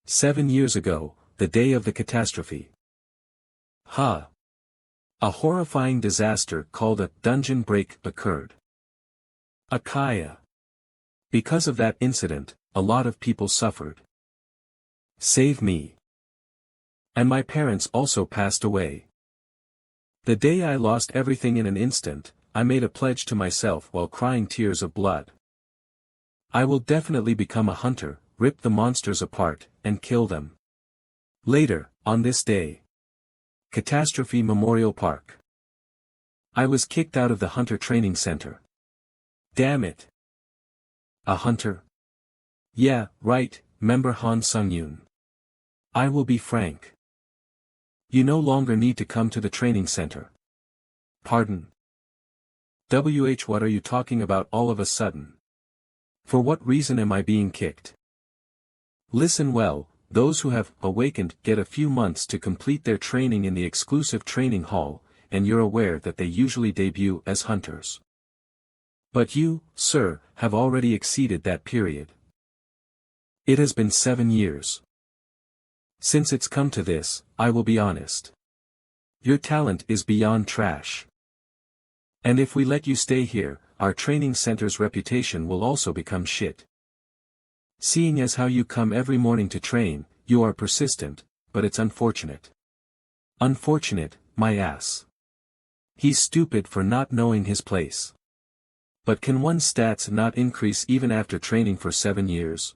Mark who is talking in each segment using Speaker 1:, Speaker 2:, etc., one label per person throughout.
Speaker 1: 7 years ago, the day of the catastrophe. Ha! A horrifying disaster called a dungeon break occurred. Akaya. Because of that incident, a lot of people suffered. Save me. And my parents also passed away. The day I lost everything in an instant, I made a pledge to myself while crying tears of blood. I will definitely become a hunter, rip the monsters apart, and kill them. Later, on this day. Catastrophe Memorial Park. I was kicked out of the hunter training center. Damn it. A hunter? Yeah, right, member Han Sung-yoon. I will be frank. You no longer need to come to the training center. Pardon? What are you talking about all of a sudden? For what reason am I being kicked? Listen well, those who have awakened get a few months to complete their training in the exclusive training hall, and you're aware that they usually debut as hunters. But you, sir, have already exceeded that period. It has been 7 years. Since it's come to this, I will be honest. Your talent is beyond trash. And if we let you stay here, our training center's reputation will also become shit. Seeing as how you come every morning to train, you are persistent, but it's unfortunate. Unfortunate, my ass. He's stupid for not knowing his place. But can one's stats not increase even after training for 7 years?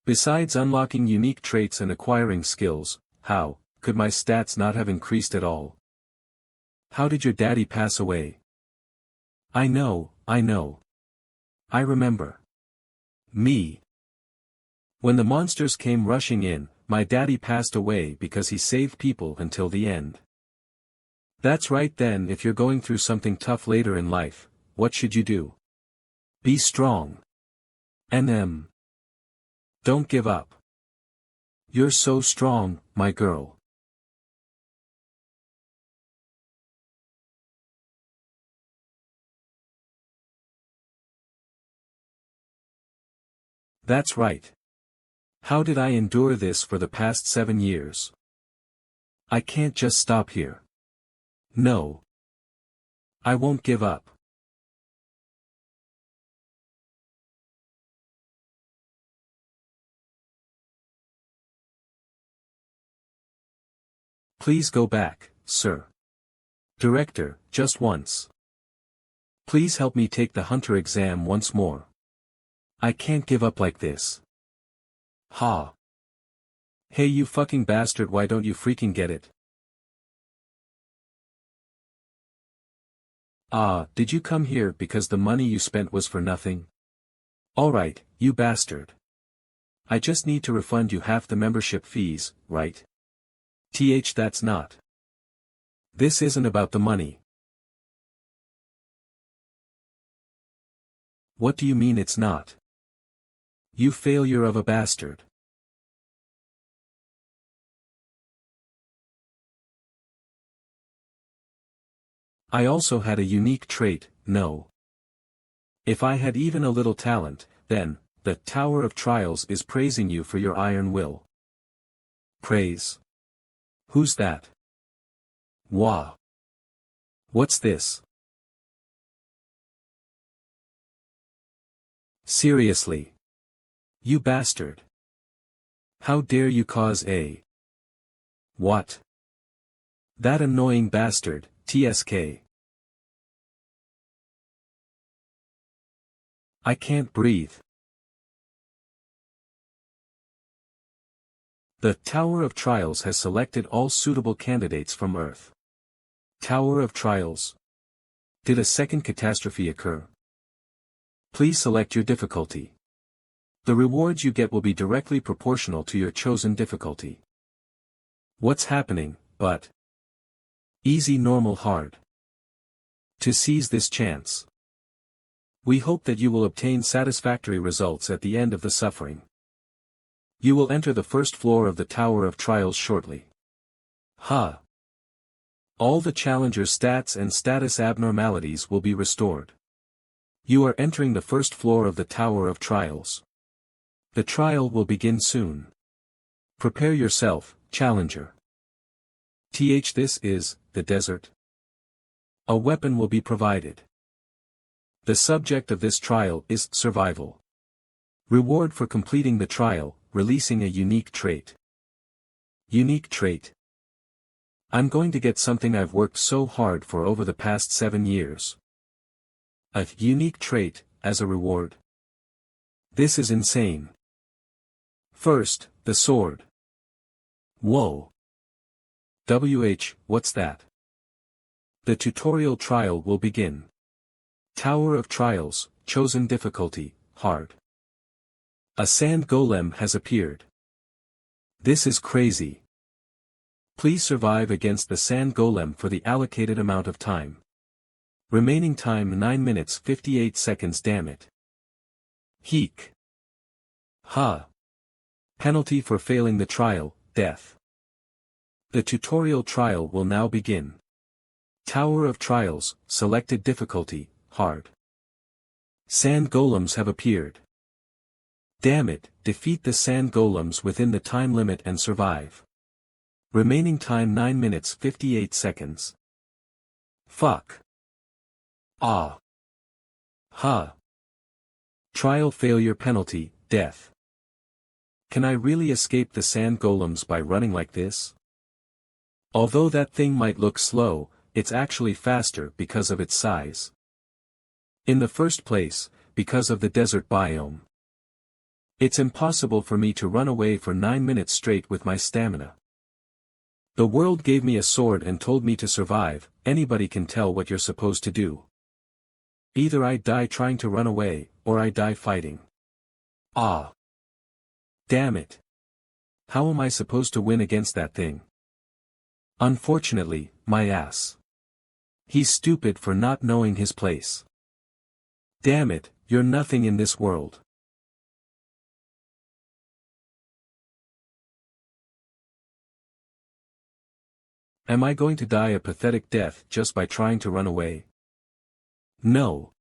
Speaker 1: Besides unlocking unique traits and acquiring skills, how could my stats not have increased at all? How did your daddy pass away? I know. I remember. Me. When the monsters came rushing in, my daddy passed away because he saved people until the end. That's right. Then if you're going through something tough later in life, what should you do? Be strong. Don't give up. You're so strong, my girl. That's right. How did I endure this for the past 7 years? I can't just stop here. No. I won't give up. Please go back, sir. Director, just once. Please help me take the hunter exam once more. I can't give up like this. Ha. Hey you fucking bastard, why don't you freaking get it? Did you come here because the money you spent was for nothing? Alright, you bastard. I just need to refund you half the membership fees, right? That's not. This isn't about the money. What do you mean it's not? You failure of a bastard. I also had a unique trait, no. If I had even a little talent, then, the Tower of Trials is praising you for your iron will. Praise. Who's that? Wah. What's this? Seriously. You bastard. How dare you cause a... What? That annoying bastard, TSK. I can't breathe. The Tower of Trials has selected all suitable candidates from Earth. Tower of Trials. Did a second catastrophe occur? Please select your difficulty. The rewards you get will be directly proportional to your chosen difficulty. What's happening, but? Easy, normal, hard. To seize this chance. We hope that you will obtain satisfactory results at the end of the suffering. You will enter the first floor of the Tower of Trials shortly. Ha! All the challengers' stats and status abnormalities will be restored. You are entering the first floor of the Tower of Trials. The trial will begin soon. Prepare yourself, challenger. This is, the desert. A weapon will be provided. The subject of this trial is survival. Reward for completing the trial, releasing a unique trait. Unique trait. I'm going to get something I've worked so hard for over the past 7 years. A unique trait, as a reward. This is insane. First, the sword. Whoa. What's that? The tutorial trial will begin. Tower of Trials, chosen difficulty, hard. A sand golem has appeared. This is crazy. Please survive against the sand golem for the allocated amount of time. Remaining time 9 minutes 58 seconds. Damn it. Heek. Ha. Penalty for failing the trial, death. The tutorial trial will now begin. Tower of Trials, selected difficulty, hard. Sand golems have appeared. Damn it, defeat the sand golems within the time limit and survive. Remaining time 9 minutes 58 seconds. Fuck. Ah. Ha. Trial failure penalty, death. Can I really escape the sand golems by running like this? Although that thing might look slow, it's actually faster because of its size. In the first place, because of the desert biome. It's impossible for me to run away for 9 minutes straight with my stamina. The world gave me a sword and told me to survive. Anybody can tell what you're supposed to do. Either I die trying to run away, or I die fighting. Ah. Damn it. How am I supposed to win against that thing? Unfortunately, my ass. He's stupid for not knowing his place. Damn it, you're nothing in this world. Am I going to die a pathetic death just by trying to run away? No.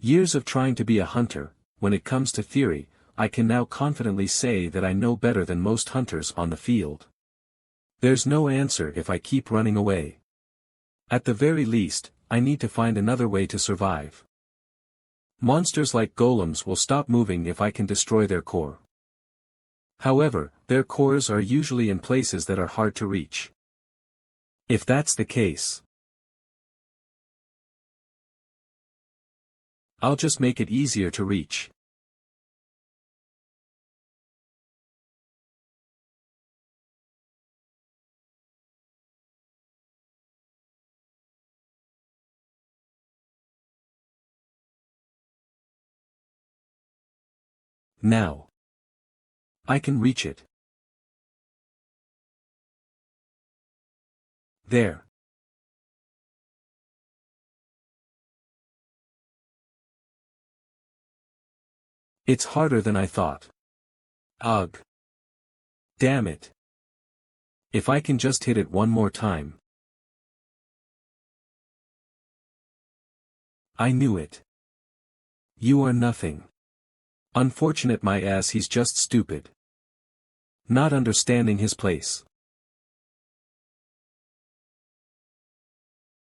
Speaker 1: Years of trying to be a hunter, when it comes to theory, I can now confidently say that I know better than most hunters on the field. There's no answer if I keep running away. At the very least, I need to find another way to survive. Monsters like golems will stop moving if I can destroy their core. However, their cores are usually in places that are hard to reach. If that's the case, I'll just make it easier to reach. Now. I can reach it. There. It's harder than I thought. Ugh. Damn it. If I can just hit it one more time. I knew it. You are nothing. Unfortunate my ass, he's just stupid. Not understanding his place.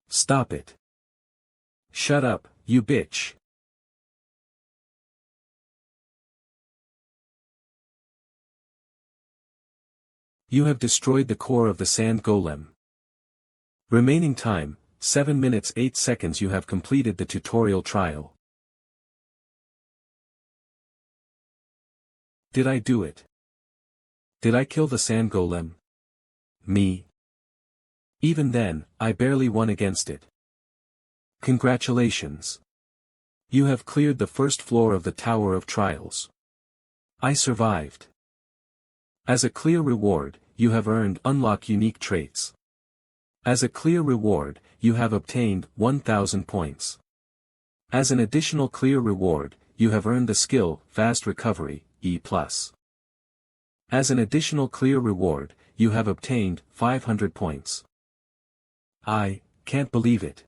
Speaker 1: Stop it. Shut up, you bitch. You have destroyed the core of the sand golem. Remaining time, 7 minutes 8 seconds. You have completed the tutorial trial. Did I do it? Did I kill the sand golem? Me. Even then, I barely won against it. Congratulations. You have cleared the first floor of the Tower of Trials. I survived. As a clear reward, you have earned unlock unique traits. As a clear reward, you have obtained 1000 points. As an additional clear reward, you have earned the skill Fast Recovery, E+. As an additional clear reward, you have obtained 500 points. I can't believe it.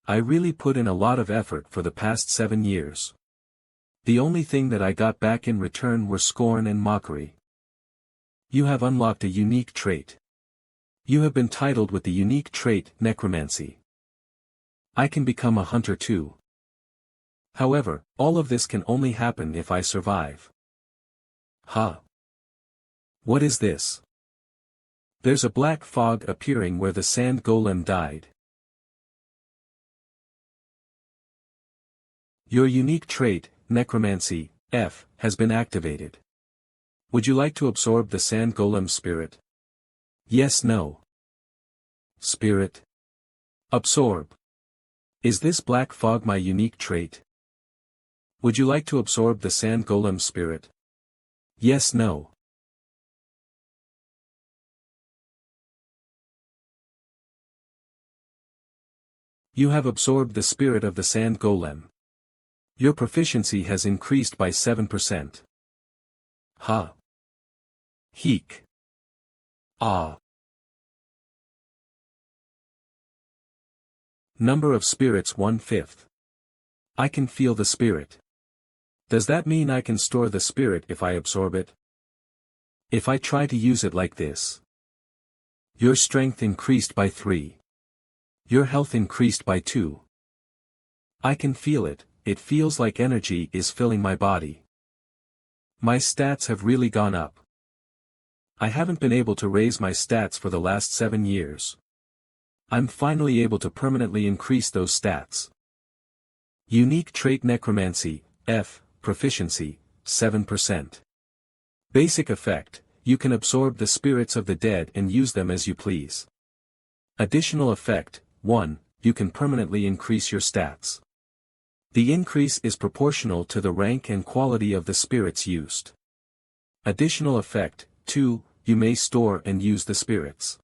Speaker 1: I really put in a lot of effort for the past 7 years. The only thing that I got back in return were scorn and mockery. You have unlocked a unique trait. You have been titled with the unique trait, necromancy. I can become a hunter too. However, all of this can only happen if I survive. Huh? What is this? There's a black fog appearing where the sand golem died. Your unique trait, necromancy, F, has been activated. Would you like to absorb the sand golem spirit? Yes, no. Spirit. Absorb. Is this black fog my unique trait? Would you like to absorb the sand golem spirit? Yes, no. You have absorbed the spirit of the sand golem. Your proficiency has increased by 7%. Ha. Heek. Ah. Number of spirits 1/5. I can feel the spirit. Does that mean I can store the spirit if I absorb it? If I try to use it like this. Your strength increased by 3. Your health increased by 2. I can feel it, it feels like energy is filling my body. My stats have really gone up. I haven't been able to raise my stats for the last 7 years. I'm finally able to permanently increase those stats. Unique trait necromancy, F, proficiency, 7%. Basic effect, you can absorb the spirits of the dead and use them as you please. Additional effect, 1, you can permanently increase your stats. The increase is proportional to the rank and quality of the spirits used. Additional effect, 2, you may store and use the spirits.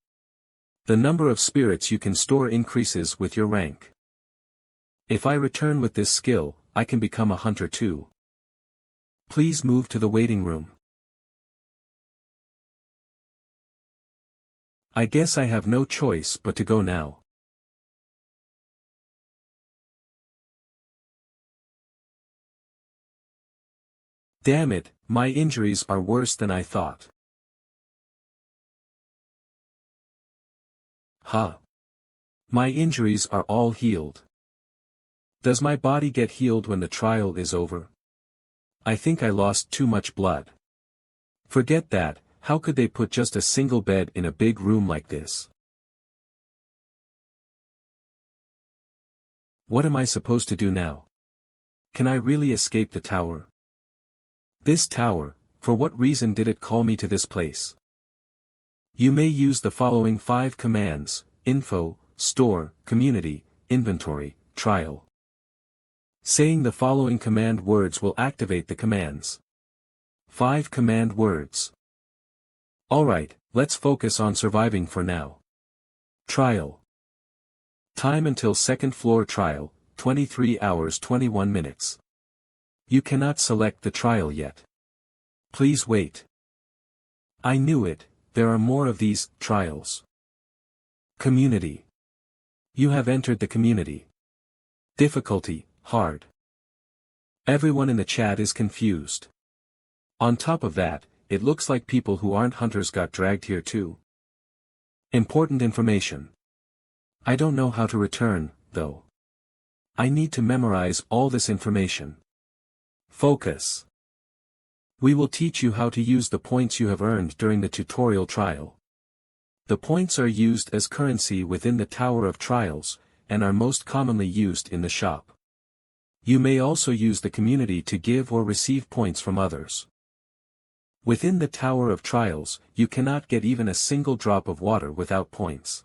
Speaker 1: The number of spirits you can store increases with your rank. If I return with this skill, I can become a hunter too. Please move to the waiting room. I guess I have no choice but to go now. Damn it, my injuries are worse than I thought. Huh. My injuries are all healed. Does my body get healed when the trial is over? I think I lost too much blood. Forget that, how could they put just a single bed in a big room like this? What am I supposed to do now? Can I really escape the tower? This tower, for what reason did it call me to this place? You may use the following 5 commands: info, store, community, inventory, trial. Saying the following command words will activate the commands. 5 command words. Alright, let's focus on surviving for now. Trial. Time until second floor trial, 23 hours 21 minutes. You cannot select the trial yet. Please wait. I knew it, there are more of these trials. Community. You have entered the community. Difficulty, hard. Everyone in the chat is confused. On top of that, it looks like people who aren't hunters got dragged here too. Important information. I don't know how to return, though. I need to memorize all this information. Focus. We will teach you how to use the points you have earned during the tutorial trial. The points are used as currency within the Tower of Trials, and are most commonly used in the shop. You may also use the community to give or receive points from others. Within the Tower of Trials, you cannot get even a single drop of water without points.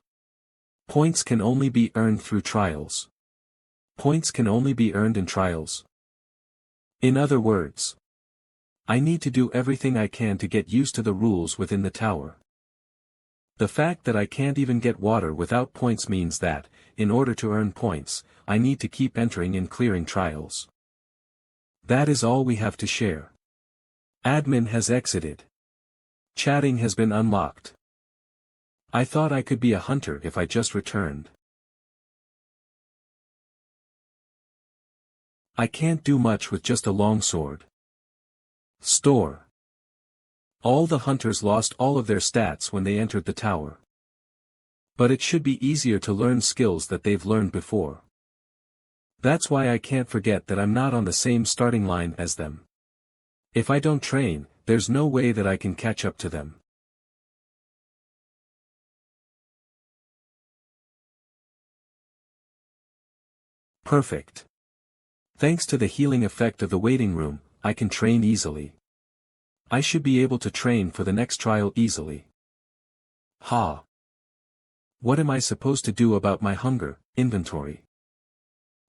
Speaker 1: Points can only be earned through trials. Points can only be earned in trials. In other words, I need to do everything I can to get used to the rules within the tower. The fact that I can't even get water without points means that, in order to earn points, I need to keep entering and clearing trials. That is all we have to share. Admin has exited. Chatting has been unlocked. I thought I could be a hunter if I just returned. I can't do much with just a longsword. Store. All the hunters lost all of their stats when they entered the tower. But it should be easier to learn skills that they've learned before. That's why I can't forget that I'm not on the same starting line as them. If I don't train, there's no way that I can catch up to them. Perfect. Thanks to the healing effect of the waiting room, I can train easily. I should be able to train for the next trial easily. Ha! What am I supposed to do about my hunger? Inventory.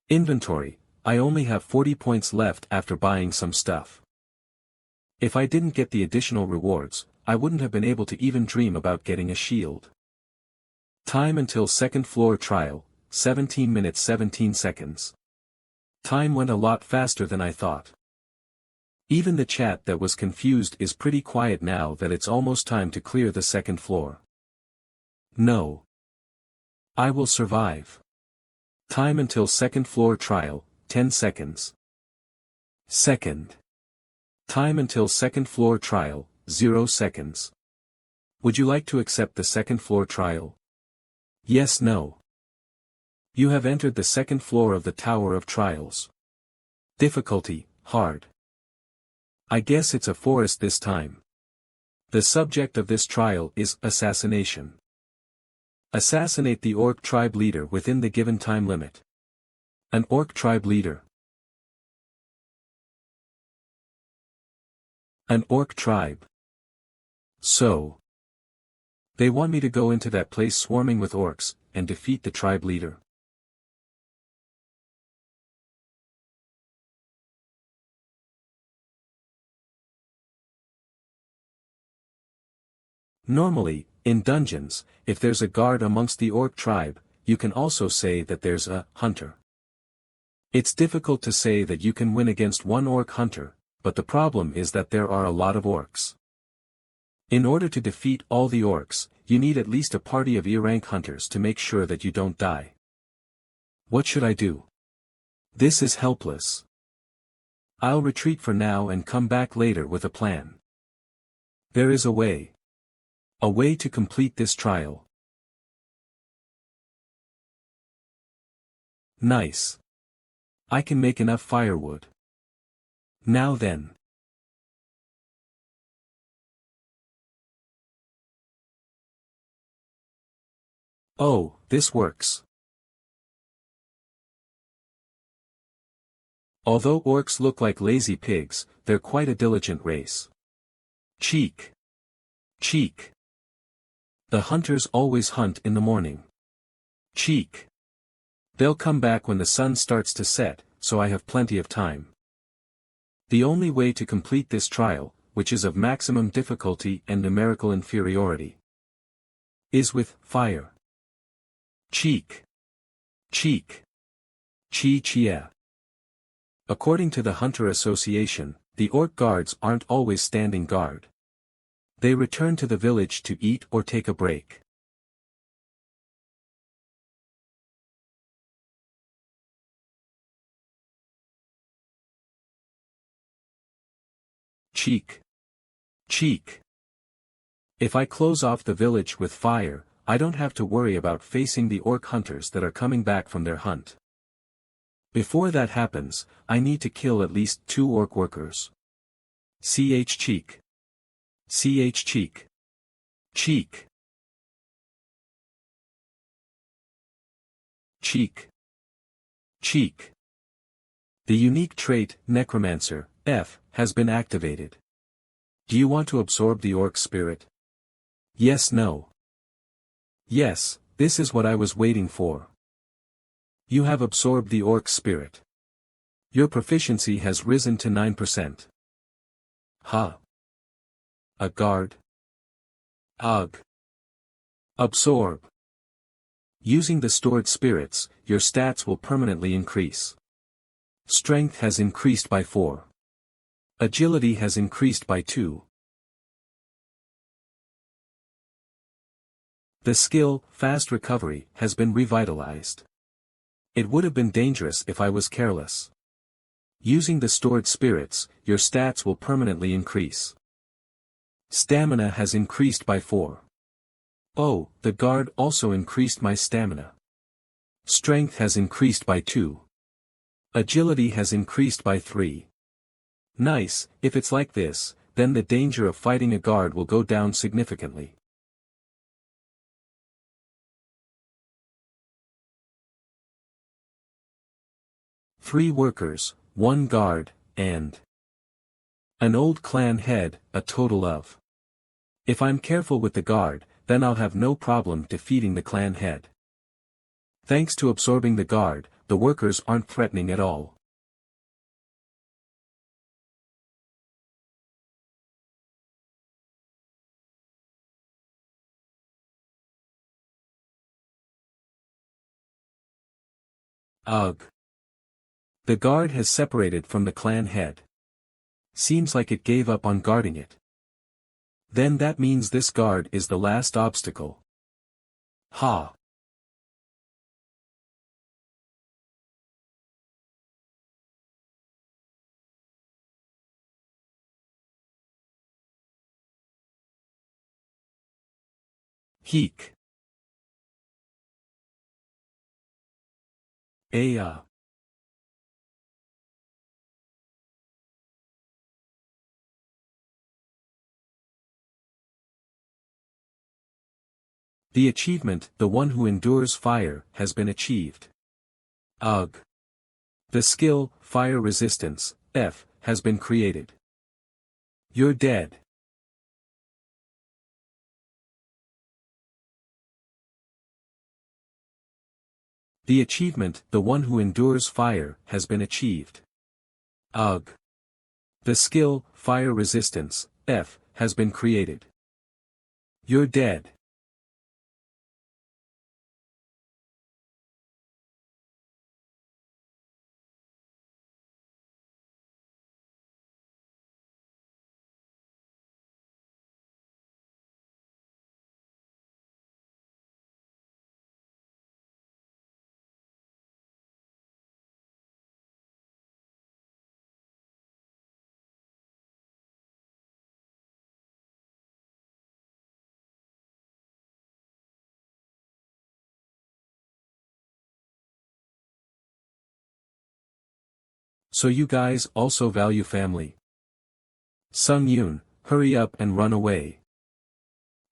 Speaker 1: Inventory, I only have 40 points left after buying some stuff. If I didn't get the additional rewards, I wouldn't have been able to even dream about getting a shield. Time until second floor trial, 17 minutes 17 seconds. Time went a lot faster than I thought. Even the chat that was confused is pretty quiet now that it's almost time to clear the second floor. No. I will survive. Time until second floor trial, 10 seconds. Second. Time until second floor trial, 0 seconds. Would you like to accept the second floor trial? Yes, no. You have entered the second floor of the Tower of Trials. Difficulty, hard. I guess it's a forest this time. The subject of this trial is assassination. Assassinate the orc tribe leader within the given time limit. An orc tribe leader. An orc tribe. So. They want me to go into that place swarming with orcs, and defeat the tribe leader. Normally, in dungeons, if there's a guard amongst the orc tribe, you can also say that there's a hunter. It's difficult to say that you can win against one orc hunter, but the problem is that there are a lot of orcs. In order to defeat all the orcs, you need at least a party of E-rank hunters to make sure that you don't die. What should I do? This is helpless. I'll retreat for now and come back later with a plan. There is a way. A way to complete this trial. Nice. I can make enough firewood. Now then. Oh, this works. Although orcs look like lazy pigs, they're quite a diligent race. Cheek. Cheek. The hunters always hunt in the morning. Cheek. They'll come back when the sun starts to set, so I have plenty of time. The only way to complete this trial, which is of maximum difficulty and numerical inferiority, is with fire. Cheek. Cheek. Chi-chia. According to the Hunter Association, the orc guards aren't always standing guard. They return to the village to eat or take a break. Cheek. Cheek. If I close off the village with fire, I don't have to worry about facing the orc hunters that are coming back from their hunt. Before that happens, I need to kill at least 2 orc workers. Ch cheek. Ch cheek. Cheek. Cheek. Cheek. The unique trait, Necromancer, F, has been activated. Do you want to absorb the orc spirit? Yes, no. Yes, this is what I was waiting for. You have absorbed the orc spirit. Your proficiency has risen to 9%. Ha. A guard. Ugh. Absorb. Using the stored spirits, your stats will permanently increase. Strength has increased by 4. Agility has increased by 2. The skill, Fast Recovery, has been revitalized. It would have been dangerous if I was careless. Using the stored spirits, your stats will permanently increase. Stamina has increased by 4. Oh, the guard also increased my stamina. Strength has increased by 2. Agility has increased by 3. Nice, if it's like this, then the danger of fighting a guard will go down significantly. Three workers, 1 guard, and an old clan head, a total of. If I'm careful with the guard, then I'll have no problem defeating the clan head. Thanks to absorbing the guard, the workers aren't threatening at all. Ugh. The guard has separated from the clan head. Seems like it gave up on guarding it. Then that means this guard is the last obstacle. Ha! Heek. Aya. The achievement, the one who endures fire, has been achieved. Ugh. The skill, fire resistance, F, has been created. You're dead. The achievement, the one who endures fire, has been achieved. Ugh. The skill, fire resistance, F, has been created. You're dead. So you guys also value family? Sung Yoon, hurry up and run away.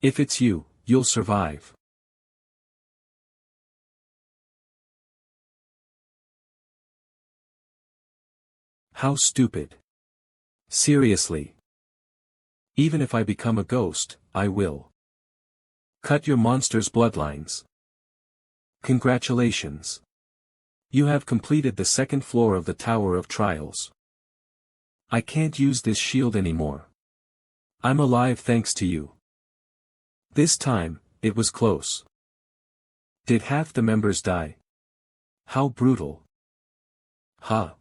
Speaker 1: If it's you, you'll survive. How stupid. Seriously. Even if I become a ghost, I will. Cut your monster's bloodlines. Congratulations. You have completed the 2nd floor of the Tower of Trials. I can't use this shield anymore. I'm alive thanks to you. This time, it was close. Did half the members die? How brutal. Ha.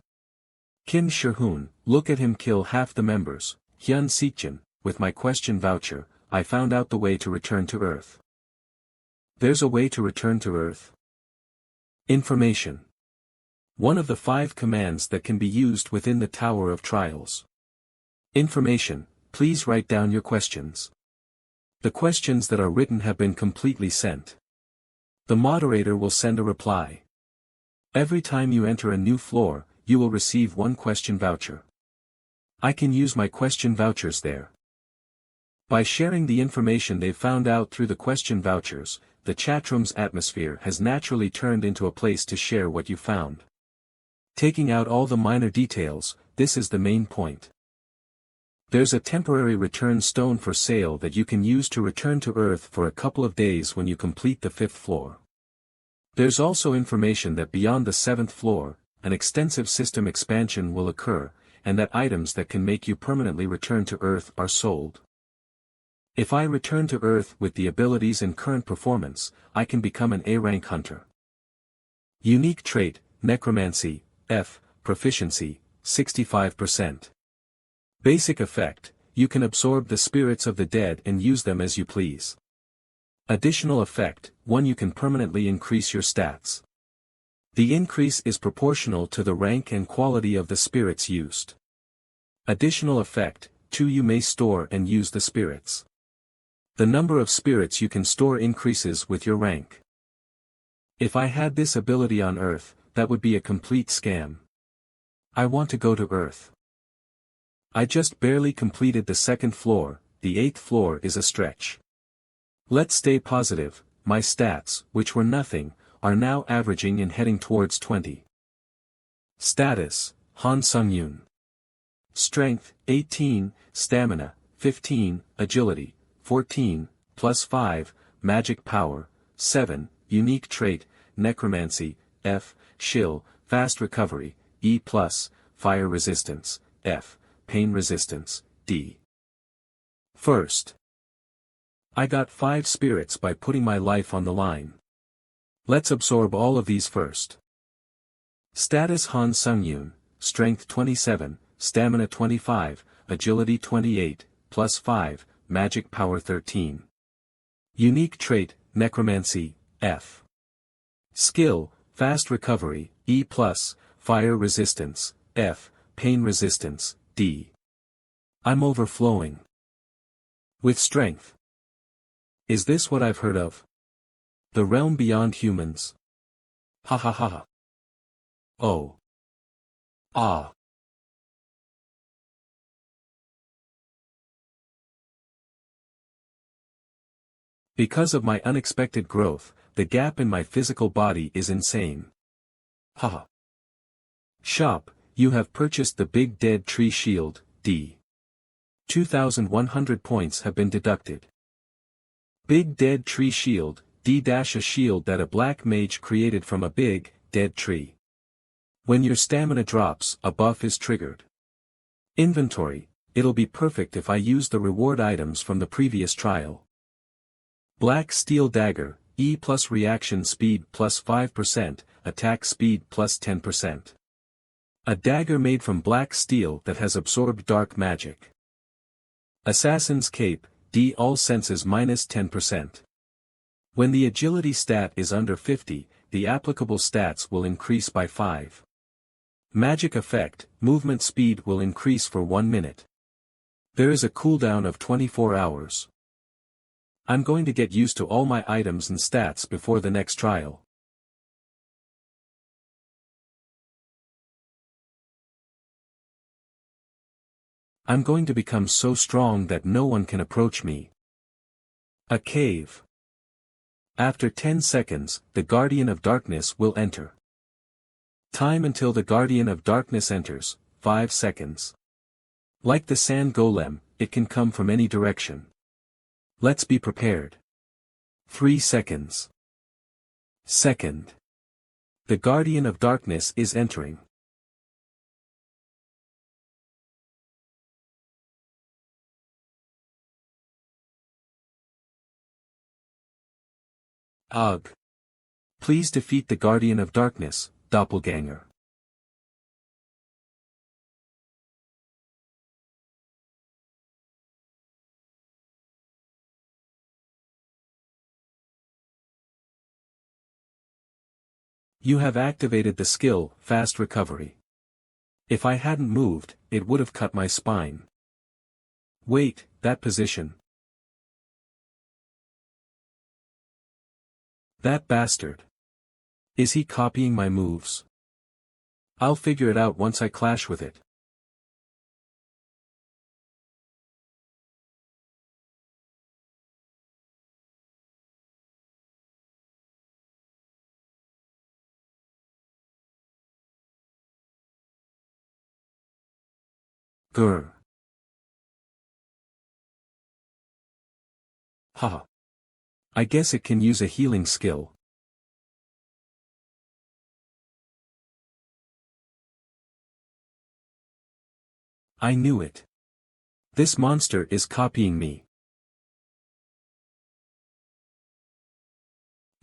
Speaker 1: Kim Shi-hoon, look at him kill half the members. Hyun Sik-jin, with my question voucher, I found out the way to return to Earth. There's a way to return to Earth? Information. One of the 5 commands that can be used within the Tower of Trials. Information, please write down your questions. The questions that are written have been completely sent. The moderator will send a reply. Every time you enter a new floor, you will receive 1 question voucher. I can use my question vouchers there. By sharing the information they've found out through the question vouchers, the chatroom's atmosphere has naturally turned into a place to share what you found. Taking out all the minor details, this is the main point. There's a temporary return stone for sale that you can use to return to Earth for a couple of days when you complete the 5th floor. There's also information that beyond the 7th floor, an extensive system expansion will occur, and that items that can make you permanently return to Earth are sold. If I return to Earth with the abilities and current performance, I can become an A-rank hunter. Unique trait, Necromancy, F, Proficiency, 65%. Basic effect, you can absorb the spirits of the dead and use them as you please. Additional effect, 1 you can permanently increase your stats. The increase is proportional to the rank and quality of the spirits used. Additional effect, 2 you may store and use the spirits. The number of spirits you can store increases with your rank. If I had this ability on Earth, that would be a complete scam. I want to go to Earth. I just barely completed the 2nd floor, the 8th floor is a stretch. Let's stay positive, my stats, which were nothing, are now averaging and heading towards 20. Status, Han Sung-yoon. Strength, 18, Stamina, 15, Agility, 14, plus 5, Magic Power, 7, Unique Trait, Necromancy, F, Shill, Fast Recovery, E+, Fire Resistance, F, Pain Resistance, D. First. I got 5 spirits by putting my life on the line. Let's absorb all of these first. Status Han Sung-yoon, Strength 27, Stamina 25, Agility 28, plus 5, Magic Power 13. Unique Trait, Necromancy, F. Skill, Fast Recovery, E+, Fire Resistance, F, Pain Resistance, D. I'm overflowing. With strength. Is this what I've heard of? The realm beyond humans. Ha ha ha ha. Oh. Ah. Because of my unexpected growth, the gap in my physical body is insane. Haha. Shop, you have purchased the Big Dead Tree Shield, D. 2,100 points have been deducted. Big Dead Tree Shield, D- a shield that a black mage created from a big, dead tree. When your stamina drops, a buff is triggered. Inventory, it'll be perfect if I use the reward items from the previous trial. Black Steel Dagger, E plus reaction speed plus 5%, attack speed plus 10%. A dagger made from black steel that has absorbed dark magic. Assassin's Cape, D all senses minus 10%. When the agility stat is under 50, the applicable stats will increase by 5. Magic effect, movement speed will increase for 1 minute. There is a cooldown of 24 hours. I'm going to get used to all my items and stats before the next trial. I'm going to become so strong that no one can approach me. A cave. After 10 seconds, the Guardian of Darkness will enter. Time until the Guardian of Darkness enters, 5 seconds. Like the sand golem, it can come from any direction. Let's be prepared. 3 seconds. Second. The Guardian of Darkness is entering. Ugh. Please defeat the Guardian of Darkness, Doppelganger. You have activated the skill, Fast Recovery. If I hadn't moved, it would have cut my spine. Wait, that position. That bastard. Is he copying my moves? I'll figure it out once I clash with it. Grr. Haha. I guess it can use a healing skill. I knew it. This monster is copying me.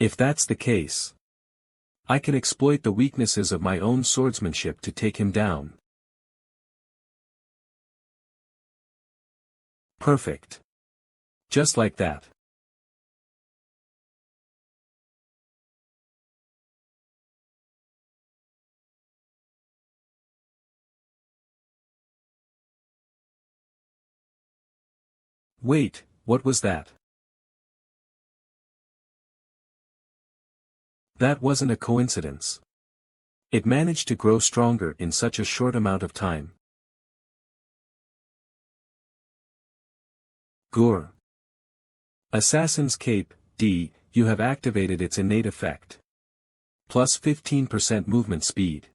Speaker 1: If that's the case, I can exploit the weaknesses of my own swordsmanship to take him down. Perfect. Just like that. Wait, what was that? That wasn't a coincidence. It managed to grow stronger in such a short amount of time. Gur. Assassin's Cape, D, you have activated its innate effect. Plus 15% movement speed.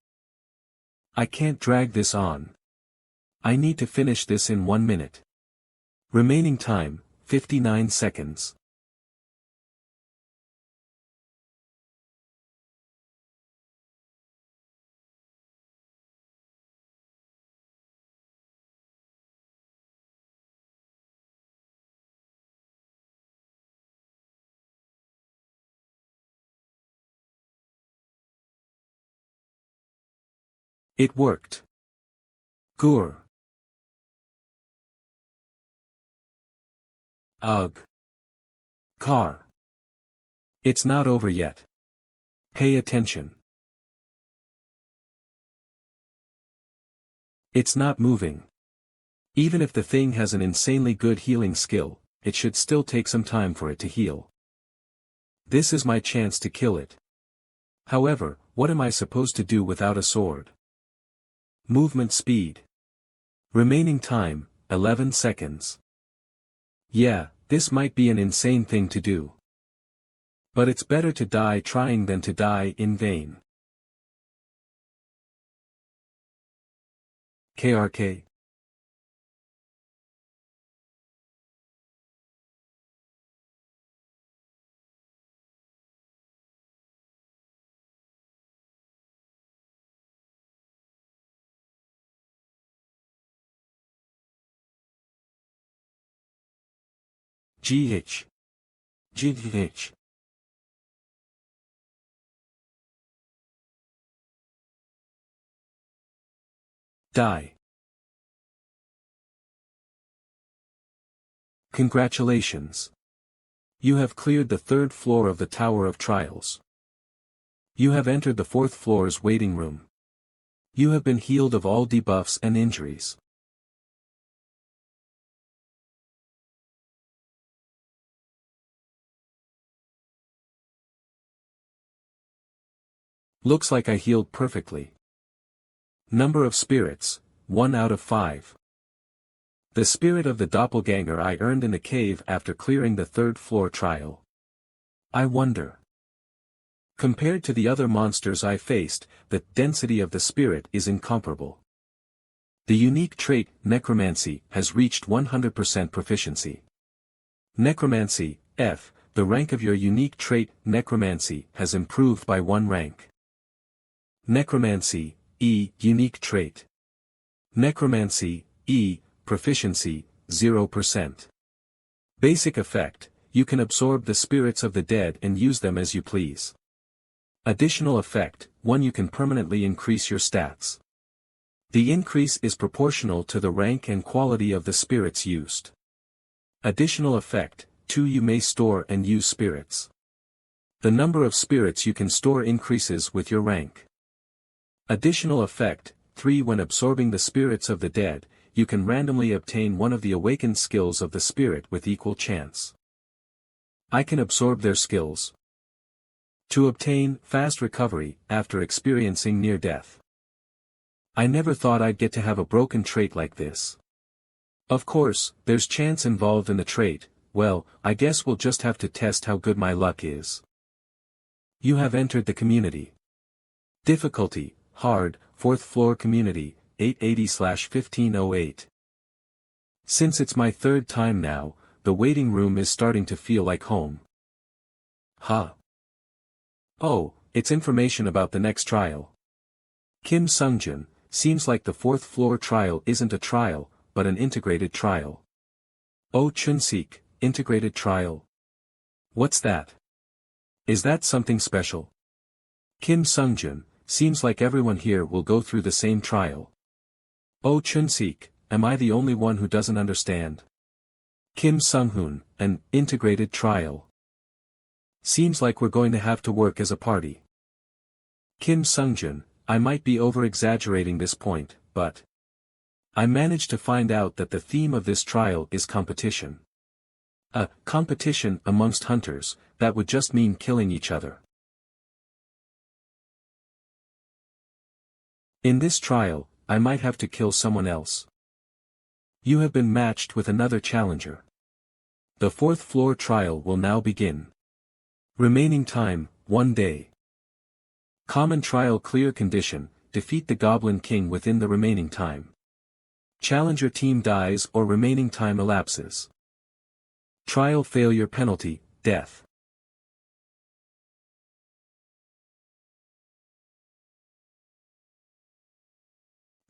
Speaker 1: I can't drag this on. I need to finish this in 1 minute. Remaining time, 59 seconds. It worked. Gur. Ugh. Car. It's not over yet. Pay attention. It's not moving. Even if the thing has an insanely good healing skill, it should still take some time for it to heal. This is my chance to kill it. However, what am I supposed to do without a sword? Movement speed. Remaining time, 11 seconds. Yeah, this might be an insane thing to do. But it's better to die trying than to die in vain. KRK. GH. GH. Die. Congratulations. You have cleared the 3rd floor of the Tower of Trials. You have entered the 4th floor's waiting room. You have been healed of all debuffs and injuries. Looks like I healed perfectly. Number of spirits, 1 out of 5. The spirit of the doppelganger I earned in the cave after clearing the 3rd floor trial. I wonder. Compared to the other monsters I faced, the density of the spirit is incomparable. The unique trait, necromancy, has reached 100% proficiency. Necromancy, F, the rank of your unique trait, necromancy, has improved by 1 rank. Necromancy, E, unique trait. Necromancy, E, proficiency, 0%. Basic effect, you can absorb the spirits of the dead and use them as you please. Additional effect, 1, you can permanently increase your stats. The increase is proportional to the rank and quality of the spirits used. Additional effect, 2, you may store and use spirits. The number of spirits you can store increases with your rank. Additional effect, 3, when absorbing the spirits of the dead, you can randomly obtain one of the awakened skills of the spirit with equal chance. I can absorb their skills. To obtain fast recovery after experiencing near death. I never thought I'd get to have a broken trait like this. Of course, there's chance involved in the trait. Well, I guess we'll just have to test how good my luck is. You have entered the community. Difficulty, hard, 4th floor community, 880/1508. Since it's my 3rd time now, the waiting room is starting to feel like home. Huh. Oh, it's information about the next trial. Kim Sungjun, seems like the 4th floor trial isn't a trial, but an integrated trial. Oh Chunsik, integrated trial. What's that? Is that something special? Kim Sungjun, seems like everyone here will go through the same trial. Oh Chunsik, am I the only one who doesn't understand? Kim Sunghoon, an integrated trial. Seems like we're going to have to work as a party. Kim Sungjun, I might be over-exaggerating this point, but I managed to find out that the theme of this trial is competition. A competition amongst hunters, that would just mean killing each other. In this trial, I might have to kill someone else. You have been matched with another challenger. The fourth floor trial will now begin. Remaining time, 1 day. Common trial clear condition, defeat the Goblin King within the remaining time. Challenger team dies or remaining time elapses. Trial failure penalty, death.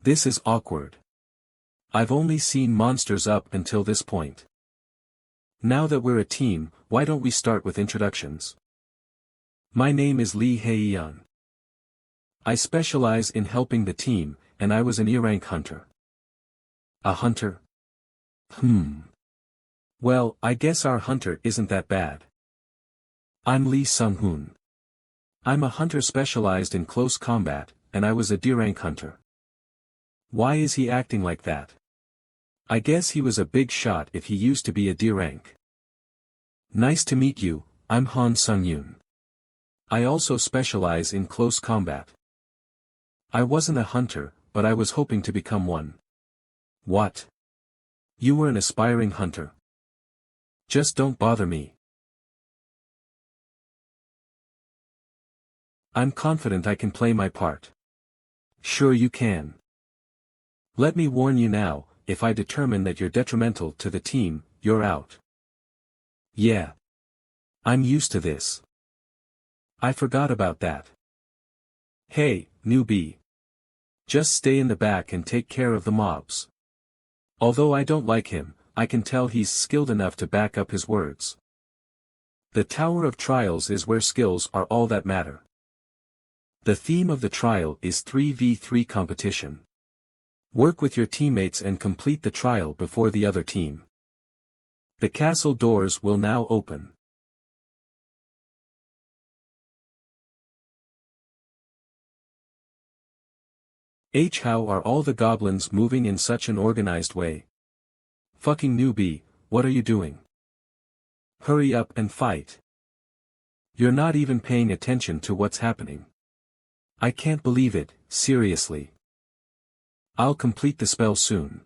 Speaker 1: This is awkward. I've only seen monsters up until this point. Now that we're a team, why don't we start with introductions? My name is Lee Hei-yeon. I specialize in helping the team, and I was an E-rank hunter. A hunter? Well, I guess our hunter isn't that bad. I'm Lee Sung-hoon. I'm a hunter specialized in close combat, and I was a D-rank hunter. Why is he acting like that? I guess he was a big shot if he used to be a D-rank. Nice to meet you, I'm Han Sung-yoon. I also specialize in close combat. I wasn't a hunter, but I was hoping to become one. What? You were an aspiring hunter. Just don't bother me. I'm confident I can play my part. Sure you can. Let me warn you now, if I determine that you're detrimental to the team, you're out. Yeah. I'm used to this. I forgot about that. Hey, newbie. Just stay in the back and take care of the mobs. Although I don't like him, I can tell he's skilled enough to back up his words. The Tower of Trials is where skills are all that matter. The theme of the trial is 3v3 competition. Work with your teammates and complete the trial before the other team. The castle doors will now open. How are all the goblins moving in such an organized way? Fucking newbie, what are you doing? Hurry up and fight. You're not even paying attention to what's happening. I can't believe it, seriously. I'll complete the spell soon.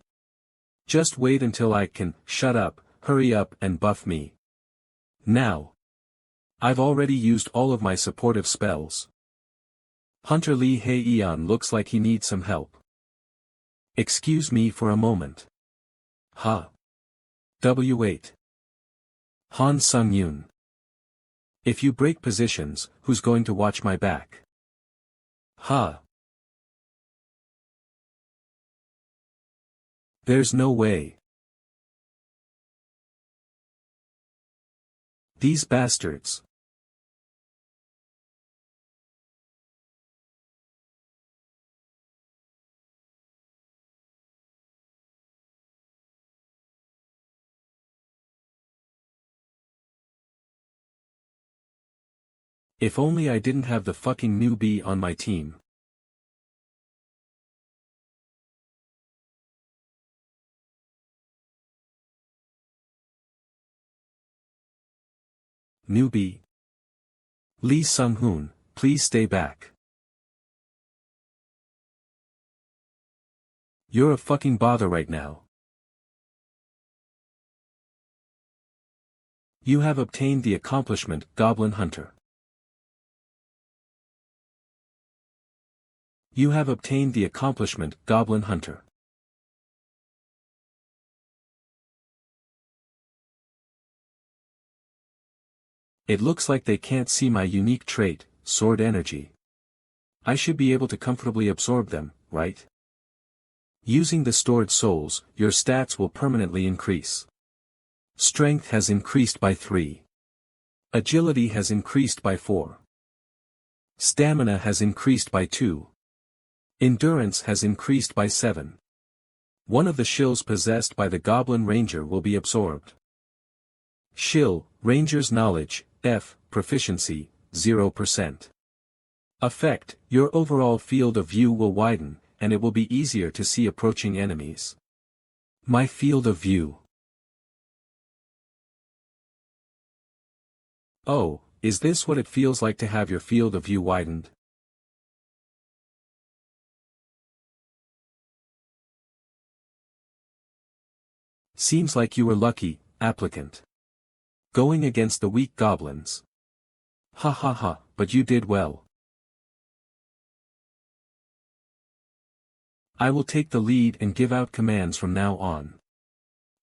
Speaker 1: Just wait until I can. Shut up, hurry up and buff me. Now. I've already used all of my supportive spells. Hunter Lee Hei-yeon looks like he needs some help. Excuse me for a moment. W8. Han Sung-yoon. If you break positions, who's going to watch my back? There's no way. These bastards. If only I didn't have the fucking newbie on my team. Newbie. Lee Sung-hoon, please stay back. You're a fucking bother right now. You have obtained the accomplishment, Goblin Hunter. You have obtained the accomplishment, Goblin Hunter. It looks like they can't see my unique trait, Sword Energy. I should be able to comfortably absorb them, right? Using the stored souls, your stats will permanently increase. Strength has increased by 3. Agility has increased by 4. Stamina has increased by 2. Endurance has increased by 7. One of the shills possessed by the Goblin Ranger will be absorbed. Shill, Ranger's Knowledge, F, Proficiency, 0%. Effect, your overall field of view will widen, and it will be easier to see approaching enemies. My field of view. Oh, is this what it feels like to have your field of view widened? Seems like you were lucky, applicant. Going against the weak goblins. Ha ha ha, but you did well. I will take the lead and give out commands from now on.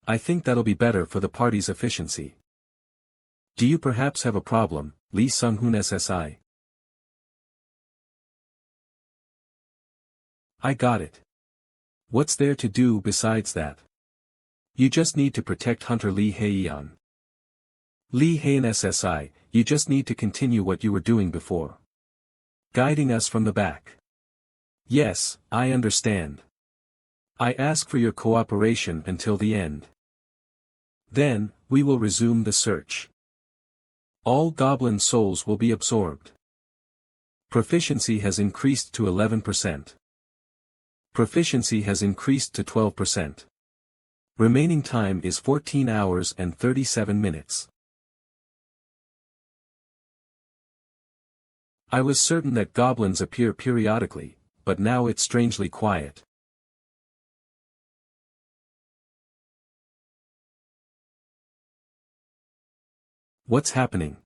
Speaker 1: I think that'll be better for the party's efficiency. Do you perhaps have a problem, Lee Sung-hoon SSI? I got it. What's there to do besides that? You just need to protect Hunter Lee Haeyeon. Lee Haeyeon SSI, you just need to continue what you were doing before. Guiding us from the back. Yes, I understand. I ask for your cooperation until the end. Then, we will resume the search. All goblin souls will be absorbed. Proficiency has increased to 11%. Proficiency has increased to 12%. Remaining time is 14 hours and 37 minutes. I was certain that goblins appear periodically, but now it's strangely quiet. What's happening?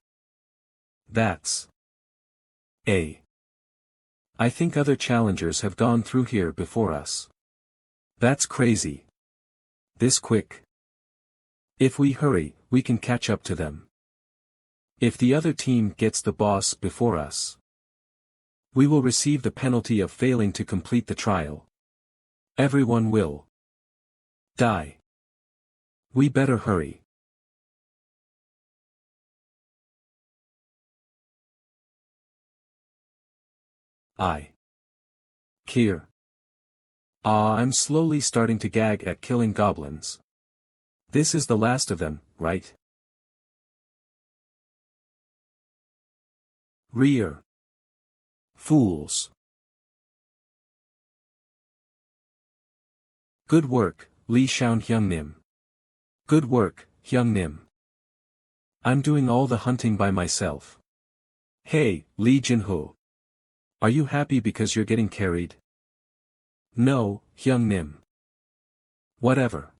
Speaker 1: That's I think other challengers have gone through here before us. That's crazy. This quick. If we hurry, we can catch up to them. If the other team gets the boss before us, we will receive the penalty of failing to complete the trial. Everyone will die. We better hurry. Kier. I'm slowly starting to gag at killing goblins. This is the last of them, right? Rear. Fools. Good work, Lee Hyung-nim. Good work, Hyung-nim. I'm doing all the hunting by myself. Hey, Lee Jin-ho. Are you happy because you're getting carried? No, Hyung-nim. Whatever.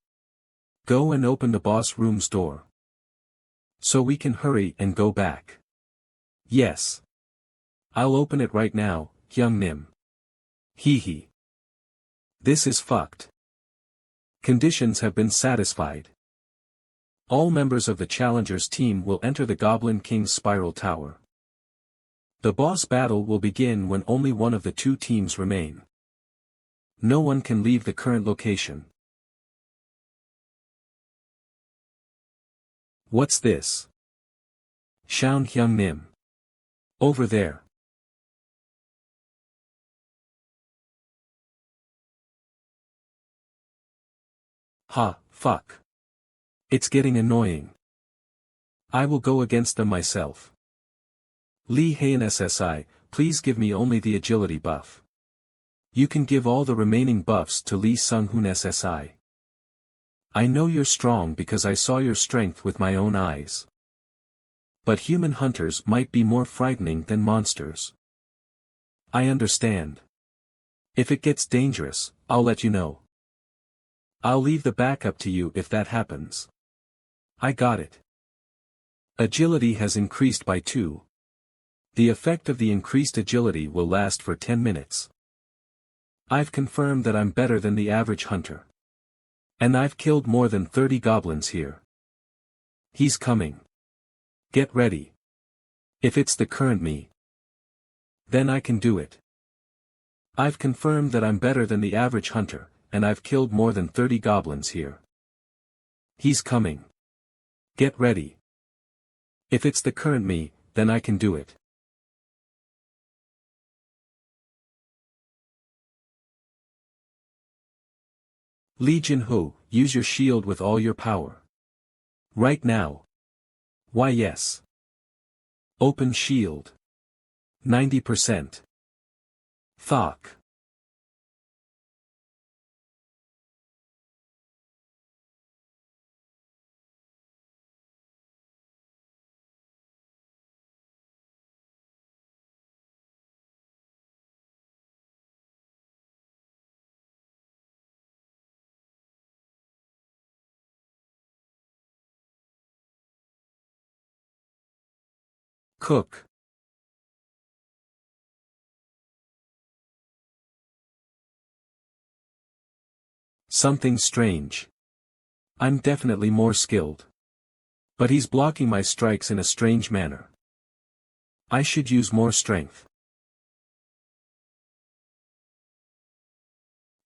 Speaker 1: Go and open the boss room's door. So we can hurry and go back. Yes. I'll open it right now, Hyung-nim. Hee hee. This is fucked. Conditions have been satisfied. All members of the Challengers team will enter the Goblin King's Spiral Tower. The boss battle will begin when only one of the two teams remain. No one can leave the current location. What's this? Shaun Hyung-nim. Over there. Ha, fuck. It's getting annoying. I will go against them myself. Lee Haeyeon SSI, please give me only the agility buff. You can give all the remaining buffs to Lee Sung-hoon SSI. I know you're strong because I saw your strength with my own eyes. But human hunters might be more frightening than monsters. I understand. If it gets dangerous, I'll let you know. I'll leave the backup to you if that happens. I got it. Agility has increased by 2. The effect of the increased agility will last for 10 minutes. I've confirmed that I'm better than the average hunter. And I've killed more than 30 goblins here. He's coming. Get ready. If it's the current me, then I can do it. I've confirmed that I'm better than the average hunter, and I've killed more than 30 goblins here. He's coming. Get ready. If it's the current me, then I can do it. Lee Jin-ho, use your shield with all your power. Right now. Why yes. Open shield. 90%. Thok. Cook. Something strange. I'm definitely more skilled. But he's blocking my strikes in a strange manner. I should use more strength.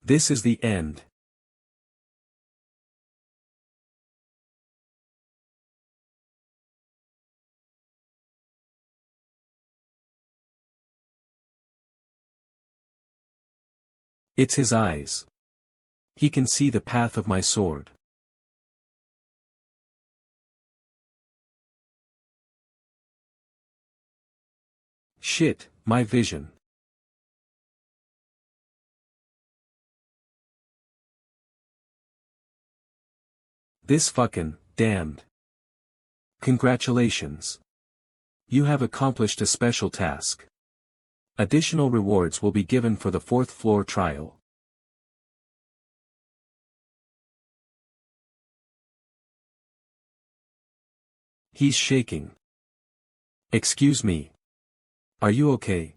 Speaker 1: This is the end. It's his eyes. He can see the path of my sword. Shit, my vision. This fucking, damned. Congratulations. You have accomplished a special task. Additional rewards will be given for the 4th floor trial. He's shaking. Excuse me. Are you okay?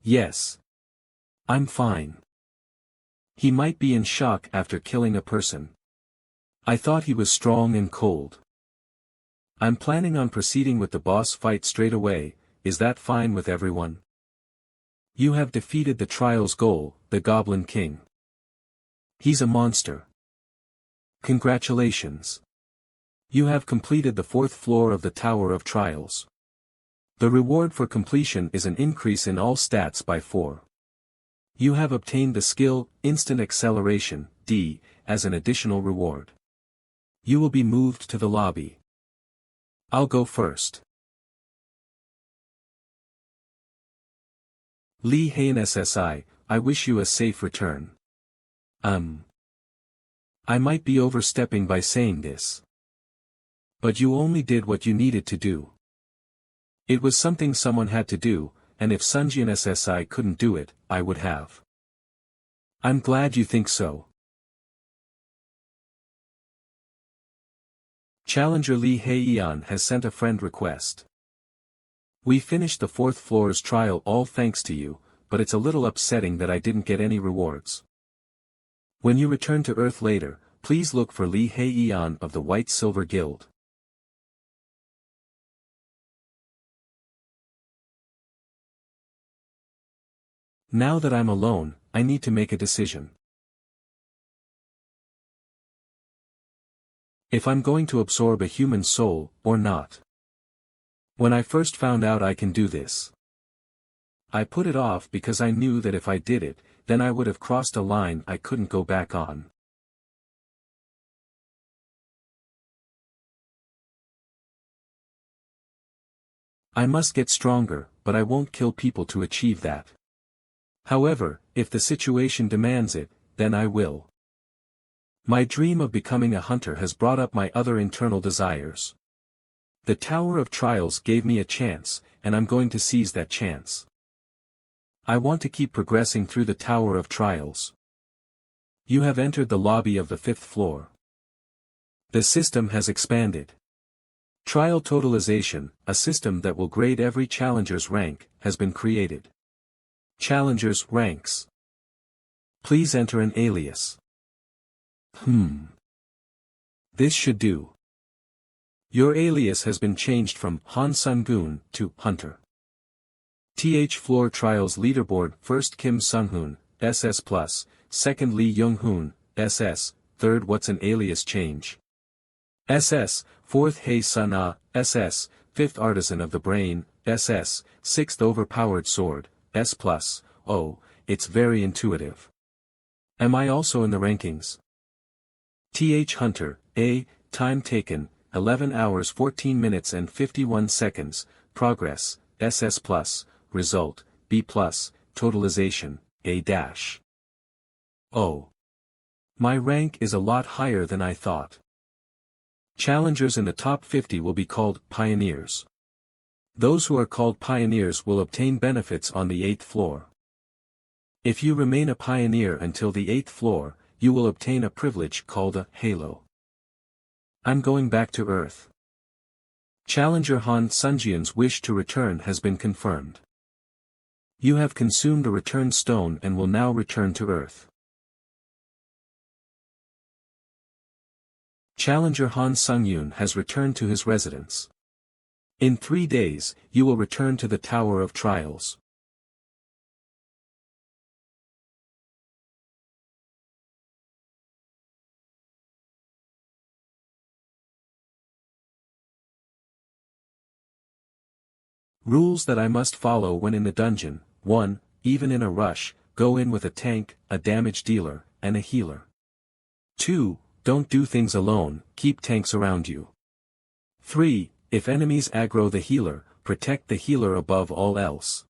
Speaker 1: Yes. I'm fine. He might be in shock after killing a person. I thought he was strong and cold. I'm planning on proceeding with the boss fight straight away. Is that fine with everyone? You have defeated the trial's goal, the Goblin King. He's a monster. Congratulations. You have completed the 4th floor of the Tower of Trials. The reward for completion is an increase in all stats by 4. You have obtained the skill, Instant Acceleration, D, as an additional reward. You will be moved to the lobby. I'll go first. Lee Hain SSI, I wish you a safe return. I might be overstepping by saying this. But you only did what you needed to do. It was something someone had to do, and if Sunjian SSI couldn't do it, I would have. I'm glad you think so. Challenger Lee Hei-Eon has sent a friend request. We finished the 4th floor's trial all thanks to you, but it's a little upsetting that I didn't get any rewards. When you return to Earth later, please look for Lee Hei-Eon of the White Silver Guild. Now that I'm alone, I need to make a decision. If I'm going to absorb a human soul, or not. When I first found out I can do this, I put it off because I knew that if I did it, then I would have crossed a line I couldn't go back on. I must get stronger, but I won't kill people to achieve that. However, if the situation demands it, then I will. My dream of becoming a hunter has brought up my other internal desires. The Tower of Trials gave me a chance, and I'm going to seize that chance. I want to keep progressing through the Tower of Trials. You have entered the lobby of the 5th floor. The system has expanded. Trial Totalization, a system that will grade every challenger's rank, has been created. Challengers' ranks. Please enter an alias. This should do. Your alias has been changed from Han Sun-gun to Hunter. TH Floor Trials Leaderboard 1st Kim Sung-hoon, SS+, 2nd Lee Young-hoon, SS, 3rd What's an alias change? SS, 4th Hae Sun-ah, SS, 5th Artisan of the Brain, SS, 6th Overpowered Sword, S+, oh, it's very intuitive. Am I also in the rankings? TH Hunter, A, time taken, 11 hours 14 minutes and 51 seconds, progress, SS+, result, B+, totalization, A-. Oh. My rank is a lot higher than I thought. Challengers in the top 50 will be called pioneers. Those who are called pioneers will obtain benefits on the 8th floor. If you remain a pioneer until the 8th floor, you will obtain a privilege called a halo. I'm going back to Earth. Challenger Han Sungjun's wish to return has been confirmed. You have consumed a return stone and will now return to Earth. Challenger Han Sungjun has returned to his residence. In 3 days, you will return to the Tower of Trials. Rules that I must follow when in the dungeon. 1. Even in a rush, go in with a tank, a damage dealer, and a healer. 2. Don't do things alone, keep tanks around you. 3. If enemies aggro the healer, protect the healer above all else.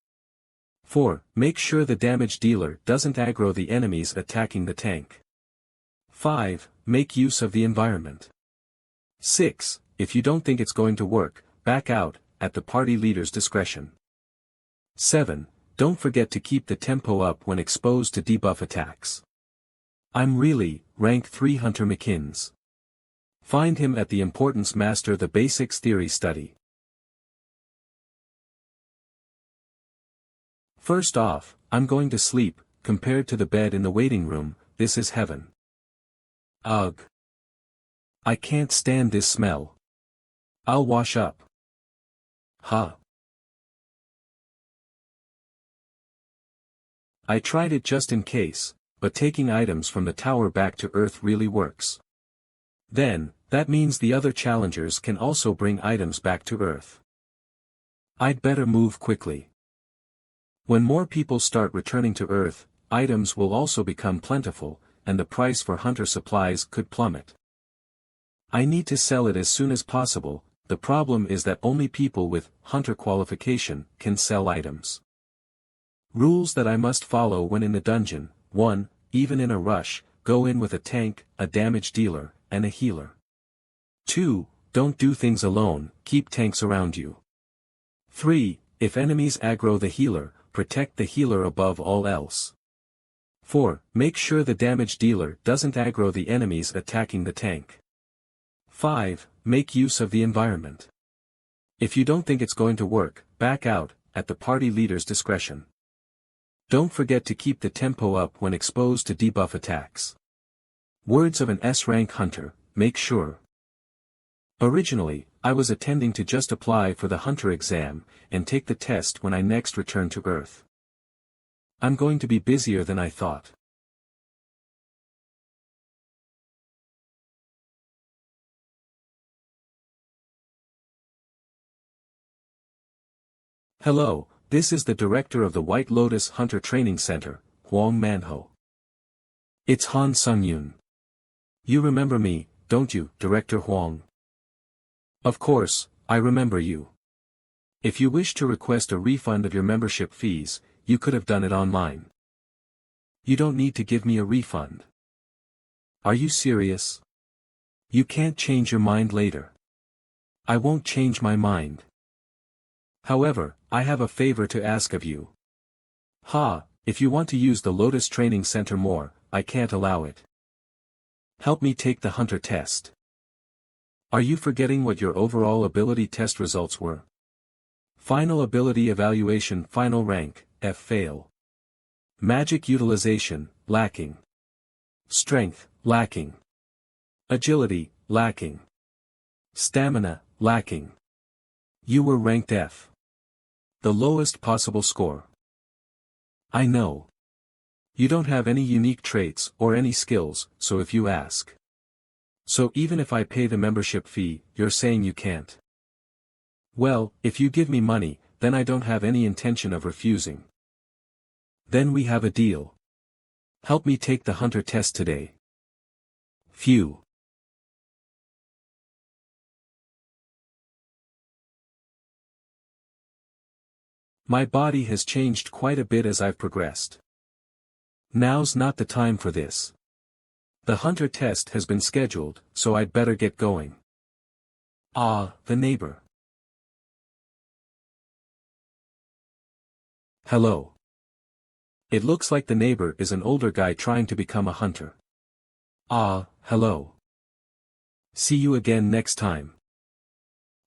Speaker 1: 4. Make sure the damage dealer doesn't aggro the enemies attacking the tank. 5. Make use of the environment. 6. If you don't think it's going to work, back out, at the party leader's discretion. 7. Don't forget to keep the tempo up when exposed to debuff attacks. I'm really, rank 3 Hunter McKins. Find him at the Importance Master the Basics Theory Study. First off, I'm going to sleep. Compared to the bed in the waiting room, this is heaven. Ugh. I can't stand this smell. I'll wash up. Huh. I tried it just in case, but taking items from the tower back to Earth really works. Then, that means the other challengers can also bring items back to Earth. I'd better move quickly. When more people start returning to Earth, items will also become plentiful, and the price for hunter supplies could plummet. I need to sell it as soon as possible. The problem is that only people with hunter qualification can sell items. Rules that I must follow when in the dungeon. 1. Even in a rush, go in with a tank, a damage dealer, and a healer. 2. Don't do things alone, keep tanks around you. 3. If enemies aggro the healer, protect the healer above all else. 4. Make sure the damage dealer doesn't aggro the enemies attacking the tank. 5. Make use of the environment. If you don't think it's going to work, back out, at the party leader's discretion. Don't forget to keep the tempo up when exposed to debuff attacks. Words of an S-rank hunter, make sure. Originally, I was intending to just apply for the hunter exam, and take the test when I next return to Earth. I'm going to be busier than I thought. Hello, this is the director of the White Lotus Hunter Training Center, Huang MANHWA. It's Han Sungyun. You remember me, don't you, Director Huang? Of course, I remember you. If you wish to request a refund of your membership fees, you could have done it online. You don't need to give me a refund. Are you serious? You can't change your mind later. I won't change my mind. However, I have a favor to ask of you. If you want to use the Lotus Training Center more, I can't allow it. Help me take the hunter test. Are you forgetting what your overall ability test results were? Final ability evaluation, final rank, F fail. Magic utilization, lacking. Strength, lacking. Agility, lacking. Stamina, lacking. You were ranked F. The lowest possible score. I know. You don't have any unique traits or any skills, so if you ask. So even if I pay the membership fee, you're saying you can't. Well, if you give me money, then I don't have any intention of refusing. Then we have a deal. Help me take the hunter test today. Phew. My body has changed quite a bit as I've progressed. Now's not the time for this. The hunter test has been scheduled, so I'd better get going. Ah, the neighbor. Hello. It looks like the neighbor is an older guy trying to become a hunter. Ah, hello. See you again next time.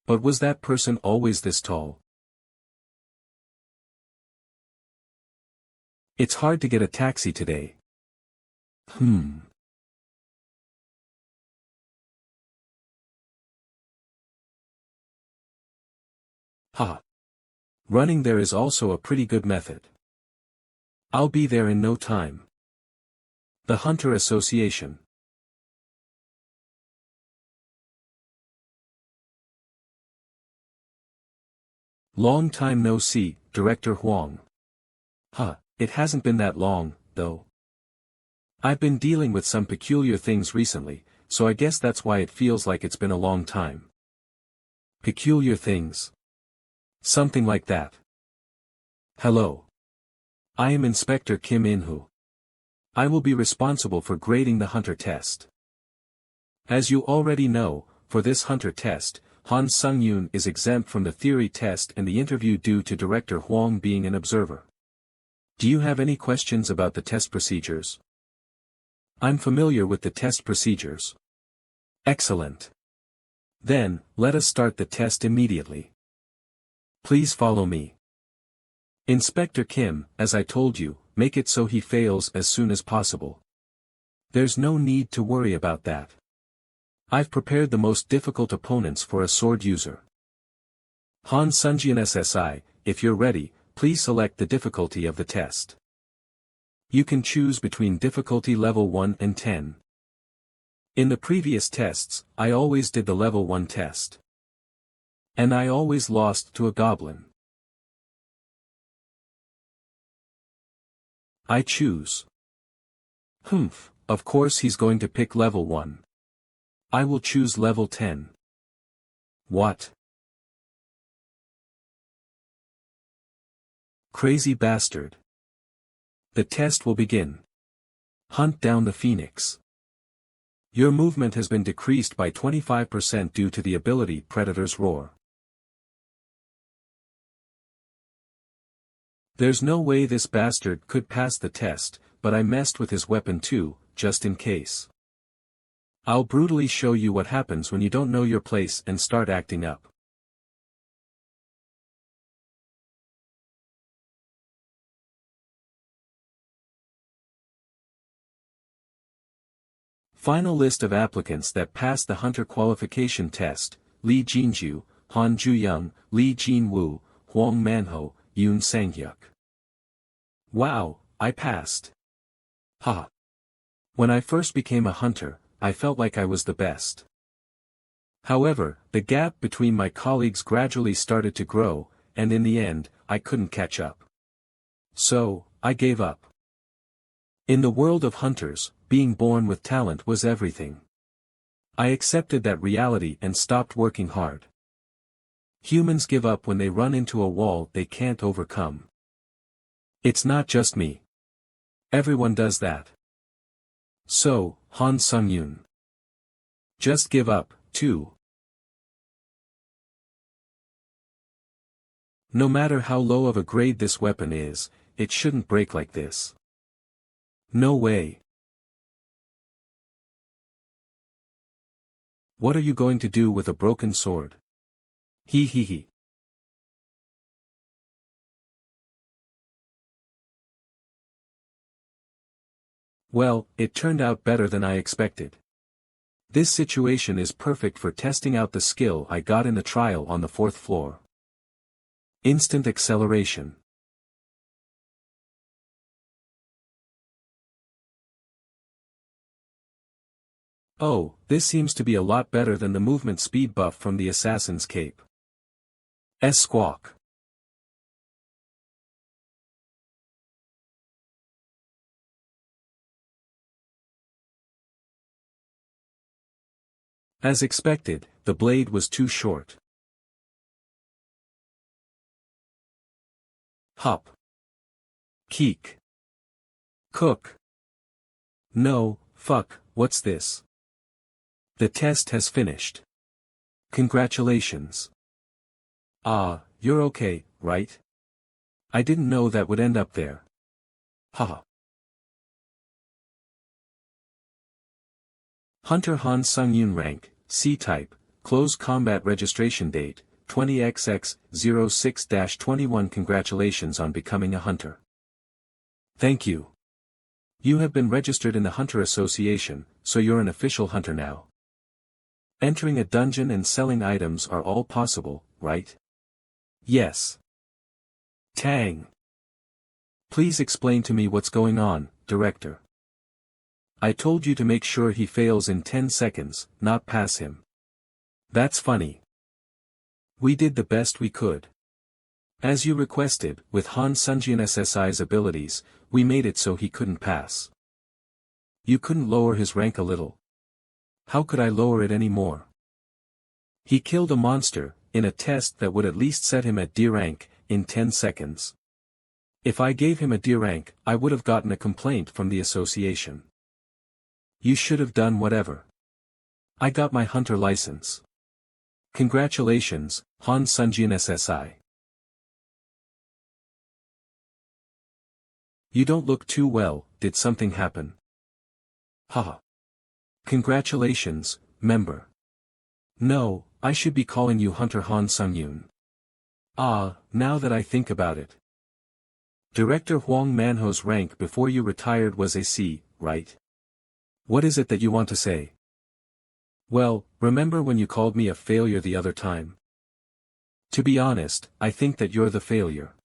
Speaker 1: But was that person always this tall? It's hard to get a taxi today. Ha. Running there is also a pretty good method. I'll be there in no time. The Hunter Association. Long time no see, Director Huang. It hasn't been that long, though. I've been dealing with some peculiar things recently, so I guess that's why it feels like it's been a long time. Peculiar things. Something like that. Hello. I am Inspector Kim In-hoo. I will be responsible for grading the Hunter test. As you already know, for this Hunter test, Han Sung-yoon is exempt from the theory test and the interview due to Director Huang being an observer. Do you have any questions about the test procedures? I'm familiar with the test procedures. Excellent. Then, let us start the test immediately. Please follow me. Inspector Kim, as I told you, make it so he fails as soon as possible. There's no need to worry about that. I've prepared the most difficult opponents for a sword user. Han Sungjin SSI, if you're ready, please select the difficulty of the test. You can choose between difficulty level 1 and 10. In the previous tests, I always did the level 1 test. And I always lost to a goblin. I choose. Of course he's going to pick level 1. I will choose level 10. What? Crazy bastard. The test will begin. Hunt down the phoenix. Your movement has been decreased by 25% due to the ability Predator's Roar. There's no way this bastard could pass the test, but I messed with his weapon too, just in case. I'll brutally show you what happens when you don't know your place and start acting up. Final list of applicants that passed the Hunter qualification test: Lee Jinju, Han Ju-young, Lee Jin-woo, Hwang Man-ho, Yoon Sang-hyuk. Wow, I passed. When I first became a hunter, I felt like I was the best. However, the gap between my colleagues gradually started to grow, and in the end, I couldn't catch up. So, I gave up. In the world of hunters, being born with talent was everything. I accepted that reality and stopped working hard. Humans give up when they run into a wall they can't overcome. It's not just me. Everyone does that. So, Han Sung-yoon. Just give up, too. No matter how low of a grade this weapon is, it shouldn't break like this. No way. What are you going to do with a broken sword? He. Well, it turned out better than I expected. This situation is perfect for testing out the skill I got in the trial on the 4th floor. Instant acceleration. Oh, this seems to be a lot better than the movement speed buff from the assassin's cape. Squawk. As expected, the blade was too short. Hop. Keek. Cook. No, fuck, what's this? The test has finished. Congratulations. You're okay, right? I didn't know that would end up there. Haha. Hunter Han Sung-yoon rank, C-type, Close combat registration date, 20XX06-21. Congratulations on becoming a hunter. Thank you. You have been registered in the Hunter Association, so you're an official hunter now. Entering a dungeon and selling items are all possible, right? Yes. Tang. Please explain to me what's going on, Director. I told you to make sure he fails in 10 seconds, not pass him. That's funny. We did the best we could. As you requested, with Han Sunjian SSI's abilities, we made it so he couldn't pass. You couldn't lower his rank a little. How could I lower it any more? He killed a monster, in a test that would at least set him at D rank, in 10 seconds. If I gave him a D rank, I would have gotten a complaint from the association. You should have done whatever. I got my hunter license. Congratulations, Han Sunjian SSI. You don't look too well, did something happen? Haha. Congratulations, member. No, I should be calling you Hunter Han Sungyun. Ah, now that I think about it. Director Huang Manho's rank before you retired was a C, right? What is it that you want to say? Well, remember when you called me a failure the other time? To be honest, I think that you're the failure.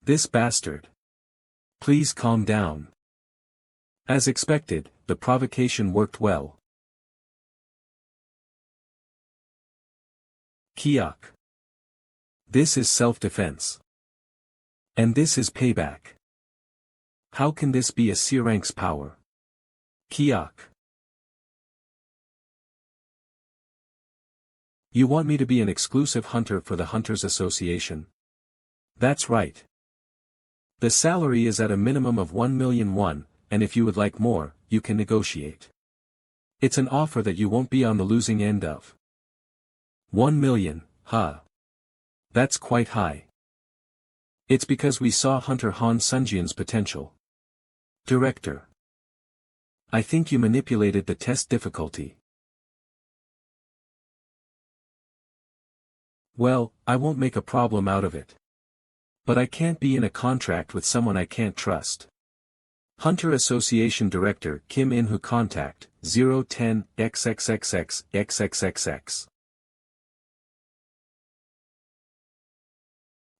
Speaker 1: This bastard. Please calm down. As expected, the provocation worked well. Kiak. This is self-defense. And this is payback. How can this be a C rank's power? Kiak. You want me to be an exclusive hunter for the Hunters Association? That's right. The salary is at a minimum of 1,000,000 won, and if you would like more, you can negotiate. It's an offer that you won't be on the losing end of. 1,000,000, huh? That's quite high. It's because we saw Hunter Han Sunjian's potential. Director. I think you manipulated the test difficulty. Well, I won't make a problem out of it. But I can't be in a contract with someone I can't trust. Hunter Association Director Kim In-Hu Contact, 010 XXXX XXXX.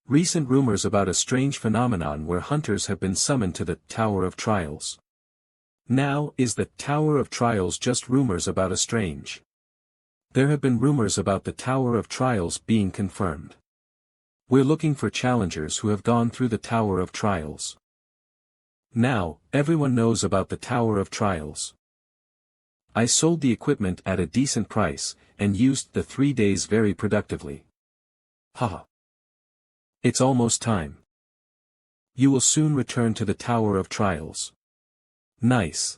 Speaker 1: Recent rumors about a strange phenomenon where hunters have been summoned to the Tower of Trials. Now, is the Tower of Trials just rumors about a strange? There have been rumors about the Tower of Trials being confirmed. We're looking for challengers who have gone through the Tower of Trials. Now, everyone knows about the Tower of Trials. I sold the equipment at a decent price, and used the 3 days very productively. Haha. It's almost time. You will soon return to the Tower of Trials. Nice.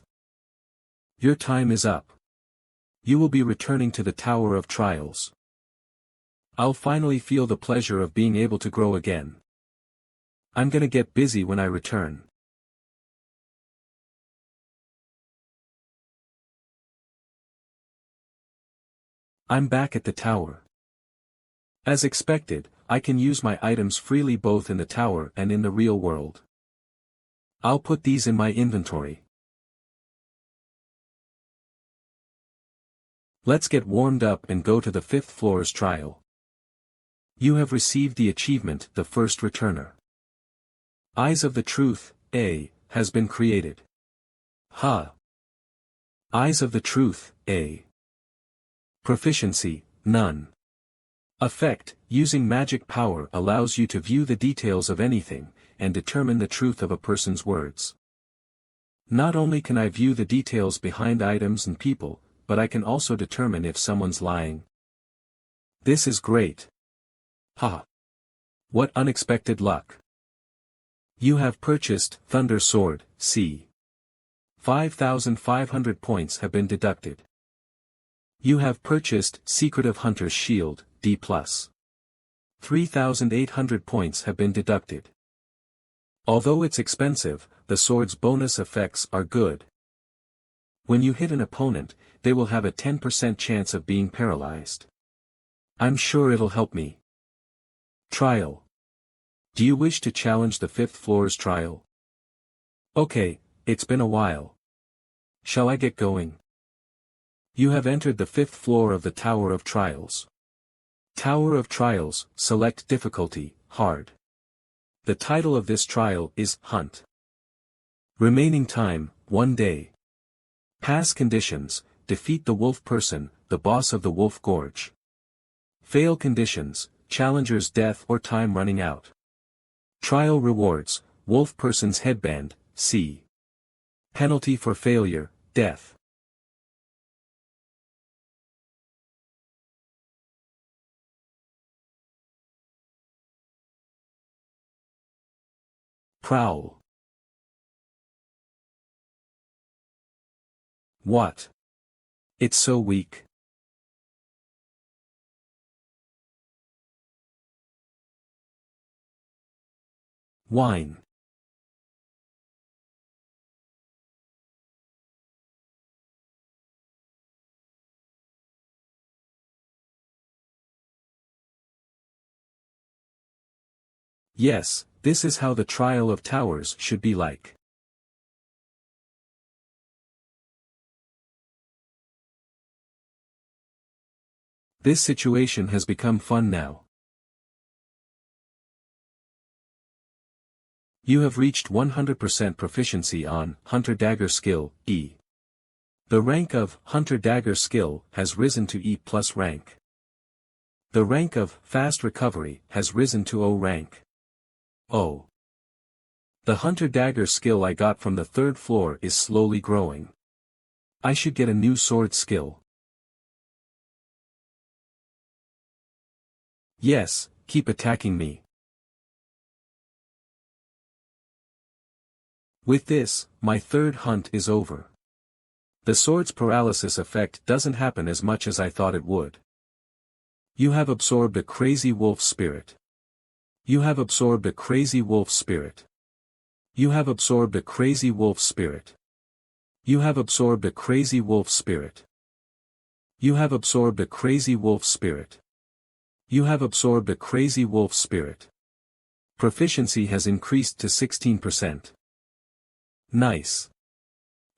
Speaker 1: Your time is up. You will be returning to the Tower of Trials. I'll finally feel the pleasure of being able to grow again. I'm gonna get busy when I return. I'm back at the tower. As expected, I can use my items freely both in the tower and in the real world. I'll put these in my inventory. Let's get warmed up and go to the 5th floor's trial. You have received the achievement, the first returner. Eyes of the Truth, A, has been created. Ha! Eyes of the Truth, A. Proficiency, none. Effect, using magic power allows you to view the details of anything, and determine the truth of a person's words. Not only can I view the details behind items and people, but I can also determine if someone's lying. This is great. Ha! What unexpected luck. You have purchased Thunder Sword, C. 5,500 points have been deducted. You have purchased Secretive Hunter's Shield, D+. 3,800 points have been deducted. Although it's expensive, the sword's bonus effects are good. When you hit an opponent, they will have a 10% chance of being paralyzed. I'm sure it'll help me. Trial. Do you wish to challenge the 5th floor's trial? Okay, it's been a while. Shall I get going? You have entered the 5th floor of the Tower of Trials. Tower of Trials, select difficulty, hard. The title of this trial is Hunt. Remaining time, 1 day. Pass conditions, defeat the wolf person, the boss of the Wolf Gorge. Fail conditions, challenger's death or time running out. Trial rewards, wolf person's headband, C. Penalty for failure, death. Prowl. What? It's so weak. Whine. Yes, this is how the trial of towers should be like. This situation has become fun now. You have reached 100% proficiency on Hunter Dagger Skill, E. The rank of Hunter Dagger Skill has risen to E+ rank. The rank of Fast Recovery has risen to O rank. Oh. The Hunter Dagger skill I got from the 3rd floor is slowly growing. I should get a new sword skill. Yes, keep attacking me. With this, my 3rd hunt is over. The sword's paralysis effect doesn't happen as much as I thought it would. You have absorbed a crazy wolf spirit. You have absorbed a crazy wolf spirit. You have absorbed a crazy wolf spirit. You have absorbed a crazy wolf spirit. You have absorbed a crazy wolf spirit. You have absorbed a crazy wolf spirit. Proficiency has increased to 16%. Nice.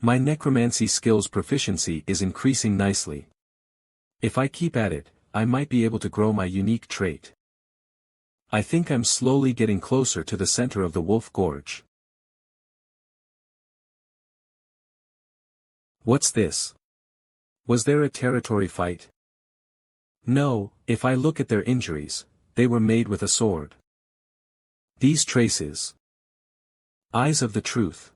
Speaker 1: My necromancy skills proficiency is increasing nicely. If I keep at it, I might be able to grow my unique trait. I think I'm slowly getting closer to the center of the Wolf Gorge. What's this? Was there a territory fight? No, if I look at their injuries, they were made with a sword. These traces. Eyes of the truth.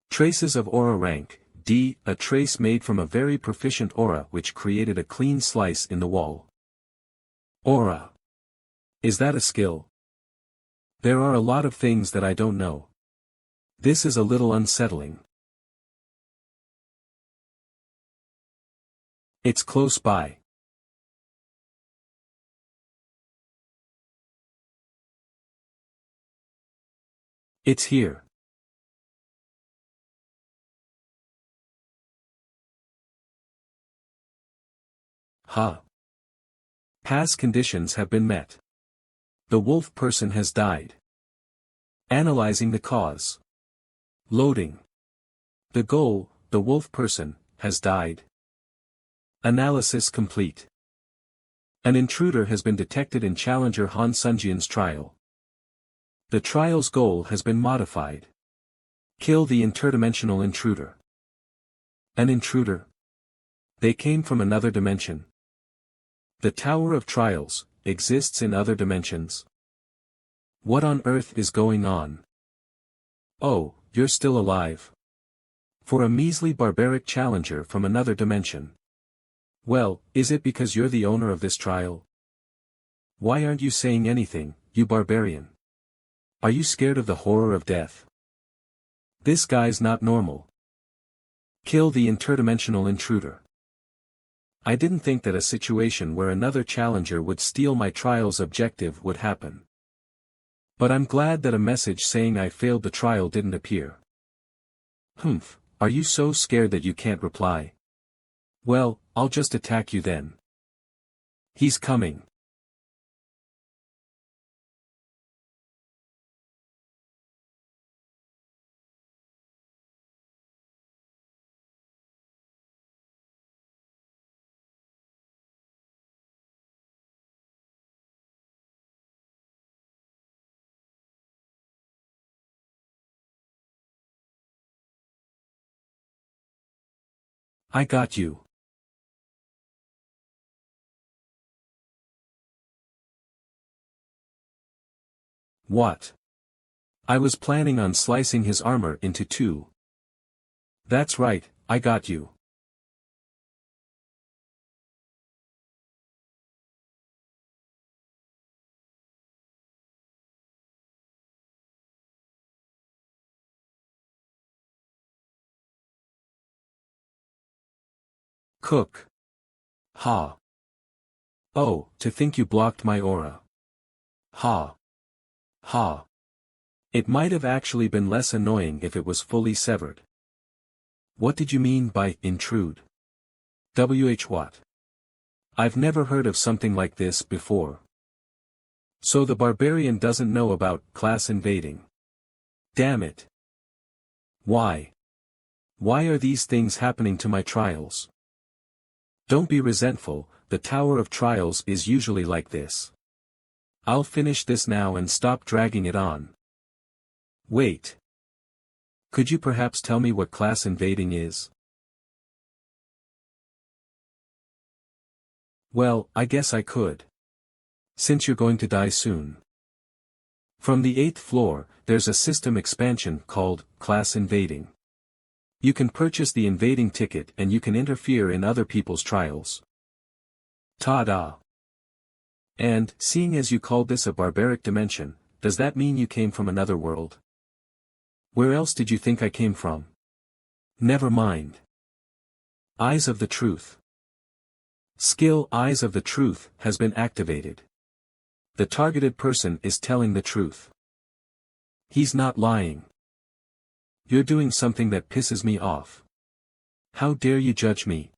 Speaker 1: Traces of aura rank, D, a trace made from a very proficient aura which created a clean slice in the wall. Aura. Is that a skill? There are a lot of things that I don't know. This is a little unsettling. It's close by. It's here. Ha. Pass conditions have been met. The wolf person has died. Analyzing the cause. Loading. The goal, the wolf person, has died. Analysis complete. An intruder has been detected in Challenger Han Sunjian's trial. The trial's goal has been modified. Kill the interdimensional intruder. An intruder? They came from another dimension. The Tower of Trials exists in other dimensions. What on earth is going on? Oh, you're still alive. For a measly barbaric challenger from another dimension. Well, is it because you're the owner of this trial? Why aren't you saying anything, you barbarian? Are you scared of the horror of death? This guy's not normal. Kill the interdimensional intruder. I didn't think that a situation where another challenger would steal my trial's objective would happen. But I'm glad that a message saying I failed the trial didn't appear. Are you so scared that you can't reply? Well, I'll just attack you then. He's coming. I got you. What? I was planning on slicing his armor into two. That's right, I got you. Cook. Ha. Oh, to think you blocked my aura. Ha. Ha. It might have actually been less annoying if it was fully severed. What did you mean by intrude? What? I've never heard of something like this before. So the barbarian doesn't know about class invading. Damn it. Why? Why are these things happening to my trials? Don't be resentful, the Tower of Trials is usually like this. I'll finish this now and stop dragging it on. Wait. Could you perhaps tell me what class invading is? Well, I guess I could. Since you're going to die soon. From the 8th floor, there's a system expansion called class invading. You can purchase the invading ticket and you can interfere in other people's trials. Ta-da! And, seeing as you called this a barbaric dimension, does that mean you came from another world? Where else did you think I came from? Never mind. Eyes of the Truth. Skill Eyes of the Truth has been activated. The targeted person is telling the truth. He's not lying. You're doing something that pisses me off. How dare you judge me?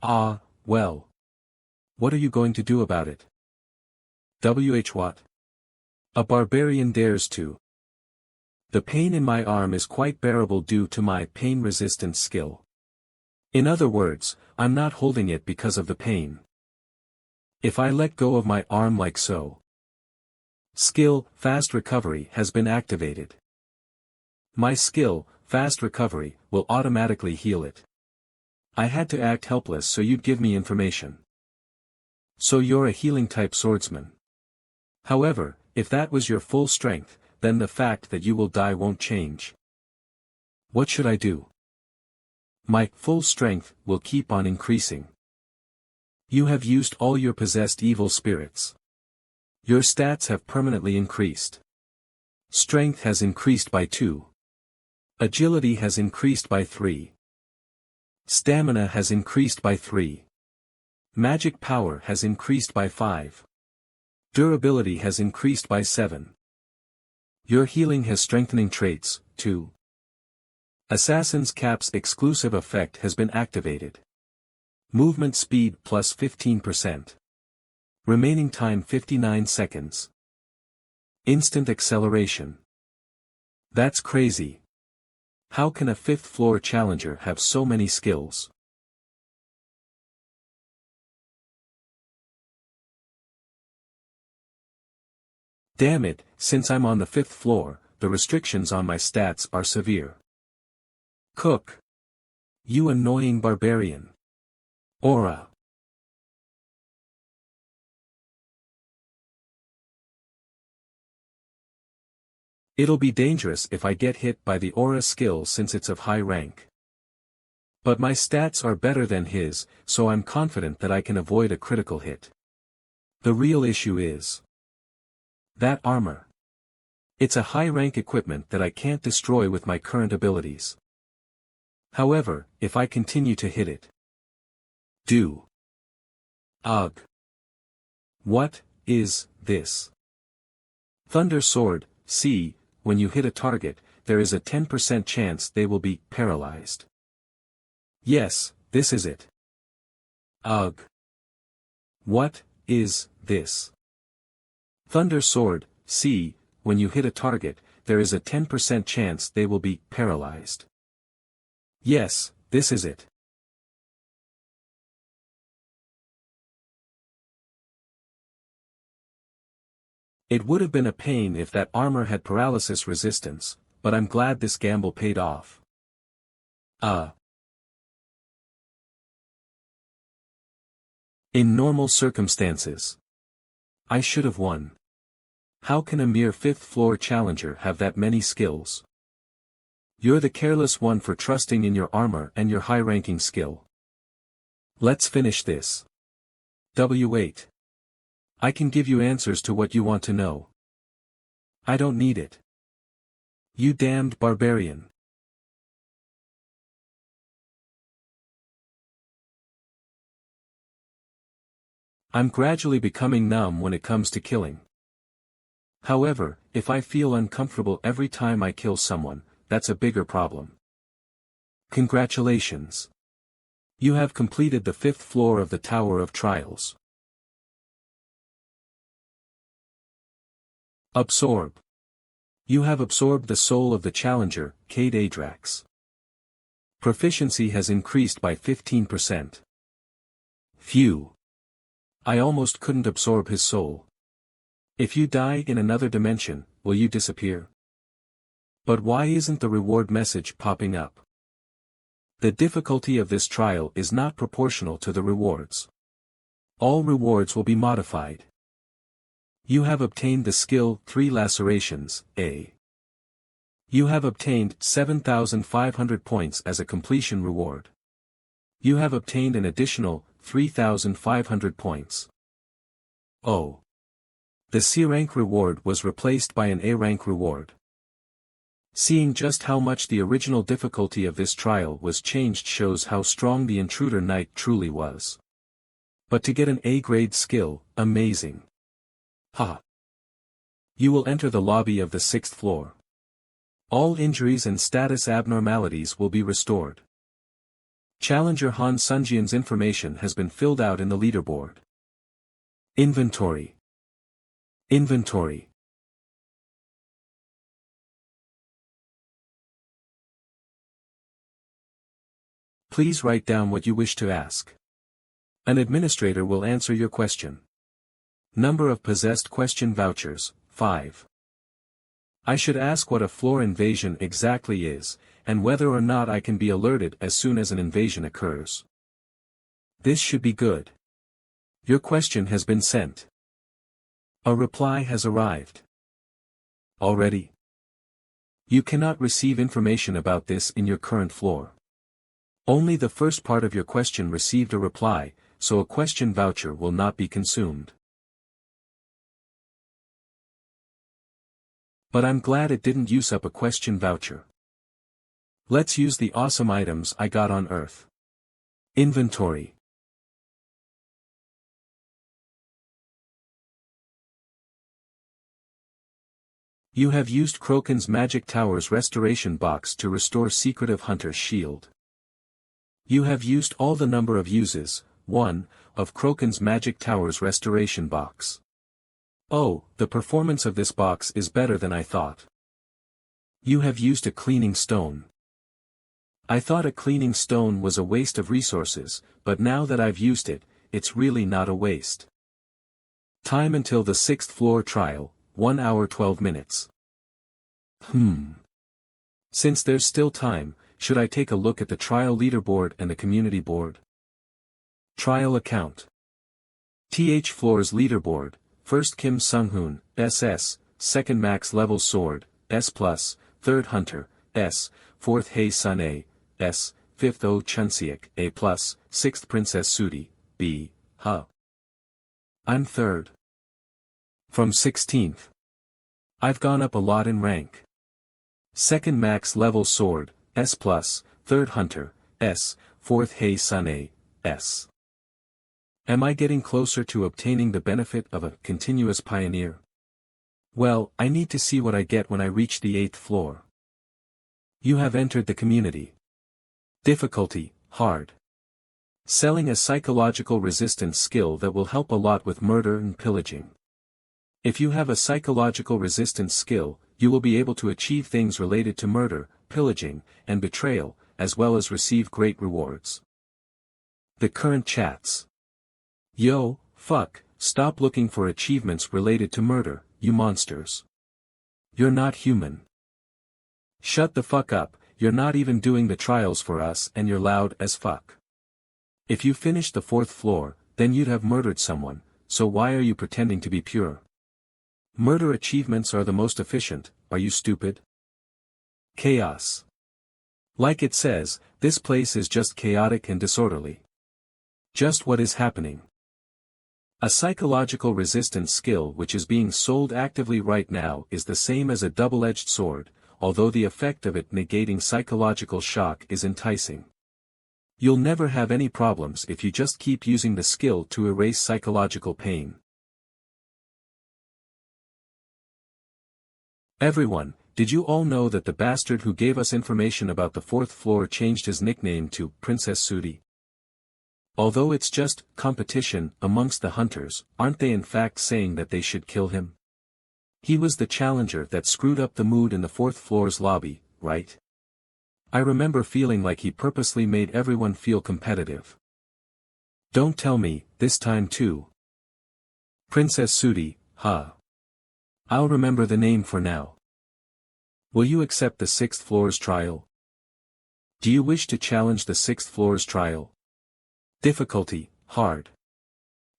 Speaker 1: Ah, well. What are you going to do about it? What? A barbarian dares to. The pain in my arm is quite bearable due to my pain-resistant skill. In other words, I'm not holding it because of the pain. If I let go of my arm like so. Skill, Fast Recovery has been activated. My skill, Fast Recovery, will automatically heal it. I had to act helpless so you'd give me information. So you're a healing-type swordsman. However, if that was your full strength, then the fact that you will die won't change. What should I do? My full strength will keep on increasing. You have used all your possessed evil spirits. Your stats have permanently increased. Strength has increased by 2. Agility has increased by 3. Stamina has increased by 3. Magic power has increased by 5. Durability has increased by 7. Your healing has strengthening traits, 2. Assassin's Cap's exclusive effect has been activated. Movement speed plus 15%. Remaining time 59 seconds. Instant acceleration. That's crazy. How can a 5th floor challenger have so many skills? Damn it, since I'm on the 5th floor, the restrictions on my stats are severe. Cook. You annoying barbarian. Aura. It'll be dangerous if I get hit by the aura skill since it's of high rank. But my stats are better than his, so I'm confident that I can avoid a critical hit. The real issue is that armor. It's a high-rank equipment that I can't destroy with my current abilities. However, if I continue to hit it. Ugh. What is this? Thunder Sword. See, when you hit a target, there is a 10% chance they will be paralyzed. Yes, this is it. Ugh. What is this? Thunder Sword. See, when you hit a target, there is a 10% chance they will be paralyzed. Yes, this is it. It would have been a pain if that armor had paralysis resistance, but I'm glad this gamble paid off. In normal circumstances, I should have won. How can a mere 5th floor challenger have that many skills? You're the careless one for trusting in your armor and your high-ranking skill. Let's finish this. W8. I can give you answers to what you want to know. I don't need it. You damned barbarian. I'm gradually becoming numb when it comes to killing. However, if I feel uncomfortable every time I kill someone, that's a bigger problem. Congratulations. You have completed the 5th floor of the Tower of Trials. Absorb. You have absorbed the soul of the challenger, Cade Adrax. Proficiency has increased by 15%. Phew. I almost couldn't absorb his soul. If you die in another dimension, will you disappear? But why isn't the reward message popping up? The difficulty of this trial is not proportional to the rewards. All rewards will be modified. You have obtained the skill 3 lacerations, A. You have obtained 7,500 points as a completion reward. You have obtained an additional 3,500 points. Oh. The C rank reward was replaced by an A rank reward. Seeing just how much the original difficulty of this trial was changed shows how strong the intruder knight truly was. But to get an A grade skill, amazing. Ha! You will enter the lobby of the 6th floor. All injuries and status abnormalities will be restored. Challenger Han Sunjian's information has been filled out in the leaderboard. Inventory. Inventory. Please write down what you wish to ask. An administrator will answer your question. Number of possessed question vouchers, 5. I should ask what a floor invasion exactly is, and whether or not I can be alerted as soon as an invasion occurs. This should be good. Your question has been sent. A reply has arrived. Already? You cannot receive information about this in your current floor. Only the first part of your question received a reply, so a question voucher will not be consumed. But I'm glad it didn't use up a question voucher. Let's use the awesome items I got on Earth. Inventory. You have used Kroken's Magic Tower's restoration box to restore Secretive Hunter's shield. You have used all the number of uses, 1, of Kroken's Magic Tower's restoration box. Oh, the performance of this box is better than I thought. You have used a cleaning stone. I thought a cleaning stone was a waste of resources, but now that I've used it, it's really not a waste. Time until the 6th floor trial, 1 hour 12 minutes. Since there's still time, should I take a look at the trial leaderboard and the community board? Trial account. TH Floor's leaderboard. 1st Kim Sunghoon, SS, 2nd Max Level Sword, S+, 3rd Hunter, S, 4th Hae Sun A, S, 5th Oh Chunseok, A+, 6th Princess Sudi, B, Huh. I'm 3rd. From 16th. I've gone up a lot in rank. 2nd Max Level Sword, S+, 3rd Hunter, S, 4th Hae Sun A, S. Am I getting closer to obtaining the benefit of a continuous pioneer? Well, I need to see what I get when I reach the 8th floor. You have entered the community. Difficulty, hard. Selling a psychological resistance skill that will help a lot with murder and pillaging. If you have a psychological resistance skill, you will be able to achieve things related to murder, pillaging, and betrayal, as well as receive great rewards. The current chats. Yo, fuck, stop looking for achievements related to murder, you monsters. You're not human. Shut the fuck up, you're not even doing the trials for us and you're loud as fuck. If you finished the 4th floor, then you'd have murdered someone, so why are you pretending to be pure? Murder achievements are the most efficient, are you stupid? Chaos. Like it says, this place is just chaotic and disorderly. Just what is happening. A psychological resistance skill which is being sold actively right now is the same as a double-edged sword, although the effect of it negating psychological shock is enticing. You'll never have any problems if you just keep using the skill to erase psychological pain. Everyone, did you all know that the bastard who gave us information about the 4th floor changed his nickname to Princess Sudi? Although it's just competition amongst the hunters, aren't they in fact saying that they should kill him? He was the challenger that screwed up the mood in the 4th floor's lobby, right? I remember feeling like he purposely made everyone feel competitive. Don't tell me, this time too. Princess Sudi, huh? I'll remember the name for now. Will you accept the 6th floor's trial? Do you wish to challenge the 6th floor's trial? Difficulty, hard.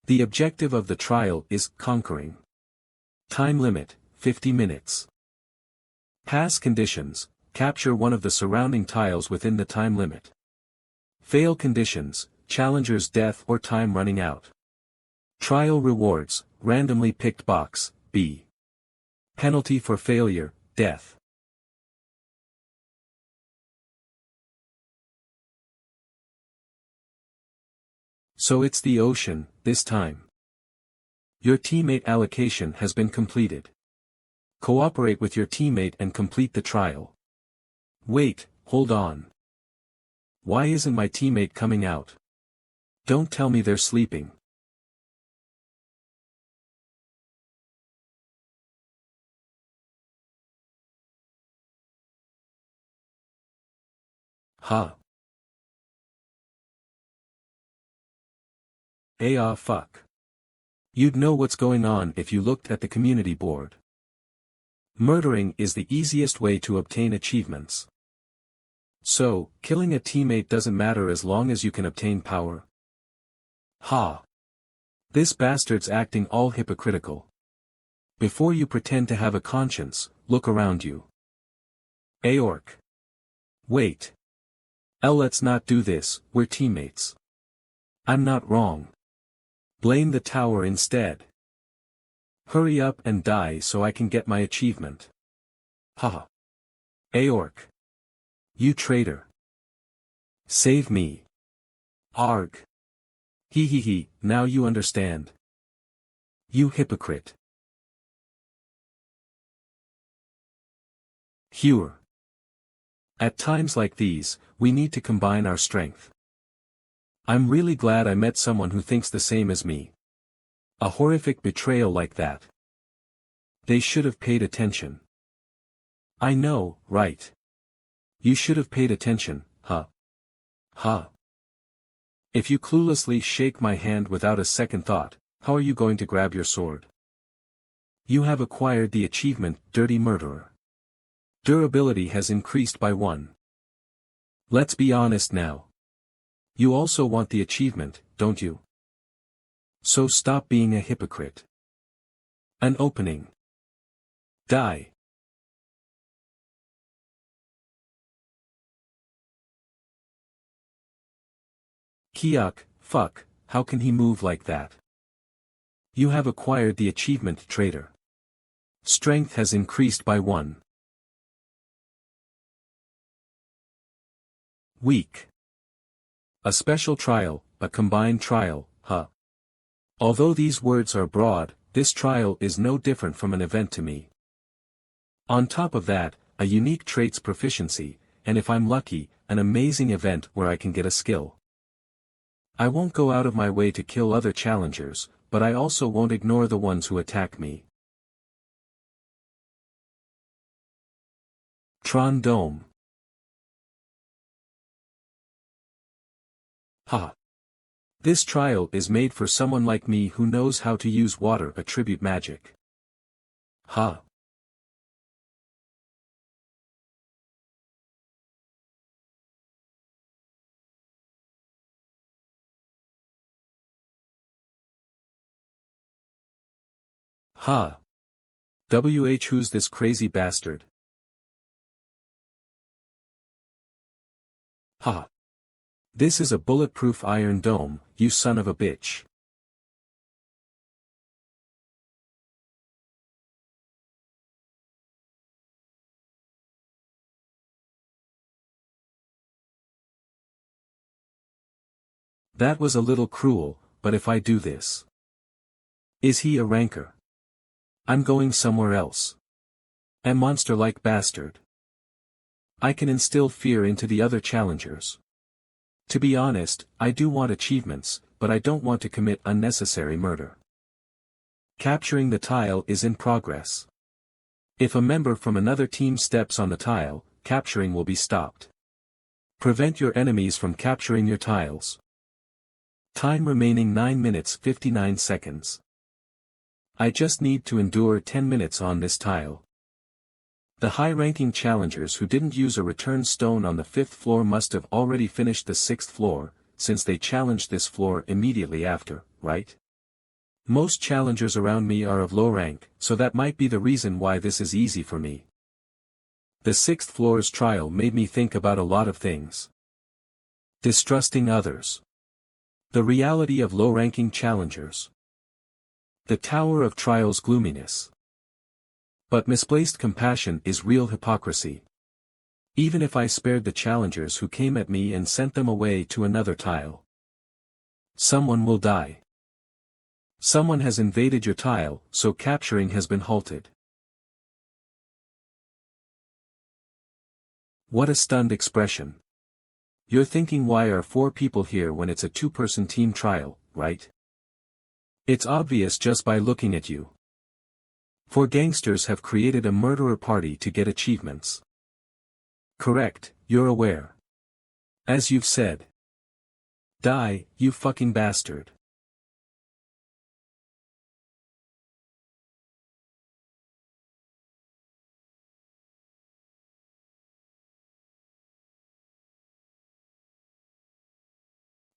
Speaker 1: The objective of the trial is conquering. Time limit, 50 minutes. Pass conditions, capture one of the surrounding tiles within the time limit. Fail conditions, challenger's death or time running out. Trial rewards, randomly picked box, B. Penalty for failure, death. So it's the ocean, this time. Your teammate allocation has been completed. Cooperate with your teammate and complete the trial. Wait, hold on. Why isn't my teammate coming out? Don't tell me they're sleeping. Huh. Fuck. You'd know what's going on if you looked at the community board. Murdering is the easiest way to obtain achievements. So, killing a teammate doesn't matter as long as you can obtain power. Ha! This bastard's acting all hypocritical. Before you pretend to have a conscience, look around you. Aorc. Wait. Let's not do this, we're teammates. I'm not wrong. Blame the tower instead. Hurry up and die so I can get my achievement. Haha. Aorc. You traitor. Save me. Arg. Hee hee hee, now you understand. You hypocrite. Hewer. At times like these, we need to combine our strength. I'm really glad I met someone who thinks the same as me. A horrific betrayal like that. They should have paid attention. I know, right? You should have paid attention, huh? Huh. If you cluelessly shake my hand without a second thought, how are you going to grab your sword? You have acquired the achievement, Dirty Murderer. Durability has increased by 1. Let's be honest now. You also want the achievement, don't you? So stop being a hypocrite. An opening. Die. Kiak, fuck, how can he move like that? You have acquired the achievement, Traitor. Strength has increased by 1. Weak. A special trial, a combined trial, huh? Although these words are broad, this trial is no different from an event to me. On top of that, a unique traits proficiency, and if I'm lucky, an amazing event where I can get a skill. I won't go out of my way to kill other challengers, but I also won't ignore the ones who attack me. Tron Dome. Ha! This trial is made for someone like me who knows how to use water attribute magic. Ha! Ha! Who's this crazy bastard? Ha! This is a bulletproof iron dome, you son of a bitch. That was a little cruel, but if I do this. Is he a rancor? I'm going somewhere else. A monster-like bastard. I can instill fear into the other challengers. To be honest, I do want achievements, but I don't want to commit unnecessary murder. Capturing the tile is in progress. If a member from another team steps on the tile, capturing will be stopped. Prevent your enemies from capturing your tiles. Time remaining 9 minutes 59 seconds. I just need to endure 10 minutes on this tile. The high-ranking challengers who didn't use a return stone on the 5th floor must have already finished the 6th floor, since they challenged this floor immediately after, right? Most challengers around me are of low rank, so that might be the reason why this is easy for me. The 6th floor's trial made me think about a lot of things. Distrusting others. The reality of low-ranking challengers. The Tower of Trial's gloominess. But misplaced compassion is real hypocrisy. Even if I spared the challengers who came at me and sent them away to another tile. Someone will die. Someone has invaded your tile, so capturing has been halted. What a stunned expression. You're thinking, why are 4 people here when it's a 2-person team trial, right? It's obvious just by looking at you. 4 gangsters have created a murderer party to get achievements. Correct, you're aware. As you've said. Die, you fucking bastard.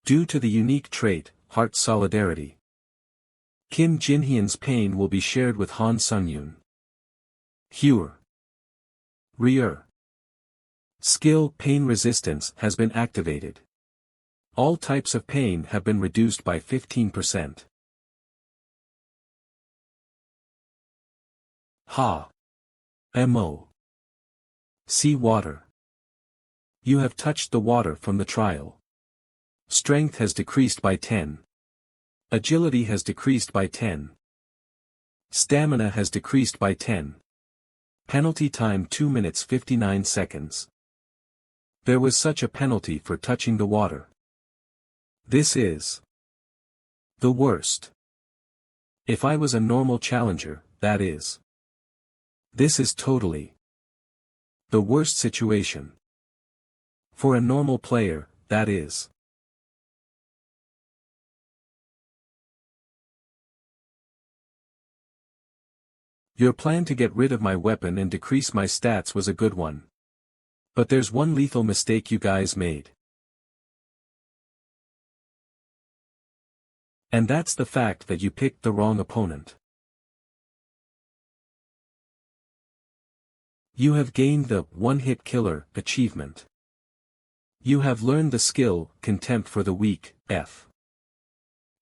Speaker 1: Due to the unique trait, heart solidarity. Kim Jin-hyun's pain will be shared with Han Sung-yoon. Heur. Rear. Skill pain resistance has been activated. All types of pain have been reduced by 15%. Ha. Mo. See water. You have touched the water from the trial. Strength has decreased by 10. Agility has decreased by 10. Stamina has decreased by 10. Penalty time 2 minutes 59 seconds. There was such a penalty for touching the water. This is the worst. If I was a normal challenger, that is. This is totally the worst situation. For a normal player, that is. Your plan to get rid of my weapon and decrease my stats was a good one. But there's one lethal mistake you guys made. And that's the fact that you picked the wrong opponent. You have gained the one-hit killer achievement. You have learned the skill, Contempt for the Weak, F.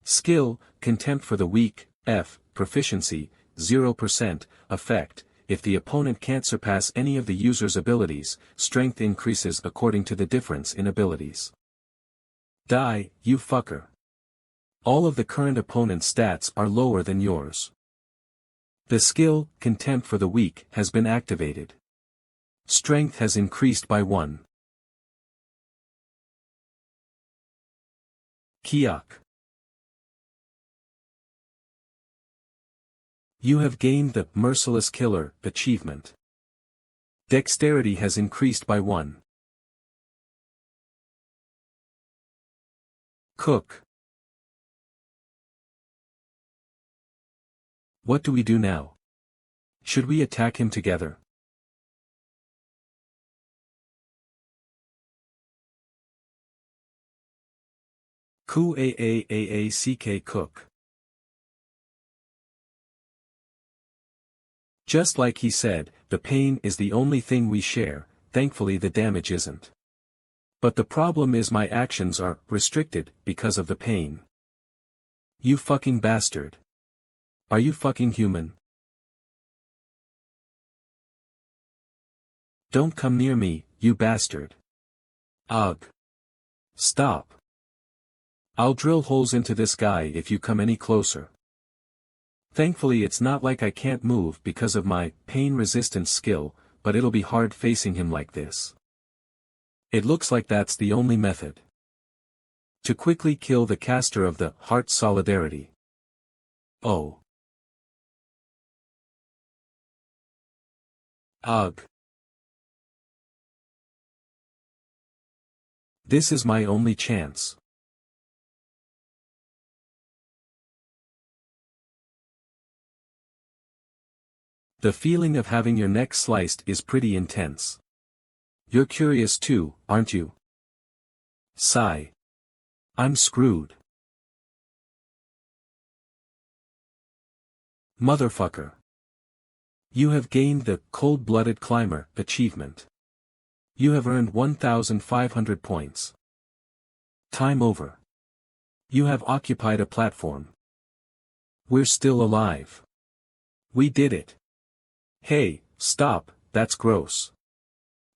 Speaker 1: Skill, Contempt for the Weak, F, Proficiency, 0%, Effect, if the opponent can't surpass any of the user's abilities, strength increases according to the difference in abilities. Die, you fucker. All of the current opponent's stats are lower than yours. The skill, Contempt for the Weak, has been activated. Strength has increased by 1. Kiak. You have gained the Merciless Killer achievement. Dexterity has increased by 1. Cook. What do we do now? Should we attack him together? Ku-a-a-a-a-ck Cook. Just like he said, the pain is the only thing we share, thankfully the damage isn't. But the problem is my actions are restricted because of the pain. You fucking bastard. Are you fucking human? Don't come near me, you bastard. Ugh. Stop. I'll drill holes into this guy if you come any closer. Thankfully it's not like I can't move because of my pain-resistance skill, but it'll be hard facing him like this. It looks like that's the only method. To quickly kill the caster of the Heart Solidarity. Oh. Ugh. This is my only chance. The feeling of having your neck sliced is pretty intense. You're curious too, aren't you? Sigh. I'm screwed. Motherfucker. You have gained the Cold-Blooded Climber achievement. You have earned 1,500 points. Time over. You have occupied a platform. We're still alive. We did it. Hey, stop, that's gross.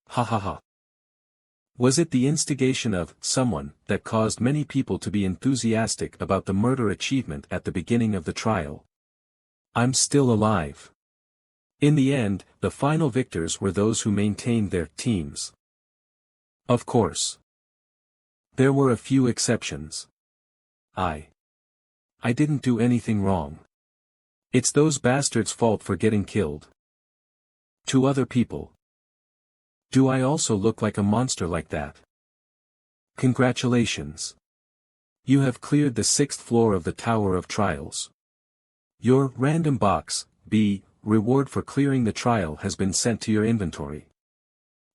Speaker 1: Ha ha ha. Was it the instigation of someone that caused many people to be enthusiastic about the murder achievement at the beginning of the trial? I'm still alive. In the end, the final victors were those who maintained their teams. Of course. There were a few exceptions. I didn't do anything wrong. It's those bastards' fault for getting killed. To other people. Do I also look like a monster like that? Congratulations. You have cleared the 6th floor of the Tower of Trials. Your random box, B, reward for clearing the trial has been sent to your inventory.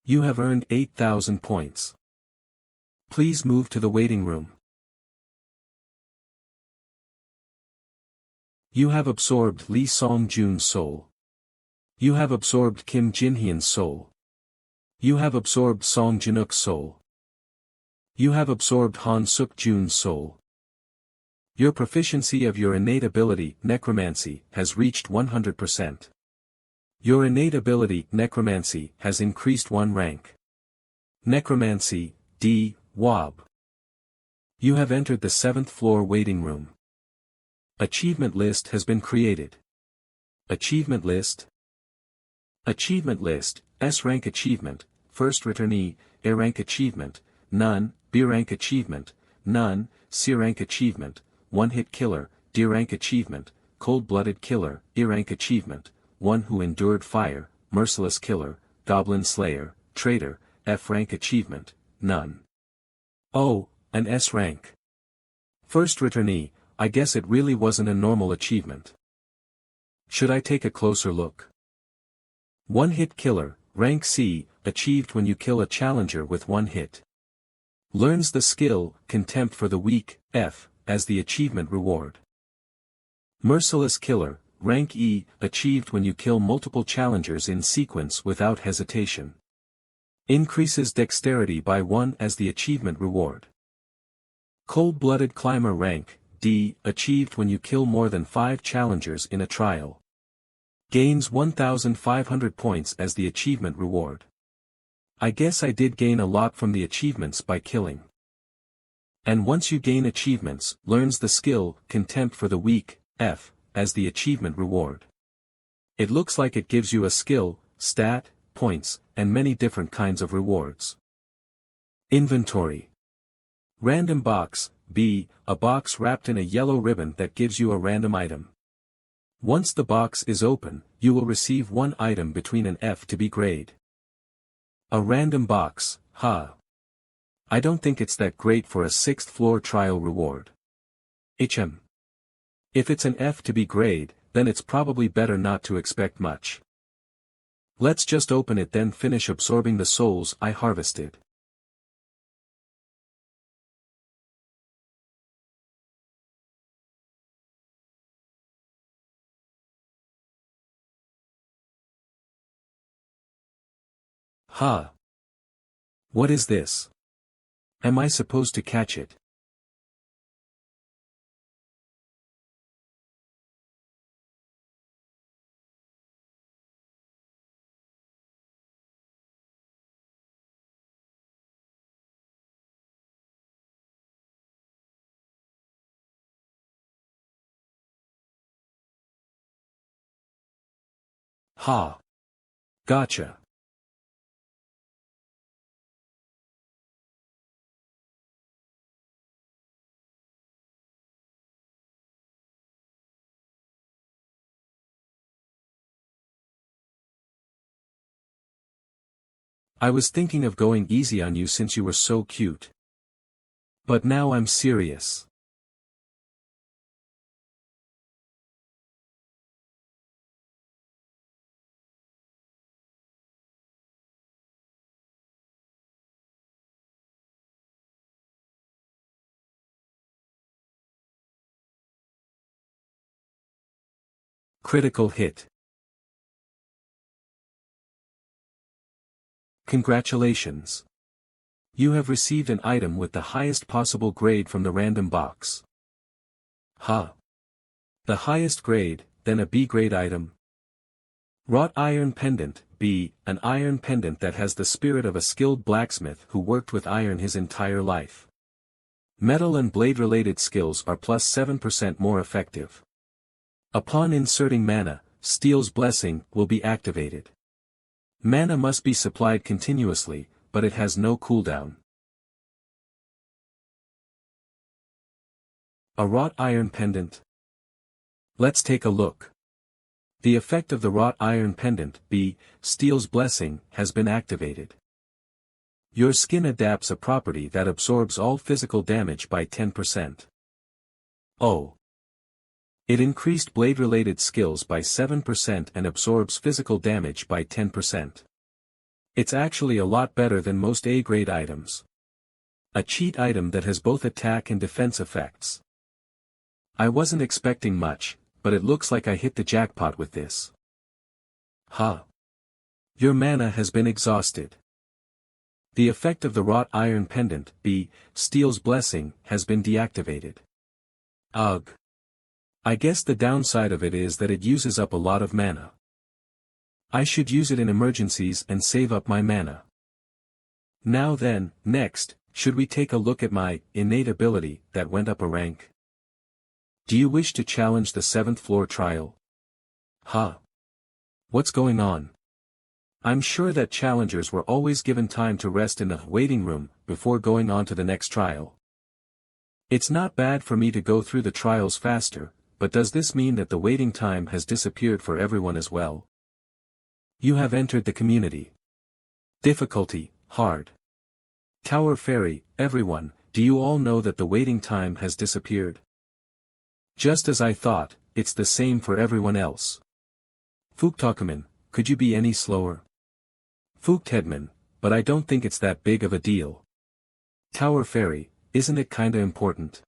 Speaker 1: You have earned 8,000 points. Please move to the waiting room. You have absorbed Lee Song-jun's soul. You have absorbed Kim Jin-hyun's soul. You have absorbed Song Jin-uk's soul. You have absorbed Han Suk-jun's soul. Your proficiency of your innate ability, Necromancy, has reached 100%. Your innate ability, Necromancy, has increased 1 rank. Necromancy, D, WAB. You have entered the 7th floor waiting room. Achievement list has been created. Achievement list. Achievement list, S-rank achievement, first returnee, A-rank achievement, none, B-rank achievement, none, C-rank achievement, one-hit killer, D-rank achievement, cold-blooded killer, E-rank achievement, one who endured fire, merciless killer, goblin slayer, traitor, F-rank achievement, none. Oh, an S-rank. First returnee, I guess it really wasn't a normal achievement. Should I take a closer look? One-hit killer, rank C, achieved when you kill a challenger with 1 hit. Learns the skill, Contempt for the Weak, F, as the achievement reward. Merciless killer, rank E, achieved when you kill multiple challengers in sequence without hesitation. Increases dexterity by 1 as the achievement reward. Cold-blooded climber rank, D, achieved when you kill more than 5 challengers in a trial. Gains 1,500 points as the achievement reward. I guess I did gain a lot from the achievements by killing. And once you gain achievements, learns the skill, Contempt for the Weak, F, as the achievement reward. It looks like it gives you a skill, stat, points, and many different kinds of rewards. Inventory. Random box, B. A box wrapped in a yellow ribbon that gives you a random item. Once the box is open, you will receive one item between an F to B grade. A random box, huh? I don't think it's that great for a 6th floor trial reward. If it's an F to B grade, then it's probably better not to expect much. Let's just open it then finish absorbing the souls I harvested. Huh? What is this? Am I supposed to catch it? Ha! Gotcha. I was thinking of going easy on you since you were so cute. But now I'm serious. Critical hit. Congratulations. You have received an item with the highest possible grade from the random box. Huh? The highest grade, then a B grade item. Wrought iron pendant, B, an iron pendant that has the spirit of a skilled blacksmith who worked with iron his entire life. Metal and blade-related skills are plus 7% more effective. Upon inserting mana, Steel's Blessing will be activated. Mana must be supplied continuously, but it has no cooldown. A wrought iron pendant. Let's take a look. The effect of the wrought iron pendant, B, Steel's Blessing, has been activated. Your skin adapts a property that absorbs all physical damage by 10%. Oh. It increased blade-related skills by 7% and absorbs physical damage by 10%. It's actually a lot better than most A-grade items. A cheat item that has both attack and defense effects. I wasn't expecting much, but it looks like I hit the jackpot with this. Huh? Your mana has been exhausted. The effect of the wrought iron pendant, B, Steel's Blessing, has been deactivated. Ugh. I guess the downside of it is that it uses up a lot of mana. I should use it in emergencies and save up my mana. Now then, next, should we take a look at my innate ability that went up a rank? Do you wish to challenge the 7th floor trial? Huh? What's going on? I'm sure that challengers were always given time to rest in the waiting room before going on to the next trial. It's not bad for me to go through the trials faster, but does this mean that the waiting time has disappeared for everyone as well? You have entered the community. Difficulty, hard. Tower Fairy, everyone, do you all know that the waiting time has disappeared? Just as I thought, it's the same for everyone else. Fuktokuman, could you be any slower? Fuktedman, but I don't think it's that big of a deal. Tower Fairy, isn't it kinda important?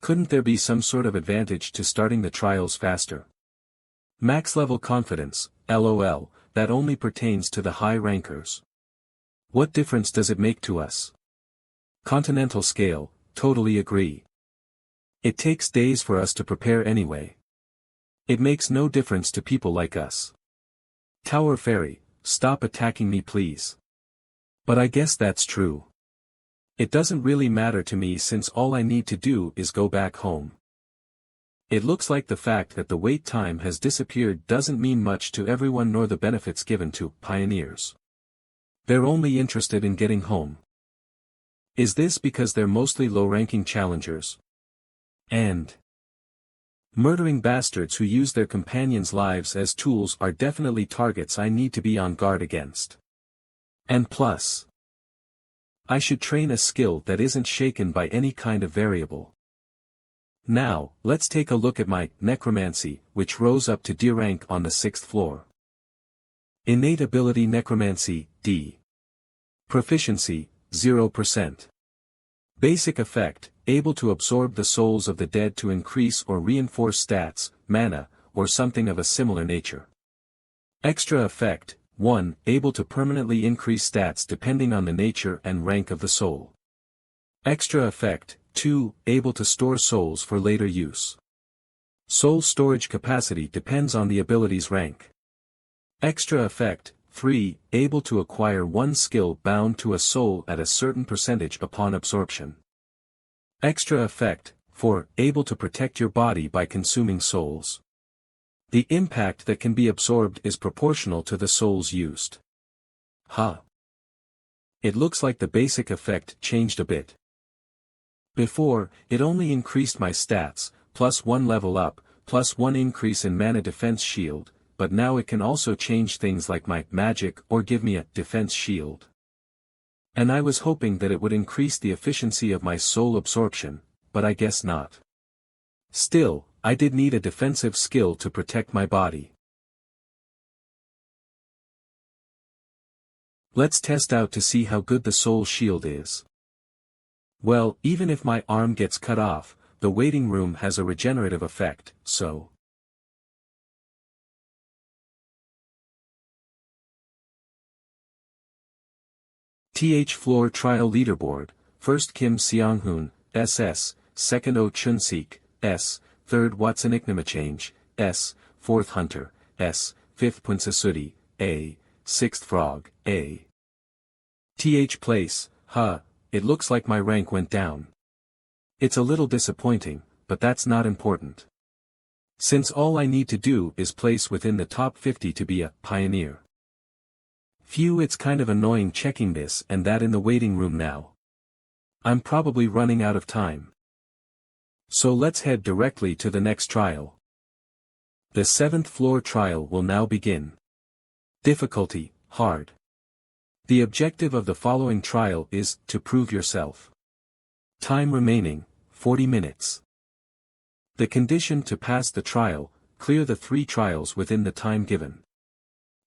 Speaker 1: Couldn't there be some sort of advantage to starting the trials faster? Max level confidence, LOL, that only pertains to the high rankers. What difference does it make to us? Continental scale, totally agree. It takes days for us to prepare anyway. It makes no difference to people like us. Tower Fairy, stop attacking me please. But I guess that's true. It doesn't really matter to me since all I need to do is go back home. It looks like the fact that the wait time has disappeared doesn't mean much to everyone nor the benefits given to pioneers. They're only interested in getting home. Is this because they're mostly low-ranking challengers? And murdering bastards who use their companions' lives as tools are definitely targets I need to be on guard against. And plus, I should train a skill that isn't shaken by any kind of variable. Now, let's take a look at my necromancy, which rose up to D rank on the 6th floor. Innate ability necromancy, D. Proficiency, 0%. Basic effect, able to absorb the souls of the dead to increase or reinforce stats, mana, or something of a similar nature. Extra effect, 1. Able to permanently increase stats depending on the nature and rank of the soul. Extra effect, 2. Able to store souls for later use. Soul storage capacity depends on the ability's rank. Extra effect, 3. Able to acquire one skill bound to a soul at a certain percentage upon absorption. Extra effect, 4. Able to protect your body by consuming souls. The impact that can be absorbed is proportional to the souls used. It looks like the basic effect changed a bit. Before, it only increased my stats, plus 1 level up, plus 1 increase in mana defense shield, but now it can also change things like my magic or give me a defense shield. And I was hoping that it would increase the efficiency of my soul absorption, but I guess not. Still, I did need a defensive skill to protect my body. Let's test out to see how good the soul shield is. Well, even if my arm gets cut off, the waiting room has a regenerative effect, so. TH Floor Trial Leaderboard, 1st Kim Seong-hoon, SS, 2nd Oh Chun-sik, S, 3rd Watson Iknamachange, S, 4th Hunter, S, 5th Punsasudi, A, 6th Frog, A. TH Place, it looks like my rank went down. It's a little disappointing, but that's not important. Since all I need to do is place within the top 50 to be a pioneer. Phew, it's kind of annoying checking this and that in the waiting room now. I'm probably running out of time. So let's head directly to the next trial. The 7th floor trial will now begin. Difficulty, hard. The objective of the following trial is to prove yourself. Time remaining, 40 minutes. The condition to pass the trial, clear the 3 trials within the time given.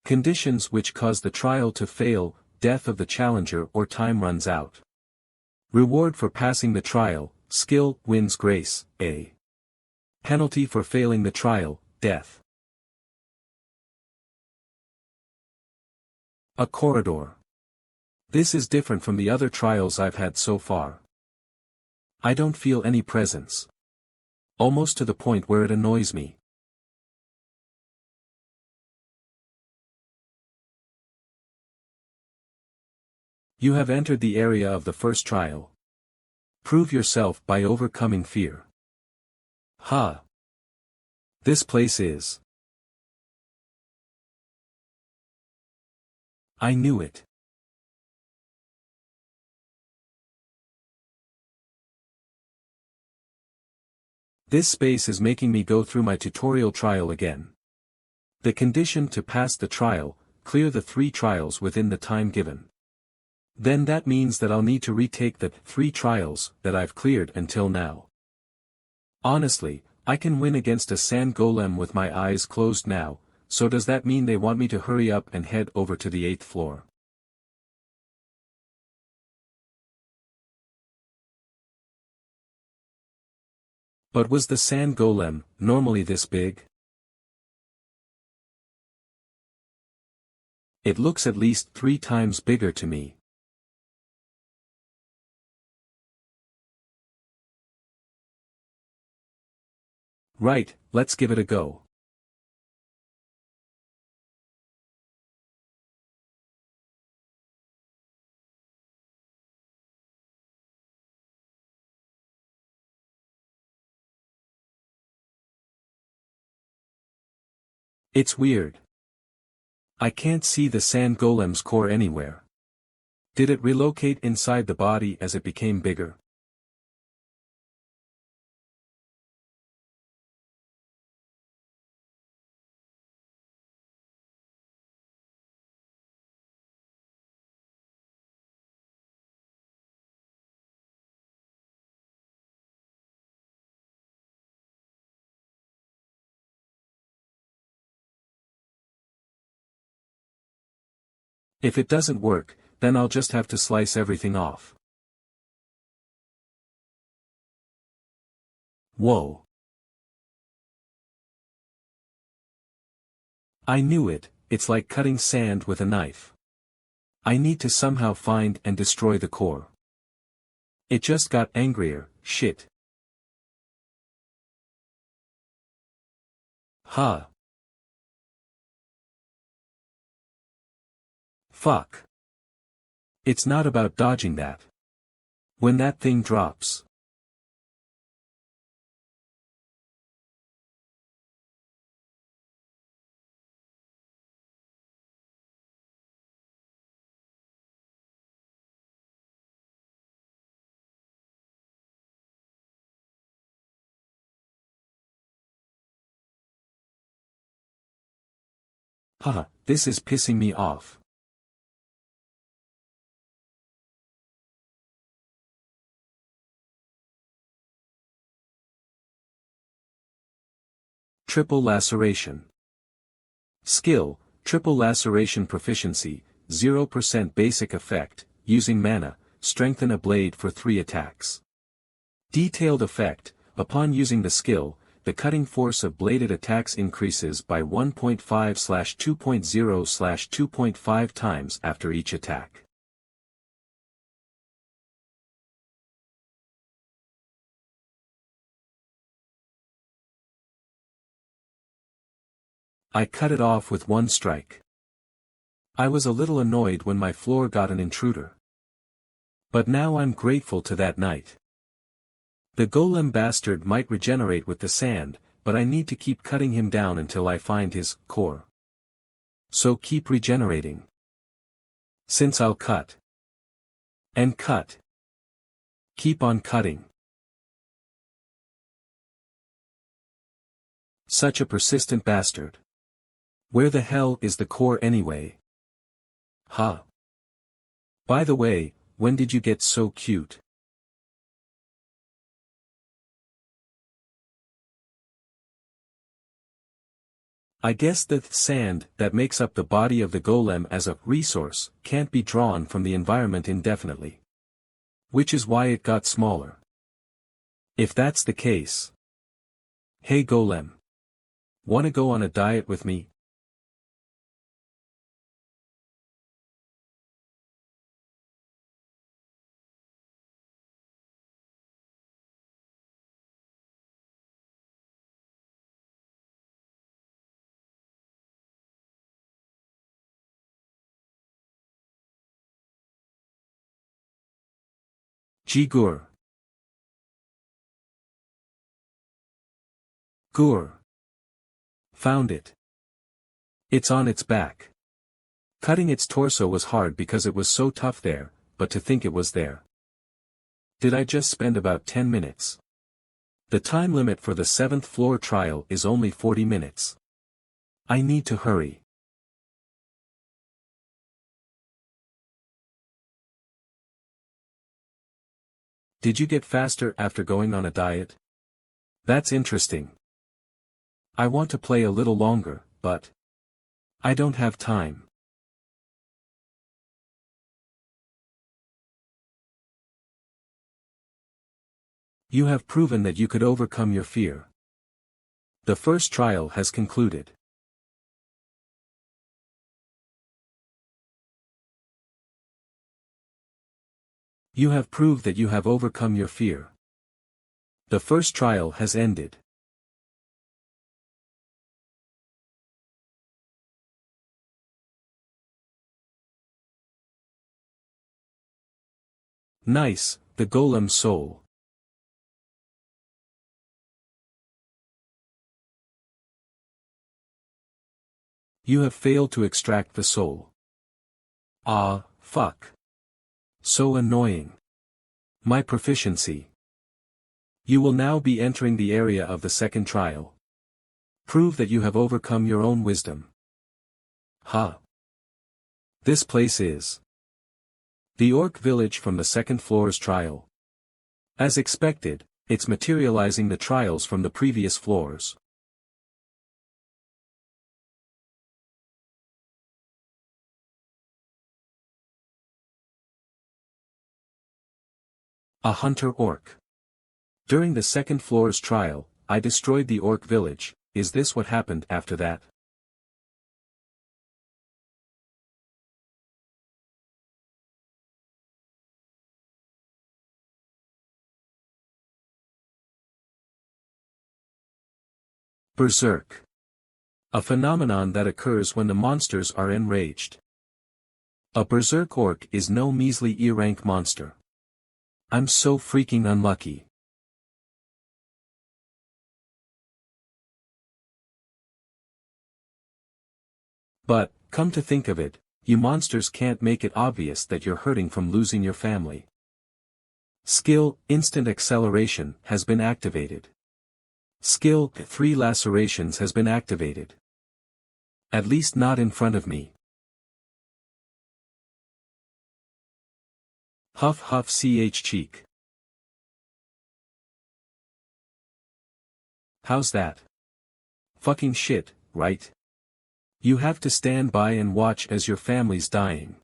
Speaker 1: Conditions which cause the trial to fail, death of the challenger or time runs out. Reward for passing the trial, skill wins grace, A. Penalty for failing the trial, death. A corridor. This is different from the other trials I've had so far. I don't feel any presence. Almost to the point where it annoys me. You have entered the area of the first trial. Prove yourself by overcoming fear. This place is. I knew it. This space is making me go through my tutorial trial again. The condition to pass the trial, clear the 3 trials within the time given. Then that means that I'll need to retake the 3 trials that I've cleared until now. Honestly, I can win against a sand golem with my eyes closed now, so does that mean they want me to hurry up and head over to the 8th floor? But was the sand golem normally this big? It looks at least 3 times bigger to me. Right, let's give it a go. It's weird. I can't see the sand golem's core anywhere. Did it relocate inside the body as it became bigger? If it doesn't work, then I'll just have to slice everything off. Whoa. I knew it, it's like cutting sand with a knife. I need to somehow find and destroy the core. It just got angrier, shit. Huh. Fuck. It's not about dodging that. When that thing drops. Haha, this is pissing me off. Triple laceration. Skill, triple laceration proficiency, 0% basic effect, using mana, strengthen a blade for 3 attacks. Detailed effect, upon using the skill, the cutting force of bladed attacks increases by 1.5/2.0/2.5 times after each attack. I cut it off with 1 strike. I was a little annoyed when my floor got an intruder. But now I'm grateful to that night. The golem bastard might regenerate with the sand, but I need to keep cutting him down until I find his core. So keep regenerating. Since I'll cut. And cut. Keep on cutting. Such a persistent bastard. Where the hell is the core anyway? Huh. By the way, when did you get so cute? I guess the sand that makes up the body of the golem as a resource can't be drawn from the environment indefinitely. Which is why it got smaller. If that's the case. Hey golem. Wanna go on a diet with me? Gur. Gur. Found it. It's on its back. Cutting its torso was hard because it was so tough there, but to think it was there. Did I just spend about 10 minutes? The time limit for the 7th floor trial is only 40 minutes. I need to hurry. Did you get faster after going on a diet? That's interesting. I want to play a little longer, but I don't have time. You have proven that you could overcome your fear. The first trial has concluded. You have proved that you have overcome your fear. The first trial has ended. Nice, the golem soul. You have failed to extract the soul. Ah, fuck. So annoying. My proficiency. You will now be entering the area of the second trial. Prove that you have overcome your own wisdom. Ha! This place is the orc village from the second floor's trial. As expected, it's materializing the trials from the previous floors. A hunter orc. During the second floor's trial, I destroyed the orc village. Is this what happened after that? Berserk. A phenomenon that occurs when the monsters are enraged. A berserk orc is no measly E-rank monster. I'm so freaking unlucky. But, come to think of it, you monsters can't make it obvious that you're hurting from losing your family. Skill, Instant Acceleration, has been activated. Skill, 3 Lacerations has been activated. At least not in front of me. Huff huff ch cheek. How's that? Fucking shit, right? You have to stand by and watch as your family's dying.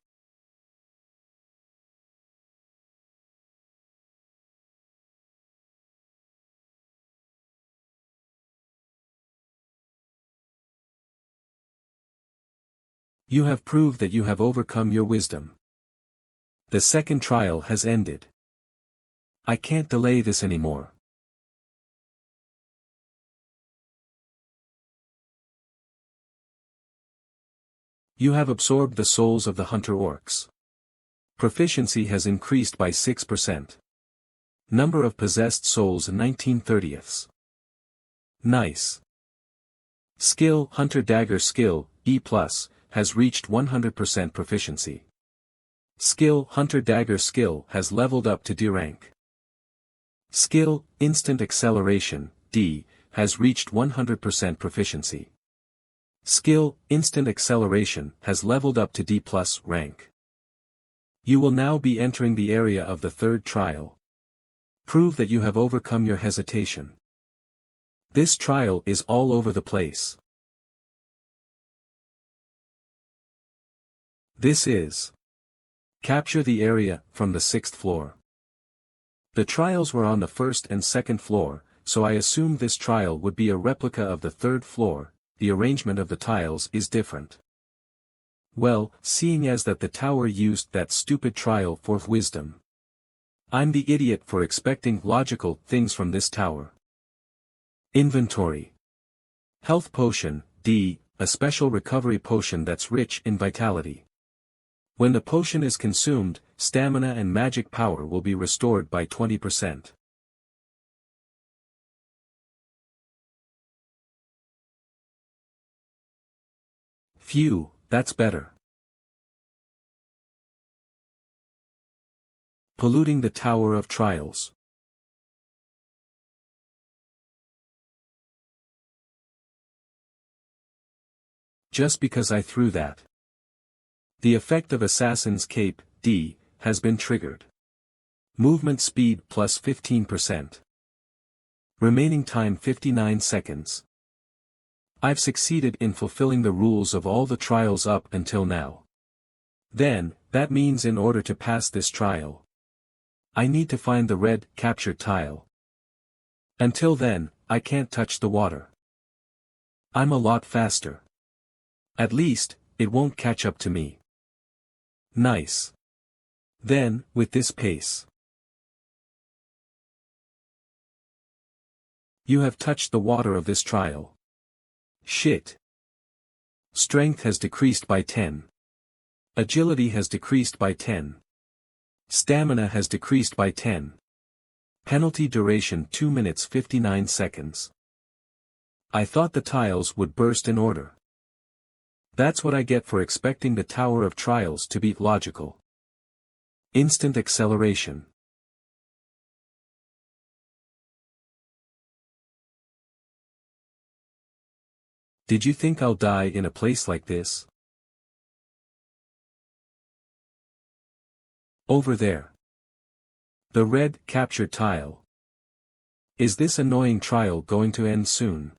Speaker 1: You have proved that you have overcome your wisdom. The second trial has ended. I can't delay this anymore. You have absorbed the souls of the hunter orcs. Proficiency has increased by 6%. Number of possessed souls 19/30. Nice. Skill, Hunter Dagger Skill, E+, has reached 100% proficiency. Skill, Hunter Dagger Skill has leveled up to D rank. Skill, Instant Acceleration, D, has reached 100% proficiency. Skill, Instant Acceleration, has leveled up to D+ rank. You will now be entering the area of the third trial. Prove that you have overcome your hesitation. This trial is all over the place. This is capture the area from the 6th floor. The trials were on the 1st and 2nd floor, so I assumed this trial would be a replica of the 3rd floor. The arrangement of the tiles is different. Well, seeing as that the tower used that stupid trial for wisdom. I'm the idiot for expecting logical things from this tower. Inventory. Health potion, D, a special recovery potion that's rich in vitality. When the potion is consumed, stamina and magic power will be restored by 20%. Phew, that's better. Polluting the Tower of Trials. Just because I threw that. The effect of Assassin's Cape, D, has been triggered. Movement speed plus 15%. Remaining time 59 seconds. I've succeeded in fulfilling the rules of all the trials up until now. Then, that means in order to pass this trial, I need to find the red captured tile. Until then, I can't touch the water. I'm a lot faster. At least, it won't catch up to me. Nice. Then, with this pace, you have touched the water of this trial. Shit. Strength has decreased by 10. Agility has decreased by 10. Stamina has decreased by 10. Penalty duration 2 minutes 59 seconds. I thought the tiles would burst in order. That's what I get for expecting the Tower of Trials to be logical. Instant acceleration. Did you think I'll die in a place like this? Over there. The red capture tile. Is this annoying trial going to end soon?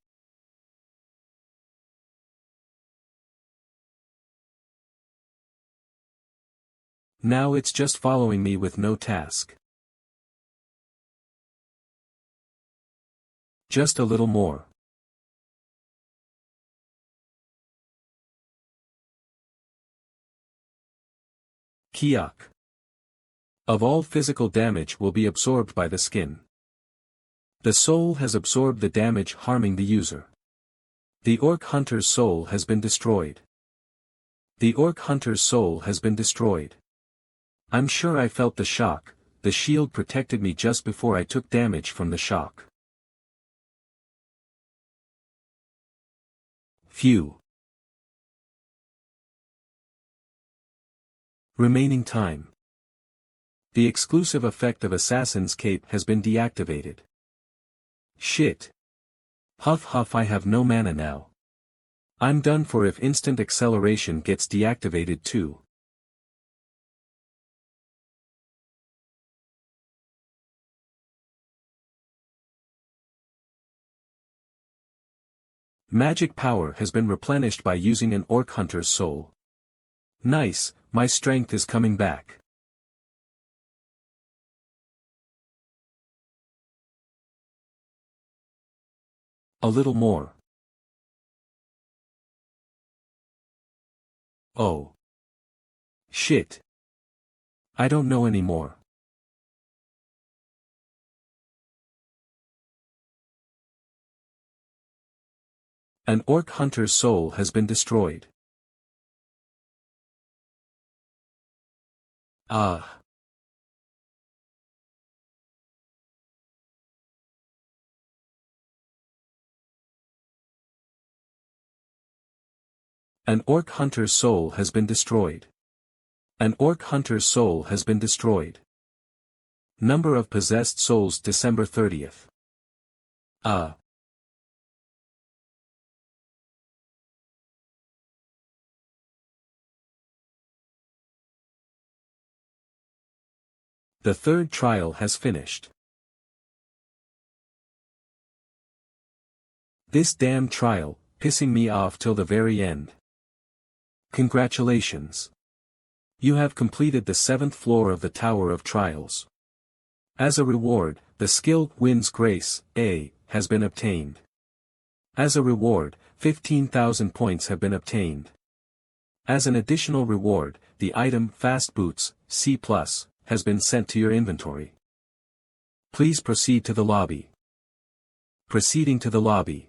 Speaker 1: Now it's just following me with no task. Just a little more. Kiak. Of all physical damage will be absorbed by the skin. The soul has absorbed the damage harming the user. The orc hunter's soul has been destroyed. The orc hunter's soul has been destroyed. I'm sure I felt the shock. The shield protected me just before I took damage from the shock. Phew. Remaining time. The exclusive effect of Assassin's Cape has been deactivated. Shit. Huff huff, I have no mana now. I'm done for if instant acceleration gets deactivated too. Magic power has been replenished by using an orc hunter's soul. Nice, my strength is coming back. A little more. Oh. Shit. I don't know anymore. An orc hunter's soul has been destroyed. Ah. An orc hunter's soul has been destroyed. An orc hunter's soul has been destroyed. Number of possessed souls December 30th. Ah. The third trial has finished. This damn trial, pissing me off till the very end. Congratulations. You have completed the 7th floor of the Tower of Trials. As a reward, the skill Wins Grace, A, has been obtained. As a reward, 15,000 points have been obtained. As an additional reward, the item Fast Boots, C+, has been sent to your inventory. Please proceed to the lobby. Proceeding to the lobby.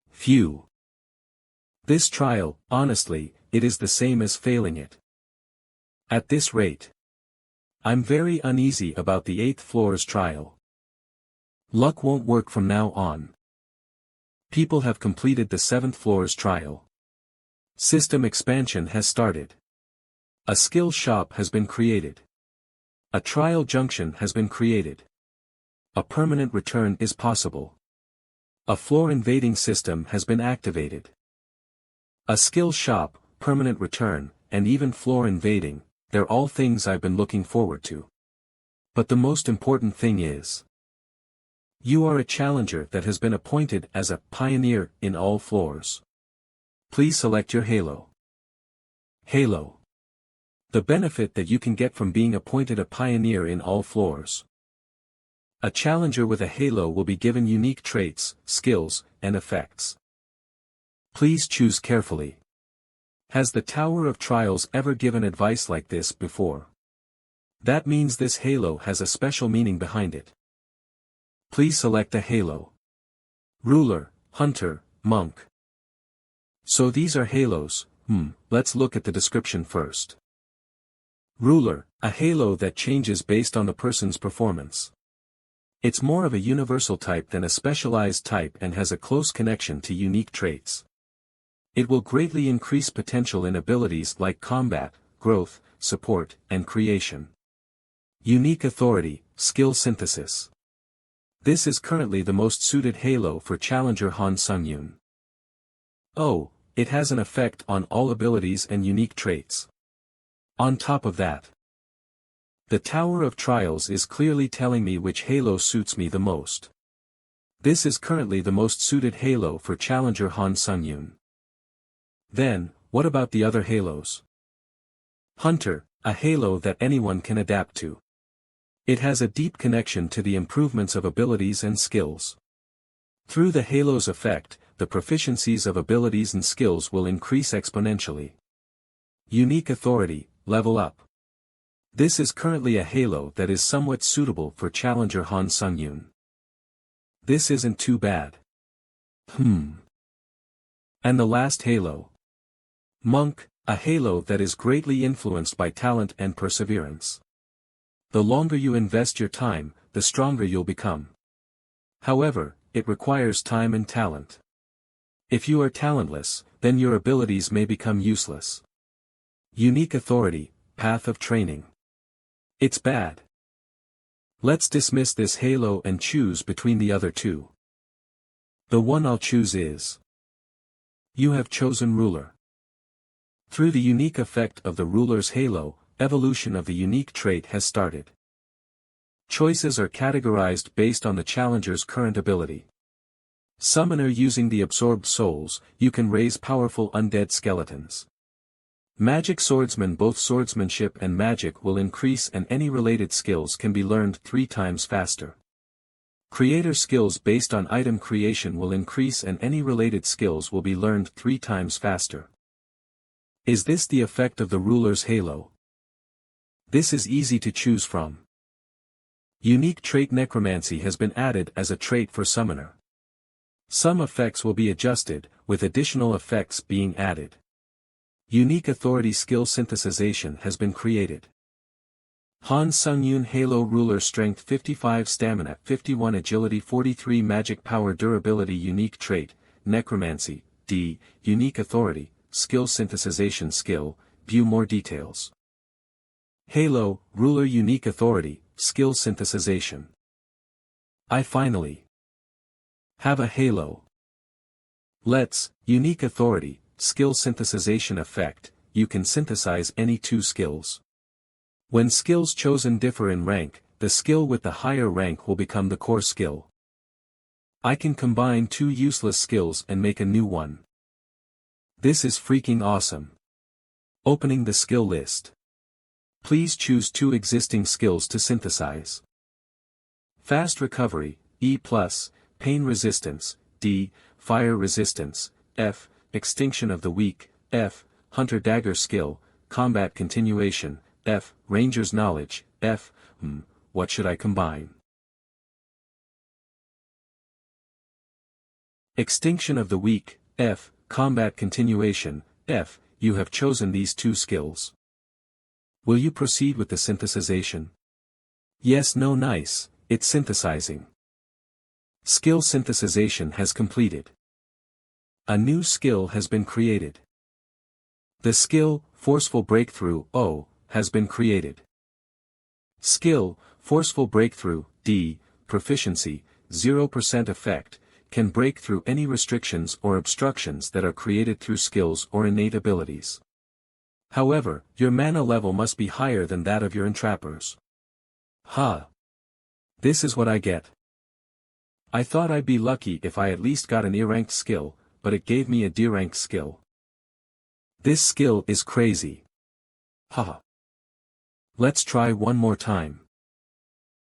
Speaker 1: Phew. This trial, honestly, it is the same as failing it. At this rate. I'm very uneasy about the 8th floor's trial. Luck won't work from now on. People have completed the 7th floor's trial. System expansion has started. A skill shop has been created. A trial junction has been created. A permanent return is possible. A floor invading system has been activated. A skill shop, permanent return, and even floor invading, they're all things I've been looking forward to. But the most important thing is, you are a challenger that has been appointed as a pioneer in all floors. Please select your halo. Halo. The benefit that you can get from being appointed a pioneer in all floors. A challenger with a halo will be given unique traits, skills, and effects. Please choose carefully. Has the Tower of Trials ever given advice like this before? That means this halo has a special meaning behind it. Please select a halo. Ruler, Hunter, Monk. So these are halos. Let's look at the description first. Ruler, a halo that changes based on the person's performance. It's more of a universal type than a specialized type and has a close connection to unique traits. It will greatly increase potential in abilities like combat, growth, support, and creation. Unique authority, skill synthesis. This is currently the most suited halo for Challenger Han Sung-yoon. Oh, it has an effect on all abilities and unique traits. On top of that, the Tower of Trials is clearly telling me which halo suits me the most. This is currently the most suited halo for Challenger Han Sung-yoon. Then, what about the other halos? Hunter, a halo that anyone can adapt to. It has a deep connection to the improvements of abilities and skills. Through the halo's effect, the proficiencies of abilities and skills will increase exponentially. Unique authority, level up. This is currently a halo that is somewhat suitable for Challenger Han Sung-yoon. This isn't too bad. And the last halo. Monk, a halo that is greatly influenced by talent and perseverance. The longer you invest your time, the stronger you'll become. However, it requires time and talent. If you are talentless, then your abilities may become useless. Unique authority, path of training. It's bad. Let's dismiss this halo and choose between the other two. The one I'll choose is. You have chosen ruler. Through the unique effect of the ruler's halo, evolution of the unique trait has started. Choices are categorized based on the challenger's current ability. Summoner using the absorbed souls, you can raise powerful undead skeletons. Magic swordsman, both swordsmanship and magic will increase and any related skills can be learned 3 times faster. Creator skills based on item creation will increase and any related skills will be learned 3 times faster. Is this the effect of the ruler's halo? This is easy to choose from. Unique trait necromancy has been added as a trait for summoner. Some effects will be adjusted, with additional effects being added. Unique authority skill synthesization has been created. Han Sung-yoon Halo Ruler Strength 55 Stamina 51 Agility 43 Magic Power Durability Unique Trait, Necromancy, D, Unique Authority, Skill Synthesization Skill, view more details. Halo, Ruler Unique Authority, Skill Synthesization. I finally have a halo. Let's, Unique Authority, Skill Synthesization Effect, you can synthesize any 2 skills. When skills chosen differ in rank, the skill with the higher rank will become the core skill. I can combine 2 useless skills and make a new one. This is freaking awesome. Opening the skill list. Please choose 2 existing skills to synthesize. Fast Recovery, E+, Pain Resistance, D, Fire Resistance, F, Extinction of the Weak, F, Hunter Dagger Skill, Combat Continuation, F, Ranger's Knowledge, F, what should I combine? Extinction of the Weak, F, Combat Continuation, F, you have chosen these 2 skills. Will you proceed with the synthesization? Yes, no, nice, it's synthesizing. Skill synthesization has completed. A new skill has been created. The skill, Forceful Breakthrough, O, has been created. Skill, Forceful Breakthrough, D, Proficiency, 0% effect, can break through any restrictions or obstructions that are created through skills or innate abilities. However, your mana level must be higher than that of your entrappers. This is what I get. I thought I'd be lucky if I at least got an E-ranked skill, but it gave me a D-ranked skill. This skill is crazy. Let's try one more time.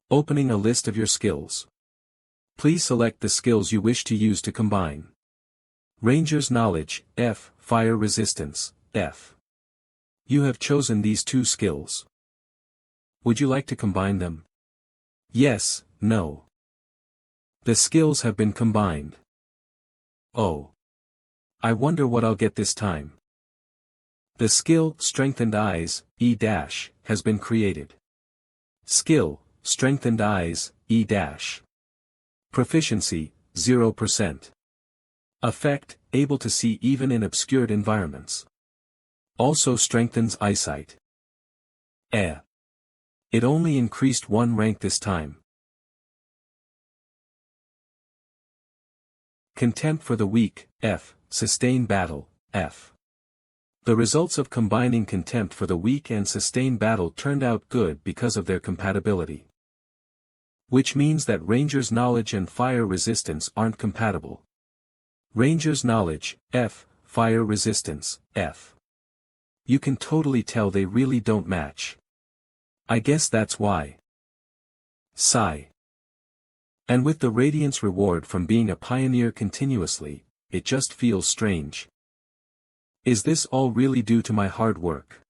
Speaker 1: Opening a list of your skills. Please select the skills you wish to use to combine. Ranger's Knowledge, F, Fire Resistance, F. You have chosen these 2 skills. Would you like to combine them? Yes, no. The skills have been combined. Oh. I wonder what I'll get this time. The skill, Strengthened Eyes, E-, has been created. Skill, Strengthened Eyes, E-. Proficiency, 0%. Effect, able to see even in obscured environments. Also strengthens eyesight. It only increased 1 rank this time. Contempt for the weak, F. Sustain battle, F. The results of combining contempt for the weak and sustain battle turned out good because of their compatibility. Which means that Ranger's knowledge and fire resistance aren't compatible. Ranger's knowledge, F. Fire resistance, F. You can totally tell they really don't match. I guess that's why. Sigh. And with the Radiance reward from being a pioneer continuously, it just feels strange. Is this all really due to my hard work?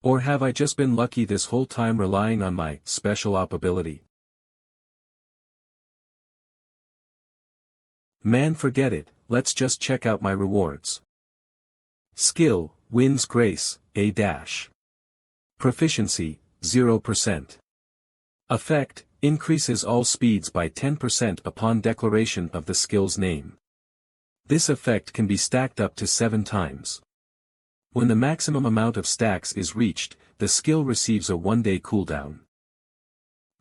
Speaker 1: Or have I just been lucky this whole time relying on my special op ability? Man, forget it, let's just check out my rewards. Skill, wins grace, A-. Proficiency, 0%. Effect, increases all speeds by 10% upon declaration of the skill's name. This effect can be stacked up to 7 times. When the maximum amount of stacks is reached, the skill receives a 1-day cooldown.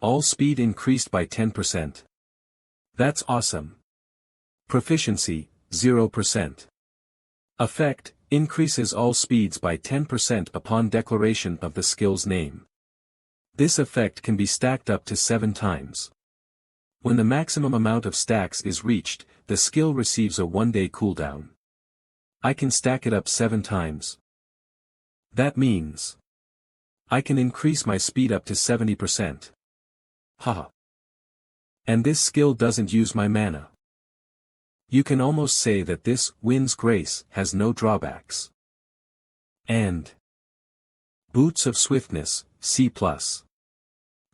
Speaker 1: All speed increased by 10%. That's awesome. Proficiency, 0%. Effect, increases all speeds by 10% upon declaration of the skill's name. This effect can be stacked up to 7 times. When the maximum amount of stacks is reached, the skill receives a 1-day cooldown. I can stack it up 7 times. That means I can increase my speed up to 70%. Haha. And this skill doesn't use my mana. You can almost say that this wins grace has no drawbacks. And Boots of Swiftness, C+.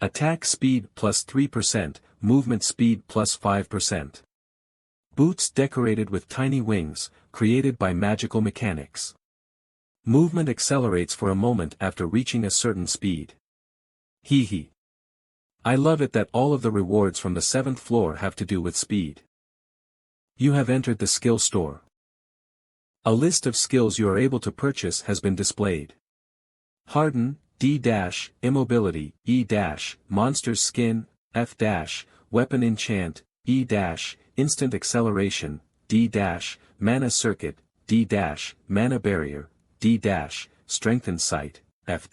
Speaker 1: Attack speed plus 3%, movement speed plus 5%. Boots decorated with tiny wings, created by magical mechanics. Movement accelerates for a moment after reaching a certain speed. Hee. I love it that all of the rewards from the 7th floor have to do with speed. You have entered the skill store. A list of skills you are able to purchase has been displayed. Harden, D-, Immobility, E-, Monster's Skin, F-, Weapon Enchant, E-, Instant Acceleration, D-, Mana Circuit, D-, Mana Barrier, D-, Strengthened Sight, F-.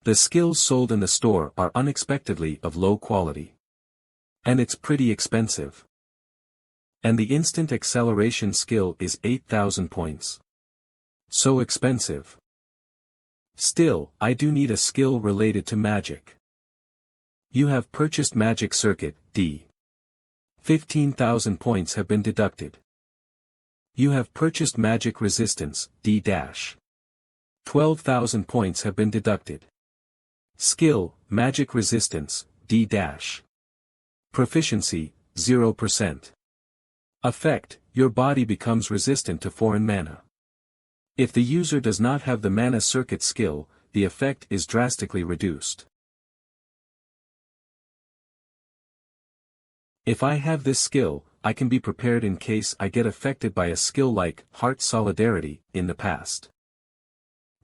Speaker 1: The skills sold in the store are unexpectedly of low quality. And it's pretty expensive. And the Instant Acceleration skill is 8,000 points. So expensive. Still, I do need a skill related to magic. You have purchased Magic Circuit, D. 15,000 points have been deducted. You have purchased Magic Resistance, D-. 12,000 points have been deducted. Skill, Magic Resistance, D-. Proficiency, 0%. Effect, your body becomes resistant to foreign mana. If the user does not have the Mana Circuit skill, the effect is drastically reduced. If I have this skill, I can be prepared in case I get affected by a skill like Heart Solidarity in the past.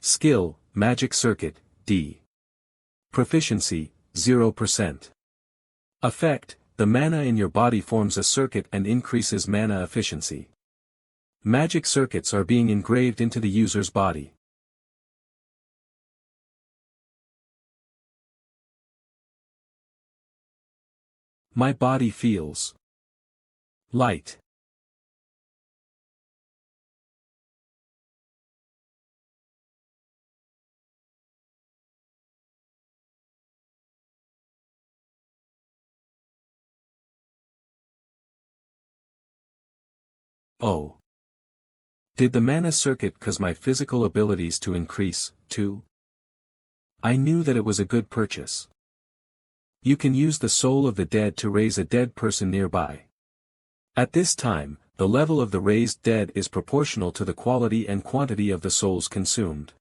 Speaker 1: Skill, Magic Circuit, D. Proficiency, 0%. Effect, the mana in your body forms a circuit and increases mana efficiency. Magic circuits are being engraved into the user's body. My body feels light. Oh. Did the mana circuit cause my physical abilities to increase, too? I knew that it was a good purchase. You can use the soul of the dead to raise a dead person nearby. At this time, the level of the raised dead is proportional to the quality and quantity of the souls consumed.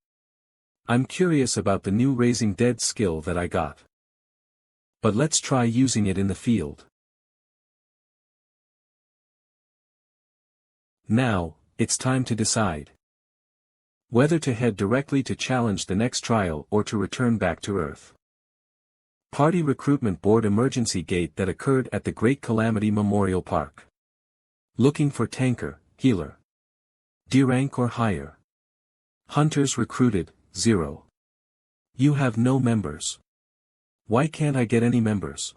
Speaker 1: I'm curious about the new raising dead skill that I got. But let's try using it in the field. Now, it's time to decide whether to head directly to challenge the next trial or to return back to Earth. Party Recruitment Board emergency gate that occurred at the Great Calamity Memorial Park. Looking for tanker, healer. D rank or higher. Hunters recruited, 0. You have no members. Why can't I get any members?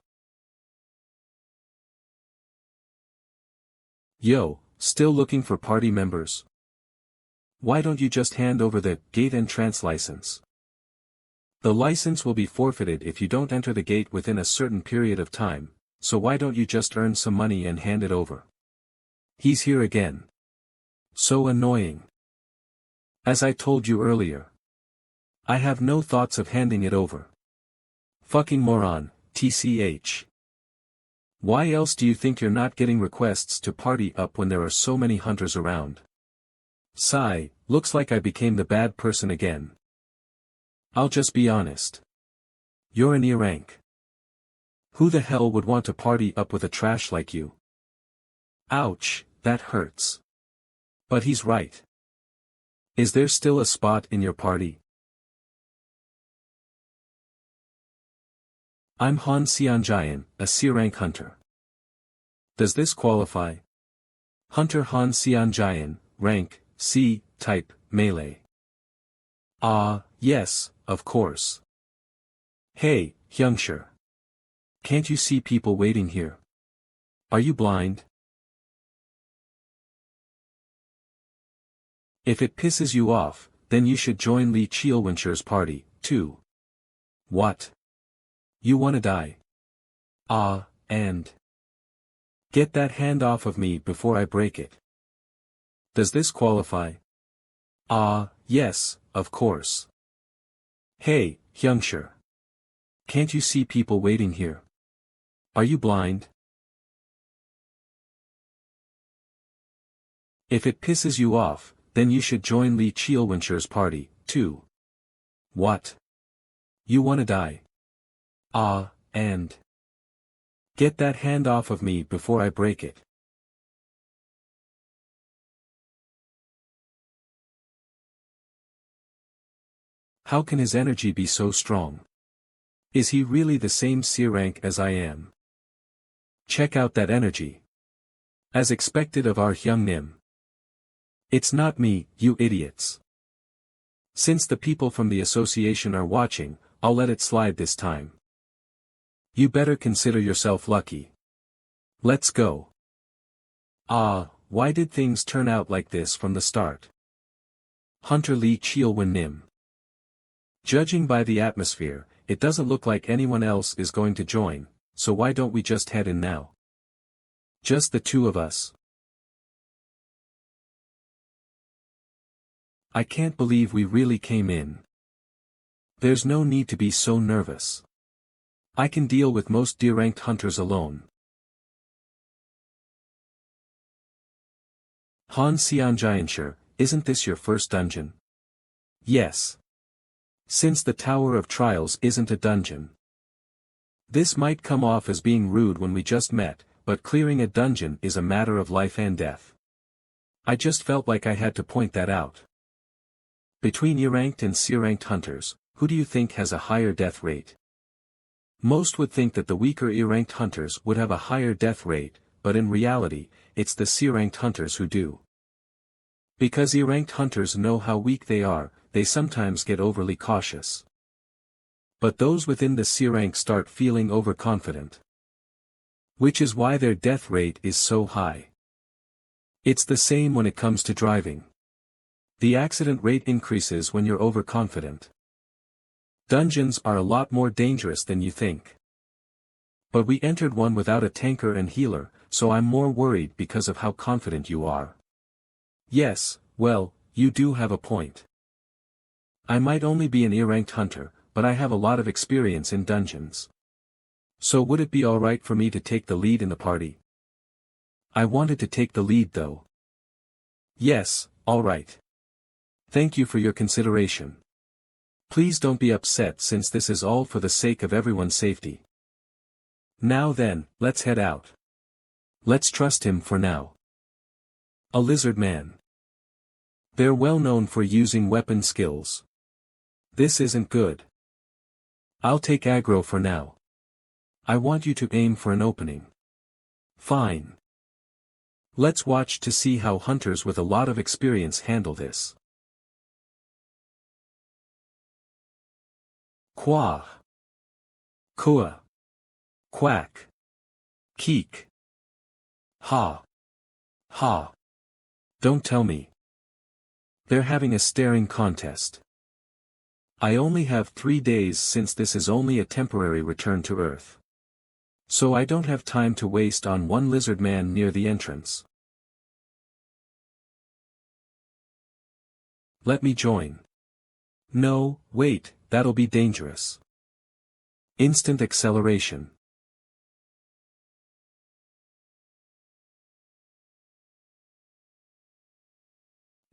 Speaker 1: Yo, still looking for party members? Why don't you just hand over the gate entrance license? The license will be forfeited if you don't enter the gate within a certain period of time, so why don't you just earn some money and hand it over? He's here again. So annoying. As I told you earlier. I have no thoughts of handing it over. Fucking moron, TCH. Why else do you think you're not getting requests to party up when there are so many hunters around? Sigh, looks like I became the bad person again. I'll just be honest. You're an E rank. Who the hell would want to party up with a trash like you? Ouch, that hurts. But he's right. Is there still a spot in your party? I'm Han Xianjian, a C rank hunter. Does this qualify? Hunter Han Xianjian, rank, C, type, melee. Ah, yes, of course. Hey, Hyungshir. Can't you see people waiting here? Are you blind? If it pisses you off, then you should join Lee Cheolwinshir's party, too. What? You wanna die? Ah, and... Get that hand off of me before I break it. Does this qualify? Ah, yes, of course. Hey, Hyungshir. Can't you see people waiting here? Are you blind? If it pisses you off, then you should join Lee Cheolwinshir's party, too. What? You wanna die? Ah, and... Get that hand off of me before I break it. How can his energy be so strong? Is he really the same C rank as I am? Check out that energy. As expected of our Hyungnim. It's not me, you idiots. Since the people from the association are watching, I'll let it slide this time. You better consider yourself lucky. Let's go. Ah, why did things turn out like this from the start? Hunter Lee Cheolwin Nim. Judging by the atmosphere, it doesn't look like anyone else is going to join, so why don't we just head in now? Just the two of us. I can't believe we really came in. There's no need to be so nervous. I can deal with most D-ranked hunters alone. Han Xianjianshir, isn't this your first dungeon? Yes. Since the Tower of Trials isn't a dungeon. This might come off as being rude when we just met, but clearing a dungeon is a matter of life and death. I just felt like I had to point that out. Between E-ranked and C-ranked hunters, who do you think has a higher death rate? Most would think that the weaker E-ranked hunters would have a higher death rate, but in reality, it's the C-ranked hunters who do. Because E-ranked hunters know how weak they are, they sometimes get overly cautious. But those within the C rank start feeling overconfident. Which is why their death rate is so high. It's the same when it comes to driving. The accident rate increases when you're overconfident. Dungeons are a lot more dangerous than you think. But we entered one without a tanker and healer, so I'm more worried because of how confident you are. Yes, well, you do have a point. I might only be an E-ranked hunter, but I have a lot of experience in dungeons. So would it be alright for me to take the lead in the party? I wanted to take the lead though. Yes, alright. Thank you for your consideration. Please don't be upset since this is all for the sake of everyone's safety. Now then, let's head out. Let's trust him for now. A lizard man. They're well known for using weapon skills. This isn't good. I'll take aggro for now. I want you to aim for an opening. Fine. Let's watch to see how hunters with a lot of experience handle this. Quah. Kua. Quack. Keek. Ha. Ha. Don't tell me. They're having a staring contest. I only have 3 days since this is only a temporary return to Earth. So I don't have time to waste on one lizard man near the entrance. Let me join. No, wait, that'll be dangerous. Instant acceleration.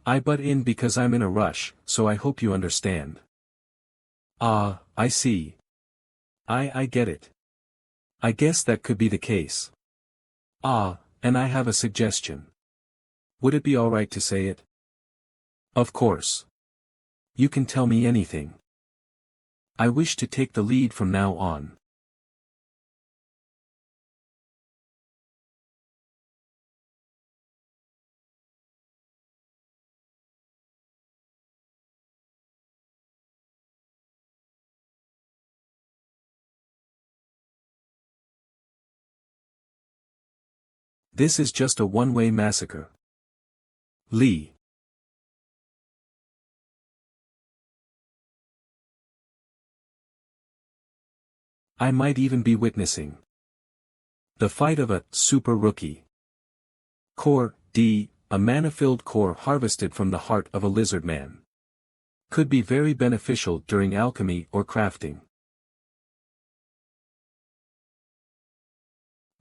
Speaker 1: I butt in because I'm in a rush, so I hope you understand. Ah, I see. I get it. I guess that could be the case. Ah, and I have a suggestion. Would it be alright to say it? Of course. You can tell me anything. I wish to take the lead from now on. This is just a one-way massacre. Lee. I might even be witnessing the fight of a super rookie. Core D, a mana-filled core harvested from the heart of a lizard man. Could be very beneficial during alchemy or crafting.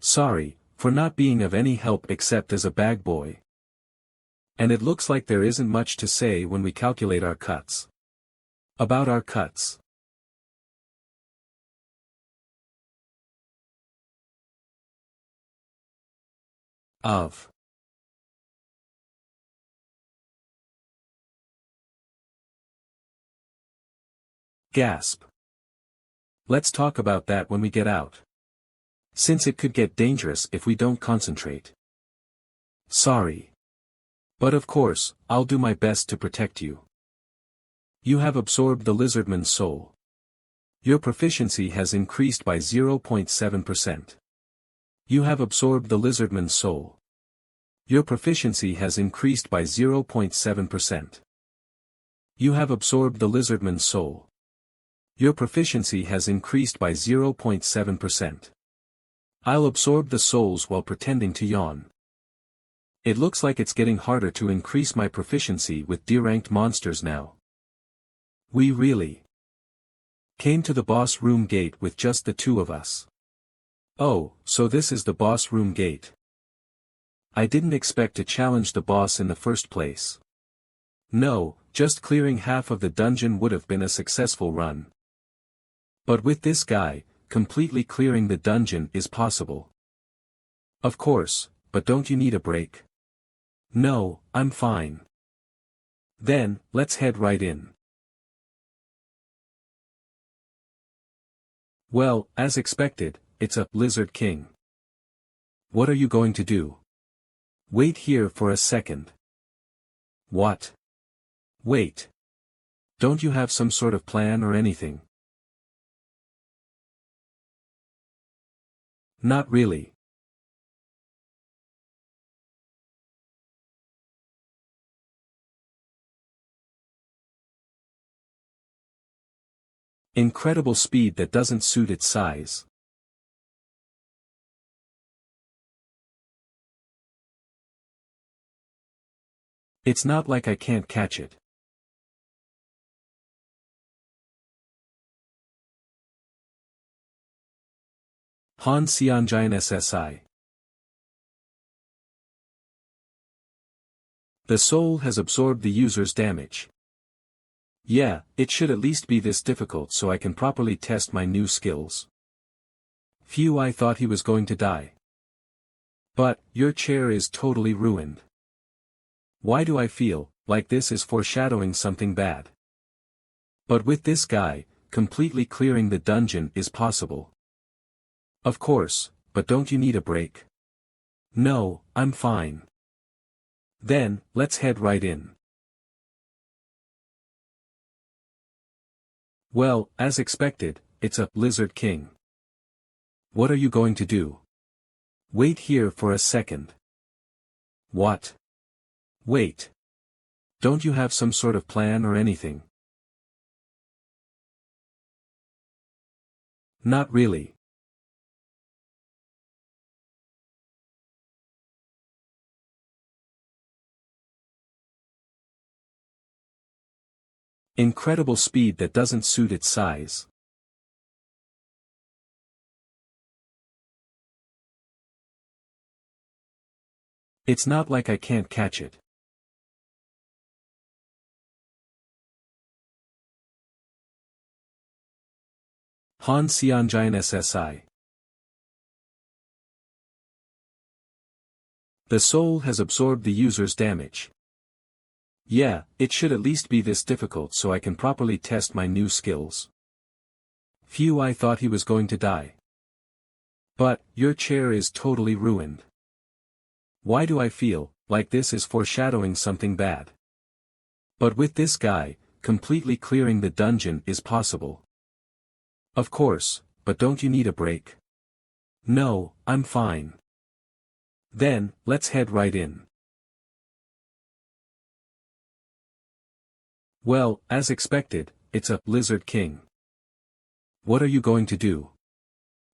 Speaker 1: Sorry for not being of any help except as a bag boy. And it looks like there isn't much to say when we calculate our cuts. About our cuts. Of. Gasp. Let's talk about that when we get out. Since it could get dangerous if we don't concentrate. Sorry. But of course, I'll do my best to protect you. You have absorbed the lizardman's soul. Your proficiency has increased by 0.7%. You have absorbed the lizardman's soul. Your proficiency has increased by 0.7%. You have absorbed the lizardman's soul. Your proficiency has increased by 0.7%. I'll absorb the souls while pretending to yawn. It looks like it's getting harder to increase my proficiency with D-ranked monsters now. We really came to the boss room gate with just the two of us. Oh, so this is the boss room gate. I didn't expect to challenge the boss in the first place. No, just clearing half of the dungeon would have been a successful run. But with this guy, completely clearing the dungeon is possible. Of course, but don't you need a break? No, I'm fine. Then, let's head right in. Well, as expected, it's a Lizard King. What are you going to do? Wait here for a second. What? Wait. Don't you have some sort of plan or anything? Not really. Incredible speed that doesn't suit its size. It's not like I can't catch it. Han Xianjian SSI. The soul has absorbed the user's damage. Yeah, it should at least be this difficult so I can properly test my new skills. Phew, I thought he was going to die. But, your chair is totally ruined. Why do I feel like this is foreshadowing something bad? But with this guy, completely clearing the dungeon is possible. Of course, but don't you need a break? No, I'm fine. Then, let's head right in. Well, as expected, it's a Lizard King. What are you going to do? Wait here for a second. What? Wait. Don't you have some sort of plan or anything? Not really. Incredible speed that doesn't suit its size. It's not like I can't catch it. Han Xianjian SSI. The soul has absorbed the user's damage. Yeah, it should at least be this difficult so I can properly test my new skills. Phew, I thought he was going to die. But, your chair is totally ruined. Why do I feel like this is foreshadowing something bad? But with this guy, completely clearing the dungeon is possible. Of course, but don't you need a break? No, I'm fine. Then, let's head right in. Well, as expected, it's a Lizard King. What are you going to do?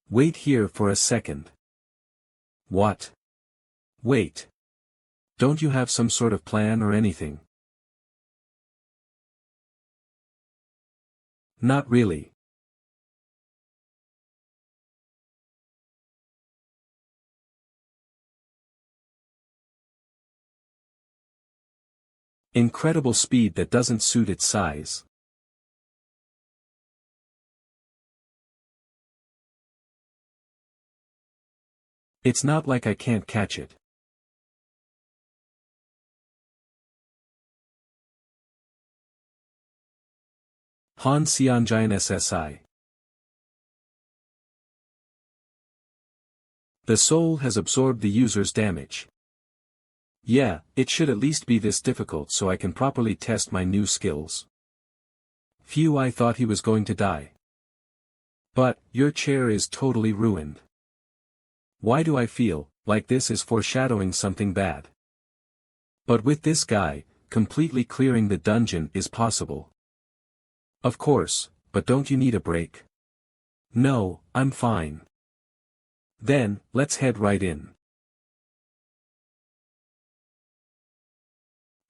Speaker 1: Wait here for a second. What? Wait. Don't you have some sort of plan or anything? Not really. Incredible speed that doesn't suit its size. It's not like I can't catch it. Han Xianjian SSI. The soul has absorbed the user's damage. Yeah, it should at least be this difficult so I can properly test my new skills. Phew, I thought he was going to die. But, your chair is totally ruined. Why do I feel like this is foreshadowing something bad? But with this guy, completely clearing the dungeon is possible. Of course, but don't you need a break? No, I'm fine. Then, let's head right in.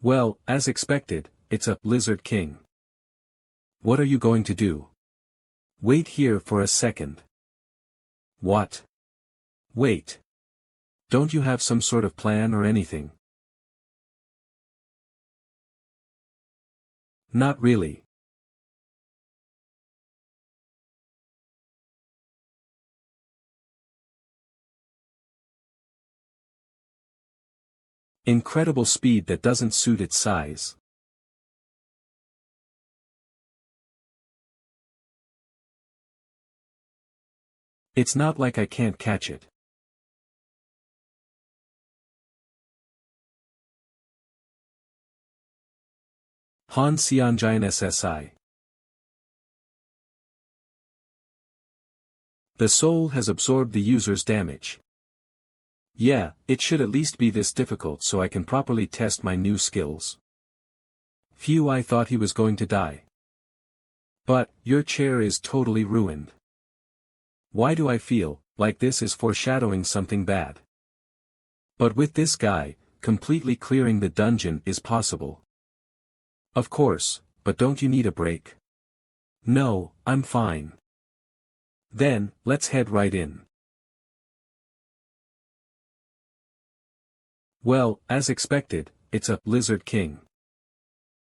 Speaker 1: Well, as expected, it's a Lizard King. What are you going to do? Wait here for a second. What? Wait. Don't you have some sort of plan or anything? Not really. Incredible speed that doesn't suit its size. It's not like I can't catch it. Han Xianjian SSI. The soul has absorbed the user's damage. Yeah, it should at least be this difficult so I can properly test my new skills. Phew, I thought he was going to die. But, your chair is totally ruined. Why do I feel like this is foreshadowing something bad? But with this guy, completely clearing the dungeon is possible. Of course, but don't you need a break? No, I'm fine. Then, let's head right in. Well, as expected, it's a Lizard King.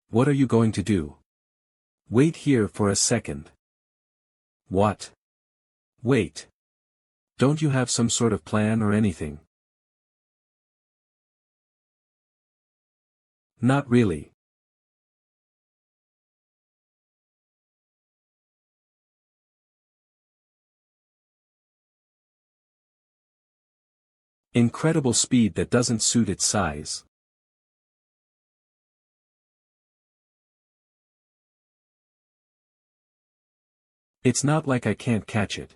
Speaker 1: What are you going to do? Wait here for a second. What? Wait. Don't you have some sort of plan or anything? Not really. Incredible speed that doesn't suit its size. It's not like I can't catch it.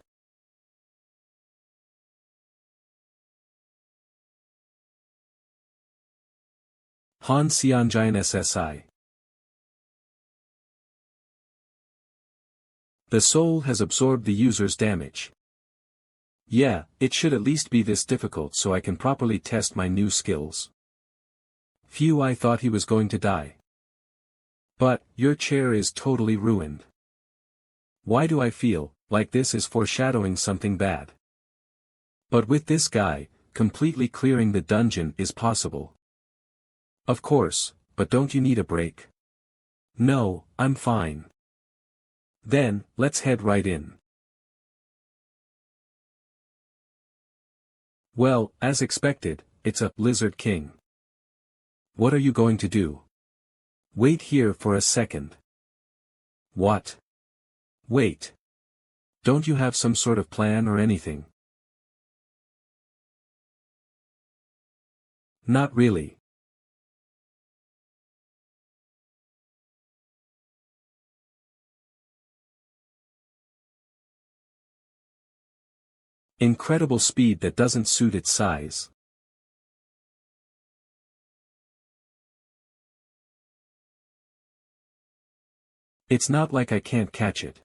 Speaker 1: Han Xianjian SSI. The soul has absorbed the user's damage. Yeah, it should at least be this difficult so I can properly test my new skills. Phew, I thought he was going to die. But, your chair is totally ruined. Why do I feel like this is foreshadowing something bad? But with this guy, completely clearing the dungeon is possible. Of course, but don't you need a break? No, I'm fine. Then, let's head right in. Well, as expected, it's a Lizard King. What are you going to do? Wait here for a second. What? Wait. Don't you have some sort of plan or anything? Not really. Incredible speed that doesn't suit its size. It's not like I can't catch it.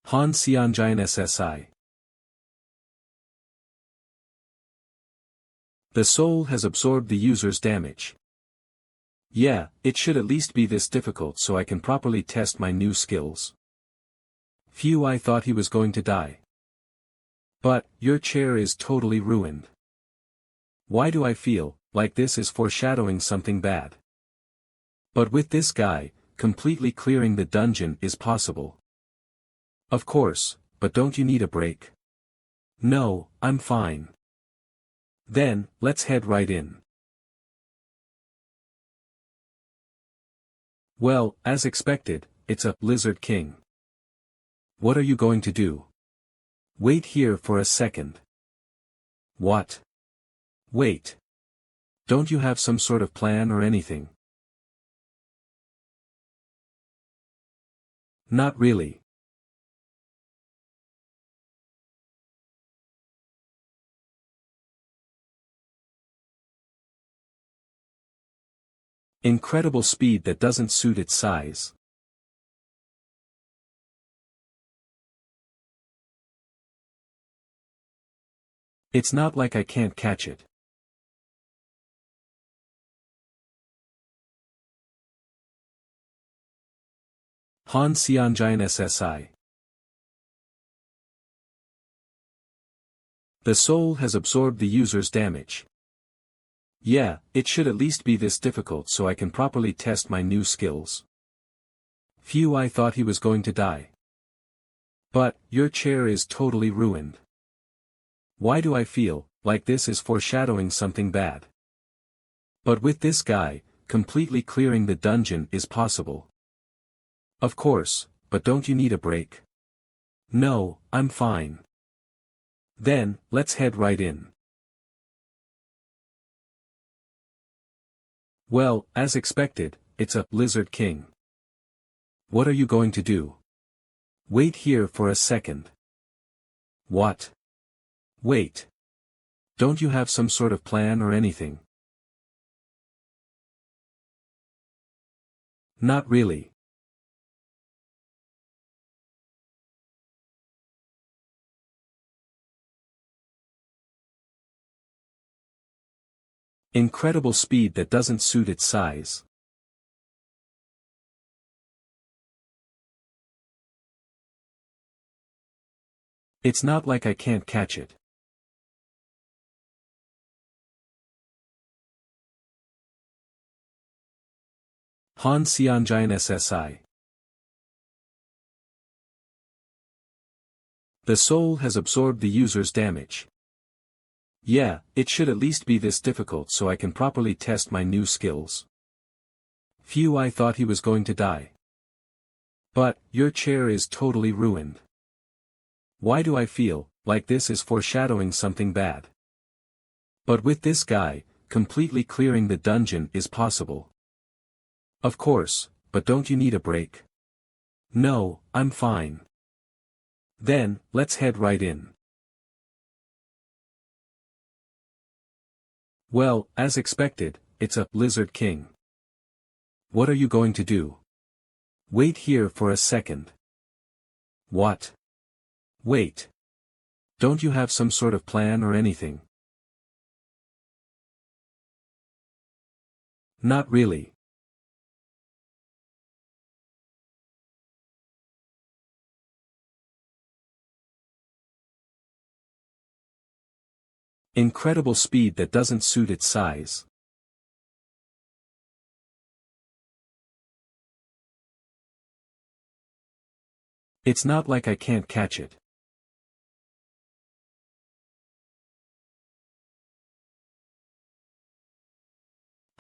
Speaker 1: Han Xianjian SSI. The soul has absorbed the user's damage. Yeah, it should at least be this difficult so I can properly test my new skills. Phew, I thought he was going to die. But, your chair is totally ruined. Why do I feel like this is foreshadowing something bad? But with this guy, completely clearing the dungeon is possible. Of course, but don't you need a break? No, I'm fine. Then, let's head right in. Well, as expected, it's a Lizard King. What are you going to do? Wait here for a second. What? Wait. Don't you have some sort of plan or anything? Not really. Incredible speed that doesn't suit its size. It's not like I can't catch it. Han Xianjian SSI. The soul has absorbed the user's damage. Yeah, it should at least be this difficult so I can properly test my new skills. Phew, I thought he was going to die. But, your chair is totally ruined. Why do I feel like this is foreshadowing something bad? But with this guy, completely clearing the dungeon is possible. Of course, but don't you need a break? No, I'm fine. Then, let's head right in. Well, as expected, it's a Lizard King. What are you going to do? Wait here for a second. What? Wait. Don't you have some sort of plan or anything? Not really. Incredible speed that doesn't suit its size. It's not like I can't catch it. Han Xianjian SSI. The soul has absorbed the user's damage. Yeah, it should at least be this difficult so I can properly test my new skills. Phew, I thought he was going to die. But, your chair is totally ruined. Why do I feel like this is foreshadowing something bad? But with this guy, completely clearing the dungeon is possible. Of course, but don't you need a break? No, I'm fine. Then, let's head right in. Well, as expected, it's a Lizard King. What are you going to do? Wait here for a second. What? Wait. Don't you have some sort of plan or anything? Not really. Incredible speed that doesn't suit its size. It's not like I can't catch it.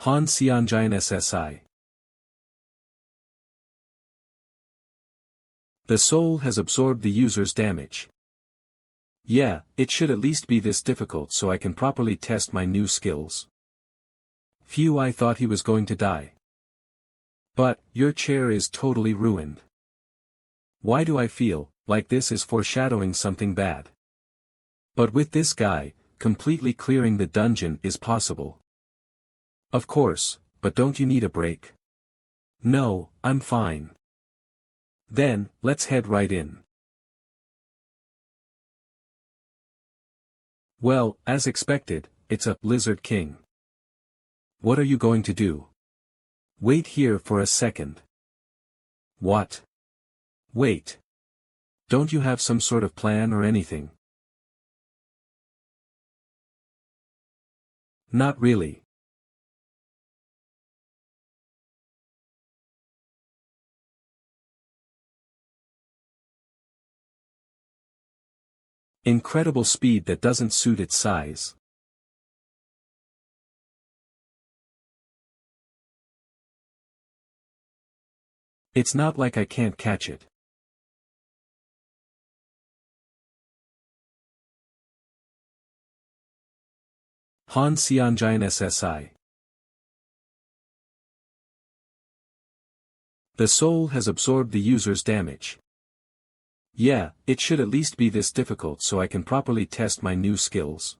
Speaker 1: Han Xianjian SSI. The soul has absorbed the user's damage. Yeah, it should at least be this difficult so I can properly test my new skills. Phew, I thought he was going to die. But, your chair is totally ruined. Why do I feel like this is foreshadowing something bad? But with this guy, completely clearing the dungeon is possible. Of course, but don't you need a break? No, I'm fine. Then, let's head right in. Well, as expected, it's a Lizard King. What are you going to do? Wait here for a second. What? Wait. Don't you have some sort of plan or anything? Not really. Incredible speed that doesn't suit its size. It's not like I can't catch it. Han Xianjian SSI. The soul has absorbed the user's damage. Yeah, it should at least be this difficult so I can properly test my new skills.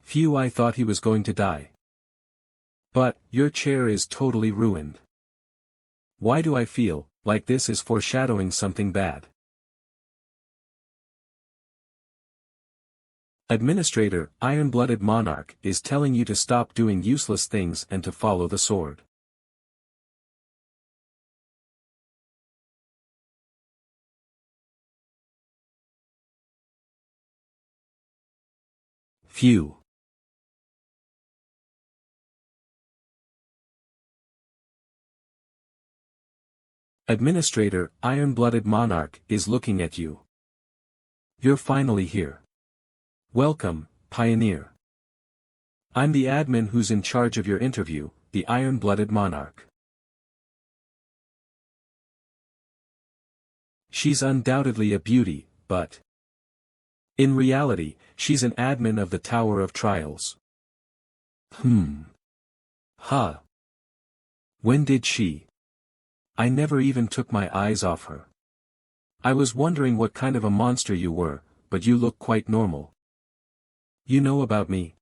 Speaker 1: Phew, I thought he was going to die. But, your chair is totally ruined. Why do I feel like this is foreshadowing something bad? Administrator, Iron-Blooded Monarch, is telling you to stop doing useless things and to follow the sword. Phew. Administrator, Iron-Blooded Monarch, is looking at you. You're finally here. Welcome, Pioneer. I'm the admin who's in charge of your interview, the Iron-Blooded Monarch. She's undoubtedly a beauty, but in reality, she's an admin of the Tower of Trials. Huh. When did she? I never even took my eyes off her. I was wondering what kind of a monster you were, but you look quite normal. You know about me?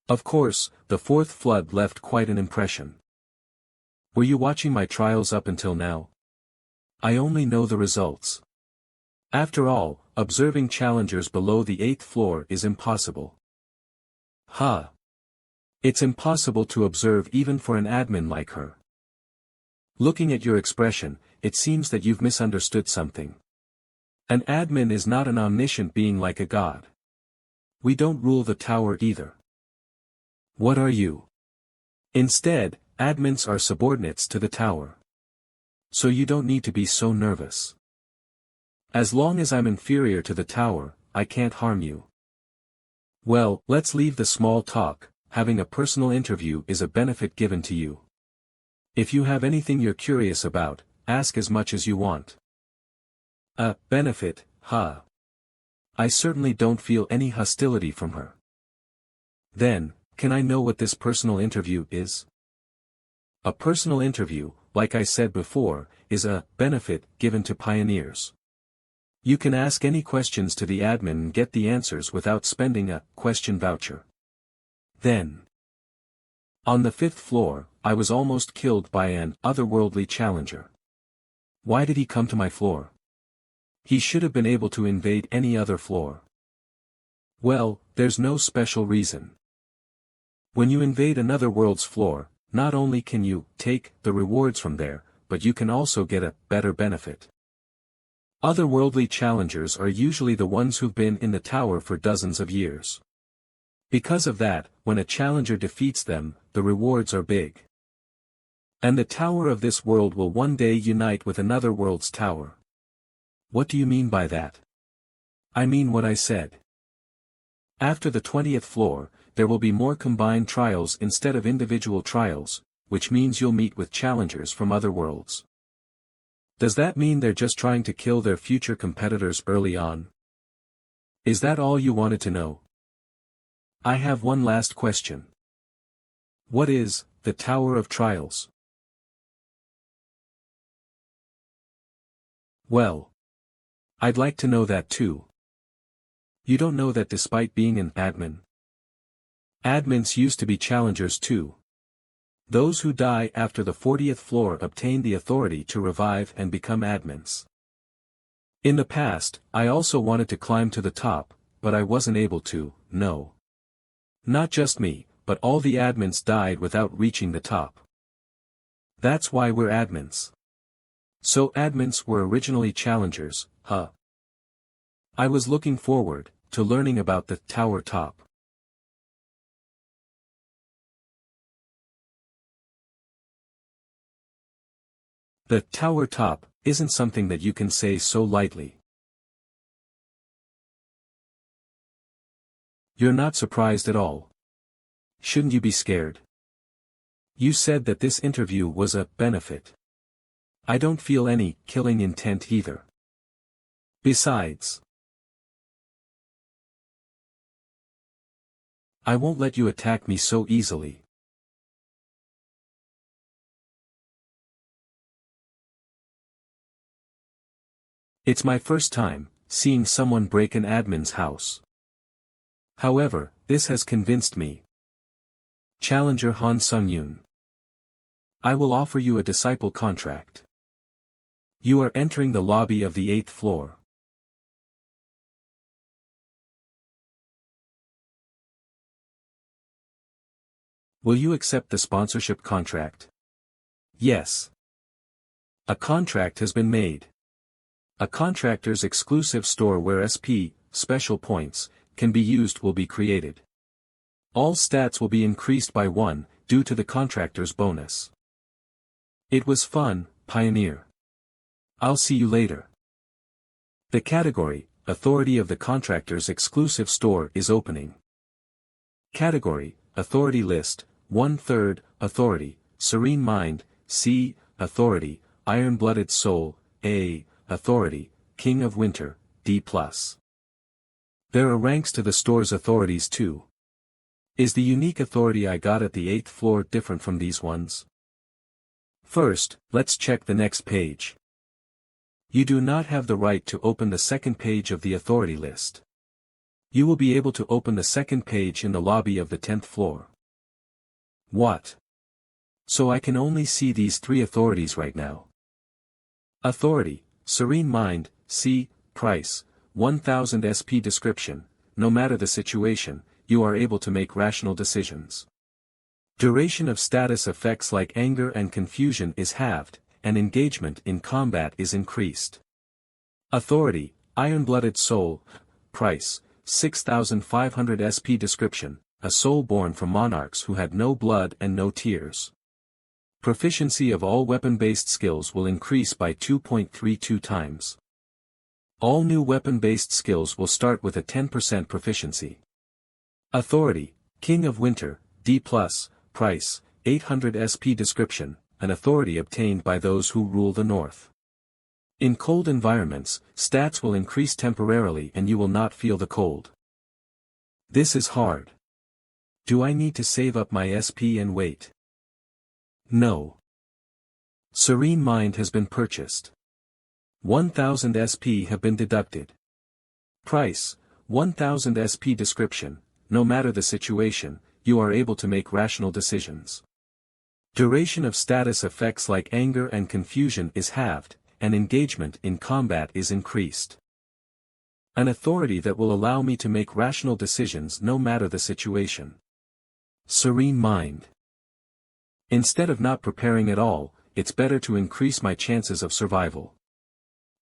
Speaker 1: Of course, the fourth flood left quite an impression. Were you watching my trials up until now? I only know the results. After all, observing challengers below the 8th floor is impossible. Huh. It's impossible to observe even for an admin like her. Looking at your expression, it seems that you've misunderstood something. An admin is not an omniscient being like a god. We don't rule the tower either. What are you? Instead, admins are subordinates to the tower. So you don't need to be so nervous. As long as I'm inferior to the tower, I can't harm you. Well, let's leave the small talk. Having a personal interview is a benefit given to you. If you have anything you're curious about, ask as much as you want. A benefit, huh? I certainly don't feel any hostility from her. Then, can I know what this personal interview is? A personal interview, like I said before, is a benefit given to pioneers. You can ask any questions to the admin and get the answers without spending a question voucher. Then, on the 5th floor, I was almost killed by an otherworldly challenger. Why did he come to my floor? He should have been able to invade any other floor. Well, there's no special reason. When you invade another world's floor, not only can you take the rewards from there, but you can also get a better benefit. Otherworldly challengers are usually the ones who've been in the tower for dozens of years. Because of that, when a challenger defeats them, the rewards are big. And the tower of this world will one day unite with another world's tower. What do you mean by that? I mean what I said. After the 20th floor, there will be more combined trials instead of individual trials, which means you'll meet with challengers from other worlds. Does that mean they're just trying to kill their future competitors early on? Is that all you wanted to know? I have one last question. What is the Tower of Trials? Well, I'd like to know that too. You don't know that despite being an admin. Admins used to be challengers too. Those who die after the 40th floor obtain the authority to revive and become admins. In the past, I also wanted to climb to the top, but I wasn't able to, no. Not just me, but all the admins died without reaching the top. That's why we're admins. So admins were originally challengers, huh? I was looking forward to learning about the tower top. The tower top isn't something that you can say so lightly. You're not surprised at all. Shouldn't you be scared? You said that this interview was a benefit. I don't feel any killing intent either. Besides, I won't let you attack me so easily. It's my first time seeing someone break an admin's house. However, this has convinced me. Challenger Han Sung-yoon. I will offer you a disciple contract. You are entering the lobby of the 8th floor. Will you accept the sponsorship contract? Yes. A contract has been made. A contractor's exclusive store where SP, special points, can be used will be created. All stats will be increased by 1, due to the contractor's bonus. It was fun, Pioneer. I'll see you later. The category, Authority of the Contractor's exclusive store is opening. Category, Authority list, 1/3, Authority, Serene Mind, C, Authority, Iron-Blooded Soul, A, Authority, King of Winter, D+. There are ranks to the store's authorities too. Is the unique authority I got at the 8th floor different from these ones? First, let's check the next page. You do not have the right to open the second page of the authority list. You will be able to open the second page in the lobby of the 10th floor. What? So I can only see these 3 authorities right now. Authority, Serene Mind, C, Price, 1000 SP description, no matter the situation, you are able to make rational decisions. Duration of status effects like anger and confusion is halved, and engagement in combat is increased. Authority, Iron-Blooded Soul, Price, 6500 SP description, a soul born from monarchs who had no blood and no tears. Proficiency of all weapon-based skills will increase by 2.32 times. All new weapon-based skills will start with a 10% proficiency. Authority, King of Winter, D+, Price, 800 SP. Description, an authority obtained by those who rule the North. In cold environments, stats will increase temporarily and you will not feel the cold. This is hard. Do I need to save up my SP and wait? No. Serene Mind has been purchased. 1000 SP have been deducted. Price, 1000 SP. Description, no matter the situation, you are able to make rational decisions. Duration of status effects like anger and confusion is halved, and engagement in combat is increased. An authority that will allow me to make rational decisions no matter the situation. Serene Mind. Instead of not preparing at all, it's better to increase my chances of survival.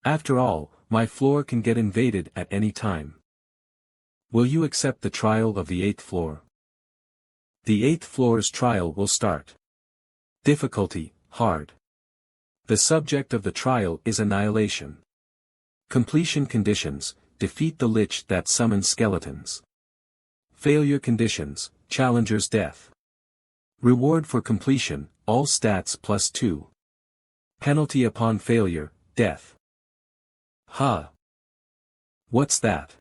Speaker 1: After all, my floor can get invaded at any time. Will you accept the trial of the 8th floor? The 8th floor's trial will start. Difficulty, hard. The subject of the trial is annihilation. Completion conditions, defeat the lich that summons skeletons. Failure conditions, challenger's death. Reward for completion, all stats +2. Penalty upon failure, death. Huh. What's that?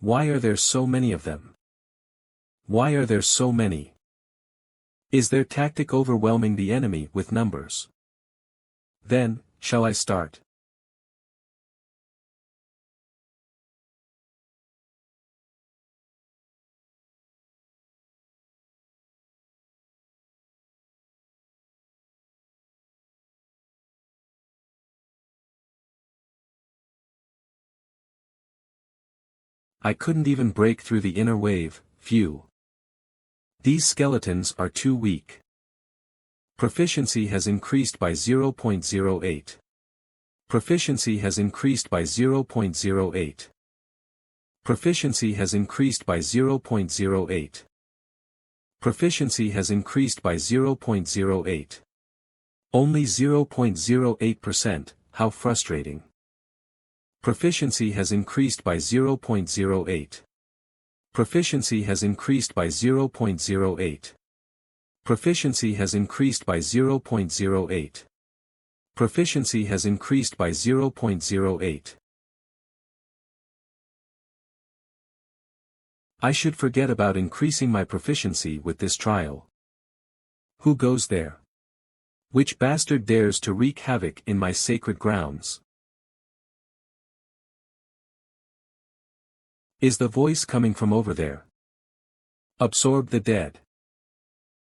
Speaker 1: Why are there so many of them? Why are there so many? Is their tactic overwhelming the enemy with numbers? Then, shall I start? I couldn't even break through the inner wave, phew. These skeletons are too weak. Proficiency has increased by 0.08. Proficiency has increased by 0.08. Proficiency has increased by 0.08. Proficiency has increased by 0.08. Only 0.08%, how frustrating. Proficiency has increased by 0.08. Proficiency has increased by 0.08. Proficiency has increased by 0.08. Proficiency has increased by 0.08. I should forget about increasing my proficiency with this trial. Who goes there? Which bastard dares to wreak havoc in my sacred grounds? Is the voice coming from over there? Absorb the dead.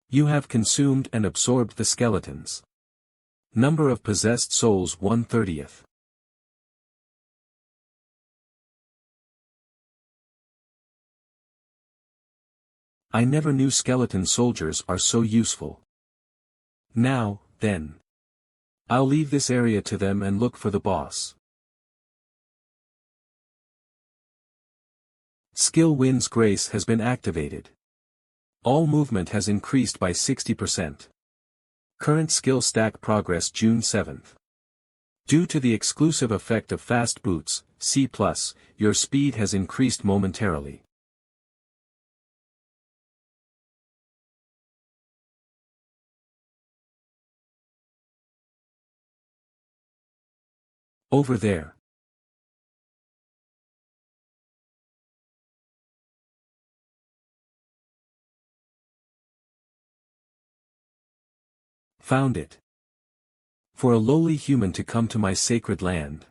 Speaker 1: You have consumed and absorbed the skeletons. Number of possessed souls 1/30. I never knew skeleton soldiers are so useful. Now, then. I'll leave this area to them and look for the boss. Skill Wins Grace has been activated. All movement has increased by 60%. Current skill stack progress June 7th. Due to the exclusive effect of fast boots, C+, your speed has increased momentarily. Over there. Found it. For a lowly human to come to my sacred land.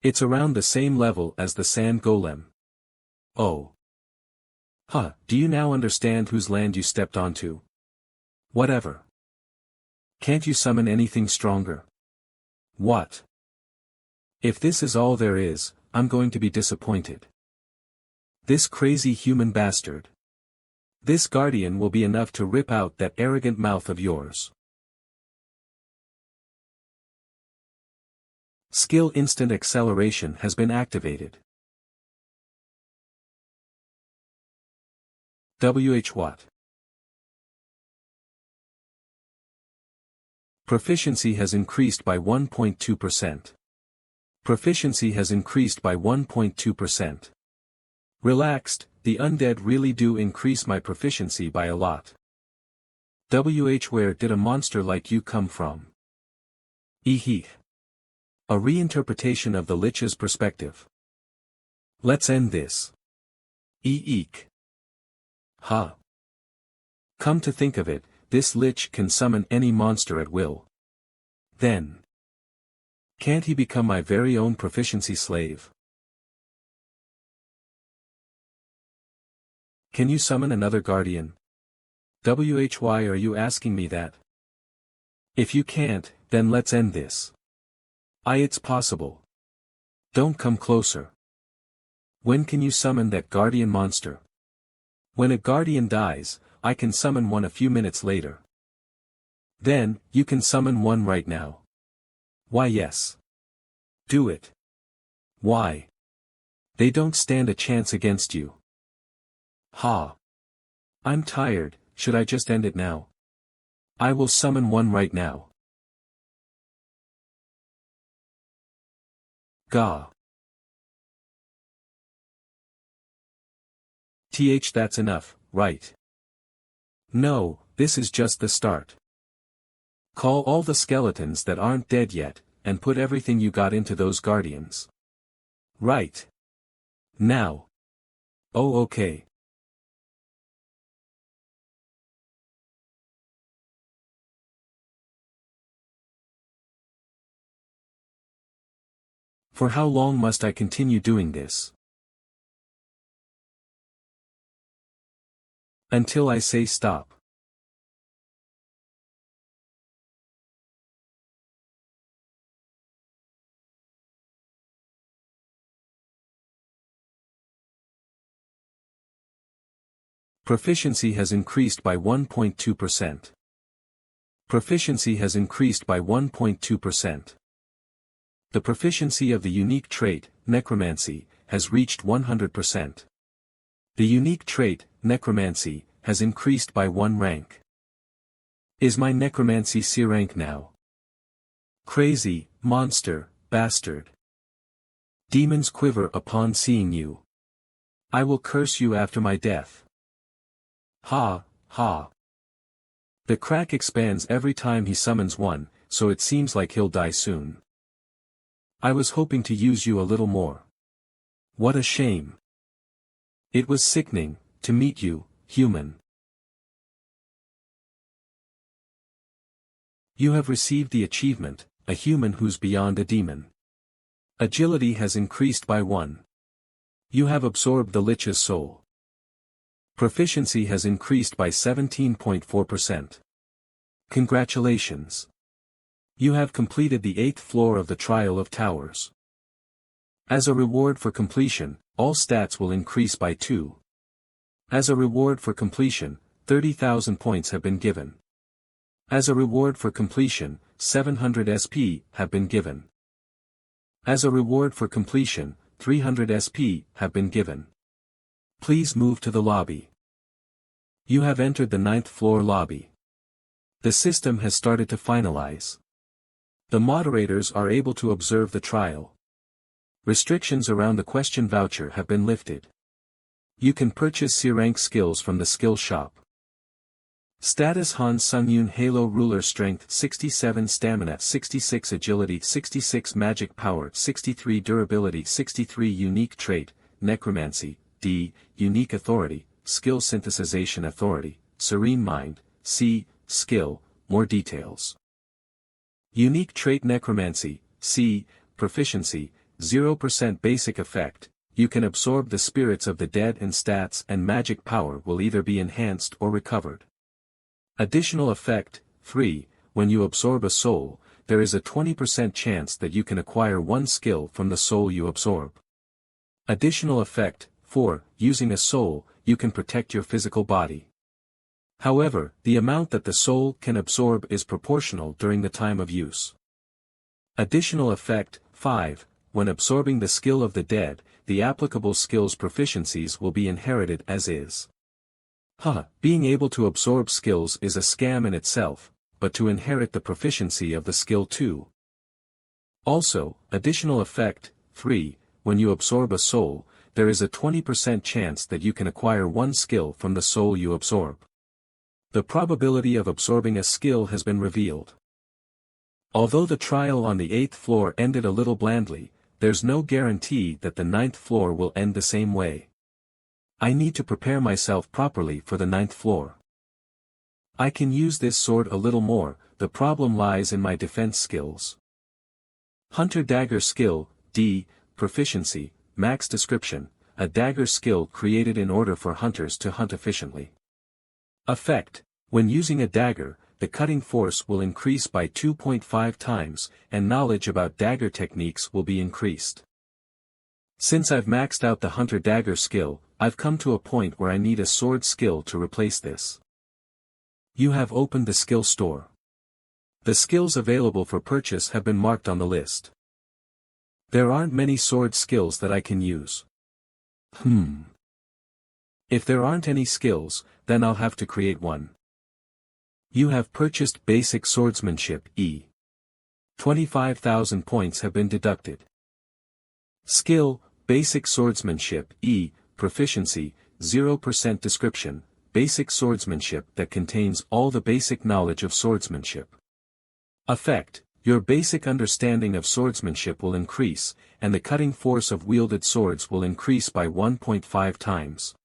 Speaker 1: It's around the same level as the sand golem. Oh. Huh, do you now understand whose land you stepped onto? Whatever. Can't you summon anything stronger? What? If this is all there is, I'm going to be disappointed. This crazy human bastard. This guardian will be enough to rip out that arrogant mouth of yours. Skill Instant Acceleration has been activated. What? Proficiency has increased by 1.2%. Proficiency has increased by 1.2%. Relaxed, the undead really do increase my proficiency by a lot. Where did a monster like you come from? Eehee. A reinterpretation of the Lich's perspective. Let's end this. Eek. Ha. Come to think of it, this Lich can summon any monster at will. Then, can't he become my very own proficiency slave? Can you summon another guardian? Why are you asking me that? If you can't, then let's end this. It's possible. Don't come closer. When can you summon that guardian monster? When a guardian dies, I can summon one a few minutes later. Then, you can summon one right now. Why yes. Do it. Why? They don't stand a chance against you. Ha. I'm tired, should I just end it now? I will summon one right now. Gah. That's enough, right? No, this is just the start. Call all the skeletons that aren't dead yet, and put everything you got into those guardians. Right. Now. Oh okay. For how long must I continue doing this? Until I say stop. Proficiency has increased by 1.2%. Proficiency has increased by 1.2%. The proficiency of the unique trait, necromancy, has reached 100%. The unique trait, necromancy, has increased by 1 rank. Is my necromancy C rank now? Crazy, monster, bastard. Demons quiver upon seeing you. I will curse you after my death. Ha, ha. The crack expands every time he summons one, so it seems like he'll die soon. I was hoping to use you a little more. What a shame. It was sickening, to meet you, human. You have received the achievement, a human who's beyond a demon. Agility has increased by 1. You have absorbed the Lich's soul. Proficiency has increased by 17.4%. Congratulations. You have completed the 8th floor of the Trial of Towers. As a reward for completion, all stats will increase by 2. As a reward for completion, 30,000 points have been given. As a reward for completion, 700 SP have been given. As a reward for completion, 300 SP have been given. Please move to the lobby. You have entered the 9th floor lobby. The system has started to finalize. The moderators are able to observe the trial. Restrictions around the question voucher have been lifted. You can purchase C-rank skills from the skill shop. Status Han Sungyun Halo Ruler Strength 67 Stamina 66 Agility 66 Magic Power 63 Durability 63 Unique Trait, Necromancy, D, Unique Authority, Skill Synthesization Authority, Serene Mind, C, Skill, more details. Unique Trait Necromancy, C, Proficiency, 0% Basic Effect, you can absorb the spirits of the dead and stats and magic power will either be enhanced or recovered. Additional Effect, 3, when you absorb a soul, there is a 20% chance that you can acquire one skill from the soul you absorb. Additional Effect, 4, using a soul, you can protect your physical body. However, the amount that the soul can absorb is proportional during the time of use. Additional Effect, 5, when absorbing the skill of the dead, the applicable skill's proficiencies will be inherited as is. Being able to absorb skills is a scam in itself, but to inherit the proficiency of the skill too. Also, additional effect, 3, when you absorb a soul, there is a 20% chance that you can acquire one skill from the soul you absorb. The probability of absorbing a skill has been revealed. Although the trial on the 8th floor ended a little blandly, there's no guarantee that the 9th floor will end the same way. I need to prepare myself properly for the 9th floor. I can use this sword a little more, the problem lies in my defense skills. Hunter Dagger Skill, D, Proficiency, Max Description, a dagger skill created in order for hunters to hunt efficiently. Effect, when using a dagger, the cutting force will increase by 2.5 times, and knowledge about dagger techniques will be increased. Since I've maxed out the Hunter Dagger skill, I've come to a point where I need a sword skill to replace this. You have opened the skill store. The skills available for purchase have been marked on the list. There aren't many sword skills that I can use. If there aren't any skills, then I'll have to create one. You have purchased Basic Swordsmanship E. 25,000 points have been deducted. Skill, Basic Swordsmanship E, Proficiency, 0% Description, Basic Swordsmanship that contains all the basic knowledge of swordsmanship. Effect, your basic understanding of swordsmanship will increase, and the cutting force of wielded swords will increase by 1.5 times.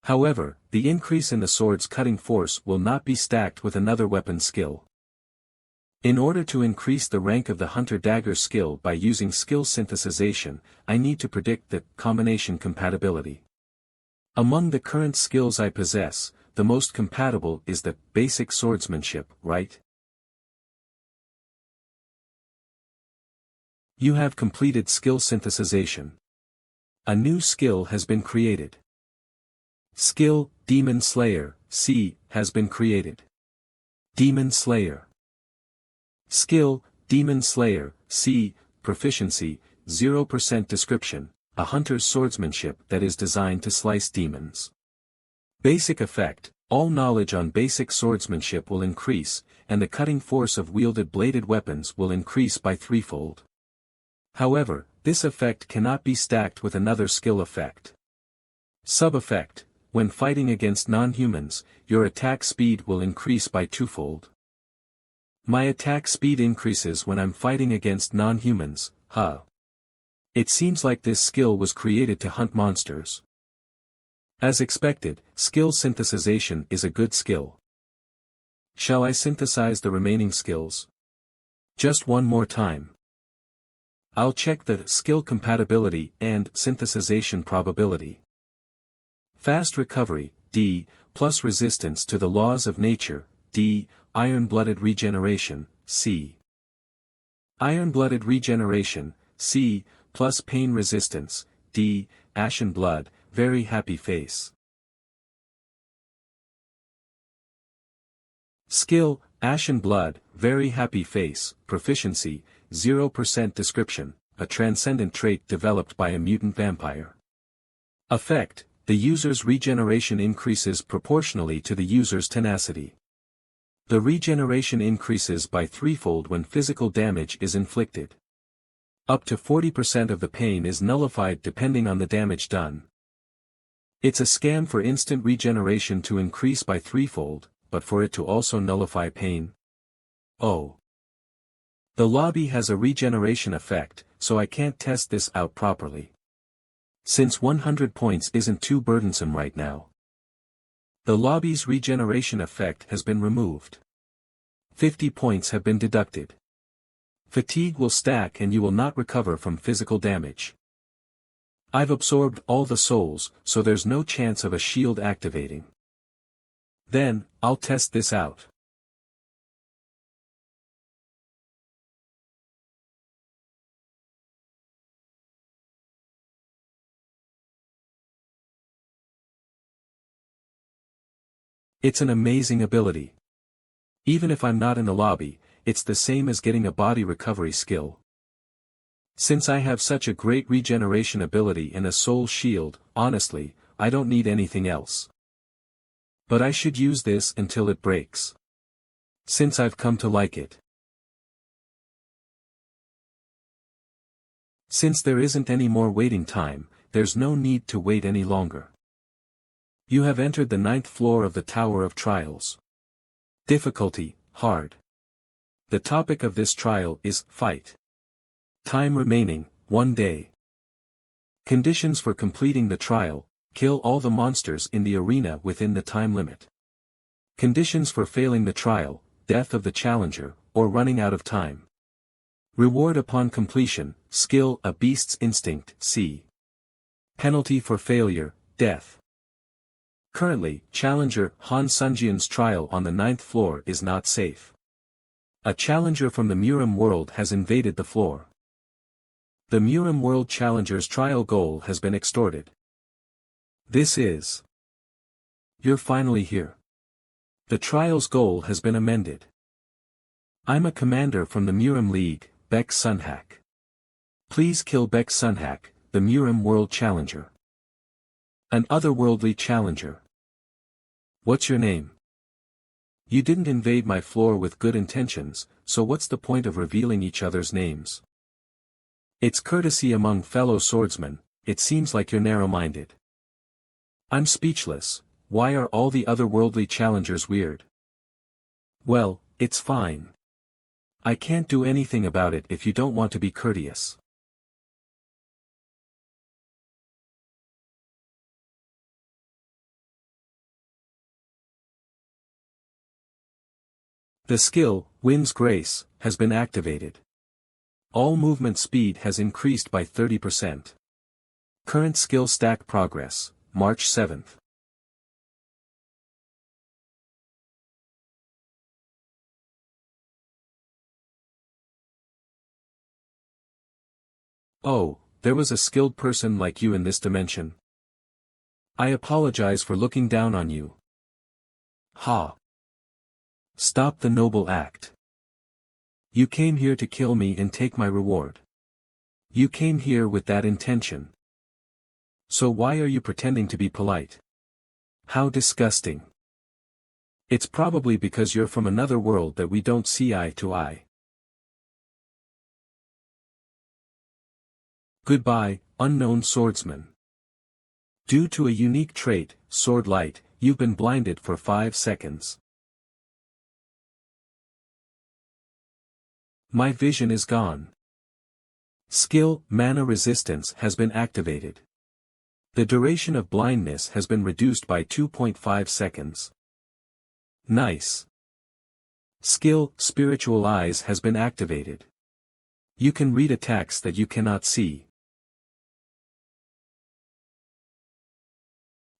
Speaker 1: However, the increase in the sword's cutting force will not be stacked with another weapon skill. In order to increase the rank of the Hunter Dagger skill by using skill synthesization, I need to predict the combination compatibility. Among the current skills I possess, the most compatible is the Basic Swordsmanship, right? You have completed skill synthesization. A new skill has been created. Skill, Demon Slayer, C, has been created. Demon Slayer. Skill, Demon Slayer, C, Proficiency, 0% Description, a hunter's swordsmanship that is designed to slice demons. Basic effect, all knowledge on basic swordsmanship will increase, and the cutting force of wielded bladed weapons will increase by threefold. However, this effect cannot be stacked with another skill effect. Sub-effect, when fighting against non-humans, your attack speed will increase by twofold. My attack speed increases when I'm fighting against non-humans, huh? It seems like this skill was created to hunt monsters. As expected, skill synthesization is a good skill. Shall I synthesize the remaining skills? Just one more time. I'll check the skill compatibility and synthesization probability. Fast recovery, D, plus resistance to the laws of nature, D, iron-blooded regeneration, C. Iron-blooded regeneration, C, plus pain resistance, D, ashen blood, very happy face. Skill, ashen blood, very happy face, proficiency, 0% description, a transcendent trait developed by a mutant vampire. Effect, the user's regeneration increases proportionally to the user's tenacity. The regeneration increases by threefold when physical damage is inflicted. Up to 40% of the pain is nullified depending on the damage done. It's a scam for instant regeneration to increase by threefold, but for it to also nullify pain. Oh. The lobby has a regeneration effect, so I can't test this out properly. Since 100 points isn't too burdensome right now. The lobby's regeneration effect has been removed. 50 points have been deducted. Fatigue will stack and you will not recover from physical damage. I've absorbed all the souls, so there's no chance of a shield activating. Then, I'll test this out. It's an amazing ability. Even if I'm not in the lobby, it's the same as getting a body recovery skill. Since I have such a great regeneration ability and a soul shield, honestly, I don't need anything else. But I should use this until it breaks. Since I've come to like it. Since there isn't any more waiting time, there's no need to wait any longer. You have entered the 9th floor of the Tower of Trials. Difficulty, hard. The topic of this trial is, fight. Time remaining, 1 day. Conditions for completing the trial, kill all the monsters in the arena within the time limit. Conditions for failing the trial, death of the challenger, or running out of time. Reward upon completion, skill a beast's instinct, c. Penalty for failure, death. Currently, challenger Han Sunjian's trial on the 9th floor is not safe. A challenger from the Murim world has invaded the floor. The Murim world challenger's trial goal has been extorted. This is. You're finally here. The trial's goal has been amended. I'm a commander from the Murim League, Beck Sunhak. Please kill Beck Sunhak, the Murim world challenger. An otherworldly challenger. What's your name? You didn't invade my floor with good intentions, so what's the point of revealing each other's names? It's courtesy among fellow swordsmen, it seems like you're narrow-minded. I'm speechless, why are all the otherworldly challengers weird? Well, it's fine. I can't do anything about it if you don't want to be courteous. The skill, Wind's Grace, has been activated. All movement speed has increased by 30%. Current skill stack progress, March 7th. Oh, there was a skilled person like you in this dimension. I apologize for looking down on you. Ha! Stop the noble act. You came here to kill me and take my reward. You came here with that intention. So why are you pretending to be polite? How disgusting. It's probably because you're from another world that we don't see eye to eye. Goodbye, unknown swordsman. Due to a unique trait, Sword Light, you've been blinded for 5 seconds. My vision is gone. Skill, Mana Resistance has been activated. The duration of blindness has been reduced by 2.5 seconds. Nice. Skill, Spiritual Eyes has been activated. You can read attacks that you cannot see.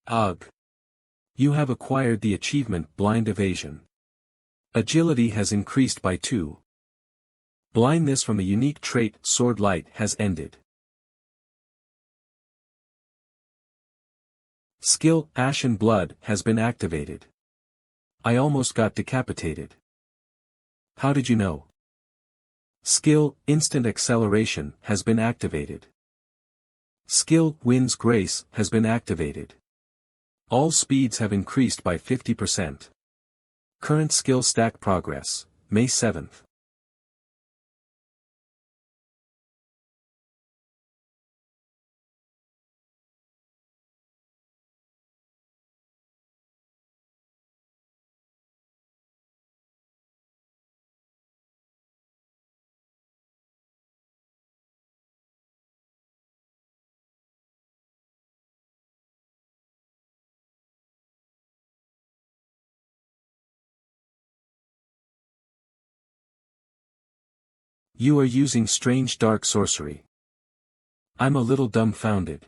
Speaker 1: Ugh. You have acquired the achievement Blind Evasion. Agility has increased by 2. Blindness from a unique trait Sword Light has ended. Skill, Ashen Blood has been activated. I almost got decapitated. How did you know? Skill, Instant Acceleration has been activated. Skill, Wind's Grace has been activated. All speeds have increased by 50%. Current skill stack progress, May 7th. You are using strange dark sorcery. I'm a little dumbfounded.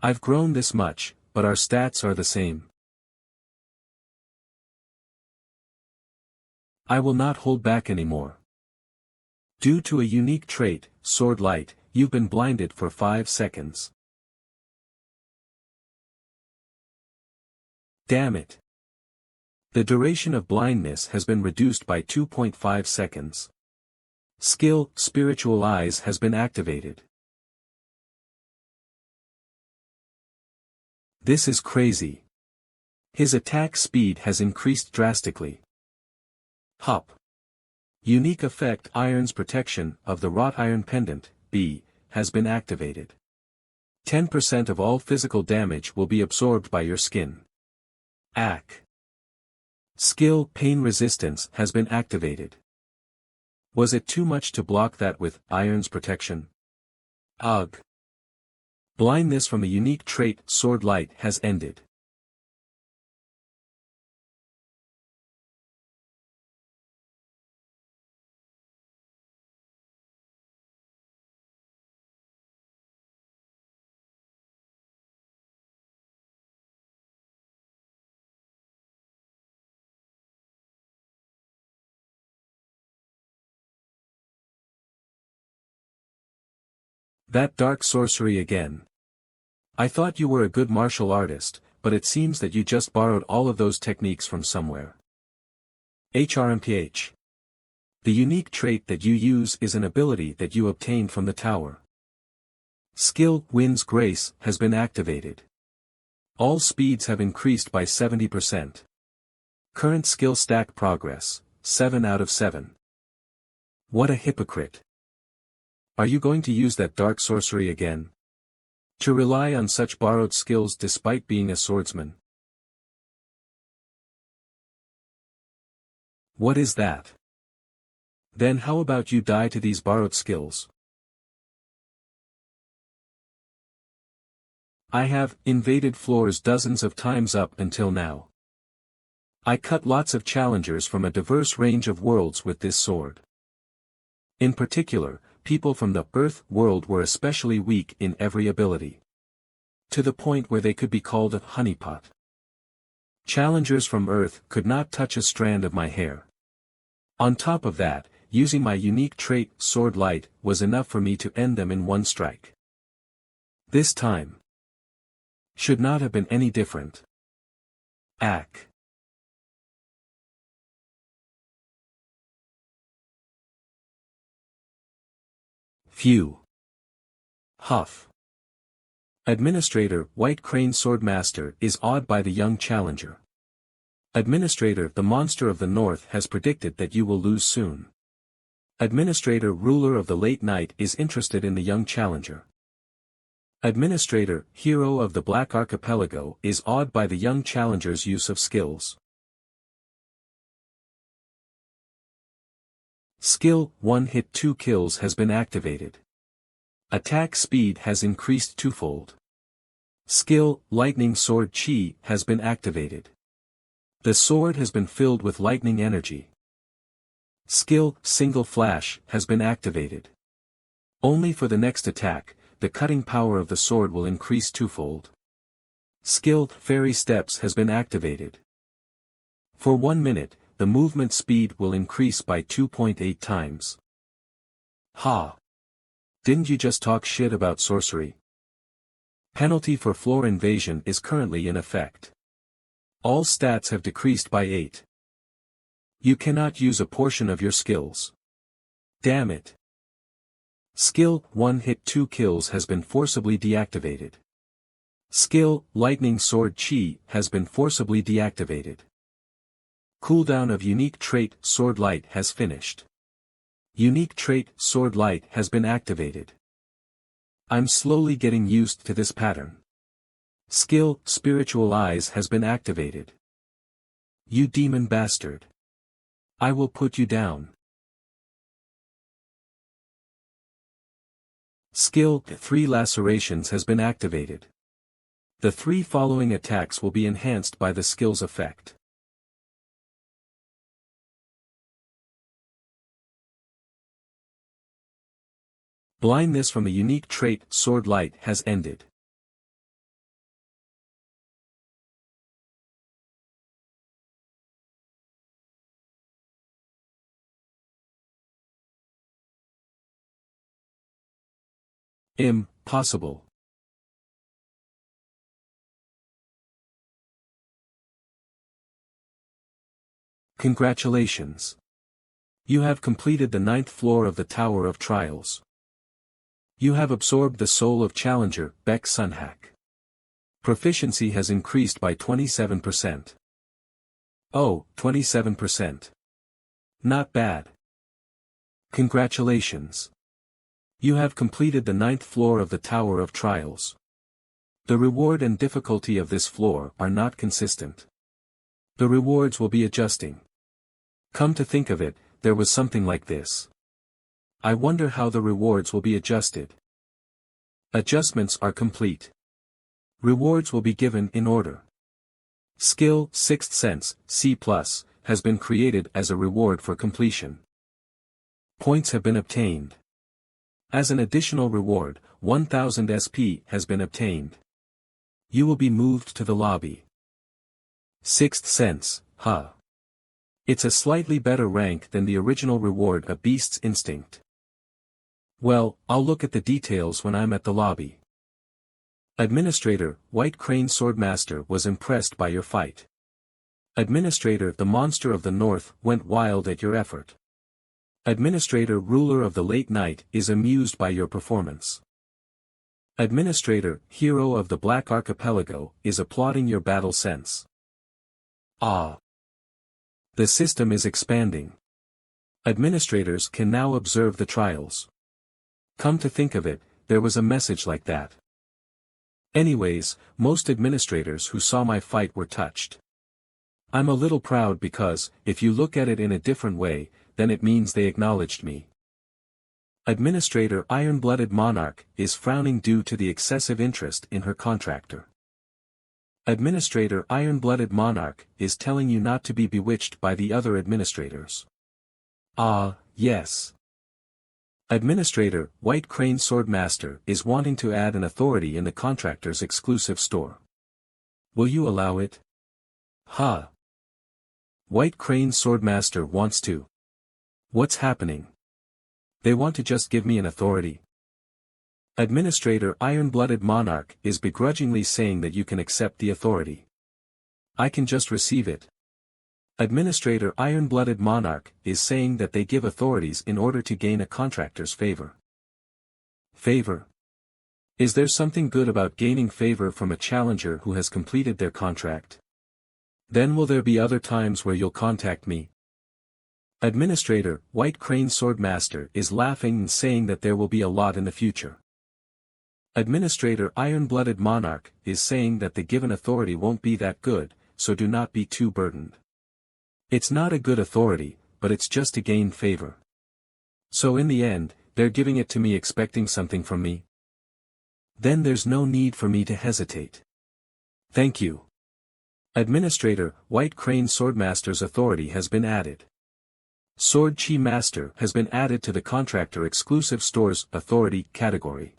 Speaker 1: I've grown this much, but our stats are the same. I will not hold back anymore. Due to a unique trait, Sword Light, you've been blinded for 5 seconds. Damn it. The duration of blindness has been reduced by 2.5 seconds. Skill, Spiritual Eyes has been activated. This is crazy. His attack speed has increased drastically. Hop. Unique effect Iron's protection of the wrought iron pendant, B, has been activated. 10% of all physical damage will be absorbed by your skin. AC. Skill Pain Resistance has been activated. Was it too much to block that with Iron's Protection? Ugh. Blindness from a unique trait Sword Light has ended. That dark sorcery again. I thought you were a good martial artist, but it seems that you just borrowed all of those techniques from somewhere. HRMPH. The unique trait that you use is an ability that you obtained from the tower. Skill Wind's Grace has been activated. All speeds have increased by 70%. Current skill stack progress, 7 out of 7. What a hypocrite. Are you going to use that dark sorcery again? To rely on such borrowed skills despite being a swordsman? What is that? Then how about you die to these borrowed skills? I have invaded floors dozens of times up until now. I cut lots of challengers from a diverse range of worlds with this sword. In particular, people from the Earth world were especially weak in every ability. To the point where they could be called a honeypot. Challengers from Earth could not touch a strand of my hair. On top of that, using my unique trait, Sword Light, was enough for me to end them in one strike. This time should not have been any different. AC. Phew. Huff. Administrator White Crane Swordmaster is awed by the young challenger. Administrator the Monster of the North has predicted that you will lose soon. Administrator Ruler of the Late Night is interested in the young challenger. Administrator Hero of the Black Archipelago is awed by the young challenger's use of skills. Skill 1 Hit 2 Kills has been activated. Attack speed has increased twofold. Skill Lightning Sword Chi has been activated. The sword has been filled with lightning energy. Skill Single Flash has been activated. Only for the next attack, the cutting power of the sword will increase twofold. Skill Fairy Steps has been activated. For 1 minute, the movement speed will increase by 2.8 times. Ha! Didn't you just talk shit about sorcery? Penalty for floor invasion is currently in effect. All stats have decreased by 8. You cannot use a portion of your skills. Damn it. Skill 1 Hit 2 Kills has been forcibly deactivated. Skill Lightning Sword Chi has been forcibly deactivated. Cooldown of unique trait Sword Light has finished. Unique trait Sword Light has been activated. I'm slowly getting used to this pattern. Skill Spiritual Eyes has been activated. You demon bastard. I will put you down. Skill 3 Lacerations has been activated. The 3 following attacks will be enhanced by the skill's effect. Blindness from a unique trait Sword Light has ended. Impossible. Congratulations. You have completed the 9th floor of the Tower of Trials. You have absorbed the soul of Challenger, Beck Sunhack. Proficiency has increased by 27%. Oh, 27%. Not bad. Congratulations. You have completed the 9th floor of the Tower of Trials. The reward and difficulty of this floor are not consistent. The rewards will be adjusting. Come to think of it, there was something like this. I wonder how the rewards will be adjusted. Adjustments are complete. Rewards will be given in order. Skill, Sixth Sense, C+, has been created as a reward for completion. Points have been obtained. As an additional reward, 1000 SP has been obtained. You will be moved to the lobby. Sixth Sense, huh. It's a slightly better rank than the original reward, a Beast's Instinct. Well, I'll look at the details when I'm at the lobby. Administrator, White Crane Swordmaster was impressed by your fight. Administrator, the Monster of the North went wild at your effort. Administrator, Ruler of the Late Night is amused by your performance. Administrator, Hero of the Black Archipelago is applauding your battle sense. Ah! The system is expanding. Administrators can now observe the trials. Come to think of it, there was a message like that. Anyways, most administrators who saw my fight were touched. I'm a little proud because, if you look at it in a different way, then it means they acknowledged me. Administrator Iron-Blooded Monarch is frowning due to the excessive interest in her contractor. Administrator Iron-Blooded Monarch is telling you not to be bewitched by the other administrators. Ah, yes. Administrator White Crane Swordmaster is wanting to add an authority in the contractor's exclusive store. Will you allow it? Huh. White Crane Swordmaster wants to. What's happening? They want to just give me an authority. Administrator Iron-Blooded Monarch is begrudgingly saying that you can accept the authority. I can just receive it. Administrator Iron-Blooded Monarch is saying that they give authorities in order to gain a contractor's favor. Favor? Is there something good about gaining favor from a challenger who has completed their contract? Then will there be other times where you'll contact me? Administrator White Crane Swordmaster is laughing and saying that there will be a lot in the future. Administrator Iron-Blooded Monarch is saying that the given authority won't be that good, so do not be too burdened. It's not a good authority, but it's just to gain favor. So in the end, they're giving it to me expecting something from me. Then there's no need for me to hesitate. Thank you. Administrator White Crane Swordmaster's authority has been added. Sword Chi Master has been added to the contractor exclusive store's authority category.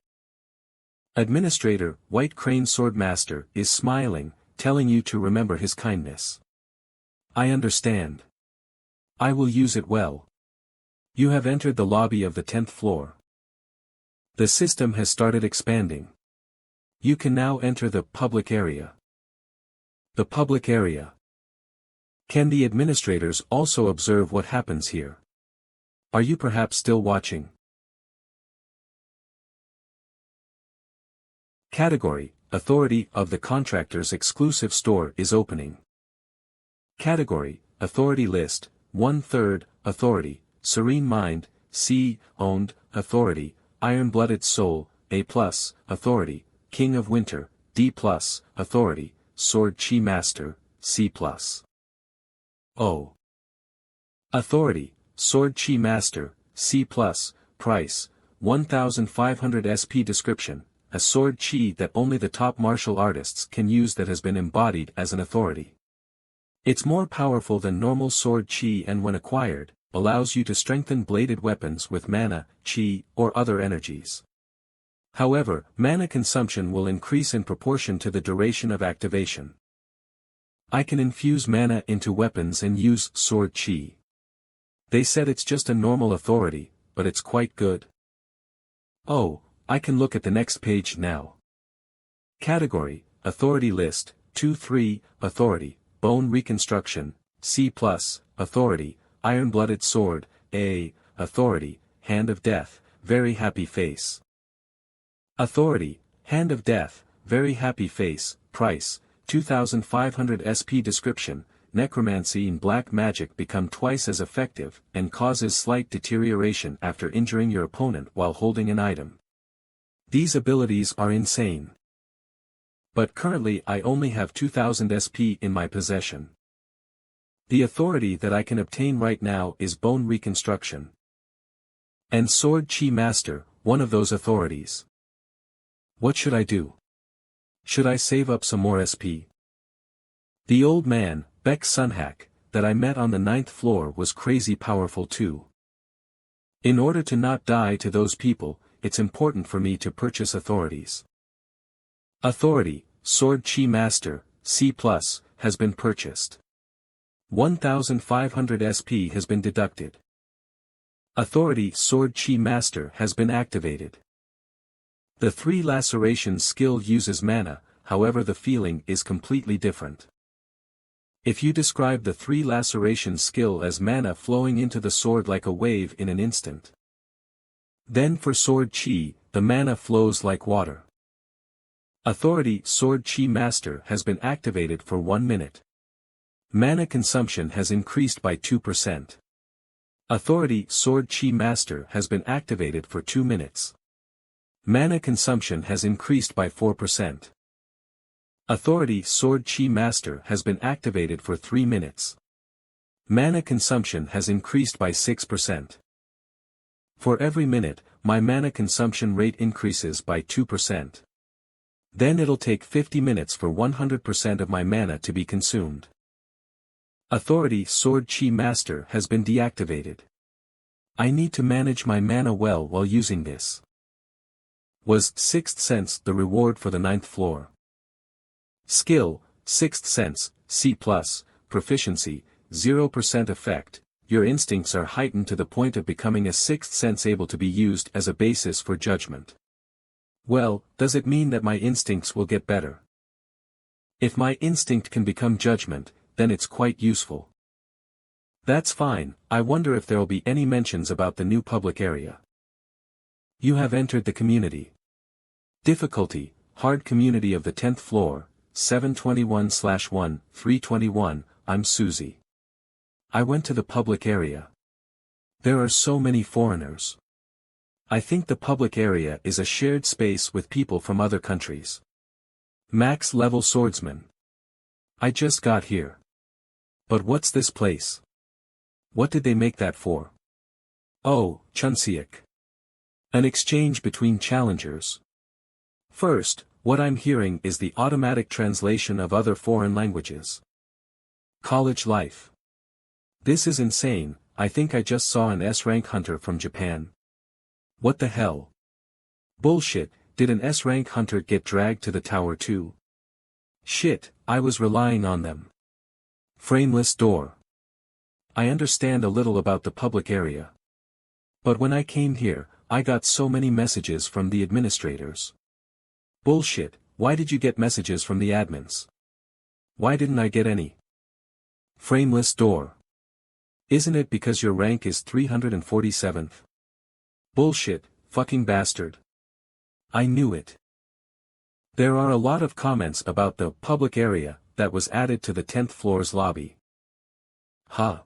Speaker 1: Administrator White Crane Swordmaster is smiling, telling you to remember his kindness. I understand. I will use it well. You have entered the lobby of the 10th floor. The system has started expanding. You can now enter the public area. The public area. Can the administrators also observe what happens here? Are you perhaps still watching? Category, Authority of the Contractor's exclusive store is opening. Category, Authority List, 1/3, Authority, Serene Mind, C, Owned, Authority, Iron-Blooded Soul, A+, Authority, King of Winter, D+, Authority, Sword Chi Master, C+. O. Authority, Sword Chi Master, C+, Price, 1500 SP. Description, a sword chi that only the top martial artists can use that has been embodied as an authority. It's more powerful than normal sword chi and when acquired, allows you to strengthen bladed weapons with mana, chi, or other energies. However, mana consumption will increase in proportion to the duration of activation. I can infuse mana into weapons and use sword chi. They said it's just a normal authority, but it's quite good. Oh, I can look at the next page now. Category, Authority List, 2/3, Authority, Bone Reconstruction, C+, Authority, Iron-Blooded Sword, A, Authority, Hand of Death, Very Happy Face. Authority, Hand of Death, Very Happy Face, Price, 2500 SP. Description, necromancy and black magic become twice as effective and causes slight deterioration after injuring your opponent while holding an item. These abilities are insane. But currently I only have 2000 SP in my possession. The authority that I can obtain right now is Bone Reconstruction. And Sword Chi Master, one of those authorities. What should I do? Should I save up some more SP? The old man, Beck Sunhack, that I met on the 9th floor was crazy powerful too. In order to not die to those people, it's important for me to purchase authorities. Authority, Sword Chi Master, C+, has been purchased. 1500 SP has been deducted. Authority Sword Chi Master has been activated. The 3 lacerations skill uses mana, however the feeling is completely different. If you describe the 3 lacerations skill as mana flowing into the sword like a wave in an instant. Then for Sword Chi, the mana flows like water. Authority Sword Chi Master has been activated for 1 minute. Mana consumption has increased by 2%. Authority Sword Chi Master has been activated for 2 minutes. Mana consumption has increased by 4%. Authority Sword Chi Master has been activated for 3 minutes. Mana consumption has increased by 6%. For every minute, my mana consumption rate increases by 2%. Then it'll take 50 minutes for 100% of my mana to be consumed. Authority Sword Chi Master has been deactivated. I need to manage my mana well while using this. Was 6th Sense the reward for the 9th floor? Skill, 6th Sense, C+, Proficiency, 0% effect, your instincts are heightened to the point of becoming a 6th sense able to be used as a basis for judgment. Well, does it mean that my instincts will get better? If my instinct can become judgment, then it's quite useful. That's fine. I wonder if there'll be any mentions about the new public area. You have entered the community. Difficulty, hard community of the 10th floor, 721/1, 321, I'm Susie. I went to the public area. There are so many foreigners. I think the public area is a shared space with people from other countries. Max level swordsman. I just got here. But what's this place? What did they make that for? Oh, Chunsiak. An exchange between challengers. First, what I'm hearing is the automatic translation of other foreign languages. College life. This is insane. I think I just saw an S-rank hunter from Japan. What the hell? Bullshit, did an S-rank hunter get dragged to the tower too? Shit, I was relying on them. Frameless door. I understand a little about the public area. But when I came here, I got so many messages from the administrators. Bullshit, why did you get messages from the admins? Why didn't I get any? Frameless door. Isn't it because your rank is 347th? Bullshit, fucking bastard. I knew it. There are a lot of comments about the public area that was added to the 10th floor's lobby. Huh.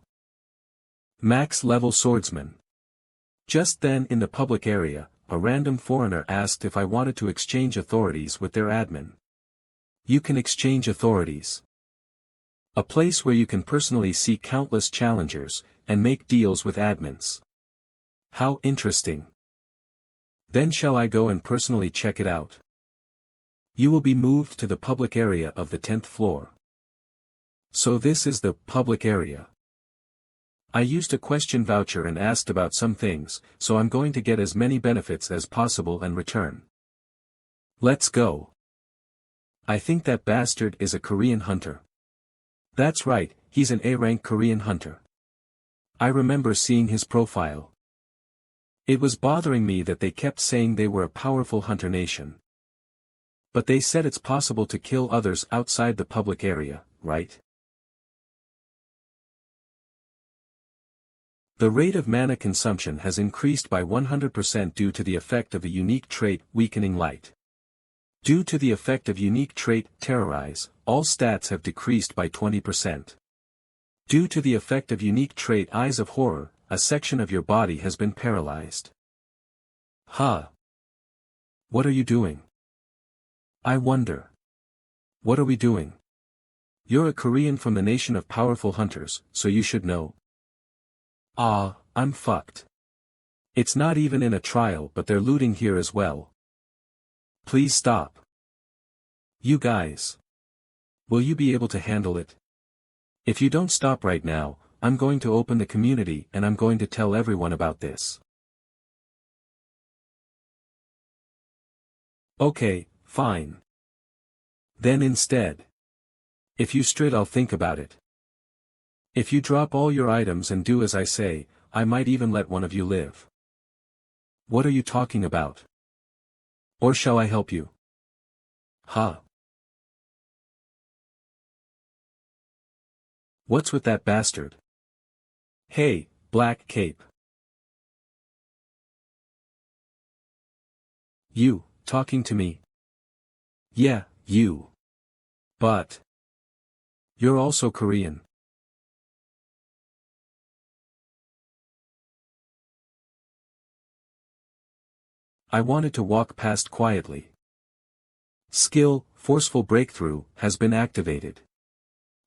Speaker 1: Max level swordsman. Just then in the public area, a random foreigner asked if I wanted to exchange authorities with their admin. You can exchange authorities. A place where you can personally see countless challengers, and make deals with admins. How interesting. Then shall I go and personally check it out? You will be moved to the public area of the 10th floor. So this is the public area. I used a question voucher and asked about some things, so I'm going to get as many benefits as possible and return. Let's go. I think that bastard is a Korean hunter. That's right, he's an A-rank Korean hunter. I remember seeing his profile. It was bothering me that they kept saying they were a powerful hunter nation. But they said it's possible to kill others outside the public area, right? The rate of mana consumption has increased by 100% due to the effect of a unique trait, Weakening Light. Due to the effect of unique trait, Terrorize, all stats have decreased by 20%. Due to the effect of unique trait Eyes of Horror, a section of your body has been paralyzed. Huh. What are you doing? I wonder. What are we doing? You're a Korean from the nation of powerful hunters, so you should know. Ah, I'm fucked. It's not even in a trial but they're looting here as well. Please stop. You guys. Will you be able to handle it? If you don't stop right now, I'm going to open the community and I'm going to tell everyone about this. Okay, fine. Then instead. If you strit, I'll think about it. If you drop all your items and do as I say, I might even let one of you live. What are you talking about? Or shall I help you? Huh? What's with that bastard? Hey, Black Cape. You, talking to me? Yeah, you. But. You're also Korean. I wanted to walk past quietly. Skill, Forceful Breakthrough, has been activated.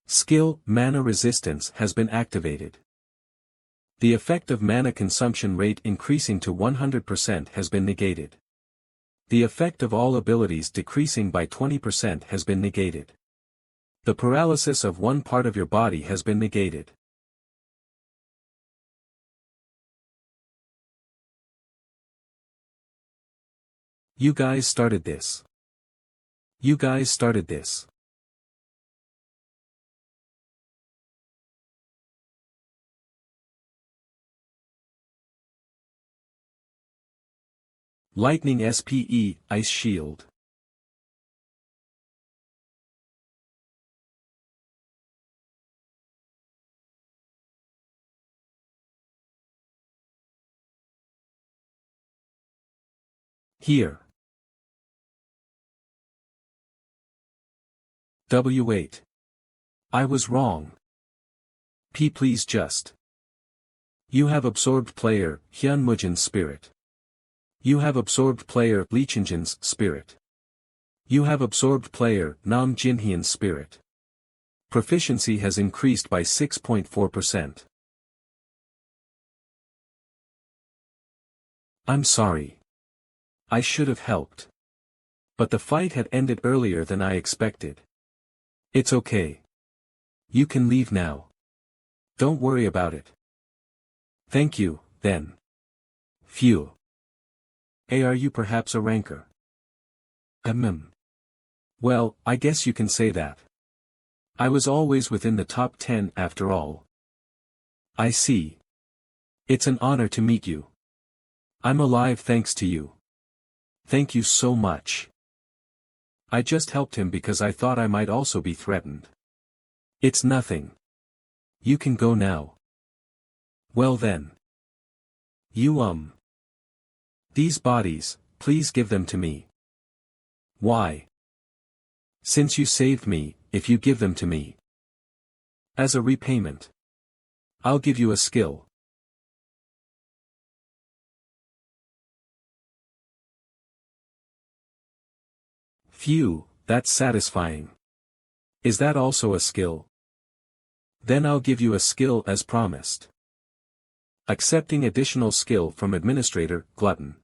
Speaker 1: Skill, Mana Resistance, has been activated. The effect of mana consumption rate increasing to 100% has been negated. The effect of all abilities decreasing by 20% has been negated. The paralysis of one part of your body has been negated. You guys started this. You guys started this. Lightning SPE, Ice Shield. Here. W8. I was wrong. P please just. You have absorbed player, Hyunmujin's spirit. You have absorbed player, Leechinjin's spirit. You have absorbed player, Nam Jinhyun's spirit. Proficiency has increased by 6.4%. I'm sorry. I should have helped. But the fight had ended earlier than I expected. It's okay. You can leave now. Don't worry about it. Thank you, then. Phew. Hey, are you perhaps a ranker? Well, I guess you can say that. I was always within the top 10 after all. I see. It's an honor to meet you. I'm alive thanks to you. Thank you so much. I just helped him because I thought I might also be threatened. It's nothing. You can go now. Well then. You These bodies, please give them to me. Why? Since you saved me, if you give them to me. As a repayment. I'll give you a skill. Phew, that's satisfying. Is that also a skill? Then I'll give you a skill as promised. Accepting additional skill from Administrator, Glutton.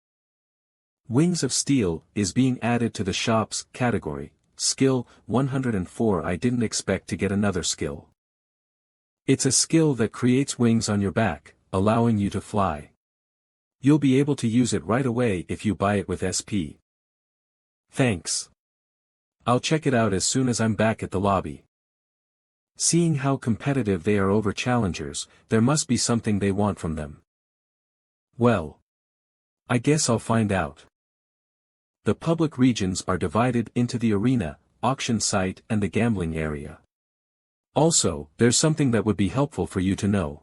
Speaker 1: Wings of Steel is being added to the shop's category, skill 104. I didn't expect to get another skill. It's a skill that creates wings on your back, allowing you to fly. You'll be able to use it right away if you buy it with SP. Thanks. I'll check it out as soon as I'm back at the lobby. Seeing how competitive they are over challengers, there must be something they want from them. Well. I guess I'll find out. The public regions are divided into the arena, auction site and the gambling area. Also, there's something that would be helpful for you to know.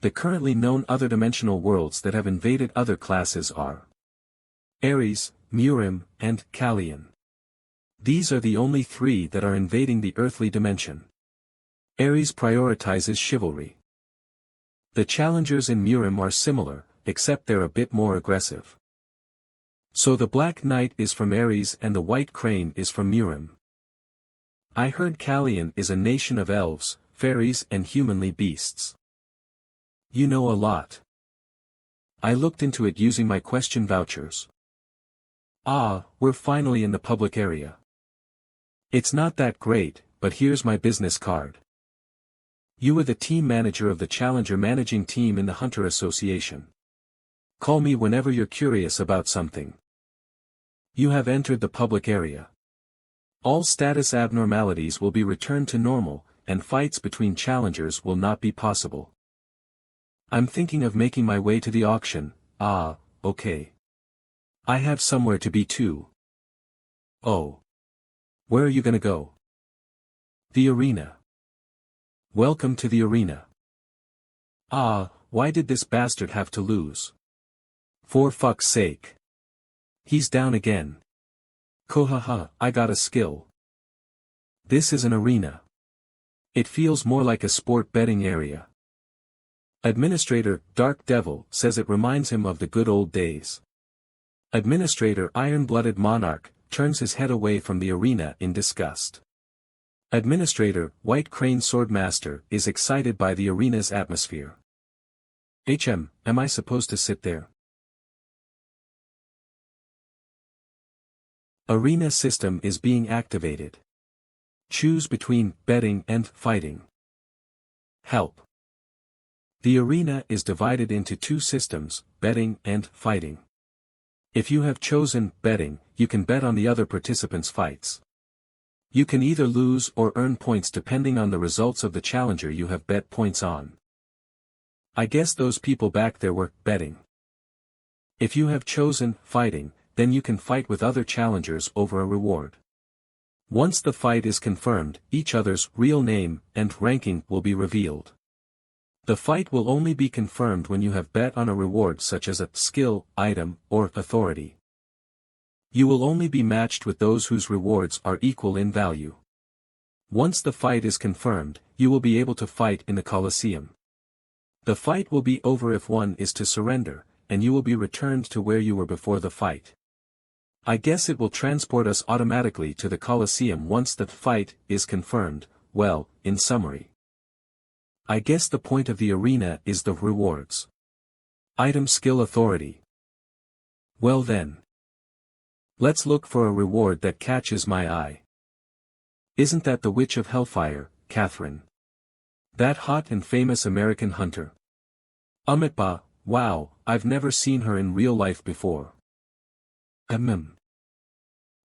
Speaker 1: The currently known other dimensional worlds that have invaded other classes are Ares, Murim, and Kalian. These are the only three that are invading the earthly dimension. Aries prioritizes chivalry. The challengers in Murim are similar, except they're a bit more aggressive. So the Black Knight is from Aries and the White Crane is from Murim. I heard Callian is a nation of elves, fairies and humanly beasts. You know a lot. I looked into it using my question vouchers. Ah, we're finally in the public area. It's not that great, but here's my business card. You are the team manager of the Challenger managing team in the Hunter Association. Call me whenever you're curious about something. You have entered the public area. All status abnormalities will be returned to normal, and fights between challengers will not be possible. I'm thinking of making my way to the auction. Ah, okay. I have somewhere to be too. Oh. Where are you gonna go? The arena. Welcome to the arena. Ah, why did this bastard have to lose? For fuck's sake. He's down again. Kohaha, I got a skill. This is an arena. It feels more like a sport betting area. Administrator, Dark Devil, says it reminds him of the good old days. Administrator, Iron-Blooded Monarch, turns his head away from the arena in disgust. Administrator, White Crane Swordmaster, is excited by the arena's atmosphere. Am I supposed to sit there? Arena system is being activated. Choose between betting and fighting. Help. The arena is divided into two systems, betting and fighting. If you have chosen betting, you can bet on the other participants' fights. You can either lose or earn points depending on the results of the challenger you have bet points on. I guess those people back there were betting. If you have chosen fighting, then you can fight with other challengers over a reward. Once the fight is confirmed, each other's real name and ranking will be revealed. The fight will only be confirmed when you have bet on a reward such as a skill, item, or authority. You will only be matched with those whose rewards are equal in value. Once the fight is confirmed, you will be able to fight in the Colosseum. The fight will be over if one is to surrender, and you will be returned to where you were before the fight. I guess it will transport us automatically to the Colosseum once the fight is confirmed. Well, in summary, I guess the point of the arena is the rewards. Item, skill, authority. Well then. Let's look for a reward that catches my eye. Isn't that the Witch of Hellfire, Catherine? That hot and famous American hunter? Amitba, wow, I've never seen her in real life before.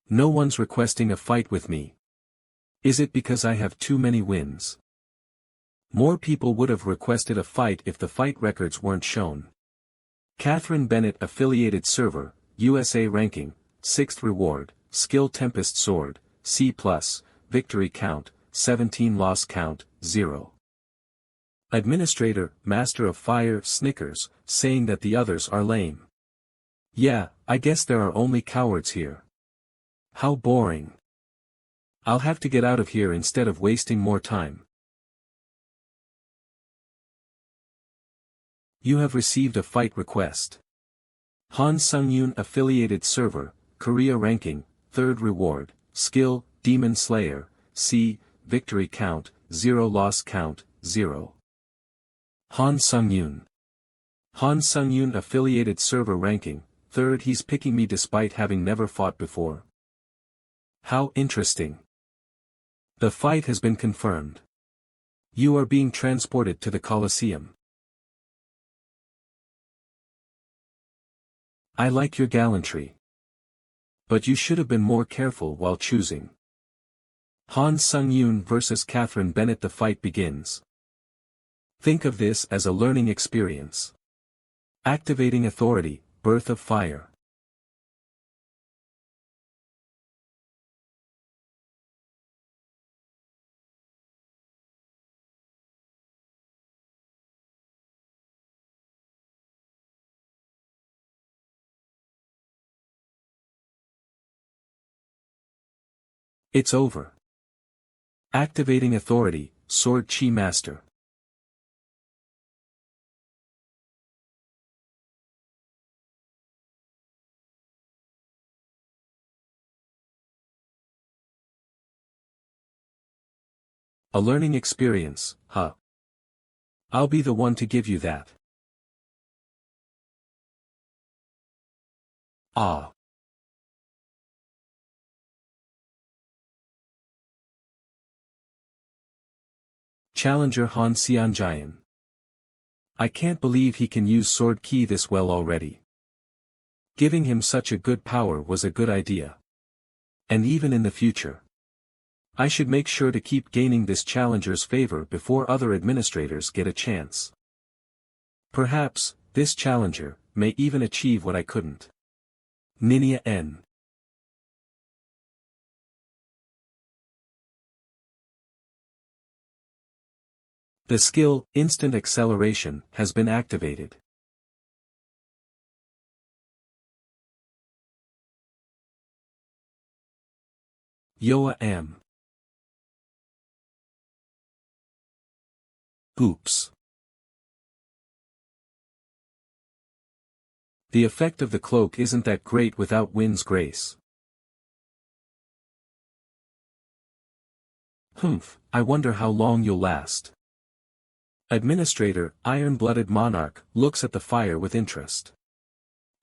Speaker 1: No one's requesting a fight with me. Is it because I have too many wins? More people would have requested a fight if the fight records weren't shown. Catherine Bennett affiliated server, USA ranking, 6th reward, skill Tempest Sword, C+, victory count, 17 loss count, 0. Administrator, Master of Fire, snickers, saying that the others are lame. Yeah, I guess there are only cowards here. How boring. I'll have to get out of here instead of wasting more time. You have received a fight request. Han Sung-yoon affiliated server, Korea ranking, 3rd reward, skill, Demon Slayer, C, victory count, 0 loss count, 0. Han Sung-yoon. Han Sung-yoon affiliated server ranking, 3rd. He's picking me despite having never fought before. How interesting. The fight has been confirmed. You are being transported to the Colosseum. I like your gallantry. But you should have been more careful while choosing. Han Sung-yoon vs Catherine Bennett. The fight begins. Think of this as a learning experience. Activating authority, Birth of Fire. It's over. Activating authority, Sword Chi Master. A learning experience, huh? I'll be the one to give you that. Ah. Challenger Han Xianjian. I can't believe he can use sword ki this well already. Giving him such a good power was a good idea. And even in the future, I should make sure to keep gaining this challenger's favor before other administrators get a chance. Perhaps, this challenger may even achieve what I couldn't. Ninja N. The skill, Instant Acceleration, has been activated. Yoa M. Oops. The effect of the cloak isn't that great without Wind's grace. Humph, I wonder how long you'll last. Administrator, Iron-Blooded Monarch, looks at the fire with interest.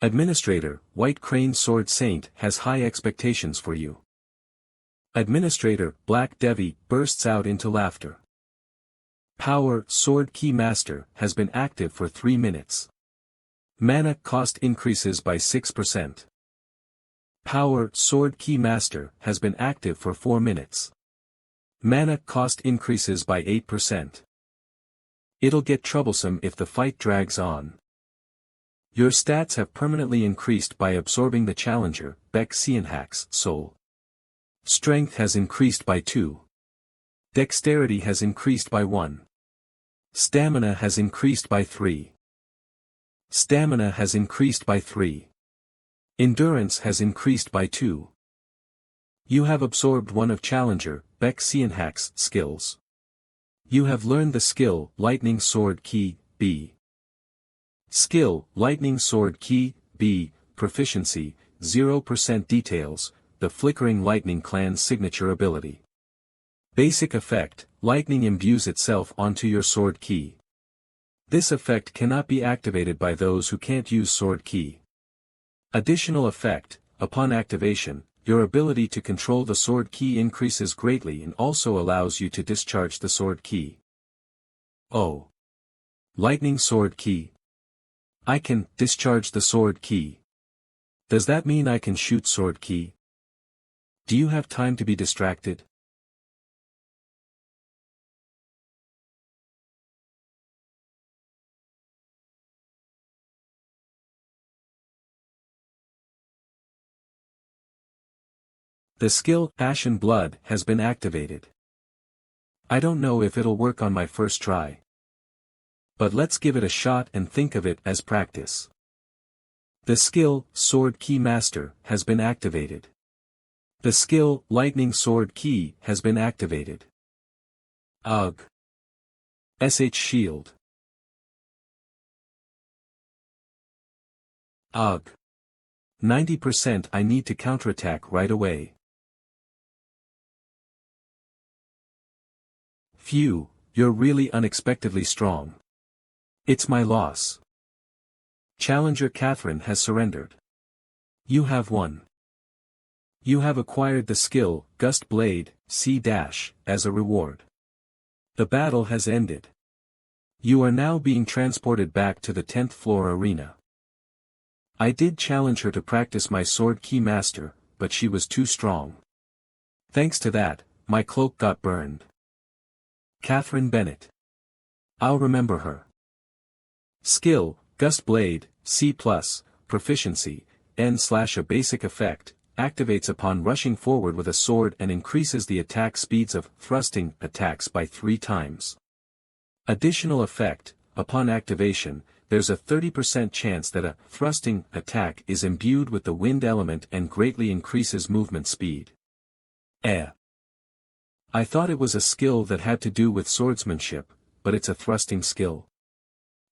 Speaker 1: Administrator, White Crane Sword Saint, has high expectations for you. Administrator, Black Devi, bursts out into laughter. Power, Sword Ki Master, has been active for 3 minutes. Mana cost increases by 6%. Power, Sword Ki Master, has been active for 4 minutes. Mana cost increases by 8%. It'll get troublesome if the fight drags on. Your stats have permanently increased by absorbing the challenger, Beck Xianhack's soul. Strength has increased by 2. Dexterity has increased by 1. Stamina has increased by 3. Stamina has increased by 3. Endurance has increased by 2. You have absorbed one of challenger, Beck Xianhack's skills. You have learned the skill, Lightning Sword Ki, B. Skill, Lightning Sword Ki, B, Proficiency, 0% Details, the Flickering Lightning Clan's signature ability. Basic effect, lightning imbues itself onto your sword ki. This effect cannot be activated by those who can't use sword ki. Additional effect, upon activation, your ability to control the sword ki increases greatly and also allows you to discharge the sword ki. Oh. Lightning Sword Ki. I can discharge the sword ki. Does that mean I can shoot sword ki? Do you have time to be distracted? The skill, Ashen Blood, has been activated. I don't know if it'll work on my first try. But let's give it a shot and think of it as practice. The skill, Sword Ki Master, has been activated. The skill, Lightning Sword Ki, has been activated. Ugh. SH Shield. Ugh. 90% I need to counterattack right away. Phew, you're really unexpectedly strong. It's my loss. Challenger Catherine has surrendered. You have won. You have acquired the skill, Gust Blade, C-, as a reward. The battle has ended. You are now being transported back to the 10th floor arena. I did challenge her to practice my Sword Ki Master, but she was too strong. Thanks to that, my cloak got burned. Catherine Bennett. I'll remember her. Skill, Gust Blade, C+, Proficiency, N/a basic effect, activates upon rushing forward with a sword and increases the attack speeds of thrusting attacks by 3 times. Additional effect, upon activation, there's a 30% chance that a thrusting attack is imbued with the wind element and greatly increases movement speed. I thought it was a skill that had to do with swordsmanship, but it's a thrusting skill.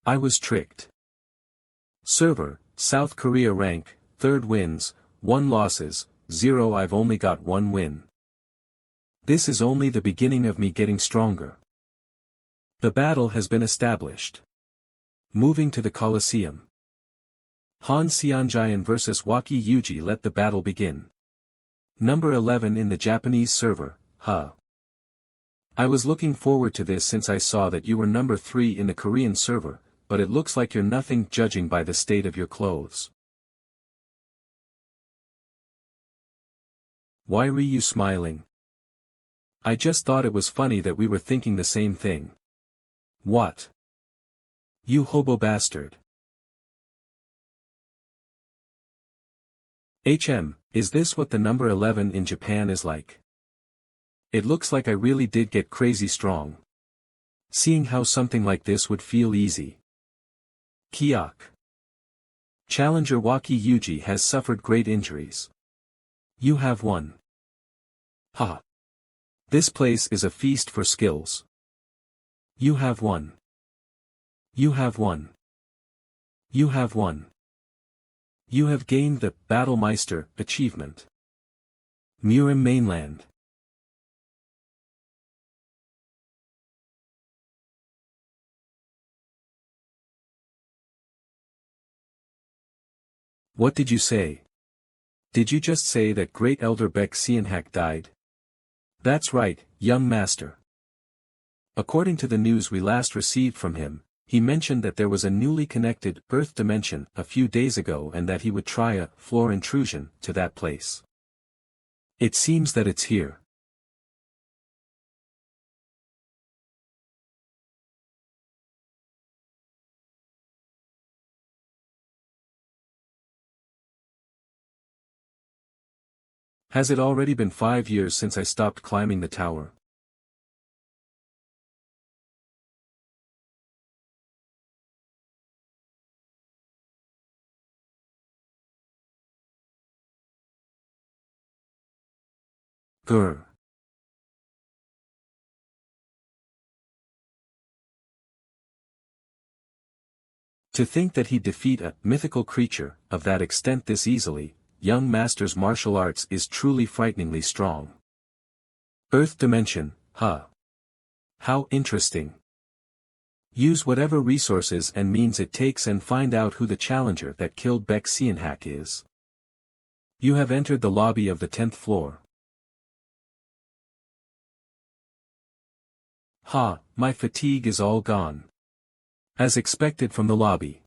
Speaker 1: I was tricked. Server, South Korea rank, 3rd wins, 1 losses, 0. I've only got 1 win. This is only the beginning of me getting stronger. The battle has been established. Moving to the Colosseum. Han Xianjian vs Waki Yuji. Let the battle begin. Number 11 in the Japanese server, huh? I was looking forward to this since I saw that you were number 3 in the Korean server, but it looks like you're nothing judging by the state of your clothes. Why are you smiling? I just thought it was funny that we were thinking the same thing. What? You hobo bastard. Is this what the number 11 in Japan is like? It looks like I really did get crazy strong. Seeing how something like this would feel easy. Kiak. Challenger Waki Yuji has suffered great injuries. You have won. Ha. This place is a feast for skills. You have won. You have won. You have won. You have gained the Battlemeister achievement. Murim Mainland. What did you say? Did you just say that Great Elder Baek Seonhak died? That's right, young master. According to the news we last received from him, he mentioned that there was a newly connected Earth dimension a few days ago and that he would try a floor intrusion to that place. It seems that it's here. Has it already been 5 years since I stopped climbing the tower? Grr. To think that he'd defeat a mythical creature of that extent this easily, young master's martial arts is truly frighteningly strong. Earth dimension, huh? How interesting. Use whatever resources and means it takes and find out who the challenger that killed Baek Seonhak is. You have entered the lobby of the 10th floor. Ha, my fatigue is all gone. As expected from the lobby.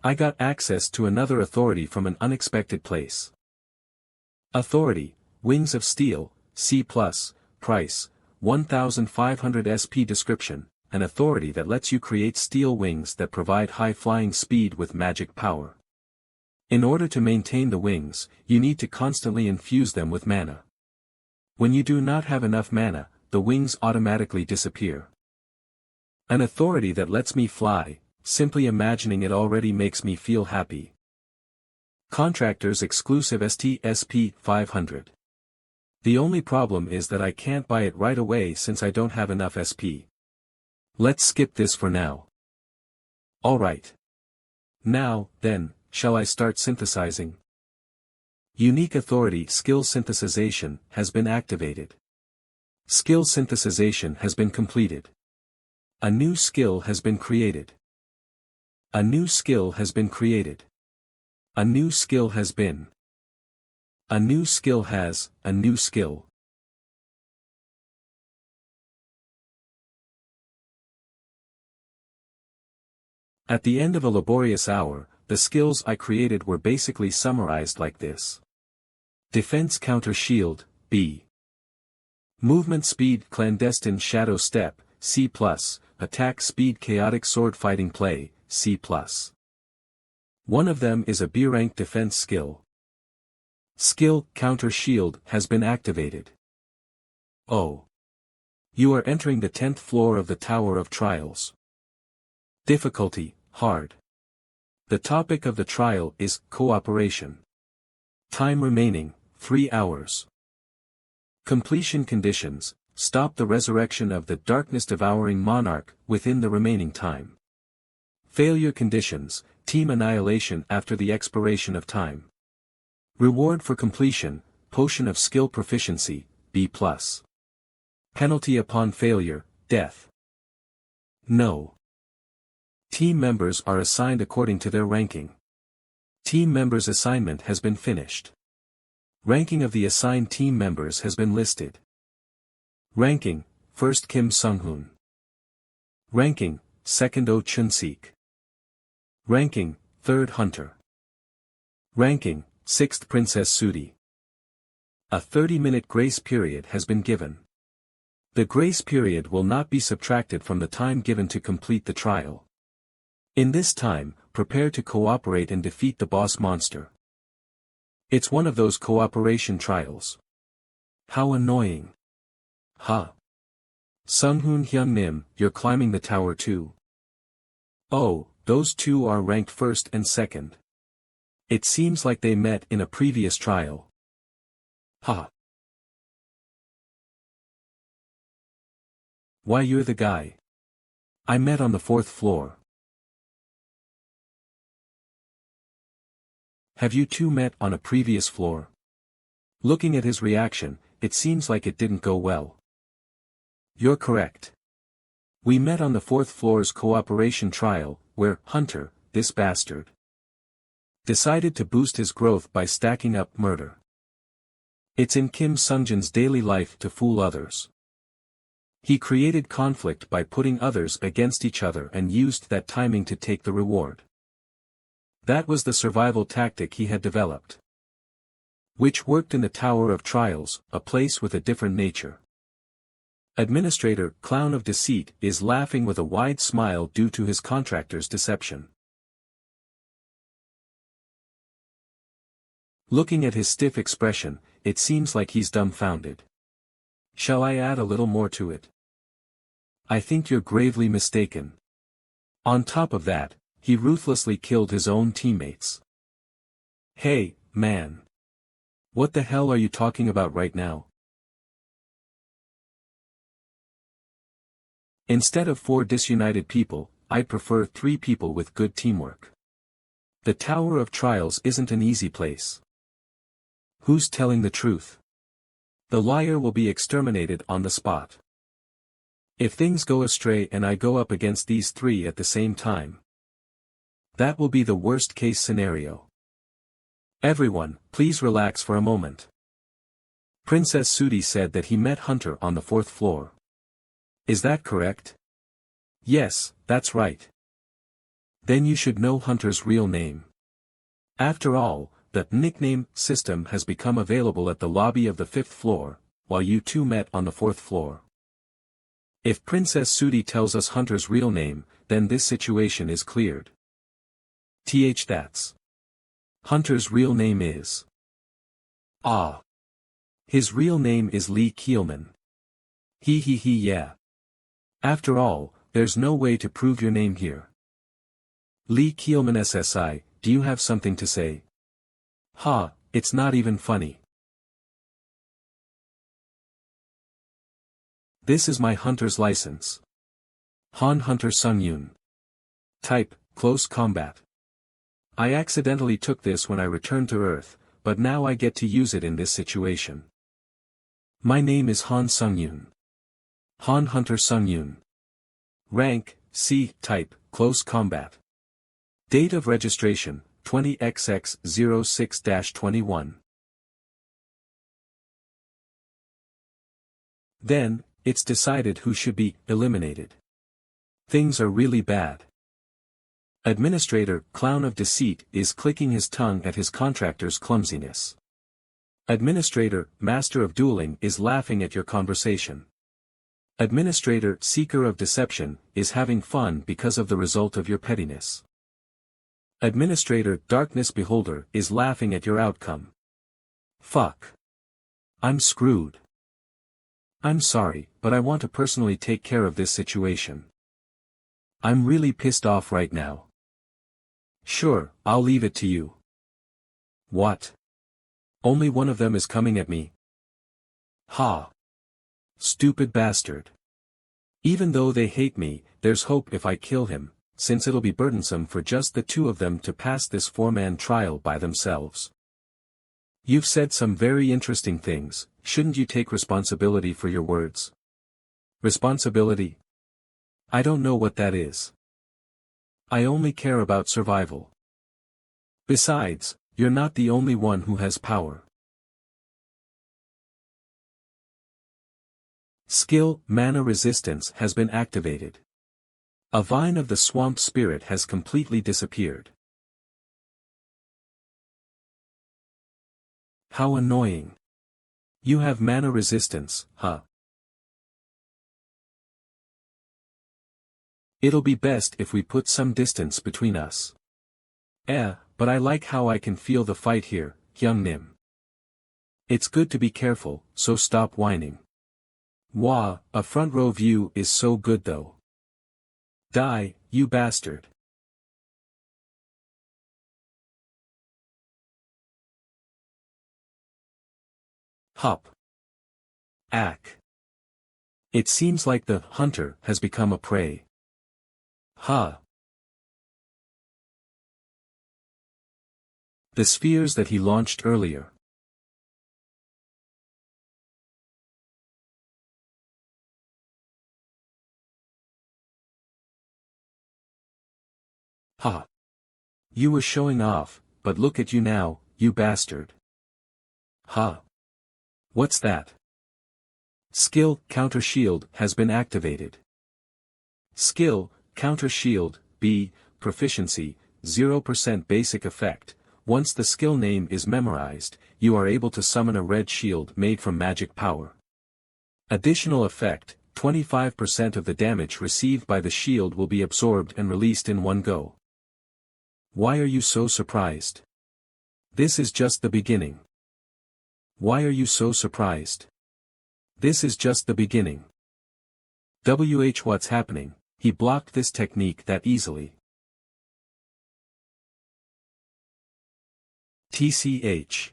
Speaker 1: I got access to another authority from an unexpected place. Authority, Wings of Steel, C+, price, 1500 SP. Description, an authority that lets you create steel wings that provide high flying speed with magic power. In order to maintain the wings, you need to constantly infuse them with mana. When you do not have enough mana, the wings automatically disappear. An authority that lets me fly, simply imagining it already makes me feel happy. Contractors exclusive ST-SP 500. The only problem is that I can't buy it right away since I don't have enough SP. Let's skip this for now. Alright. Now, then, shall I start synthesizing? Unique Authority Skill Synthesization has been activated. Skill synthesization has been completed. A new skill has been created. A new skill has been created. A new skill has been. A new skill has, a new skill. At the end of a laborious hour, the skills I created were basically summarized like this. Defense Counter Shield, B. Movement Speed Clandestine Shadow Step, C+, Attack Speed Chaotic Sword Fighting Play, C+. One of them is a B-rank defense skill. Skill Counter Shield has been activated. Oh. You are entering the 10th floor of the Tower of Trials. Difficulty, Hard. The topic of the trial is cooperation. Time remaining, 3 hours. Completion conditions: stop the resurrection of the darkness-devouring monarch within the remaining time. Failure conditions: team annihilation after the expiration of time. Reward for completion: potion of skill proficiency, B+. Penalty upon failure: death. No. Team members are assigned according to their ranking. Team members' assignment has been finished. Ranking of the assigned team members has been listed. Ranking: 1st Kim Sung-hoon. Ranking: 2nd Oh Chun-sik. Ranking: 3rd Hunter. Ranking: 6th Princess Sudi. A 30-minute grace period has been given. The grace period will not be subtracted from the time given to complete the trial. In this time, prepare to cooperate and defeat the boss monster. It's one of those cooperation trials. How annoying. Ha. Sung-hoon Hyun-nim, you're climbing the tower too. Oh, those two are ranked 1st and 2nd. It seems like they met in a previous trial. Ha. Why, you're the guy I met on the 4th floor. Have you two met on a previous floor? Looking at his reaction, it seems like it didn't go well. You're correct. We met on the 4th floor's cooperation trial, where Hunter, this bastard, decided to boost his growth by stacking up murder. It's in Kim Sung-jin's daily life to fool others. He created conflict by putting others against each other and used that timing to take the reward. That was the survival tactic he had developed, which worked in the Tower of Trials, a place with a different nature. Administrator, Clown of Deceit, is laughing with a wide smile due to his contractor's deception. Looking at his stiff expression, it seems like he's dumbfounded. Shall I add a little more to it? I think you're gravely mistaken. On top of that, he ruthlessly killed his own teammates. Hey, man. What the hell are you talking about right now? Instead of 4 disunited people, I'd prefer 3 people with good teamwork. The Tower of Trials isn't an easy place. Who's telling the truth? The liar will be exterminated on the spot. If things go astray and I go up against these 3 at the same time, that will be the worst-case scenario. Everyone, please relax for a moment. Princess Sudi said that he met Hunter on the 4th floor. Is that correct? Yes, that's right. Then you should know Hunter's real name. After all, the nickname system has become available at the lobby of the 5th floor, while you two met on the 4th floor. If Princess Sudi tells us Hunter's real name, then this situation is cleared. That's Hunter's real name is. Ah. His real name is Lee Keelman. Yeah. After all, there's no way to prove your name here. Lee Keelman SSI, do you have something to say? Ha, it's not even funny. This is my hunter's license. Han Hunter Sung-yoon. Type, close combat. I accidentally took this when I returned to Earth, but now I get to use it in this situation. My name is Han Sung-yoon. Han Hunter Sung-yoon. Rank, C. Type, close combat. Date of registration, 20XX06-21. Then, it's decided who should be eliminated. Things are really bad. Administrator, Clown of Deceit, is clicking his tongue at his contractor's clumsiness. Administrator, Master of Dueling, is laughing at your conversation. Administrator, Seeker of Deception, is having fun because of the result of your pettiness. Administrator, Darkness Beholder, is laughing at your outcome. Fuck. I'm screwed. I'm sorry, but I want to personally take care of this situation. I'm really pissed off right now. Sure, I'll leave it to you. What? Only one of them is coming at me. Ha! Stupid bastard. Even though they hate me, there's hope if I kill him, since it'll be burdensome for just the two of them to pass this four-man trial by themselves. You've said some very interesting things, shouldn't you take responsibility for your words? Responsibility? I don't know what that is. I only care about survival. Besides, you're not the only one who has power. Skill, mana resistance has been activated. A vine of the swamp spirit has completely disappeared. How annoying. You have mana resistance, huh? It'll be best if we put some distance between us. But I like how I can feel the fight here, Hyung Nim. It's good to be careful, so stop whining. Wah, a front row view is so good though. Die, you bastard. Hop. Ack. It seems like the hunter has become a prey. Ha. The spheres that he launched earlier. Ha. You were showing off, but look at you now, you bastard. Ha. What's that? Skill, counter shield, has been activated. Skill, counter shield, B, proficiency, 0% basic effect. Once the skill name is memorized, you are able to summon a red shield made from magic power. Additional effect, 25% of the damage received by the shield will be absorbed and released in one go. Why are you so surprised? This is just the beginning. Why are you so surprised? This is just the beginning. What's happening? He blocked this technique that easily. TCH.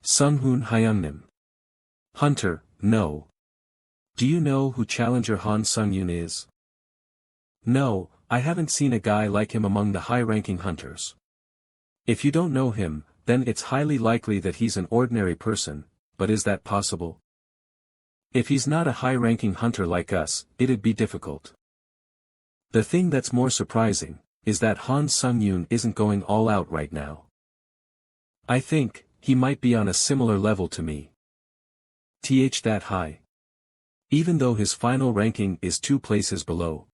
Speaker 1: Sunghoon Hyungnim. Hunter, no. Do you know who Challenger Han Sung-yoon is? No, I haven't seen a guy like him among the high-ranking hunters. If you don't know him, then it's highly likely that he's an ordinary person, but is that possible? If he's not a high-ranking hunter like us, it'd be difficult. The thing that's more surprising, is that Han Sung-yoon isn't going all out right now. I think, he might be on a similar level to me. That high. Even though his final ranking is 2 places below.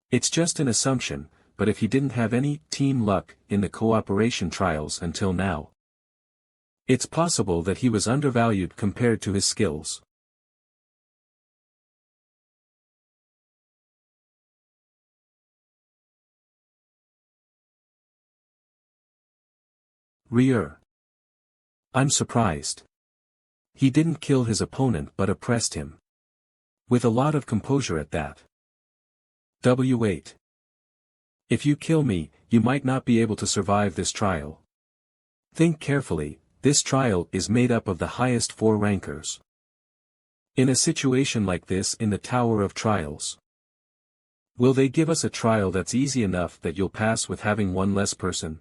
Speaker 1: It's just an assumption, but if he didn't have any team luck in the cooperation trials until now, it's possible that he was undervalued compared to his skills. Rear. I'm surprised. He didn't kill his opponent but oppressed him. With a lot of composure at that. W8. If you kill me, you might not be able to survive this trial. Think carefully, this trial is made up of the highest 4 rankers. In a situation like this in the Tower of Trials, will they give us a trial that's easy enough that you'll pass with having one less person?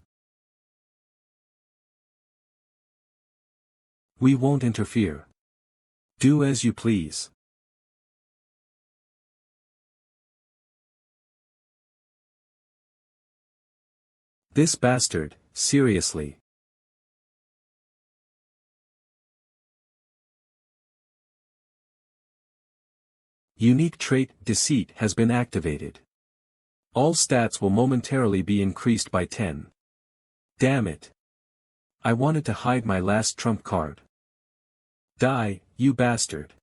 Speaker 1: We won't interfere. Do as you please. This bastard, seriously. Unique trait, Deceit, has been activated. All stats will momentarily be increased by 10. Damn it. I wanted to hide my last trump card. Die, you bastard.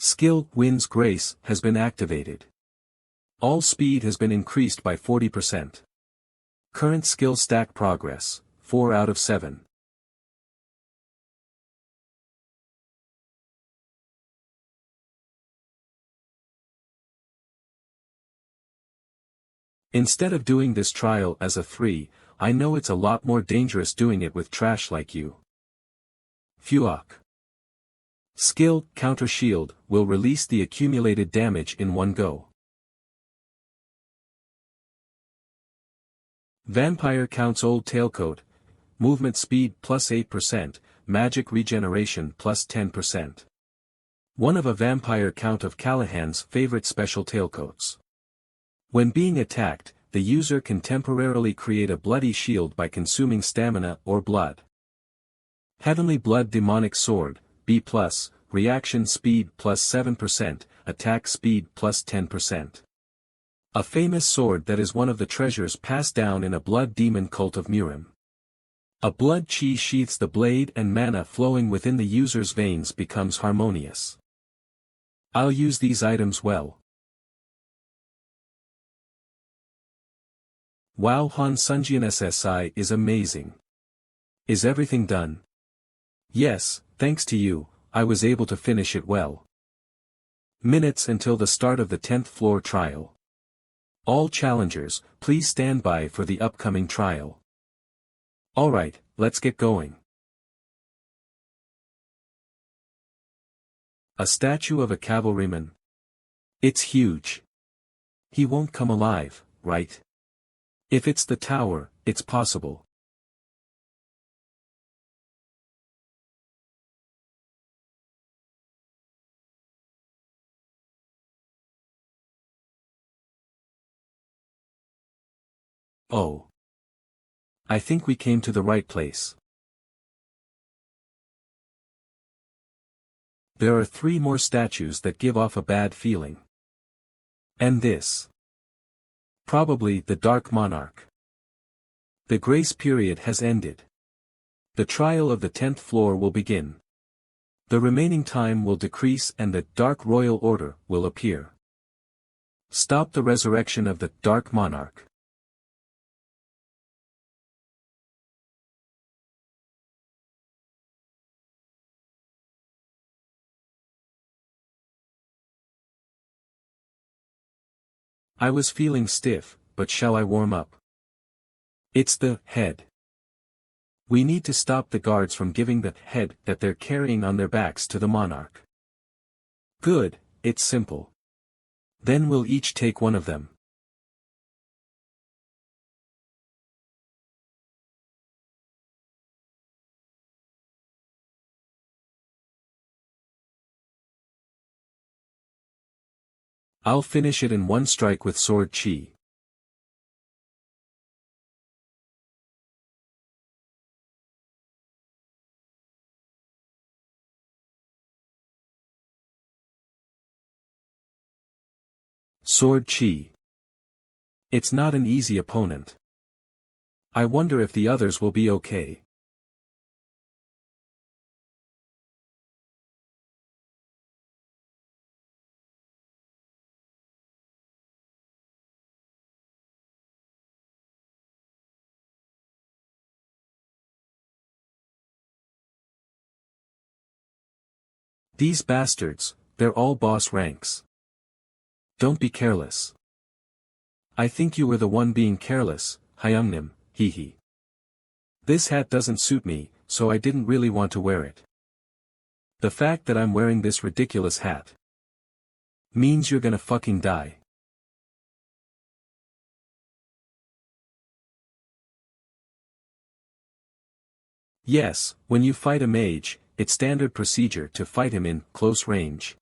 Speaker 1: Skill wins grace has been activated. All speed has been increased by 40%. Current skill stack progress, 4 out of 7. Instead of doing this trial as a 3, I know it's a lot more dangerous doing it with trash like you. Fuck. Skill, Counter Shield, will release the accumulated damage in one go. Vampire counts Old Tailcoat, movement speed plus 8%, magic regeneration plus 10%. One of a vampire count of Callahan's favorite special tailcoats. When being attacked, the user can temporarily create a bloody shield by consuming stamina or blood. Heavenly Blood Demonic Sword, B+, reaction speed plus 7%, attack speed plus 10%. A famous sword that is one of the treasures passed down in a blood demon cult of Murim. A blood chi sheaths the blade and mana flowing within the user's veins becomes harmonious. I'll use these items well. Wow, Han Sunjian SSI is amazing. Is everything done? Yes, thanks to you, I was able to finish it well. Minutes until the start of the 10th floor trial. All challengers, please stand by for the upcoming trial. Alright, let's get going. A statue of a cavalryman. It's huge. He won't come alive, right? If it's the tower, it's possible. Oh. I think we came to the right place. There are 3 more statues that give off a bad feeling. And this. Probably the Dark Monarch. The grace period has ended. The trial of the 10th floor will begin. The remaining time will decrease and the Dark Royal Order will appear. Stop the resurrection of the Dark Monarch. I was feeling stiff, but shall I warm up? It's the head. We need to stop the guards from giving the head that they're carrying on their backs to the monarch. Good, it's simple. Then we'll each take one of them. I'll finish it in one strike with sword chi. Sword chi. It's not an easy opponent. I wonder if the others will be okay. These bastards, they're all boss ranks. Don't be careless. I think you were the one being careless, Hyungnim, hee. This hat doesn't suit me, so I didn't really want to wear it. The fact that I'm wearing this ridiculous hat means you're gonna fucking die. Yes, when you fight a mage, it's standard procedure to fight him in close range.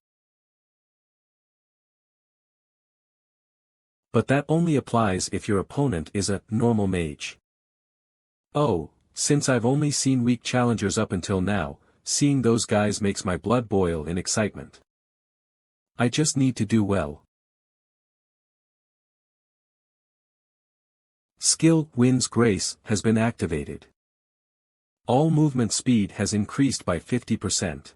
Speaker 1: But that only applies if your opponent is a normal mage. Oh, since I've only seen weak challengers up until now, seeing those guys makes my blood boil in excitement. I just need to do well. Skill wins grace has been activated. All movement speed has increased by 50%.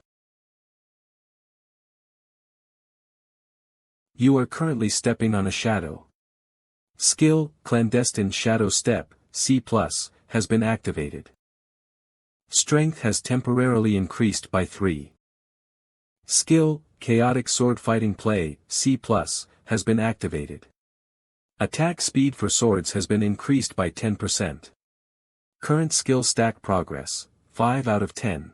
Speaker 1: You are currently stepping on a shadow. Skill, Clandestine Shadow Step, C+, has been activated. Strength has temporarily increased by 3. Skill, Chaotic Sword Fighting Play, C+, has been activated. Attack speed for swords has been increased by 10%. Current skill stack progress, 5 out of 10.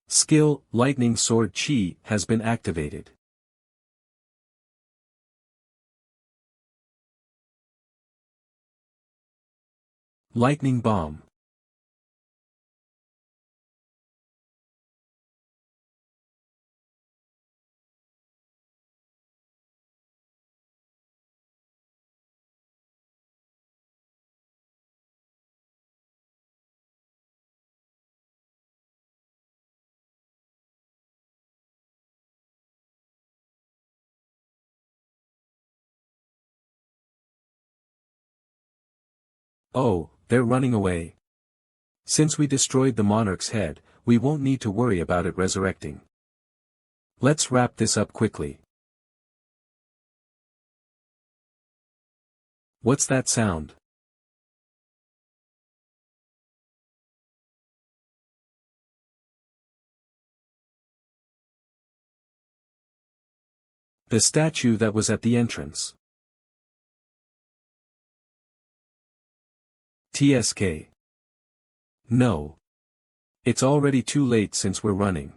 Speaker 1: Skill, Lightning Sword Chi, has been activated. Lightning Bomb. Oh, they're running away. Since we destroyed the monarch's head, we won't need to worry about it resurrecting. Let's wrap this up quickly. What's that sound? The statue that was at the entrance. TSK. No. It's already too late since we're running.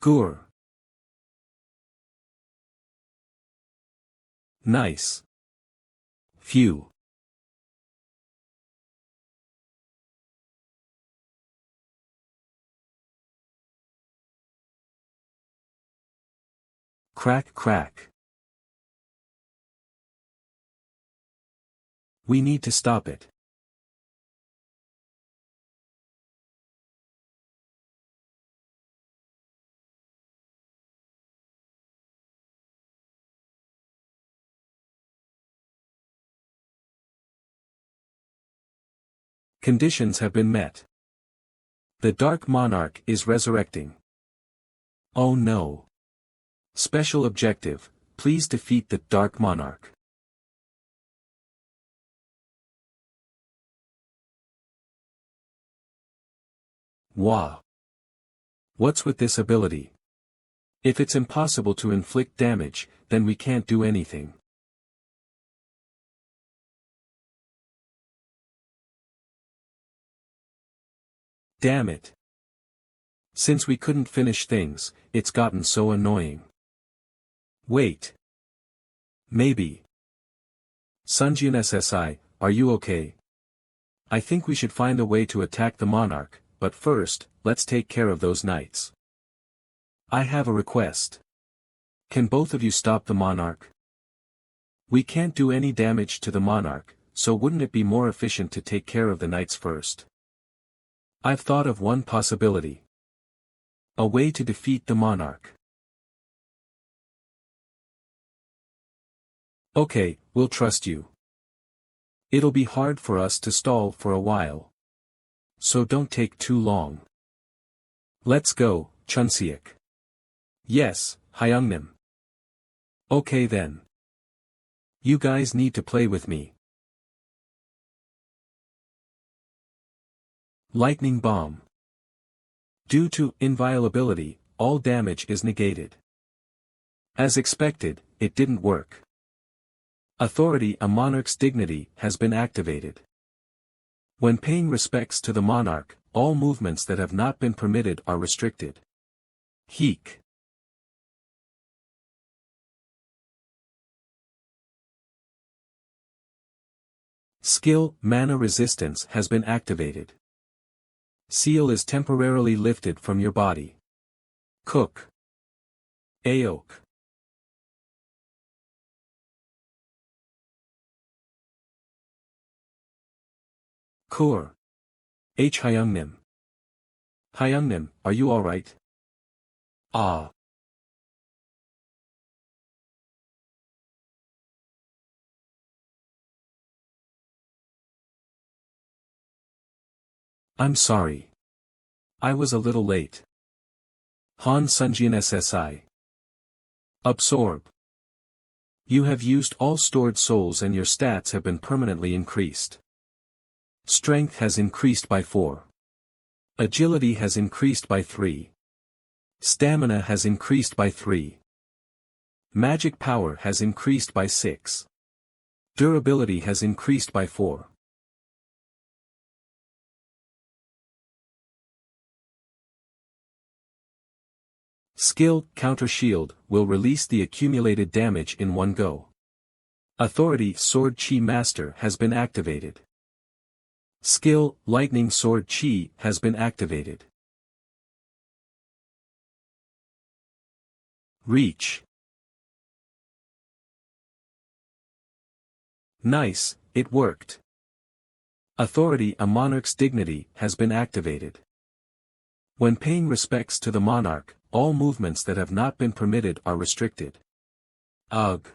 Speaker 1: Gur. Nice. Phew. Crack crack. We need to stop it. Conditions have been met. The Dark Monarch is resurrecting. Oh no. Special objective, please defeat the Dark Monarch. Wow. What's with this ability? If it's impossible to inflict damage, then we can't do anything. Damn it. Since we couldn't finish things, it's gotten so annoying. Wait. Maybe. Sunjin SSI, are you okay? I think we should find a way to attack the monarch, but first, let's take care of those knights. I have a request. Can both of you stop the monarch? We can't do any damage to the monarch, so wouldn't it be more efficient to take care of the knights first? I've thought of one possibility. A way to defeat the monarch. Okay, we'll trust you. It'll be hard for us to stall for a while. So don't take too long. Let's go, Chunseok. Yes, Hyungnim. Okay then. You guys need to play with me. Lightning Bomb. Due to inviolability, all damage is negated. As expected, it didn't work. Authority, a monarch's dignity, has been activated. When paying respects to the monarch, all movements that have not been permitted are restricted. Heek. Skill, Mana Resistance has been activated. Seal is temporarily lifted from your body. Cook. Aok. Kur. H. Hyungnim. Hyungnim, are you alright? Ah. I'm sorry. I was a little late. Han Sunjin SSI. Absorb. You have used all stored souls and your stats have been permanently increased. Strength has increased by 4. Agility has increased by 3. Stamina has increased by 3. Magic power has increased by 6. Durability has increased by 4. Skill, Counter Shield, will release the accumulated damage in one go. Authority Sword Chi Master has been activated. Skill, Lightning Sword Chi, has been activated. Reach. Nice, it worked. Authority A Monarch's Dignity has been activated. When paying respects to the monarch, all movements that have not been permitted are restricted. Ugh.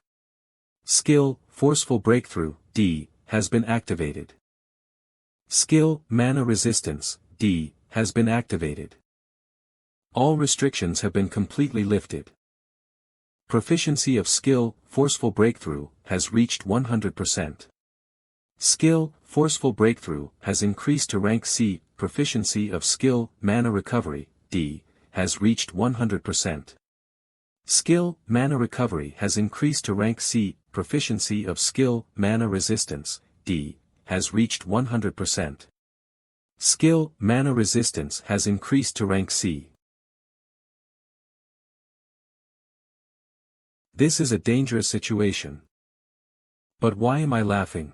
Speaker 1: Skill, Forceful Breakthrough, D, has been activated. Skill, Mana Resistance, D, has been activated. All restrictions have been completely lifted. Proficiency of Skill, Forceful Breakthrough, has reached 100%. Skill, Forceful Breakthrough, has increased to rank C, Proficiency of Skill, Mana Recovery, D, has reached 100%. Skill, Mana Recovery has increased to rank C, Proficiency of Skill, Mana Resistance, D, has reached 100%. Skill, Mana Resistance has increased to rank C. This is a dangerous situation. But why am I laughing?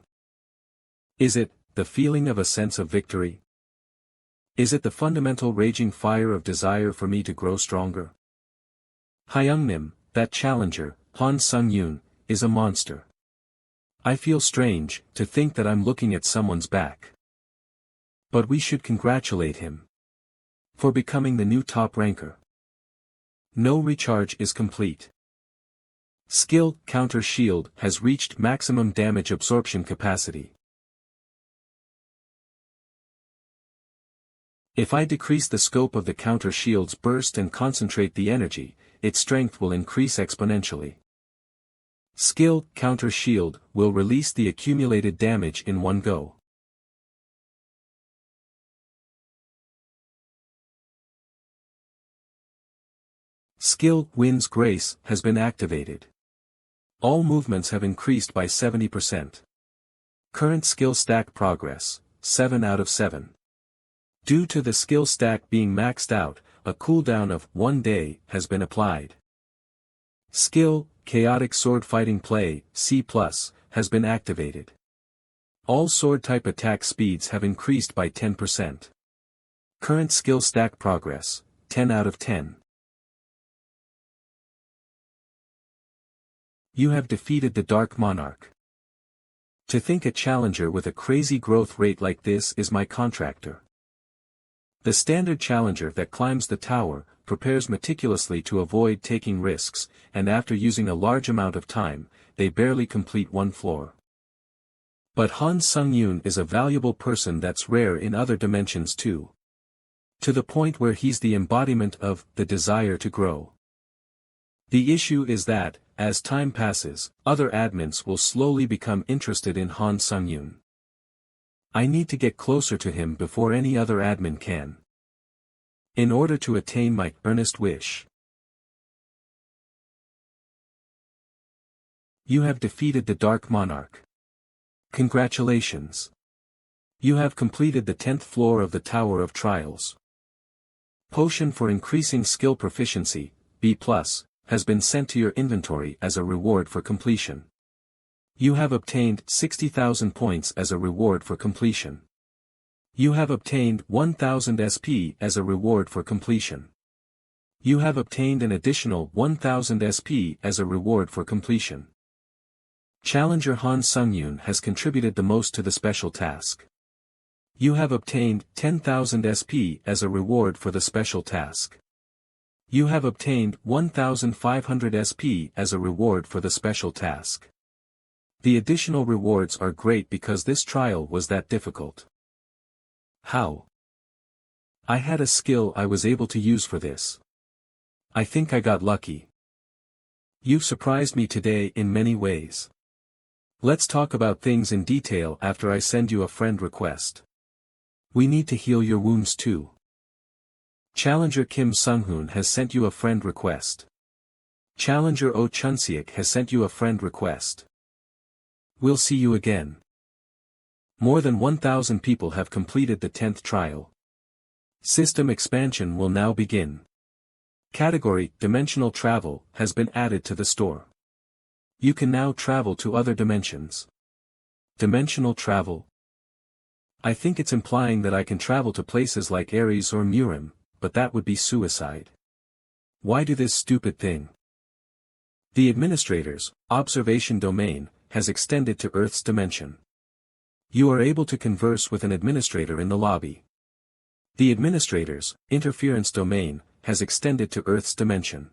Speaker 1: Is it the feeling of a sense of victory? Is it the fundamental raging fire of desire for me to grow stronger? Hyungnim, that challenger, Han Sung-yoon, is a monster. I feel strange to think that I'm looking at someone's back. But we should congratulate him for becoming the new top ranker. No recharge is complete. Skill, Counter Shield, has reached maximum damage absorption capacity. If I decrease the scope of the Counter Shield's burst and concentrate the energy, its strength will increase exponentially. Skill, Counter Shield, will release the accumulated damage in one go. Skill, Wind's Grace, has been activated. All movements have increased by 70%. Current skill stack progress, 7 out of 7. Due to the skill stack being maxed out, a cooldown of 1 day has been applied. Skill, Chaotic Sword Fighting Play, C+, has been activated. All sword-type attack speeds have increased by 10%. Current skill stack progress, 10 out of 10. You have defeated the Dark Monarch. To think a challenger with a crazy growth rate like this is my contractor. The standard challenger that climbs the tower, prepares meticulously to avoid taking risks, and after using a large amount of time, they barely complete one floor. But Han Sung-yoon is a valuable person that's rare in other dimensions too. To the point where he's the embodiment of the desire to grow. The issue is that, as time passes, other admins will slowly become interested in Han Sung-yoon. I need to get closer to him before any other admin can. In order to attain my earnest wish. You have defeated the Dark Monarch. Congratulations. You have completed the 10th floor of the Tower of Trials. Potion for increasing skill proficiency, B+, has been sent to your inventory as a reward for completion. You have obtained 60,000 points as a reward for completion. You have obtained 1,000 SP as a reward for completion. You have obtained an additional 1,000 SP as a reward for completion. Challenger Han Sung-yoon has contributed the most to the special task. You have obtained 10,000 SP as a reward for the special task. You have obtained 1,500 SP as a reward for the special task. The additional rewards are great because this trial was that difficult. How? I had a skill I was able to use for this. I think I got lucky. You've surprised me today in many ways. Let's talk about things in detail after I send you a friend request. We need to heal your wounds too. Challenger Kim Sunghoon has sent you a friend request. Challenger Oh Chunseok has sent you a friend request. We'll see you again. More than 1,000 people have completed the 10th trial. System expansion will now begin. Category, Dimensional Travel, has been added to the store. You can now travel to other dimensions. Dimensional Travel. I think it's implying that I can travel to places like Ares or Murim, but that would be suicide. Why do this stupid thing? The Administrator's observation domain has extended to Earth's dimension. You are able to converse with an administrator in the lobby. The Administrator's interference domain has extended to Earth's dimension.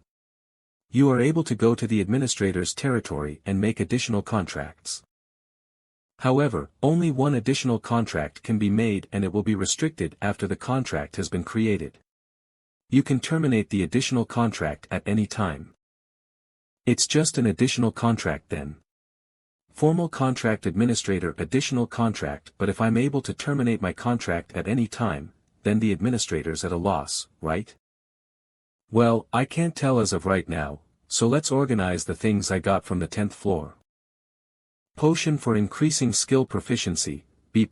Speaker 1: You are able to go to the Administrator's territory and make additional contracts. However, only one additional contract can be made and it will be restricted after the contract has been created. You can terminate the additional contract at any time. It's just an additional contract then. Formal contract administrator additional contract, but if I'm able to terminate my contract at any time, then the administrator's at a loss, right? Well, I can't tell as of right now, so let's organize the things I got from the 10th floor. Potion for increasing skill proficiency, B+,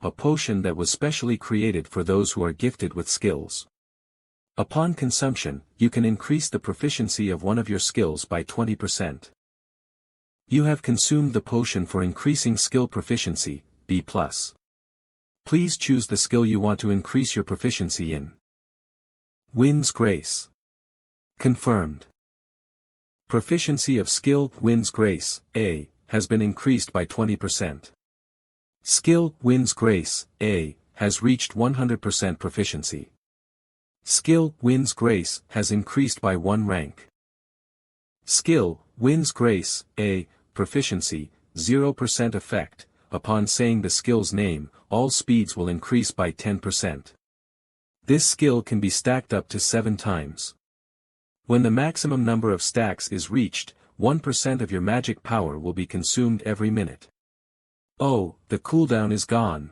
Speaker 1: a potion that was specially created for those who are gifted with skills. Upon consumption, you can increase the proficiency of one of your skills by 20%. You have consumed the potion for increasing skill proficiency, B+. Please choose the skill you want to increase your proficiency in. Wind's Grace. Confirmed. Proficiency of skill Wind's Grace, A, has been increased by 20%. Skill Wind's Grace, A, has reached 100% proficiency. Skill Wind's Grace has increased by 1 rank. Skill Wind's Grace, A, proficiency, 0% effect, upon saying the skill's name, all speeds will increase by 10%. This skill can be stacked up to 7 times. When the maximum number of stacks is reached, 1% of your magic power will be consumed every minute. Oh, the cooldown is gone.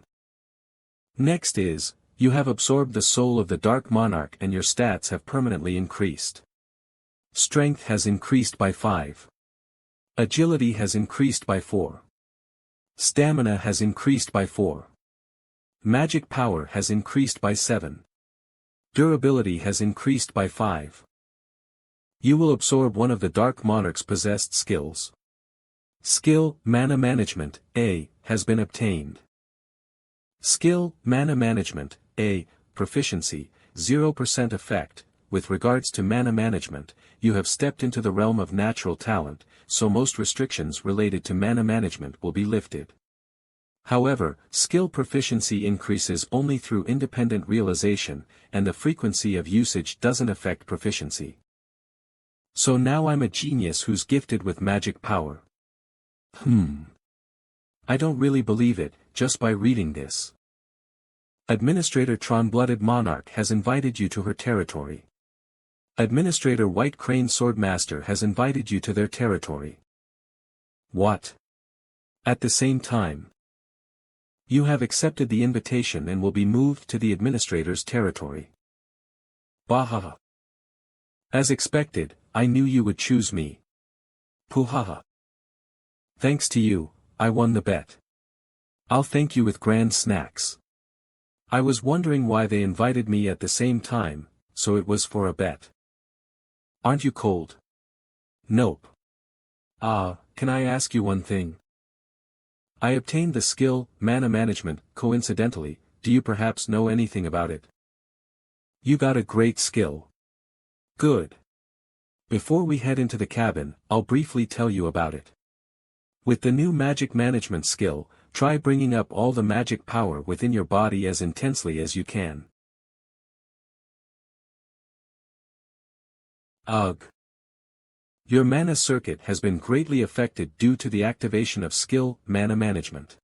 Speaker 1: Next is, you have absorbed the soul of the Dark Monarch and your stats have permanently increased. Strength has increased by 5. Agility has increased by 4. Stamina has increased by 4. Magic power has increased by 7. Durability has increased by 5. You will absorb one of the Dark Monarch's possessed skills. Skill, Mana Management, A, has been obtained. Skill, Mana Management, A, proficiency, 0% effect. With regards to mana management, you have stepped into the realm of natural talent, so most restrictions related to mana management will be lifted. However, skill proficiency increases only through independent realization, and the frequency of usage doesn't affect proficiency. So now I'm a genius who's gifted with magic power. I don't really believe it, just by reading this. Administrator Tron-Blooded Monarch has invited you to her territory. Administrator White Crane Swordmaster has invited you to their territory. What? At the same time, you have accepted the invitation and will be moved to the administrator's territory. Bahaha. As expected, I knew you would choose me. Puhaha. Thanks to you, I won the bet. I'll thank you with grand snacks. I was wondering why they invited me at the same time, so it was for a bet. Aren't you cold? Nope. Can I ask you one thing? I obtained the skill, Mana Management, coincidentally, do you perhaps know anything about it? You got a great skill. Good. Before we head into the cabin, I'll briefly tell you about it. With the new Magic Management skill, Try bringing up all the magic power within your body as intensely as you can. Ugh. Your mana circuit has been greatly affected due to the activation of skill, mana management.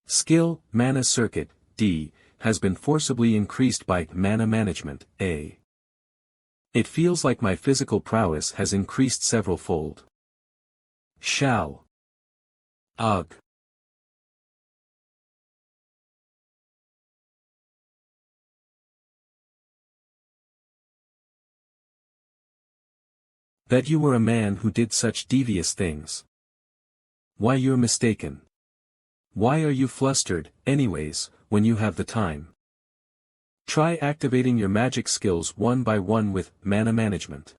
Speaker 1: Skill, mana circuit, D, has been forcibly increased by mana management, A. It feels like my physical prowess has increased several-fold. Shall. Ugh. That you were a man who did such devious things. Why, you're mistaken. Why are you flustered, anyways, when you have the time? Try activating your magic skills one by one with mana management.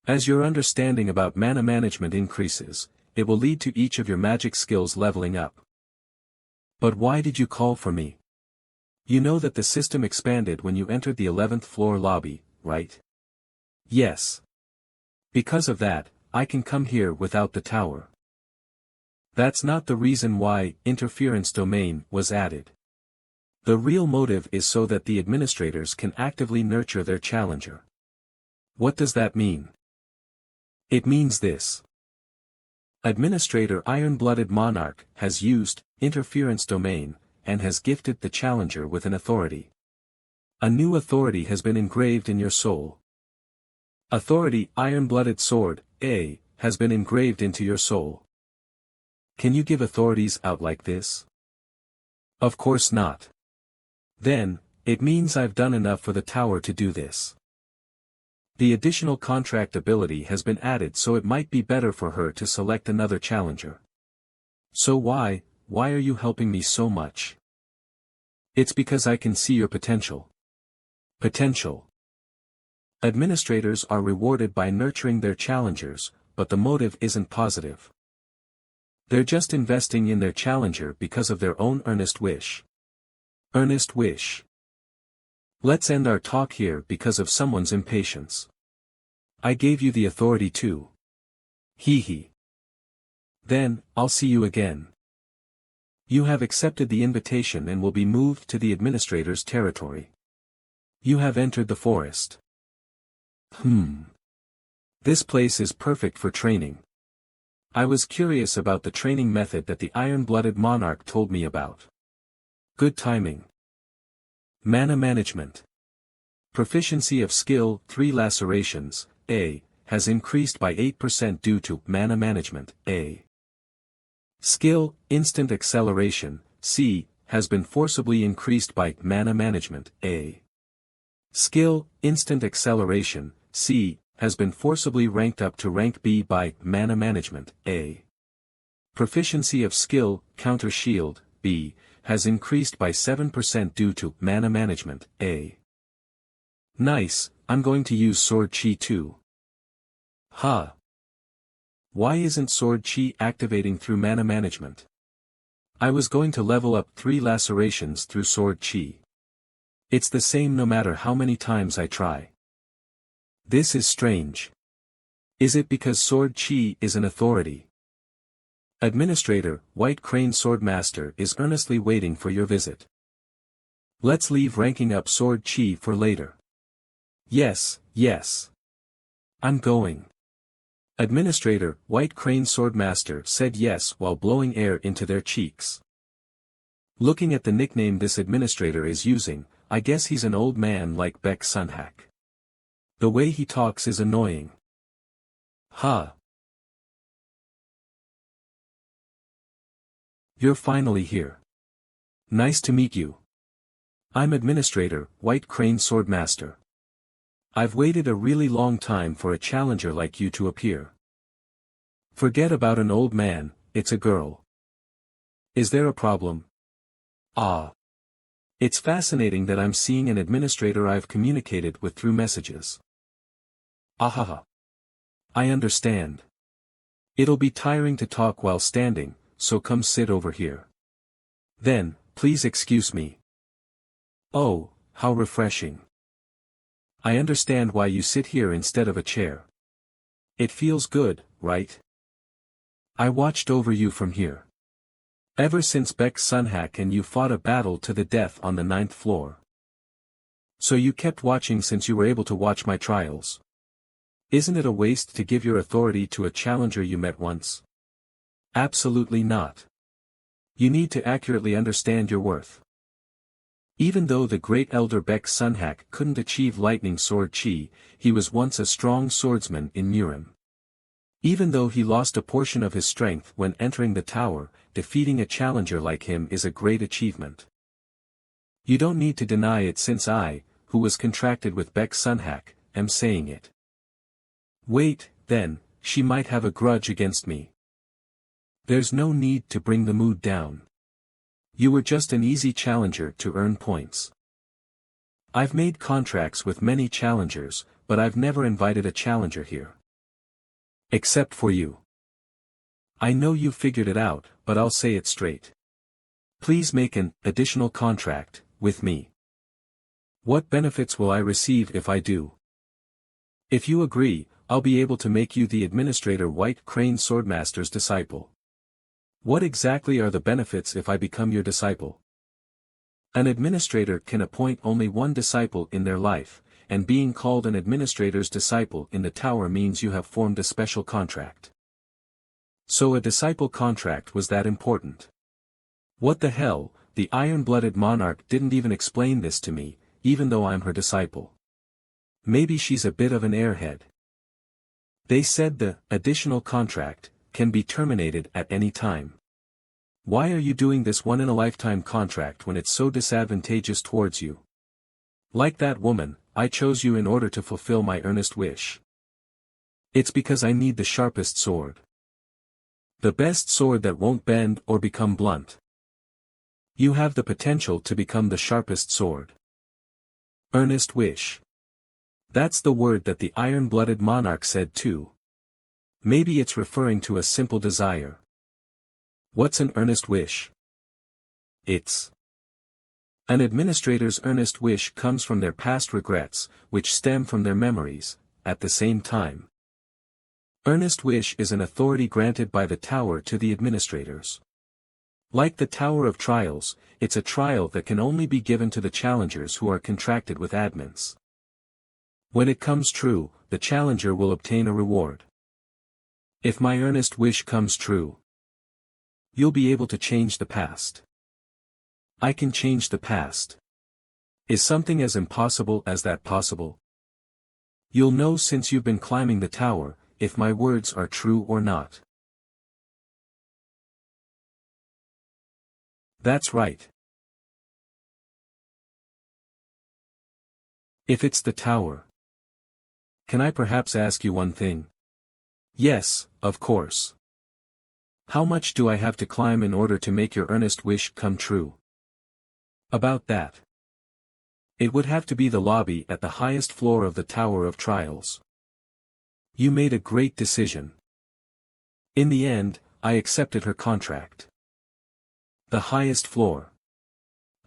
Speaker 1: As your understanding about mana management increases, it will lead to each of your magic skills leveling up. But why did you call for me? You know that the system expanded when you entered the 11th floor lobby, right? Yes. Because of that, I can come here without the tower. That's not the reason why interference domain was added. The real motive is so that the administrators can actively nurture their challenger. What does that mean? It means this. Administrator Iron-Blooded Monarch has used interference domain and has gifted the challenger with an authority. A new authority has been engraved in your soul. Authority Iron-Blooded Sword, A, has been engraved into your soul. Can you give authorities out like this? Of course not. Then, it means I've done enough for the tower to do this. The additional contract ability has been added, so it might be better for her to select another challenger. So why are you helping me so much? It's because I can see your potential. Potential. Administrators are rewarded by nurturing their challengers, but the motive isn't positive. They're just investing in their challenger because of their own earnest wish. Earnest wish. Let's end our talk here because of someone's impatience. I gave you the authority too. Hee hee. Then, I'll see you again. You have accepted the invitation and will be moved to the administrator's territory. You have entered the forest. This place is perfect for training. I was curious about the training method that the Iron-Blooded Monarch told me about. Good timing. Mana management. Proficiency of skill 3 lacerations, A, has increased by 8% due to mana management, A. Skill, instant acceleration, C, has been forcibly increased by mana management, A. Skill, instant acceleration, C, has been forcibly ranked up to rank B by mana management, A. Proficiency of skill, counter shield, B, has increased by 7% due to mana management, A. Nice, I'm going to use sword chi too. Huh. Why isn't sword chi activating through mana management? I was going to level up 3 lacerations through sword chi. It's the same no matter how many times I try. This is strange. Is it because sword chi is an authority? Administrator, White Crane Swordmaster is earnestly waiting for your visit. Let's leave ranking up sword chi for later. Yes, yes. I'm going. Administrator, White Crane Swordmaster said yes while blowing air into their cheeks. Looking at the nickname this administrator is using, I guess he's an old man like Beck Sunhack. The way he talks is annoying. Huh. You're finally here. Nice to meet you. I'm Administrator, White Crane Swordmaster. I've waited a really long time for a challenger like you to appear. Forget about an old man, it's a girl. Is there a problem? Ah. It's fascinating that I'm seeing an administrator I've communicated with through messages. Ahaha. I understand. It'll be tiring to talk while standing, so come sit over here. Then, please excuse me. Oh, how refreshing. I understand why you sit here instead of a chair. It feels good, right? I watched over you from here. Ever since Beck Sunhack and you fought a battle to the death on the 9th floor. So you kept watching since you were able to watch my trials. Isn't it a waste to give your authority to a challenger you met once? Absolutely not. You need to accurately understand your worth. Even though the great elder Beck Sunhack couldn't achieve lightning sword chi, he was once a strong swordsman in Murim. Even though he lost a portion of his strength when entering the tower, defeating a challenger like him is a great achievement. You don't need to deny it since I, who was contracted with Beck Sunhack, am saying it. Wait, then, she might have a grudge against me. There's no need to bring the mood down. You were just an easy challenger to earn points. I've made contracts with many challengers, but I've never invited a challenger here. Except for you. I know you figured it out, but I'll say it straight. Please make an additional contract with me. What benefits will I receive if I do? If you agree, I'll be able to make you the administrator White Crane Swordmaster's disciple. What exactly are the benefits if I become your disciple? An administrator can appoint only one disciple in their life, and being called an administrator's disciple in the tower means you have formed a special contract. So a disciple contract was that important. What the hell, the iron-blooded monarch didn't even explain this to me, even though I'm her disciple. Maybe she's a bit of an airhead. They said the additional contract can be terminated at any time. Why are you doing this once-in-a-lifetime contract when it's so disadvantageous towards you? Like that woman, I chose you in order to fulfill my earnest wish. It's because I need the sharpest sword. The best sword that won't bend or become blunt. You have the potential to become the sharpest sword. Earnest wish. That's the word that the iron-blooded monarch said too. Maybe it's referring to a simple desire. What's an earnest wish? It's an administrator's earnest wish comes from their past regrets, which stem from their memories, at the same time. Earnest wish is an authority granted by the tower to the administrators. Like the Tower of Trials, it's a trial that can only be given to the challengers who are contracted with admins. When it comes true, the challenger will obtain a reward. If my earnest wish comes true, you'll be able to change the past. I can change the past. Is something as impossible as that possible? You'll know since you've been climbing the tower, if my words are true or not. That's right. If it's the tower. Can I perhaps ask you one thing? Yes, of course. How much do I have to climb in order to make your earnest wish come true? About that. It would have to be the lobby at the highest floor of the Tower of Trials. You made a great decision. In the end, I accepted her contract. The highest floor.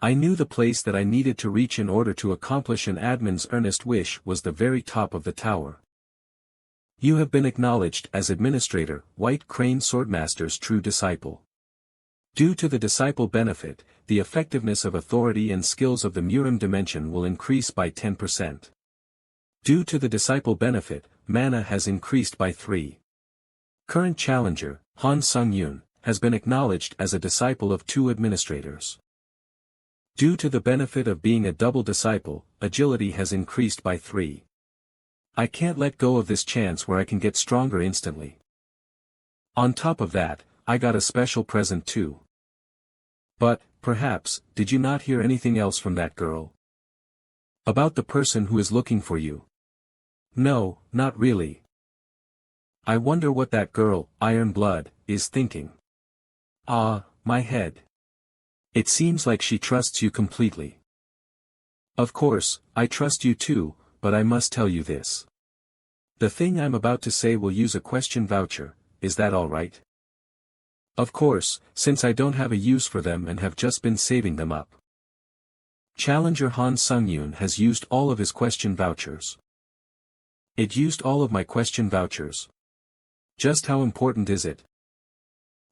Speaker 1: I knew the place that I needed to reach in order to accomplish an admin's earnest wish was the very top of the tower. You have been acknowledged as Administrator, White Crane Swordmaster's true disciple. Due to the disciple benefit, the effectiveness of authority and skills of the Murim dimension will increase by 10%. Due to the disciple benefit, mana has increased by 3. Current challenger, Han Sung-yoon, has been acknowledged as a disciple of 2 administrators. Due to the benefit of being a double disciple, agility has increased by 3. I can't let go of this chance where I can get stronger instantly. On top of that, I got a special present too. But, perhaps, did you not hear anything else from that girl? About the person who is looking for you? No, not really. I wonder what that girl, Iron Blood, is thinking. Ah, my head. It seems like she trusts you completely. Of course, I trust you too, but I must tell you this. The thing I'm about to say will use a question voucher, is that alright? Of course, since I don't have a use for them and have just been saving them up. Challenger Han Sung-yoon has used all of his question vouchers. It used all of my question vouchers. Just how important is it?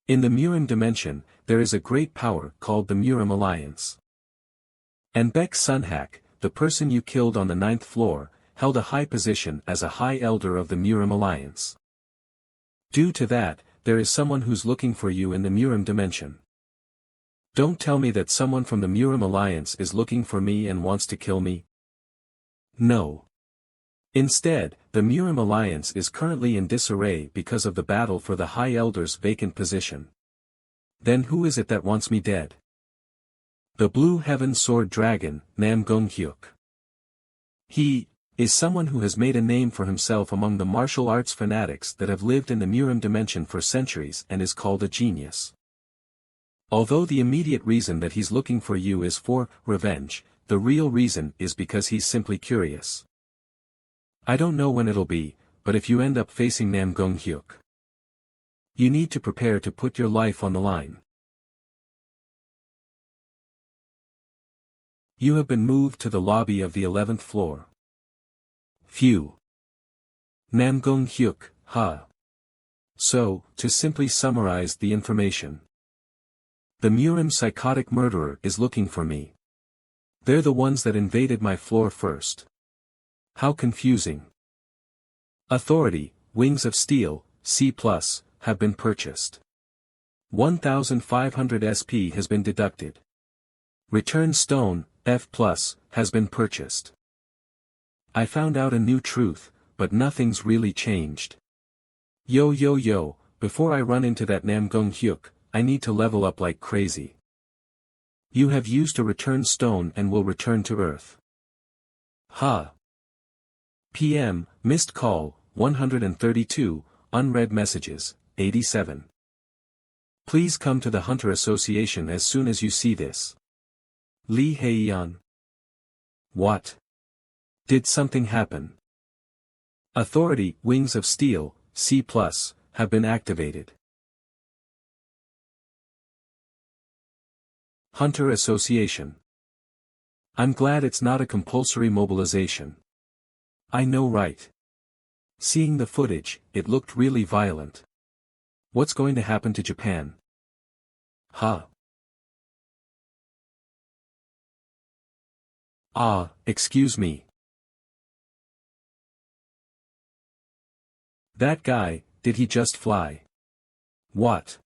Speaker 1: In the Murim dimension, there is a great power called the Murim Alliance. And Bek Sunhak, the person you killed on the 9th floor, held a high position as a High Elder of the Murim Alliance. Due to that, there is someone who's looking for you in the Murim dimension. Don't tell me that someone from the Murim Alliance is looking for me and wants to kill me. No. Instead, the Murim Alliance is currently in disarray because of the battle for the High Elder's vacant position. Then who is it that wants me dead? The Blue Heaven Sword Dragon, Namgonghyuk. He is someone who has made a name for himself among the martial arts fanatics that have lived in the Murim dimension for centuries and is called a genius. Although the immediate reason that he's looking for you is for revenge, the real reason is because he's simply curious. I don't know when it'll be, but if you end up facing Namgonghyuk, you need to prepare to put your life on the line. You have been moved to the lobby of the 11th floor. Phew. Namgonghyuk, huh? So, to simply summarize the information. The Murim psychotic murderer is looking for me. They're the ones that invaded my floor first. How confusing. Authority, Wings of Steel, C+, have been purchased. 1,500 SP has been deducted. Return Stone, F+, has been purchased. I found out a new truth, but nothing's really changed. Yo, before I run into that Namgonghyuk, I need to level up like crazy. You have used a return stone and will return to Earth. Ha. PM, missed call, 132, unread messages, 87. Please come to the Hunter Association as soon as you see this. Lee Haeyeon. What? Did something happen? Authority, Wings of Steel, C+, have been activated. Hunter Association. I'm glad it's not a compulsory mobilization. I know, right? Seeing the footage, it looked really violent. What's going to happen to Japan? Huh? Excuse me. That guy, did he just fly? What?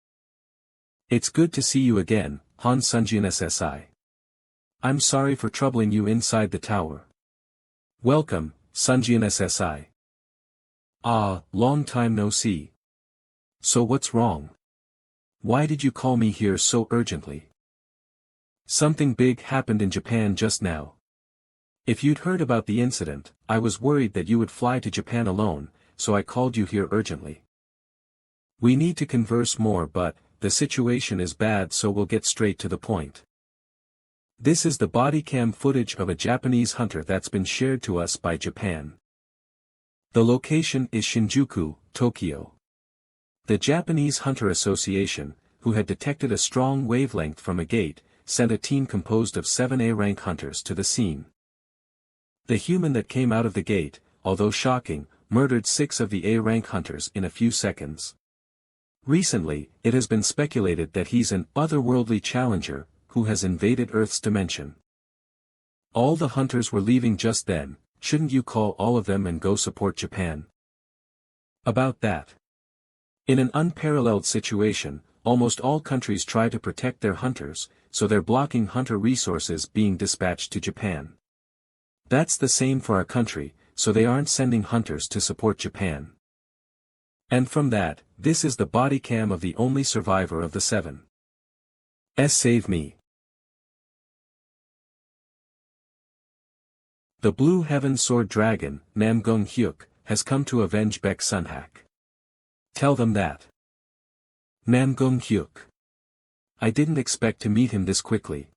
Speaker 1: It's good to see you again, Han Sunjin SSI. I'm sorry for troubling you inside the tower. Welcome, Sunjin SSI. Long time no see. So what's wrong? Why did you call me here so urgently? Something big happened in Japan just now. If you'd heard about the incident, I was worried that you would fly to Japan alone, so I called you here urgently. We need to converse more, but the situation is bad, so we'll get straight to the point. This is the body cam footage of a Japanese hunter that's been shared to us by Japan. The location is Shinjuku, Tokyo. The Japanese Hunter Association, who had detected a strong wavelength from a gate, sent a team composed of 7 A-rank hunters to the scene. The human that came out of the gate, although shocking, murdered 6 of the A-rank hunters in a few seconds. Recently, it has been speculated that he's an otherworldly challenger, who has invaded Earth's dimension. All the hunters were leaving just then. Shouldn't you call all of them and go support Japan? About that. In an unparalleled situation, almost all countries try to protect their hunters, so they're blocking hunter resources being dispatched to Japan. That's the same for our country, so they aren't sending hunters to support Japan. And from that, this is the body cam of the only survivor of the 7. Save me. The Blue Heaven Sword Dragon, Namgonghyuk, has come to avenge Bek Sunhak. Tell them that. Namgonghyuk. I didn't expect to meet him this quickly.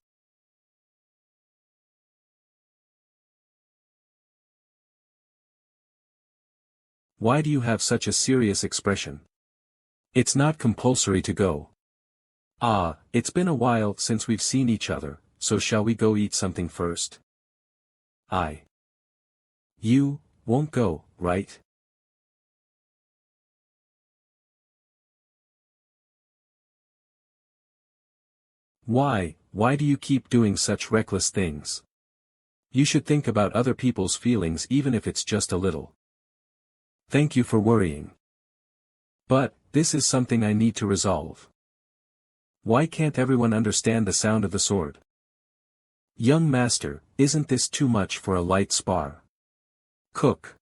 Speaker 1: Why do you have such a serious expression? It's not compulsory to go. It's been a while since we've seen each other, so shall we go eat something first? You won't go, right? Why do you keep doing such reckless things? You should think about other people's feelings even if it's just a little. Thank you for worrying. But, this is something I need to resolve. Why can't everyone understand the sound of the sword? Young master, isn't this too much for a light spar? Cook.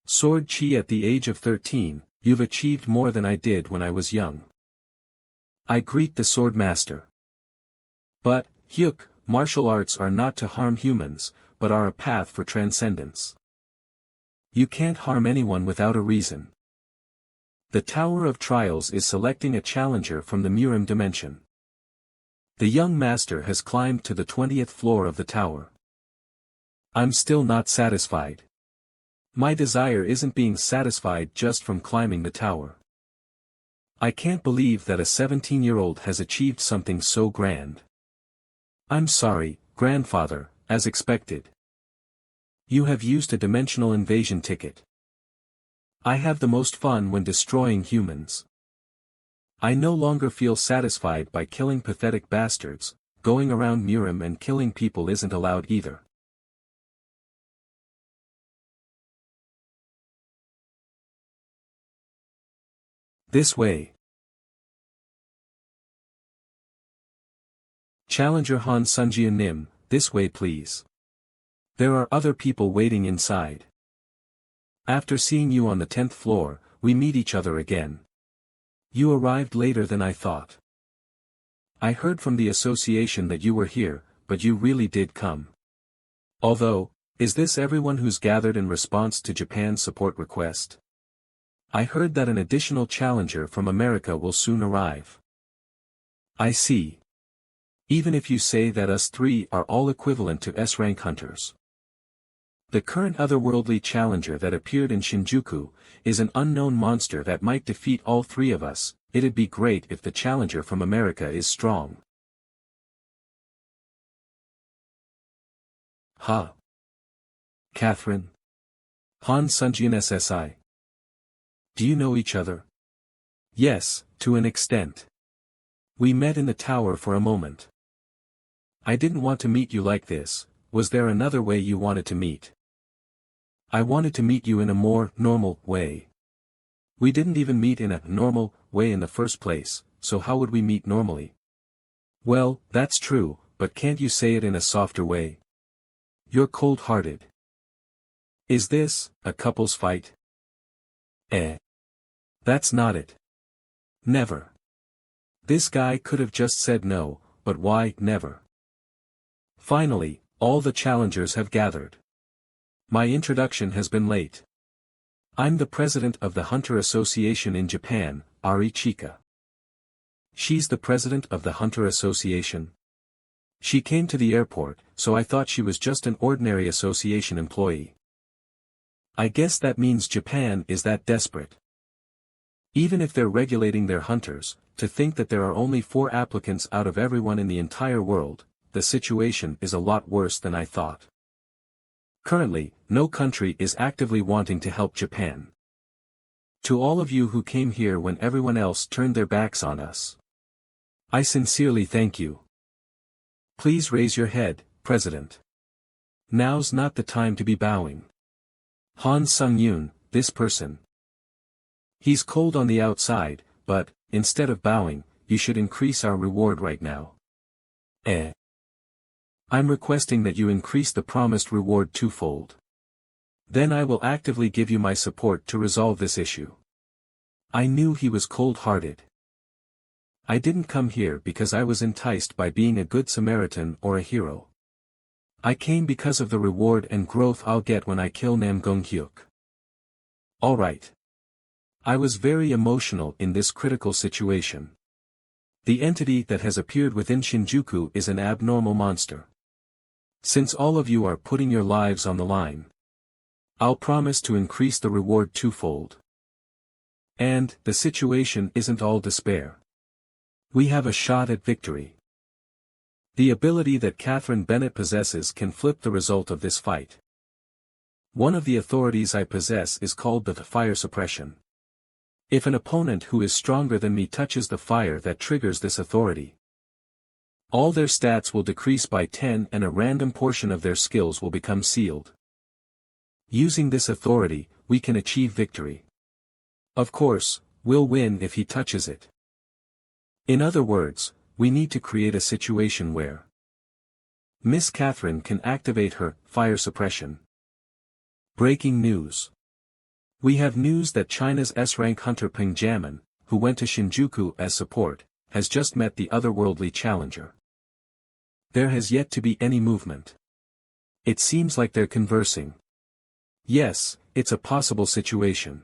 Speaker 1: Sword Chi, at the age of 13, you've achieved more than I did when I was young. I greet the sword master. But, Hyuk, martial arts are not to harm humans, but are a path for transcendence. You can't harm anyone without a reason. The Tower of Trials is selecting a challenger from the Murim dimension. The young master has climbed to the 20th floor of the tower. I'm still not satisfied. My desire isn't being satisfied just from climbing the tower. I can't believe that a 17-year-old has achieved something so grand. I'm sorry, grandfather, as expected. You have used a dimensional invasion ticket. I have the most fun when destroying humans. I no longer feel satisfied by killing pathetic bastards. Going around Murim and killing people isn't allowed either. This way. Challenger Han Sunjia Nim, this way please. There are other people waiting inside. After seeing you on the 10th floor, we meet each other again. You arrived later than I thought. I heard from the association that you were here, but you really did come. Although, is this everyone who's gathered in response to Japan's support request? I heard that an additional challenger from America will soon arrive. I see. Even if you say that us three are all equivalent to S-rank hunters. The current otherworldly challenger that appeared in Shinjuku, is an unknown monster that might defeat all three of us. It'd be great if the challenger from America is strong. Ha. Catherine. Han Sunjian SSI. Do you know each other? Yes, to an extent. We met in the tower for a moment. I didn't want to meet you like this. Was there another way you wanted to meet? I wanted to meet you in a more normal way. We didn't even meet in a normal way in the first place, so how would we meet normally? Well, that's true, but can't you say it in a softer way? You're cold-hearted. Is this a couple's fight? That's not it. Never. This guy could have just said no, but why never? Finally, all the challengers have gathered. My introduction has been late. I'm the president of the Hunter Association in Japan, Ari Chika. She's the president of the Hunter Association. She came to the airport, so I thought she was just an ordinary association employee. I guess that means Japan is that desperate. Even if they're regulating their hunters, to think that there are only 4 applicants out of everyone in the entire world, the situation is a lot worse than I thought. Currently, no country is actively wanting to help Japan. To all of you who came here when everyone else turned their backs on us, I sincerely thank you. Please raise your head, President. Now's not the time to be bowing. Han Sung-yoon, this person. He's cold on the outside, but, instead of bowing, you should increase our reward right now. I'm requesting that you increase the promised reward 2-fold. Then I will actively give you my support to resolve this issue. I knew he was cold-hearted. I didn't come here because I was enticed by being a good Samaritan or a hero. I came because of the reward and growth I'll get when I kill Namgung Hyuk. Alright. I was very emotional in this critical situation. The entity that has appeared within Shinjuku is an abnormal monster. Since all of you are putting your lives on the line, I'll promise to increase the reward 2-fold. And, the situation isn't all despair. We have a shot at victory. The ability that Catherine Bennett possesses can flip the result of this fight. One of the authorities I possess is called the fire suppression. If an opponent who is stronger than me touches the fire that triggers this authority, All their stats will decrease by 10 and a random portion of their skills will become sealed. Using this authority, we can achieve victory. Of course, we'll win if he touches it. In other words, we need to create a situation where Miss Catherine can activate her fire suppression. Breaking news. We have news that China's S-rank hunter Peng Jiamin, who went to Shinjuku as support, has just met the otherworldly challenger. There has yet to be any movement. It seems like they're conversing. Yes, it's a possible situation.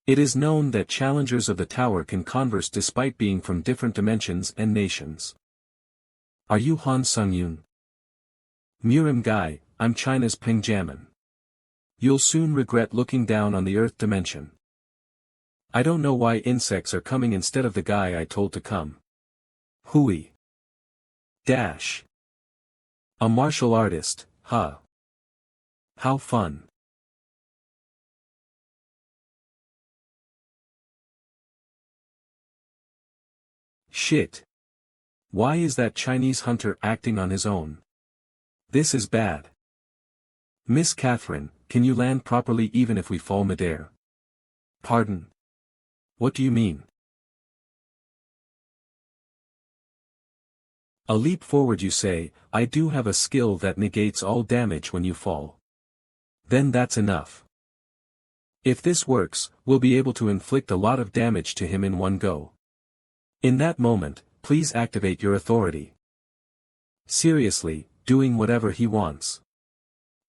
Speaker 1: It is known that challengers of the tower can converse despite being from different dimensions and nations. Are you Han Sung-yoon? Murim Gai, I'm China's Peng Jiamin. You'll soon regret looking down on the Earth dimension. I don't know why insects are coming instead of the guy I told to come. Hui. Dash. A martial artist, huh? How fun. Shit. Why is that Chinese hunter acting on his own? This is bad. Miss Catherine, can you land properly even if we fall midair? Pardon? What do you mean? A leap forward you say, I do have a skill that negates all damage when you fall. Then that's enough. If this works, we'll be able to inflict a lot of damage to him in one go. In that moment, please activate your authority. Seriously, doing whatever he wants.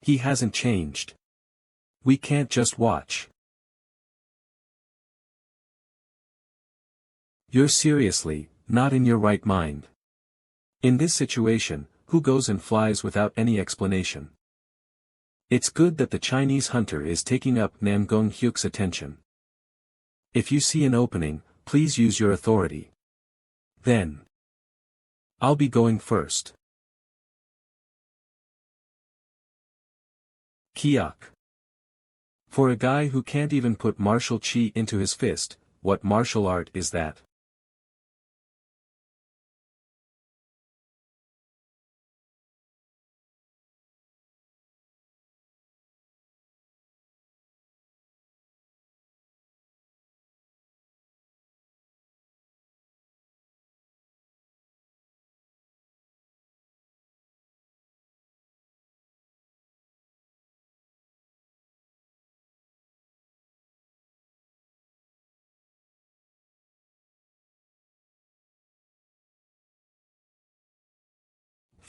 Speaker 1: He hasn't changed. We can't just watch. You're seriously, not in your right mind. In this situation, who goes and flies without any explanation? It's good that the Chinese hunter is taking up Nam Gong Hyuk's attention. If you see an opening, please use your authority. Then. I'll be going first. Kiak. For a guy who can't even put martial chi into his fist, what martial art is that?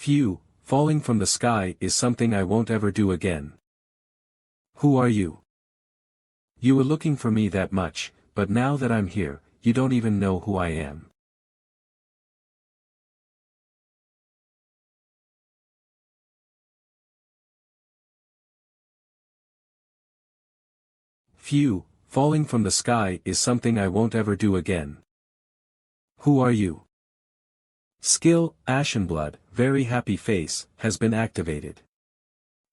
Speaker 1: Phew, falling from the sky is something I won't ever do again. Who are you? You were looking for me that much, but now that I'm here, you don't even know who I am. Phew, falling from the sky is something I won't ever do again. Who are you? Skill, Ashen Blood, Very Happy Face, has been activated.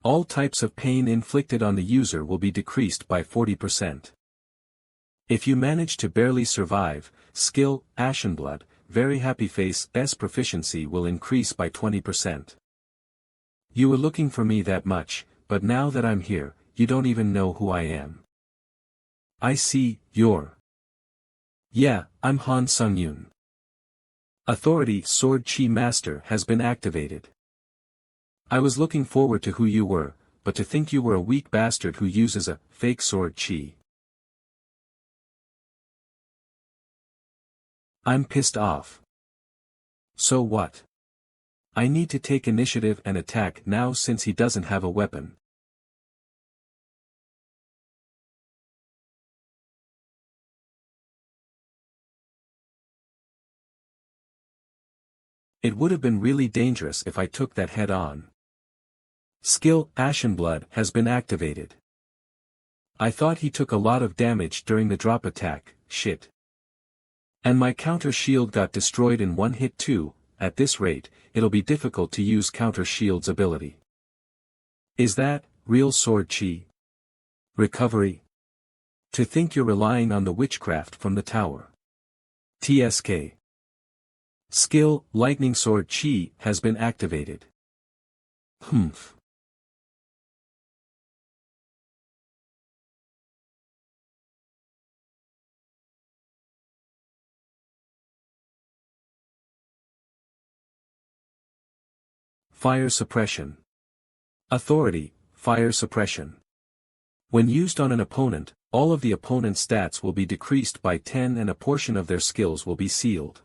Speaker 1: All types of pain inflicted on the user will be decreased by 40%. If you manage to barely survive, Skill, Ashen Blood, Very Happy Face's proficiency will increase by 20%. You were looking for me that much, but now that I'm here, you don't even know who I am. I see, you're. Yeah, I'm Han Sung-yoon. Authority Sword Chi Master has been activated. I was looking forward to who you were, but to think you were a weak bastard who uses a fake sword chi. I'm pissed off. So what? I need to take initiative and attack now since he doesn't have a weapon. It would have been really dangerous if I took that head on. Skill, Ashen Blood, has been activated. I thought he took a lot of damage during the drop attack, shit. And my counter shield got destroyed in one hit too. At this rate, it'll be difficult to use counter shield's ability. Is that, real sword chi? Recovery? To think you're relying on the witchcraft from the tower. TSK. Skill, Lightning Sword Chi, has been activated. Humph. Fire Suppression. Authority, Fire Suppression. When used on an opponent, all of the opponent's stats will be decreased by 10 and a portion of their skills will be sealed.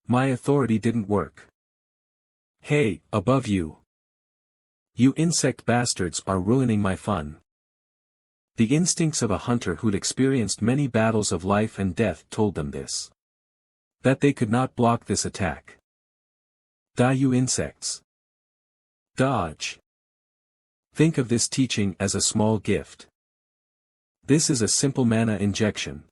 Speaker 1: My authority didn't work. Hey, above you. You insect bastards are ruining my fun. The instincts of a hunter who'd experienced many battles of life and death told them this. That they could not block this attack. Die, you insects. Dodge. Think of this teaching as a small gift. This is a simple mana injection.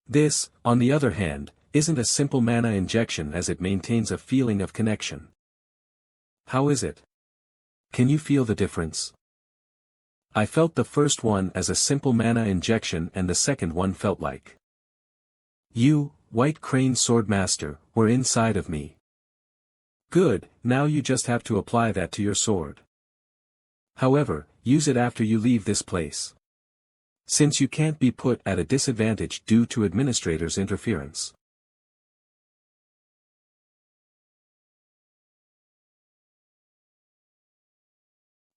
Speaker 1: This, on the other hand, isn't a simple mana injection as it maintains a feeling of connection. How is it? Can you feel the difference? I felt the first one as a simple mana injection and the second one felt like you, White Crane Swordmaster, were inside of me. Good, now you just have to apply that to your sword. However, use it after you leave this place. Since you can't be put at a disadvantage due to administrator's interference.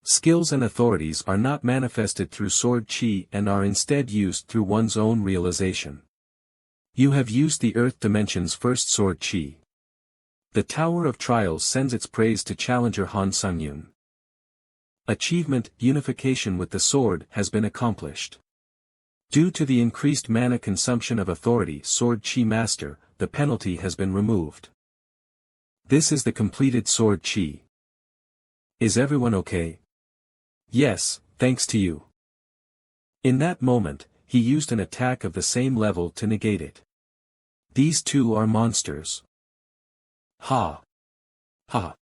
Speaker 1: Skills and authorities are not manifested through sword chi and are instead used through one's own realization. You have used the Earth Dimension's first sword chi. The Tower of Trials sends its praise to challenger Han Sungyun. Achievement, unification with the sword, has been accomplished. Due to the increased mana consumption of authority Sword Chi Master, the penalty has been removed. This is the completed Sword Chi. Is everyone okay? Yes, thanks to you. In that moment, he used an attack of the same level to negate it. These two are monsters. Ha. Ha.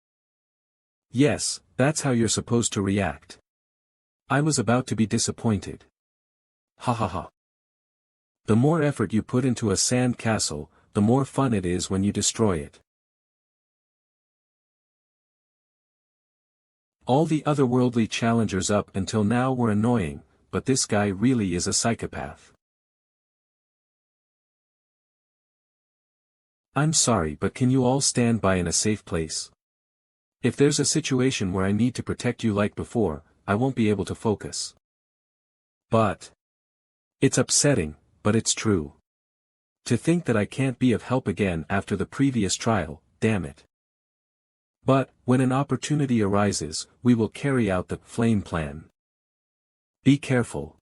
Speaker 1: Yes, that's how you're supposed to react. I was about to be disappointed. Ha ha ha. The more effort you put into a sand castle, the more fun it is when you destroy it. All the otherworldly challengers up until now were annoying, but this guy really is a psychopath. I'm sorry, but can you all stand by in a safe place? If there's a situation where I need to protect you like before, I won't be able to focus. But it's upsetting, but it's true. To think that I can't be of help again after the previous trial, damn it. But, when an opportunity arises, we will carry out the flame plan. Be careful.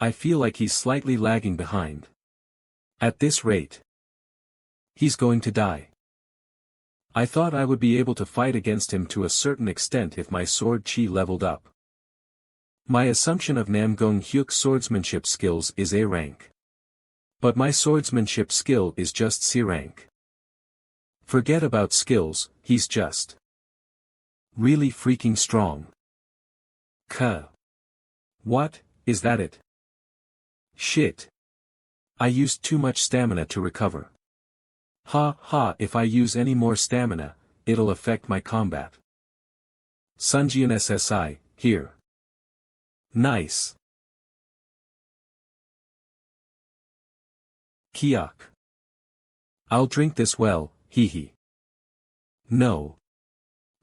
Speaker 1: I feel like he's slightly lagging behind. At this rate, he's going to die. I thought I would be able to fight against him to a certain extent if my sword chi leveled up. My assumption of Namgung Hyuk's swordsmanship skills is A rank. But my swordsmanship skill is just C rank. Forget about skills, he's just really freaking strong. Kuh. What, is that it? Shit. I used too much stamina to recover. Ha ha, if I use any more stamina, it'll affect my combat. Sunjian SSI, here. Nice. Kiak. I'll drink this well, hee hee. No.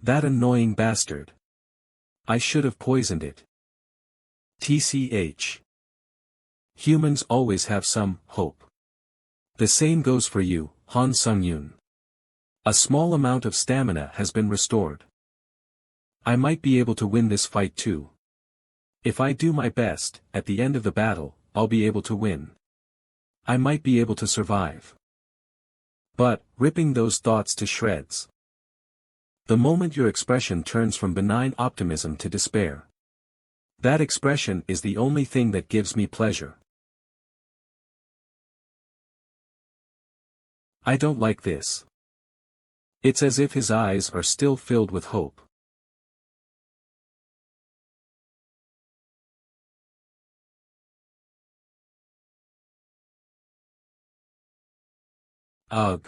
Speaker 1: That annoying bastard. I should have poisoned it. TCH. Humans always have some hope. The same goes for you, Han Sungyun. A small amount of stamina has been restored. I might be able to win this fight too. If I do my best, at the end of the battle, I'll be able to win. I might be able to survive. But, ripping those thoughts to shreds. The moment your expression turns from benign optimism to despair. That expression is the only thing that gives me pleasure. I don't like this. It's as if his eyes are still filled with hope. Ugh.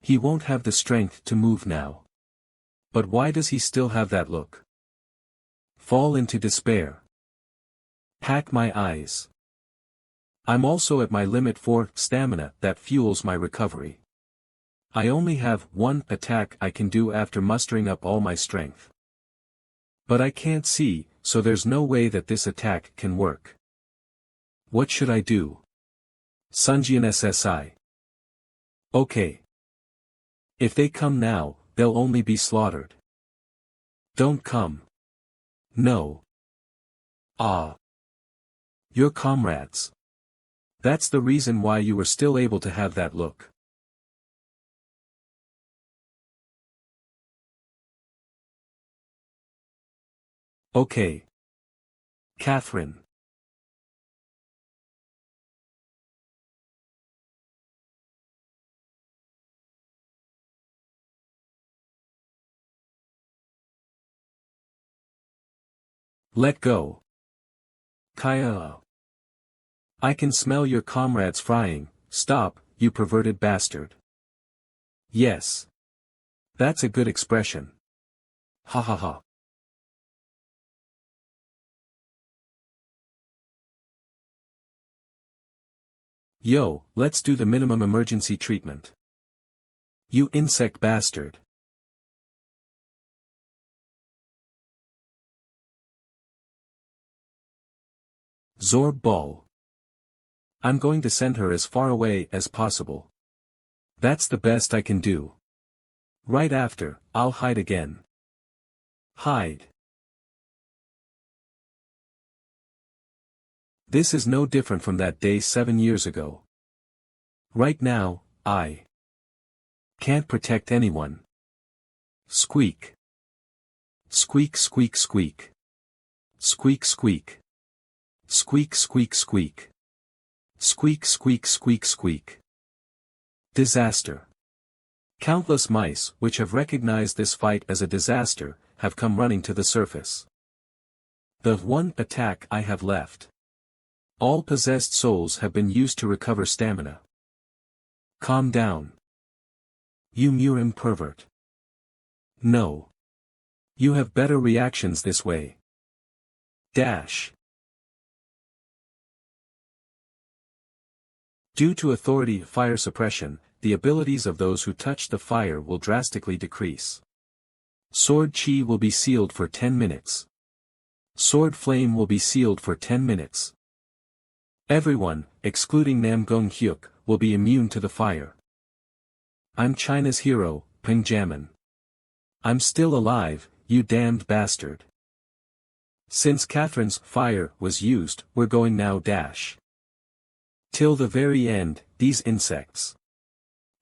Speaker 1: He won't have the strength to move now. But why does he still have that look? Fall into despair. Pack my eyes. I'm also at my limit for stamina that fuels my recovery. I only have one attack I can do after mustering up all my strength. But I can't see, so there's no way that this attack can work. What should I do? Sunjian SSI. Okay. If they come now, they'll only be slaughtered. Don't come. No. Ah. Your comrades. That's the reason why you were still able to have that look. Okay. Catherine. Let go. Kaya. I can smell your comrades frying. Stop, you perverted bastard. Yes. That's a good expression. Ha ha ha. Yo, let's do the minimum emergency treatment. You insect bastard. Zorb ball. I'm going to send her as far away as possible. That's the best I can do. Right after, I'll hide again. Hide. This is no different from that day 7 years ago. Right now, I can't protect anyone. Squeak. Squeak squeak squeak. Squeak squeak. Squeak squeak squeak. Squeak squeak squeak squeak. Disaster. Countless mice, which have recognized this fight as a disaster, have come running to the surface. The one attack I have left. All possessed souls have been used to recover stamina. Calm down. You Murim pervert. No. You have better reactions this way. Dash. Due to authority fire suppression, the abilities of those who touch the fire will drastically decrease. Sword Chi will be sealed for 10 minutes. Sword Flame will be sealed for 10 minutes. Everyone, excluding Namgong Hyuk, will be immune to the fire. I'm China's hero, Peng Jamin. I'm still alive, you damned bastard. Since Catherine's fire was used, we're going now dash. Till the very end, these insects.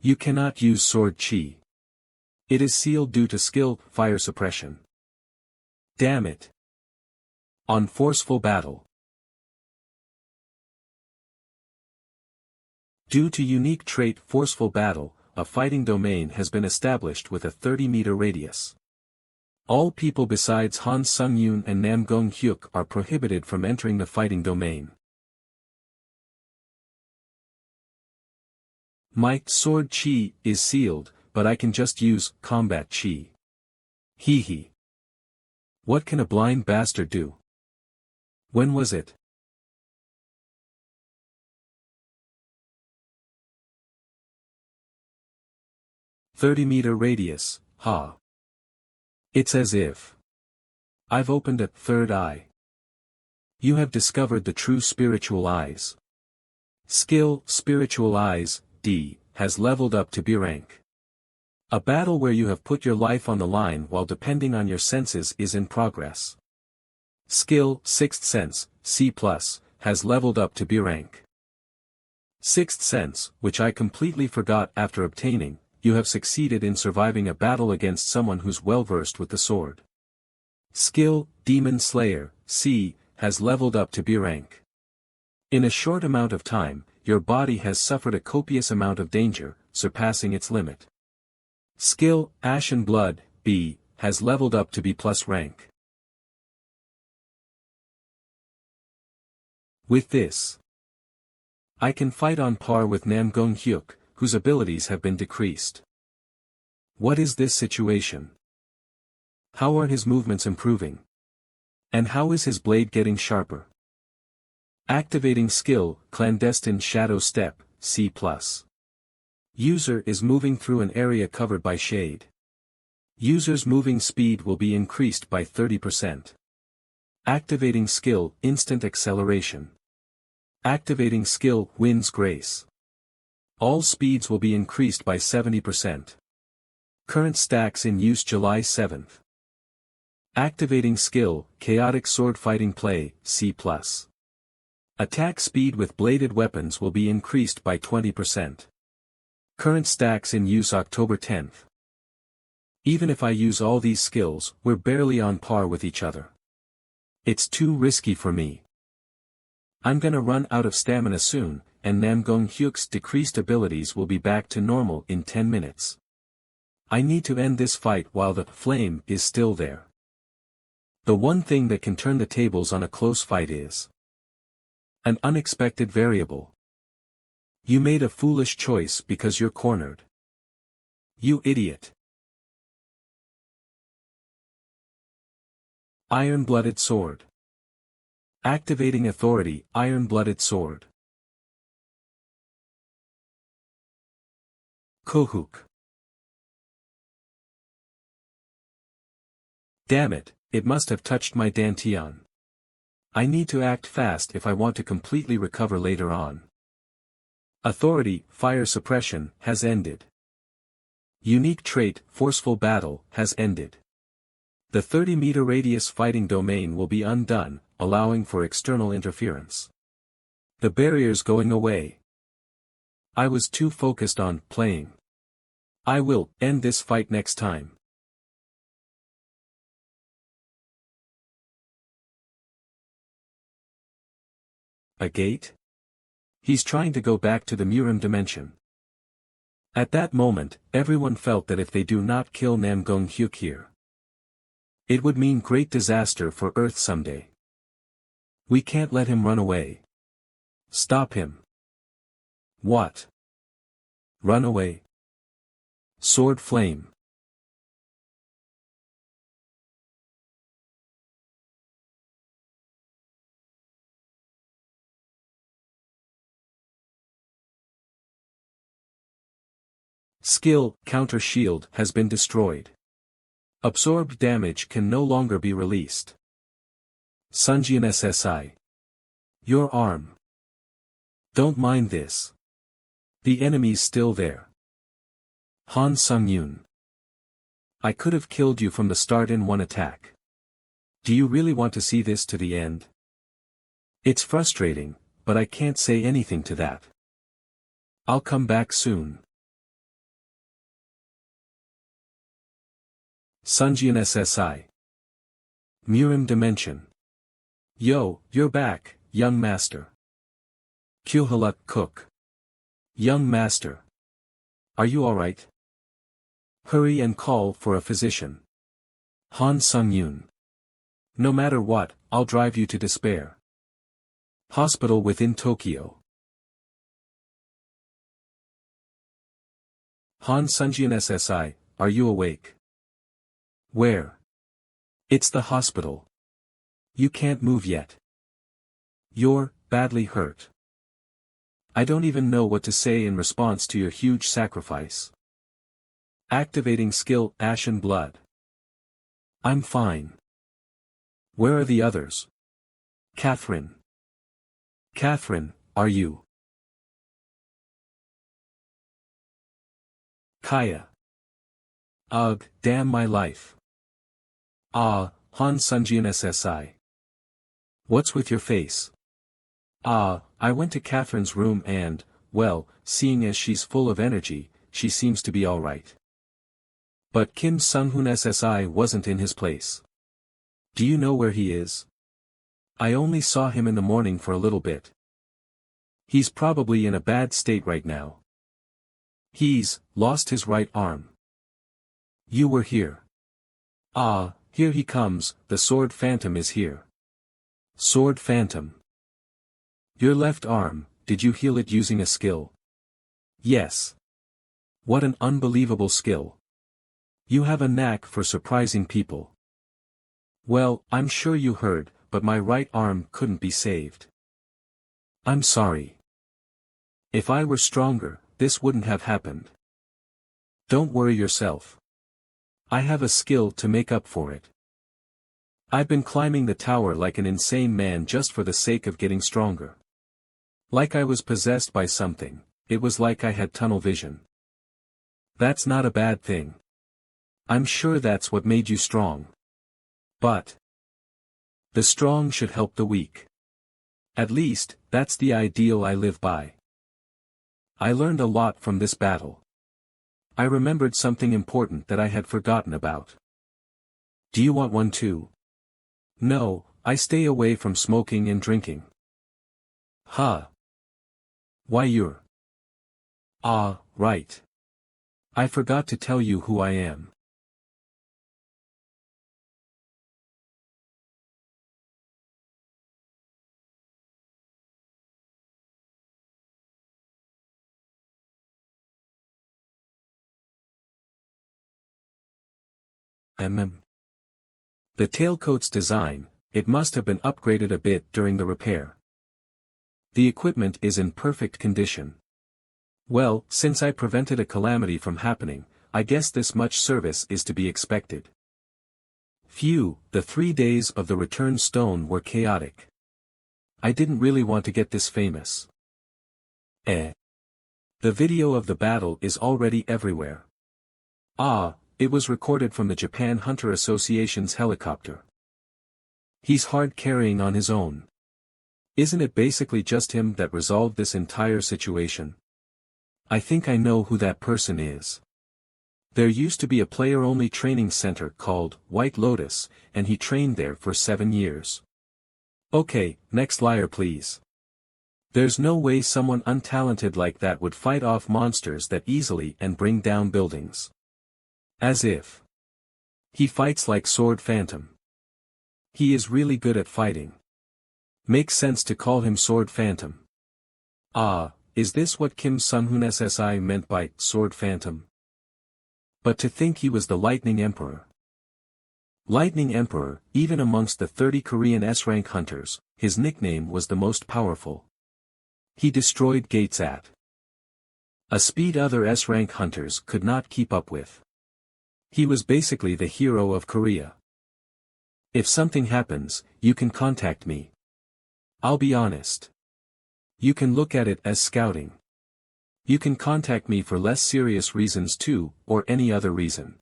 Speaker 1: You cannot use Sword Chi. It is sealed due to skill, fire suppression. Damn it. On forceful battle. Due to unique trait forceful battle, a fighting domain has been established with a 30-meter radius. All people besides Han Sung-yoon and Namgong Hyuk are prohibited from entering the fighting domain. My Sword Chi is sealed, but I can just use Combat Chi. Hee hee. What can a blind bastard do? When was it? "30-meter radius, ha. It's as if I've opened a third eye. You have discovered the true spiritual eyes. Skill, spiritual eyes, D, has leveled up to B rank. A battle where you have put your life on the line while depending on your senses is in progress. Skill, sixth sense, C+, has leveled up to B rank. Sixth sense, which I completely forgot after obtaining, you have succeeded in surviving a battle against someone who's well versed with the sword. Skill, Demon Slayer, C, has leveled up to B rank. In a short amount of time, your body has suffered a copious amount of danger, surpassing its limit. Skill, Ashen Blood, B, has leveled up to B+ rank. With this, I can fight on par with Nam Gong Hyuk, whose abilities have been decreased. What is this situation? How are his movements improving? And how is his blade getting sharper? Activating skill, Clandestine Shadow Step, C+. User is moving through an area covered by shade. User's moving speed will be increased by 30%. Activating skill, Instant Acceleration. Activating skill, Wind's Grace. All speeds will be increased by 70%. Current stacks in use July 7th. Activating skill, Chaotic Sword Fighting Play, C+. Attack speed with bladed weapons will be increased by 20%. Current stacks in use October 10th. Even if I use all these skills, we're barely on par with each other. It's too risky for me. I'm gonna run out of stamina soon, and Nam Gong Hyuk's decreased abilities will be back to normal in 10 minutes. I need to end this fight while the flame is still there. The one thing that can turn the tables on a close fight is an unexpected variable. You made a foolish choice because you're cornered. You idiot. Iron-Blooded Sword. Activating authority, Iron-Blooded Sword. Kohuk. Damn it, it must have touched my dantian. I need to act fast if I want to completely recover later on. Authority, Fire Suppression, has ended. Unique trait, Forceful Battle, has ended. The 30-meter radius fighting domain will be undone, allowing for external interference. The barrier's going away. I was too focused on playing. I will end this fight next time. A gate? He's trying to go back to the Murim dimension. At that moment, everyone felt that if they do not kill Nam Gong Hyuk here, it would mean great disaster for Earth someday. We can't let him run away. Stop him. What? Run away? Sword Flame. Skill, Counter Shield, has been destroyed. Absorbed damage can no longer be released. Sunjian SSI. Your arm. Don't mind this. The enemy's still there. Han Sung-yoon. I could have killed you from the start in one attack. Do you really want to see this to the end? It's frustrating, but I can't say anything to that. I'll come back soon. Sunjian SSI. Murim Dimension. Yo, you're back, young master. Kyuhaluk Cook. Young master. Are you alright? Hurry and call for a physician. Han Sung-yoon. No matter what, I'll drive you to despair. Hospital within Tokyo. Han Sunjian SSI, are you awake? Where? It's the hospital. You can't move yet. You're badly hurt. I don't even know what to say in response to your huge sacrifice. Activating skill, Ashen Blood. I'm fine. Where are the others? Catherine. Catherine, are you? Kaya. Ugh, damn my life. Ah, Han Sunjian SSI. What's with your face? Ah, I went to Catherine's room and, well, seeing as she's full of energy, she seems to be alright. But Kim Sung-hoon SSI wasn't in his place. Do you know where he is? I only saw him in the morning for a little bit. He's probably in a bad state right now. He's lost his right arm. You were here. Ah, here he comes, the Sword Phantom is here. Sword Phantom. Your left arm, did you heal it using a skill? Yes. What an unbelievable skill. You have a knack for surprising people. Well, I'm sure you heard, but my right arm couldn't be saved. I'm sorry. If I were stronger, this wouldn't have happened. Don't worry yourself. I have a skill to make up for it. I've been climbing the tower like an insane man just for the sake of getting stronger. Like I was possessed by something, it was like I had tunnel vision. That's not a bad thing. I'm sure that's what made you strong. But the strong should help the weak. At least, that's the ideal I live by. I learned a lot from this battle. I remembered something important that I had forgotten about. Do you want one too? No, I stay away from smoking and drinking. Huh. Why you're... Ah, right. I forgot to tell you who I am. The tailcoat's design, it must have been upgraded a bit during the repair. The equipment is in perfect condition. Well, since I prevented a calamity from happening, I guess this much service is to be expected. Phew, the 3 days of the return stone were chaotic. I didn't really want to get this famous. The video of the battle is already everywhere. Ah, it was recorded from the Japan Hunter Association's helicopter. He's hard carrying on his own. Isn't it basically just him that resolved this entire situation? I think I know who that person is. There used to be a player-only training center called White Lotus, and he trained there for 7 years. Okay, next liar please. There's no way someone untalented like that would fight off monsters that easily and bring down buildings. As if. He fights like Sword Phantom. He is really good at fighting. Makes sense to call him Sword Phantom. Ah, is this what Kim Sung-hoon SSI meant by Sword Phantom? But to think he was the Lightning Emperor. Lightning Emperor, even amongst the 30 Korean S-rank hunters, his nickname was the most powerful. He destroyed gates at a speed other S-rank hunters could not keep up with. He was basically the hero of Korea. If something happens, you can contact me. I'll be honest. You can look at it as scouting. You can contact me for less serious reasons too, or any other reason.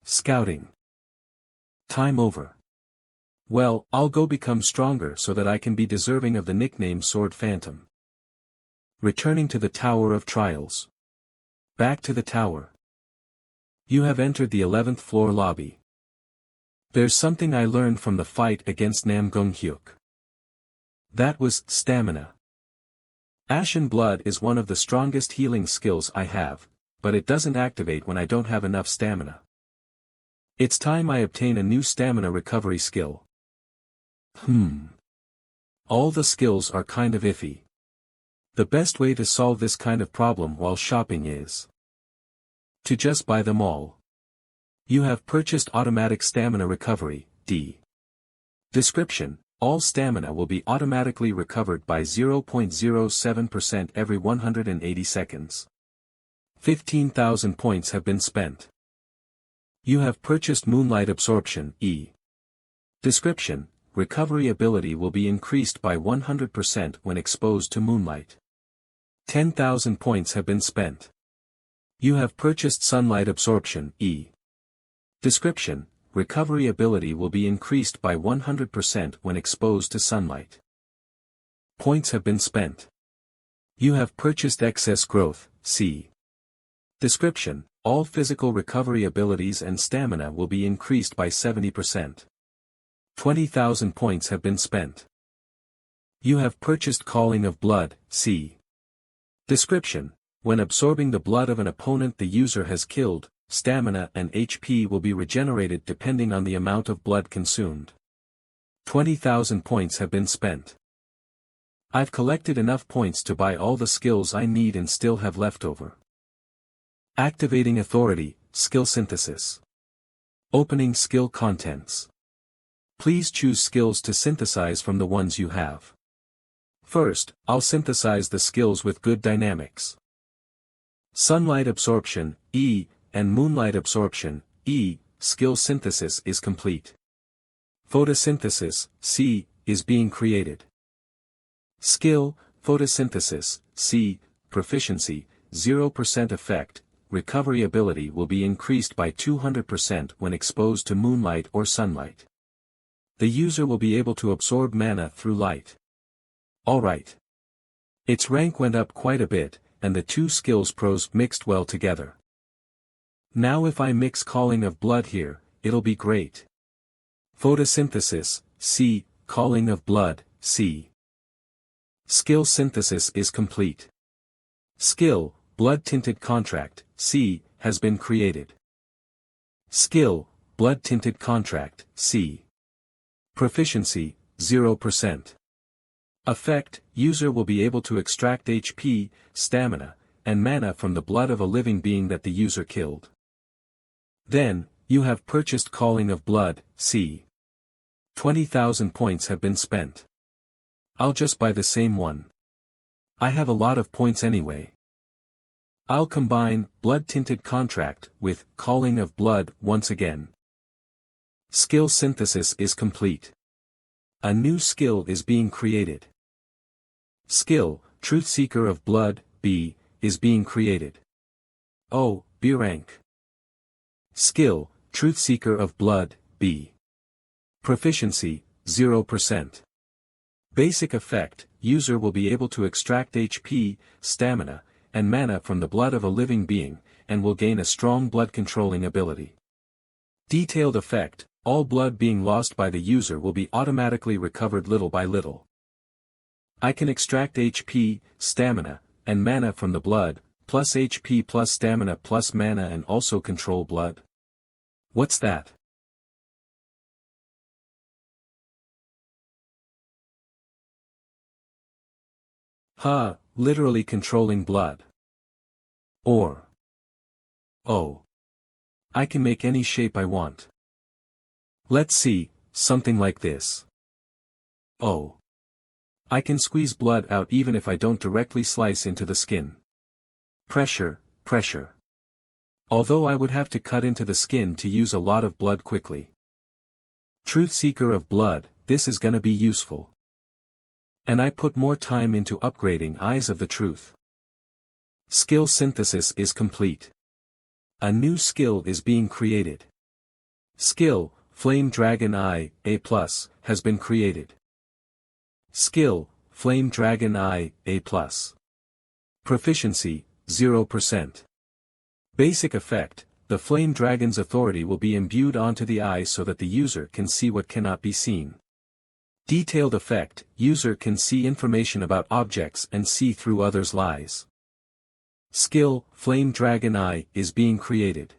Speaker 1: Scouting. Time over. Well, I'll go become stronger so that I can be deserving of the nickname Sword Phantom. Returning to the Tower of Trials. Back to the tower. You have entered the 11th floor lobby. There's something I learned from the fight against Nam Gung-hyuk. That was stamina. Ashen Blood is one of the strongest healing skills I have, but it doesn't activate when I don't have enough stamina. It's time I obtain a new stamina recovery skill. All the skills are kind of iffy. The best way to solve this kind of problem while shopping is to just buy them all. You have purchased automatic stamina recovery, D. Description: all stamina will be automatically recovered by 0.07% every 180 seconds. 15,000 points have been spent. You have purchased Moonlight Absorption, E. Description: recovery ability will be increased by 100% when exposed to moonlight. 10,000 points have been spent. You have purchased Sunlight Absorption, E. Description: recovery ability will be increased by 100% when exposed to sunlight. Points have been spent. You have purchased excess growth, C. Description: all physical recovery abilities and stamina will be increased by 70%. 20,000 points have been spent. You have purchased Calling of Blood, C. Description: when absorbing the blood of an opponent the user has killed, stamina and HP will be regenerated depending on the amount of blood consumed. 20,000 points have been spent. I've collected enough points to buy all the skills I need and still have leftover. Activating Authority, Skill Synthesis. Opening Skill Contents. Please choose skills to synthesize from the ones you have. First, I'll synthesize the skills with good dynamics. Sunlight Absorption, E, and Moonlight Absorption, E, skill synthesis is complete. Photosynthesis, C, is being created. Skill, Photosynthesis, C, Proficiency, 0% effect, recovery ability will be increased by 200% when exposed to moonlight or sunlight. The user will be able to absorb mana through light. Alright. Its rank went up quite a bit, and the two skills pros mixed well together. Now if I mix Calling of Blood here, it'll be great. Photosynthesis, C, Calling of Blood, C. Skill synthesis is complete. Skill, Blood-Tinted Contract, C, has been created. Skill, Blood-Tinted Contract, C. Proficiency, 0%. Effect, user will be able to extract HP, stamina, and mana from the blood of a living being that the user killed. Then, you have purchased Calling of Blood, C. 20,000 points have been spent. I'll just buy the same one. I have a lot of points anyway. I'll combine Blood-Tinted Contract with Calling of Blood once again. Skill synthesis is complete. A new skill is being created. Skill, Truth Seeker of Blood, B, is being created. Oh, B rank. Skill, Truth Seeker of Blood, B. Proficiency, 0%. Basic effect, user will be able to extract HP, stamina, and mana from the blood of a living being, and will gain a strong blood controlling ability. Detailed effect, all blood being lost by the user will be automatically recovered little by little. I can extract HP, stamina, and mana from the blood, plus HP plus stamina plus mana and also control blood. What's that? Literally controlling blood. Or. Oh. I can make any shape I want. Let's see, something like this. Oh. I can squeeze blood out even if I don't directly slice into the skin. Pressure, pressure. Although I would have to cut into the skin to use a lot of blood quickly. Truth Seeker of Blood, this is gonna be useful. And I put more time into upgrading Eyes of the Truth. Skill synthesis is complete. A new skill is being created. Skill, Flame Dragon Eye, A+, has been created. Skill, Flame Dragon Eye, A+. Proficiency, 0%. Basic effect, the Flame Dragon's authority will be imbued onto the eye so that the user can see what cannot be seen. Detailed effect, user can see information about objects and see through others' lies. Skill, Flame Dragon Eye, is being created.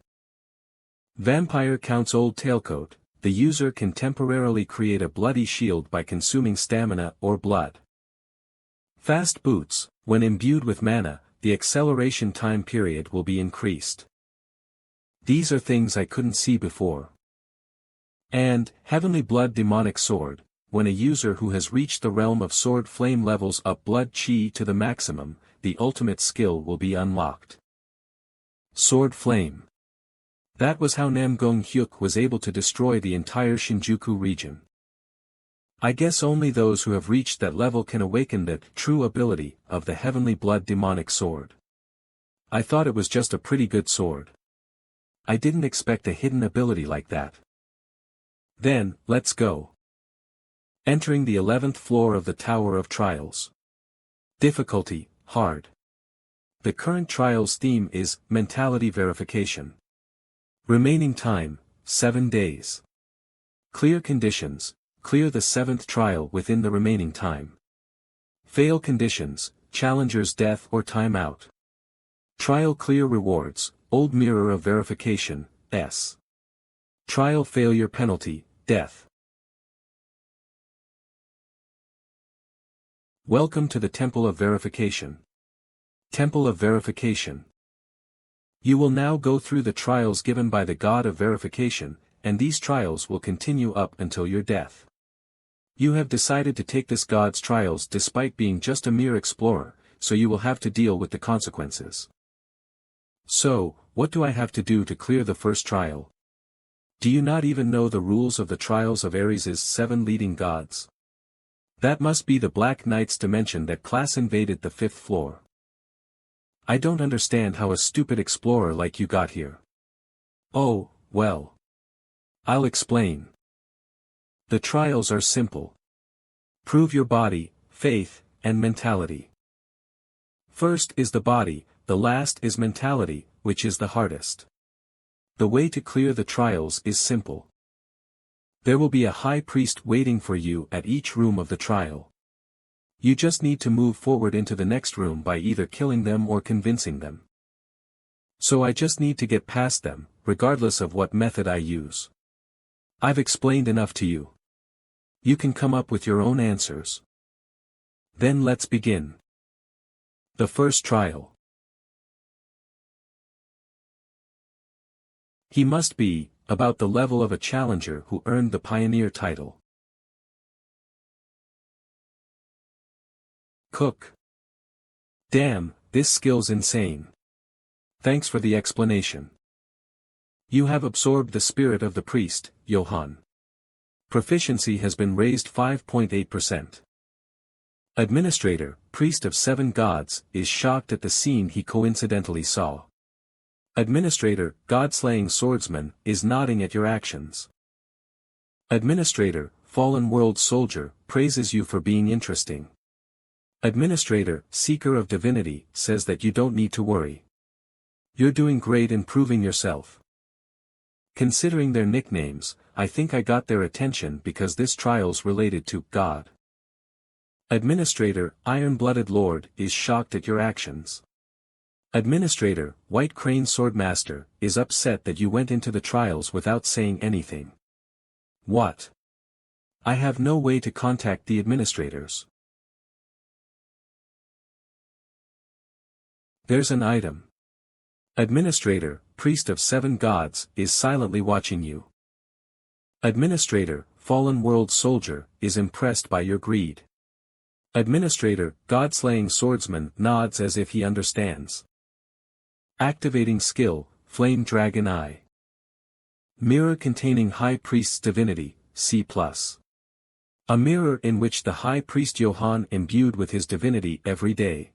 Speaker 1: Vampire Count's Old Tailcoat, the user can temporarily create a bloody shield by consuming stamina or blood. Fast Boots, when imbued with mana, the acceleration time period will be increased. These are things I couldn't see before. And, Heavenly Blood Demonic Sword, when a user who has reached the realm of sword flame levels up blood chi to the maximum, the ultimate skill will be unlocked. Sword Flame. That was how Nam Gong Hyuk was able to destroy the entire Shinjuku region. I guess only those who have reached that level can awaken the true ability of the Heavenly Blood Demonic Sword. I thought it was just a pretty good sword. I didn't expect a hidden ability like that. Then, let's go. Entering the 11th floor of the Tower of Trials. Difficulty, hard. The current trial's theme is mentality verification. Remaining time, 7 days. Clear conditions, clear the 7th trial within the remaining time. Fail conditions, challenger's death or time out. Trial clear rewards, old mirror of verification, S. Trial failure penalty, death. Welcome to the Temple of Verification. Temple of Verification. You will now go through the trials given by the God of Verification, and these trials will continue up until your death. You have decided to take this God's trials despite being just a mere explorer, so you will have to deal with the consequences. So, what do I have to do to clear the first trial? Do you not even know the rules of the trials of Ares' 7 leading gods? That must be the Black Knight's dimension that class invaded the 5th floor. I don't understand how a stupid explorer like you got here. Oh, well. I'll explain. The trials are simple. Prove your body, faith, and mentality. First is the body, the last is mentality, which is the hardest. The way to clear the trials is simple. There will be a high priest waiting for you at each room of the trial. You just need to move forward into the next room by either killing them or convincing them. So I just need to get past them, regardless of what method I use. I've explained enough to you. You can come up with your own answers. Then let's begin. The first trial. He must be about the level of a challenger who earned the pioneer title. Cook. Damn, this skill's insane. Thanks for the explanation. You have absorbed the spirit of the priest, Johann. Proficiency has been raised 5.8%. Administrator, priest of 7 gods, is shocked at the scene he coincidentally saw. Administrator, God-slaying swordsman, is nodding at your actions. Administrator, fallen world soldier, praises you for being interesting. Administrator, seeker of divinity, says that you don't need to worry. You're doing great in proving yourself. Considering their nicknames, I think I got their attention because this trial's related to God. Administrator, iron-blooded lord, is shocked at your actions. Administrator, White Crane Swordmaster, is upset that you went into the trials without saying anything. What? I have no way to contact the administrators. There's an item. Administrator, priest of 7 gods, is silently watching you. Administrator, fallen world soldier, is impressed by your greed. Administrator, God-slaying swordsman, nods as if he understands. Activating skill, Flame Dragon Eye. Mirror containing High Priest's divinity, C+. A mirror in which the High Priest Johann imbued with his divinity every day.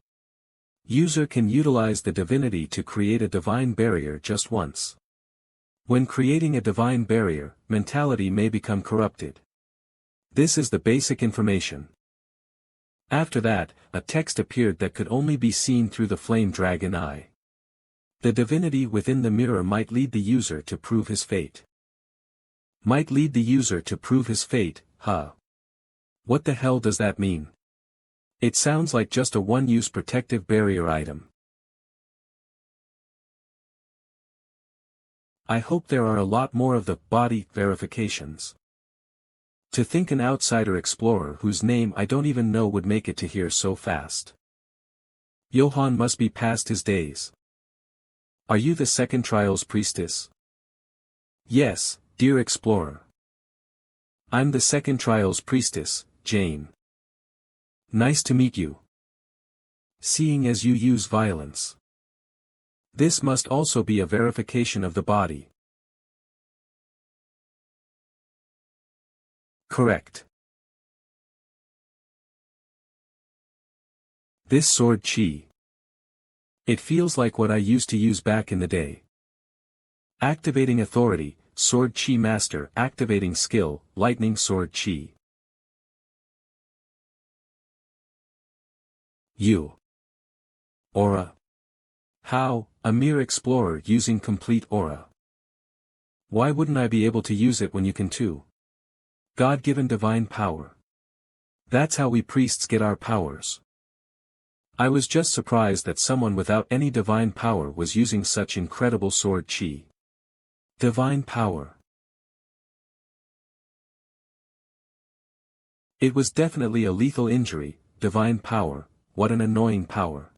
Speaker 1: User can utilize the divinity to create a divine barrier just once. When creating a divine barrier, mentality may become corrupted. This is the basic information. After that, a text appeared that could only be seen through the Flame Dragon Eye. The divinity within the mirror might lead the user to prove his fate. Might lead the user to prove his fate, huh? What the hell does that mean? It sounds like just a one-use protective barrier item. I hope there are a lot more of the body verifications. To think an outsider explorer whose name I don't even know would make it to here so fast. Johann must be past his days. Are you the second trial's priestess? Yes, dear explorer. I'm the second trial's priestess, Jane. Nice to meet you. Seeing as you use violence. This must also be a verification of the body. Correct. This sword chi. It feels like what I used to use back in the day. Activating authority, sword chi master. Activating skill, lightning sword chi. You. Aura. How? A mere explorer using complete aura. Why wouldn't I be able to use it when you can too? God-given divine power. That's how we priests get our powers. I was just surprised that someone without any divine power was using such incredible sword chi. Divine power. It was definitely a lethal injury. Divine power, what an annoying power.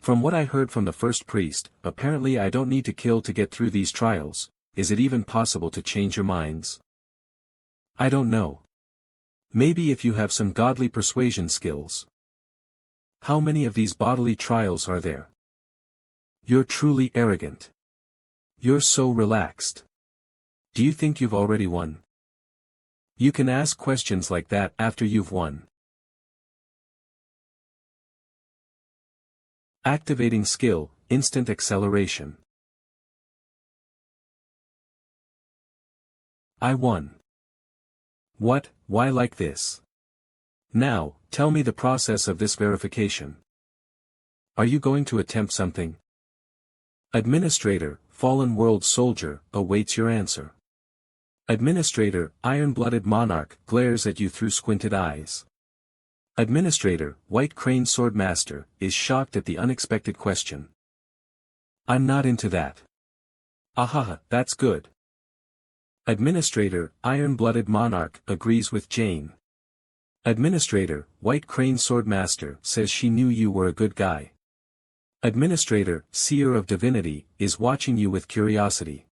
Speaker 1: From what I heard from the first priest, apparently I don't need to kill to get through these trials. Is it even possible to change your minds? I don't know. Maybe if you have some godly persuasion skills. How many of these bodily trials are there? You're truly arrogant. You're so relaxed. Do you think you've already won? You can ask questions like that after you've won. Activating skill, instant acceleration. I won. What, why like this? Now, tell me the process of this verification. Are you going to attempt something? Administrator, Fallen World Soldier, awaits your answer. Administrator, Iron-Blooded Monarch, glares at you through squinted eyes. Administrator, White Crane Swordmaster, is shocked at the unexpected question. I'm not into that. Ahaha, that's good. Administrator, Iron-Blooded Monarch, agrees with Jane. Administrator, White Crane Swordmaster, says she knew you were a good guy. Administrator, Seer of Divinity, is watching you with curiosity.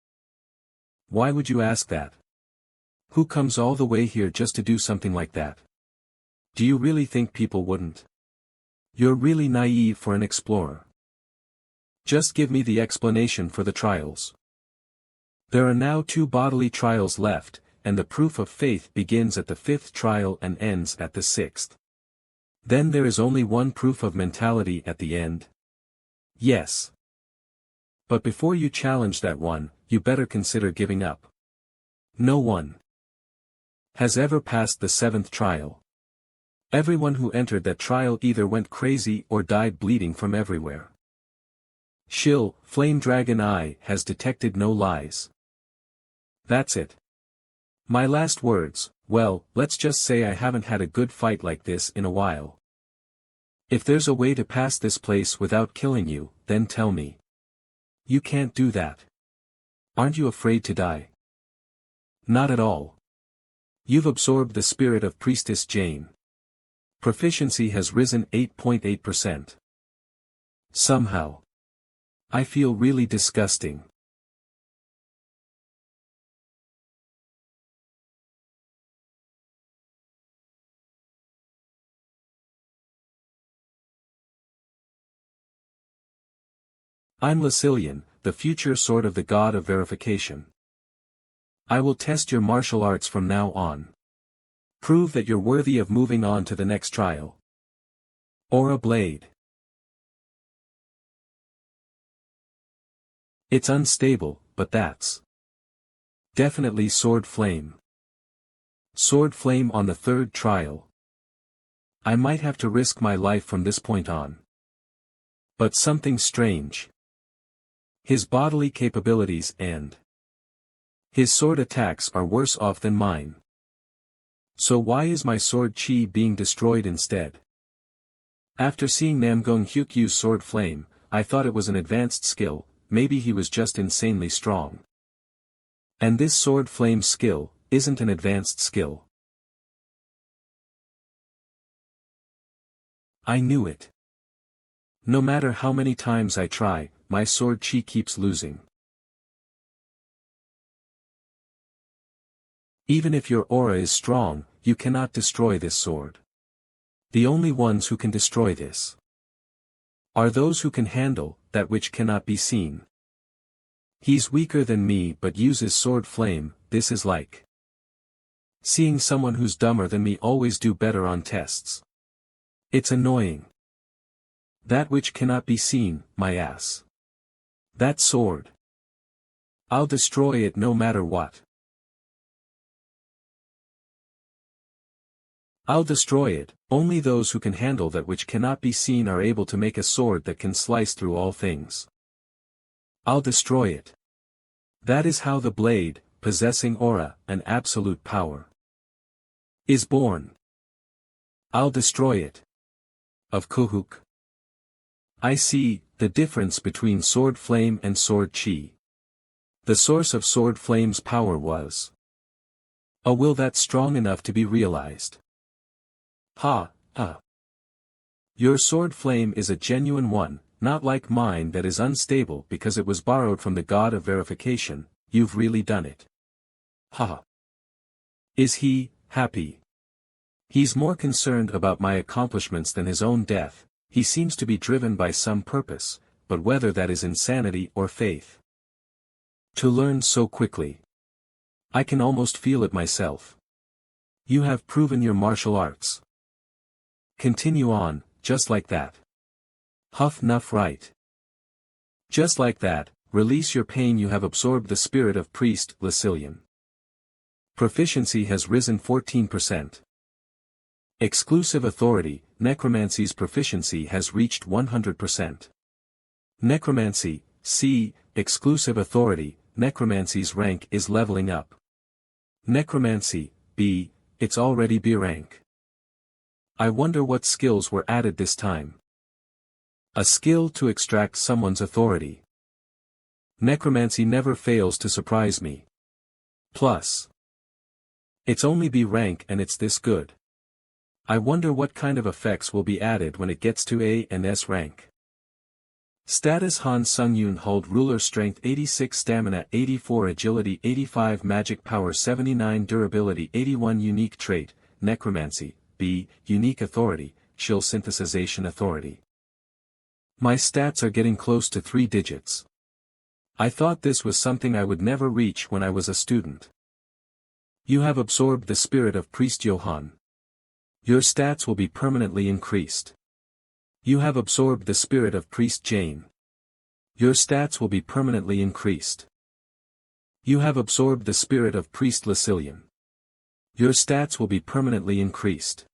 Speaker 1: Why would you ask that? Who comes all the way here just to do something like that? Do you really think people wouldn't? You're really naive for an explorer. Just give me the explanation for the trials. There are now 2 bodily trials left, and the proof of faith begins at the 5th trial and ends at the 6th. Then there is only 1 proof of mentality at the end. Yes. But before you challenge that one, you better consider giving up. No one has ever passed the 7th trial. Everyone who entered that trial either went crazy or died bleeding from everywhere. Shill, Flame Dragon Eye, has detected no lies. That's it. My last words, well, let's just say I haven't had a good fight like this in a while. If there's a way to pass this place without killing you, then tell me. You can't do that. Aren't you afraid to die? Not at all. You've absorbed the spirit of Priestess Jane. Proficiency has risen 8.8%. Somehow. I feel really disgusting. I'm Lucilian, the future sword of the god of verification. I will test your martial arts from now on. Prove that you're worthy of moving on to the next trial. Aura Blade. It's unstable, but that's definitely Sword Flame. Sword Flame on the 3rd trial. I might have to risk my life from this point on. But something strange. His bodily capabilities and his sword attacks are worse off than mine. So why is my sword chi being destroyed instead? After seeing Namgung Hyuk use Sword Flame, I thought it was an advanced skill, maybe he was just insanely strong. And this Sword Flame skill isn't an advanced skill. I knew it. No matter how many times I try, my sword chi keeps losing. Even if your aura is strong, you cannot destroy this sword. The only ones who can destroy this are those who can handle that which cannot be seen. He's weaker than me but uses Sword Flame. This is like seeing someone who's dumber than me always do better on tests. It's annoying. That which cannot be seen, my ass. That sword. I'll destroy it no matter what. I'll destroy it. Only those who can handle that which cannot be seen are able to make a sword that can slice through all things. I'll destroy it. That is how the blade, possessing aura, and absolute power, is born. I'll destroy it. Of Kuhuk. I see the difference between sword flame and sword chi. The source of sword flame's power was a will that's strong enough to be realized. Your sword flame is a genuine one, not like mine that is unstable because it was borrowed from the god of verification. You've really done it. Is he happy? He's more concerned about my accomplishments than his own death. He seems to be driven by some purpose, but whether that is insanity or faith. To learn so quickly. I can almost feel it myself. You have proven your martial arts. Continue on, just like that. Nuff right. Just like that, release your pain. You have absorbed the spirit of priest, Lucilian. Proficiency has risen 14%. Exclusive authority, necromancy's proficiency has reached 100%. Necromancy, C, exclusive authority, necromancy's rank is leveling up. Necromancy, B, it's already B rank. I wonder what skills were added this time. A skill to extract someone's authority. Necromancy never fails to surprise me. Plus. It's only B rank and it's this good. I wonder what kind of effects will be added when it gets to A and S rank. Status: Han Sung-yoon, hold ruler, strength 86, stamina 84, agility 85, magic power 79, durability 81, unique trait, necromancy, B, unique authority, chill synthesization authority. My stats are getting close to 3 digits. I thought this was something I would never reach when I was a student. You have absorbed the spirit of Priest Johann. Your stats will be permanently increased. You have absorbed the spirit of Priest Jane. Your stats will be permanently increased. You have absorbed the spirit of Priest Lucilian. Your stats will be permanently increased.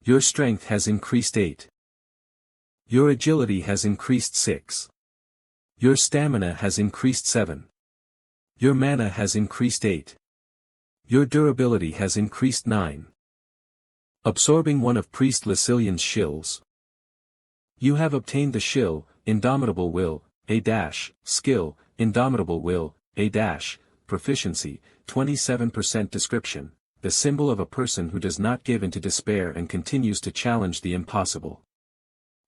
Speaker 1: Your strength has increased 8. Your agility has increased 6. Your stamina has increased 7. Your mana has increased 8. Your durability has increased 9. Absorbing one of Priest Lucilian's shills. You have obtained the shill, Indomitable Will, skill, Indomitable Will, proficiency, 27% description, the symbol of a person who does not give in to despair and continues to challenge the impossible.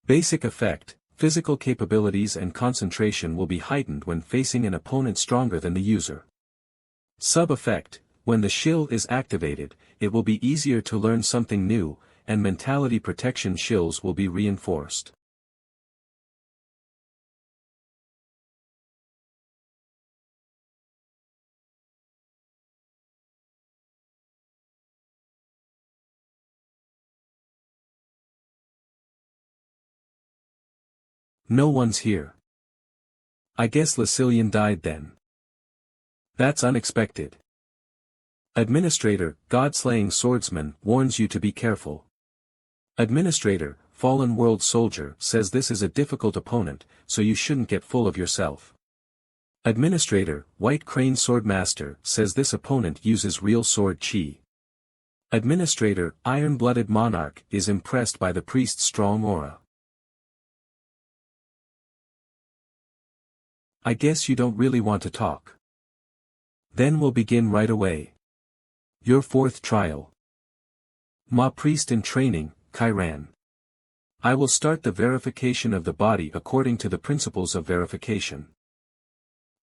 Speaker 1: Basic effect, physical capabilities and concentration will be heightened when facing an opponent stronger than the user. Sub-effect, when the shill is activated, it will be easier to learn something new, and mentality protection shills will be reinforced. No one's here. I guess Lucilian died then. That's unexpected. Administrator, God-slaying swordsman, warns you to be careful. Administrator, fallen world soldier, says this is a difficult opponent, so you shouldn't get full of yourself. Administrator, white crane swordmaster, says this opponent uses real sword chi. Administrator, iron-blooded monarch, is impressed by the priest's strong aura. I guess you don't really want to talk. Then we'll begin right away. Your 4th trial. Ma priest in training, Kairan. I will start the verification of the body according to the principles of verification.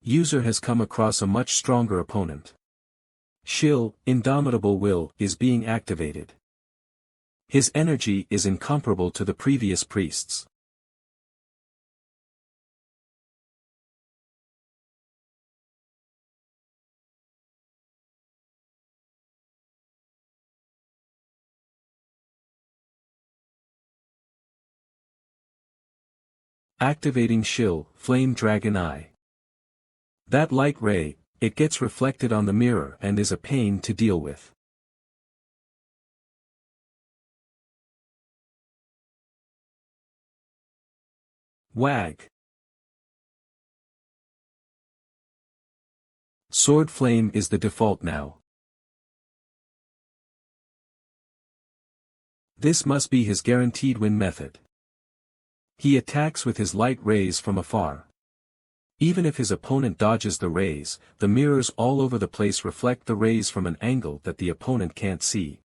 Speaker 1: User has come across a much stronger opponent. Shill, Indomitable Will, is being activated. His energy is incomparable to the previous priests. Activating Shill, Flame Dragon Eye. That light ray, it gets reflected on the mirror and is a pain to deal with. Wag. Sword flame is the default now. This must be his guaranteed win method. He attacks with his light rays from afar. Even if his opponent dodges the rays, the mirrors all over the place reflect the rays from an angle that the opponent can't see.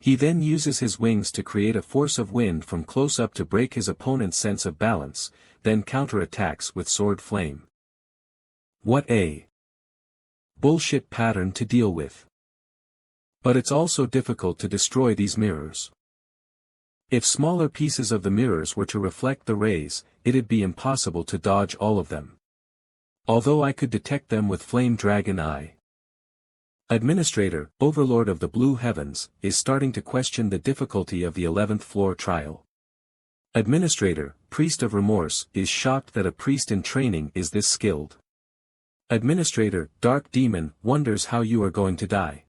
Speaker 1: He then uses his wings to create a force of wind from close up to break his opponent's sense of balance, then counterattacks with sword flame. What a bullshit pattern to deal with. But it's also difficult to destroy these mirrors. If smaller pieces of the mirrors were to reflect the rays, it'd be impossible to dodge all of them. Although I could detect them with Flame Dragon Eye. Administrator, Overlord of the Blue Heavens, is starting to question the difficulty of the 11th floor trial. Administrator, Priest of Remorse, is shocked that a priest in training is this skilled. Administrator, Dark Demon, wonders how you are going to die.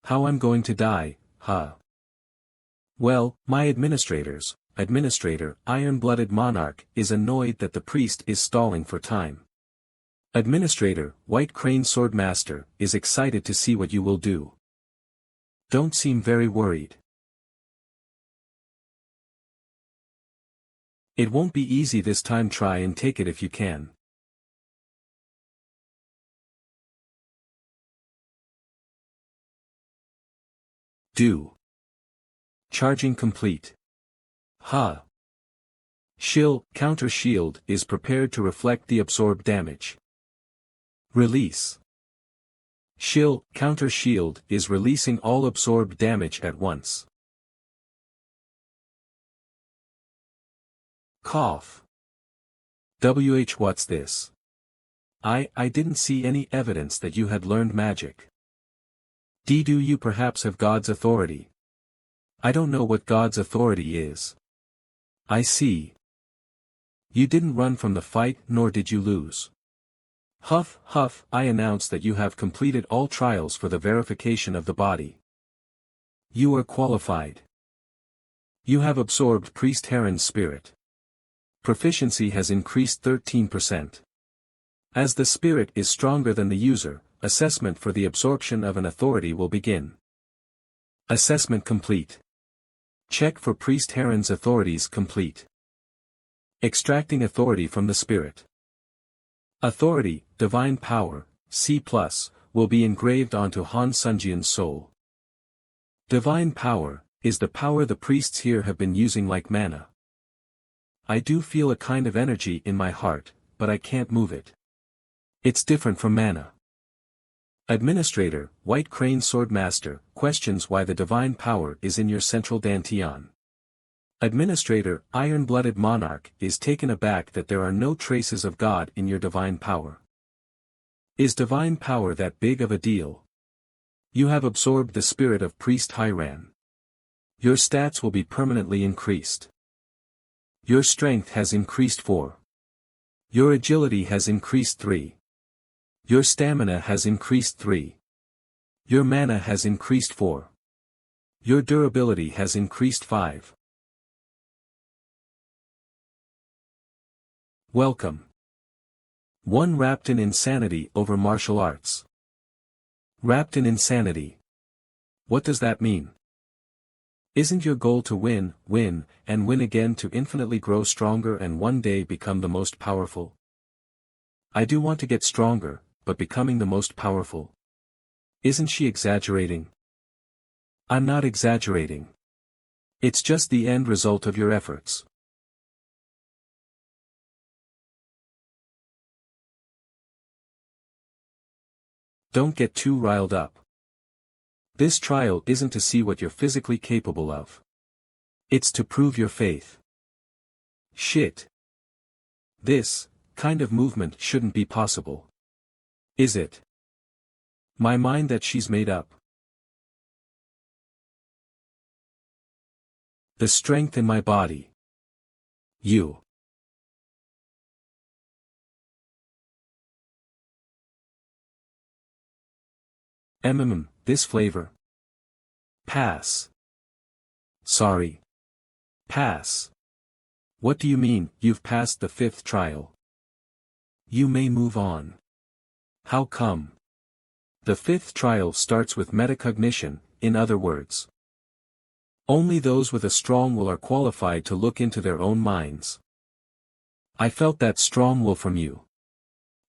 Speaker 1: How I'm going to die, huh? Well, my Administrator, Iron-Blooded Monarch, is annoyed that the priest is stalling for time. Administrator, White Crane Swordmaster, is excited to see what you will do. Don't seem very worried. It won't be easy this time, try and take it if you can. Do. Charging complete. Ha. Shield, counter shield, is prepared to reflect the absorbed damage. Release. Shield, counter shield, is releasing all absorbed damage at once. Cough. What's this? I didn't see any evidence that you had learned magic. Do you perhaps have God's authority? I don't know what God's authority is. I see. You didn't run from the fight, nor did you lose. Huff, huff, I announce that you have completed all trials for the verification of the body. You are qualified. You have absorbed Priest Heron's spirit. Proficiency has increased 13%. As the spirit is stronger than the user, assessment for the absorption of an authority will begin. Assessment complete. Check for Priest Heron's authorities complete. Extracting authority from the spirit. Authority, Divine Power, C+, will be engraved onto Han Sunjian's soul. Divine Power, is the power the priests here have been using like mana. I do feel a kind of energy in my heart, but I can't move it. It's different from mana. Administrator, White Crane Swordmaster, questions why the divine power is in your central dantian. Administrator, Iron-Blooded Monarch, is taken aback that there are no traces of God in your divine power. Is divine power that big of a deal? You have absorbed the spirit of Priest Hyran. Your stats will be permanently increased. Your strength has increased 4. Your agility has increased 3. Your stamina has increased 3. Your mana has increased 4. Your durability has increased 5. Welcome. 1 Wrapped in insanity over martial arts. Wrapped in insanity. What does that mean? Isn't your goal to win, and win again, to infinitely grow stronger and one day become the most powerful? I do want to get stronger, but becoming the most powerful. Isn't she exaggerating? I'm not exaggerating. It's just the end result of your efforts. Don't get too riled up. This trial isn't to see what you're physically capable of. It's to prove your faith. Shit. This kind of movement shouldn't be possible. Is it? My mind that she's made up. The strength in my body. You. This flavor. Pass. Sorry. Pass. What do you mean, you've passed the 5th trial? You may move on. How come? The 5th trial starts with metacognition, in other words. Only those with a strong will are qualified to look into their own minds. I felt that strong will from you.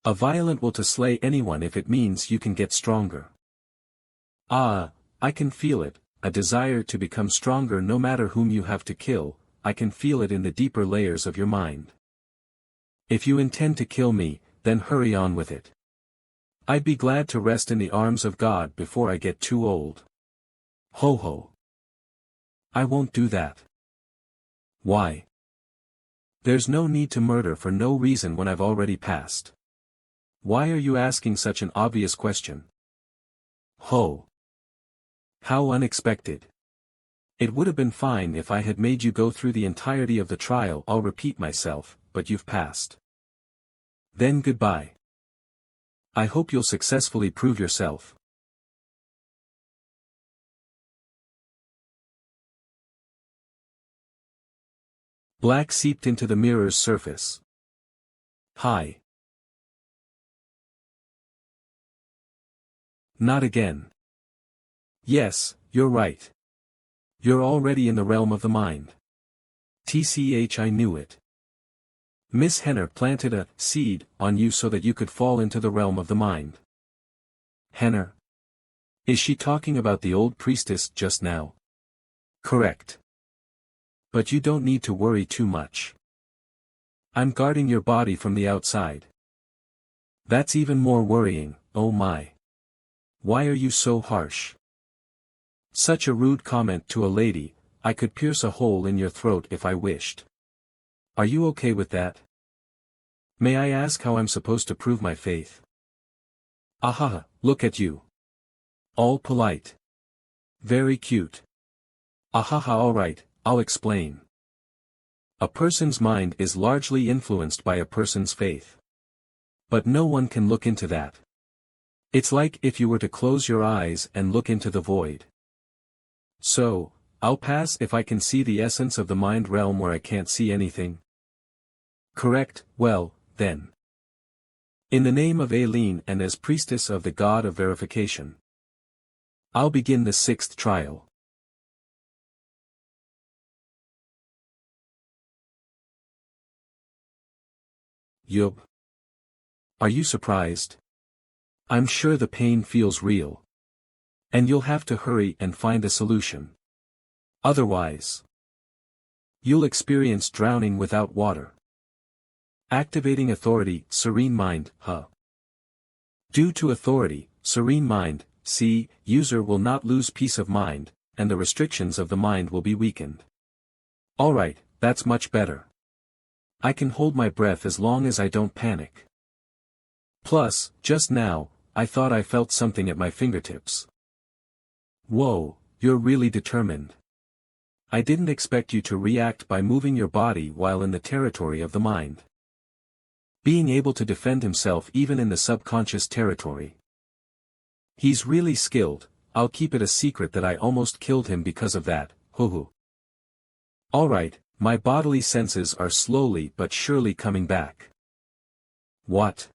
Speaker 1: A violent will to slay anyone if it means you can get stronger. Ah, I can feel it, a desire to become stronger no matter whom you have to kill, I can feel it in the deeper layers of your mind. If you intend to kill me, then hurry on with it. I'd be glad to rest in the arms of God before I get too old. Ho ho. I won't do that. Why? There's no need to murder for no reason when I've already passed. Why are you asking such an obvious question? Ho. How unexpected. It would have been fine if I had made you go through the entirety of the trial. I'll repeat myself, but you've passed. Then goodbye. I hope you'll successfully prove yourself. Black seeped into the mirror's surface. Hi. Not again. Yes, you're right. You're already in the realm of the mind. TCH, I knew it. Miss Henner planted a seed on you so that you could fall into the realm of the mind. Henner? Is she talking about the old priestess just now? Correct. But you don't need to worry too much. I'm guarding your body from the outside. That's even more worrying, oh my. Why are you so harsh? Such a rude comment to a lady. I could pierce a hole in your throat if I wished. Are you okay with that? May I ask how I'm supposed to prove my faith? Aha, look at you. All polite. Very cute. Ahaha, alright, I'll explain. A person's mind is largely influenced by a person's faith. But no one can look into that. It's like if you were to close your eyes and look into the void. So, I'll pass if I can see the essence of the mind realm where I can't see anything. Correct, well, then. In the name of Aileen and as priestess of the god of verification, I'll begin the 6th trial. Yup. Are you surprised? I'm sure the pain feels real. And you'll have to hurry and find a solution. Otherwise, you'll experience drowning without water. Activating authority, serene mind, Due to authority, serene mind, user will not lose peace of mind, and the restrictions of the mind will be weakened. Alright, that's much better. I can hold my breath as long as I don't panic. Plus, just now, I thought I felt something at my fingertips. Whoa, you're really determined. I didn't expect you to react by moving your body while in the territory of the mind. Being able to defend himself even in the subconscious territory. He's really skilled. I'll keep it a secret that I almost killed him because of that, hoo. Alright, my bodily senses are slowly but surely coming back. What?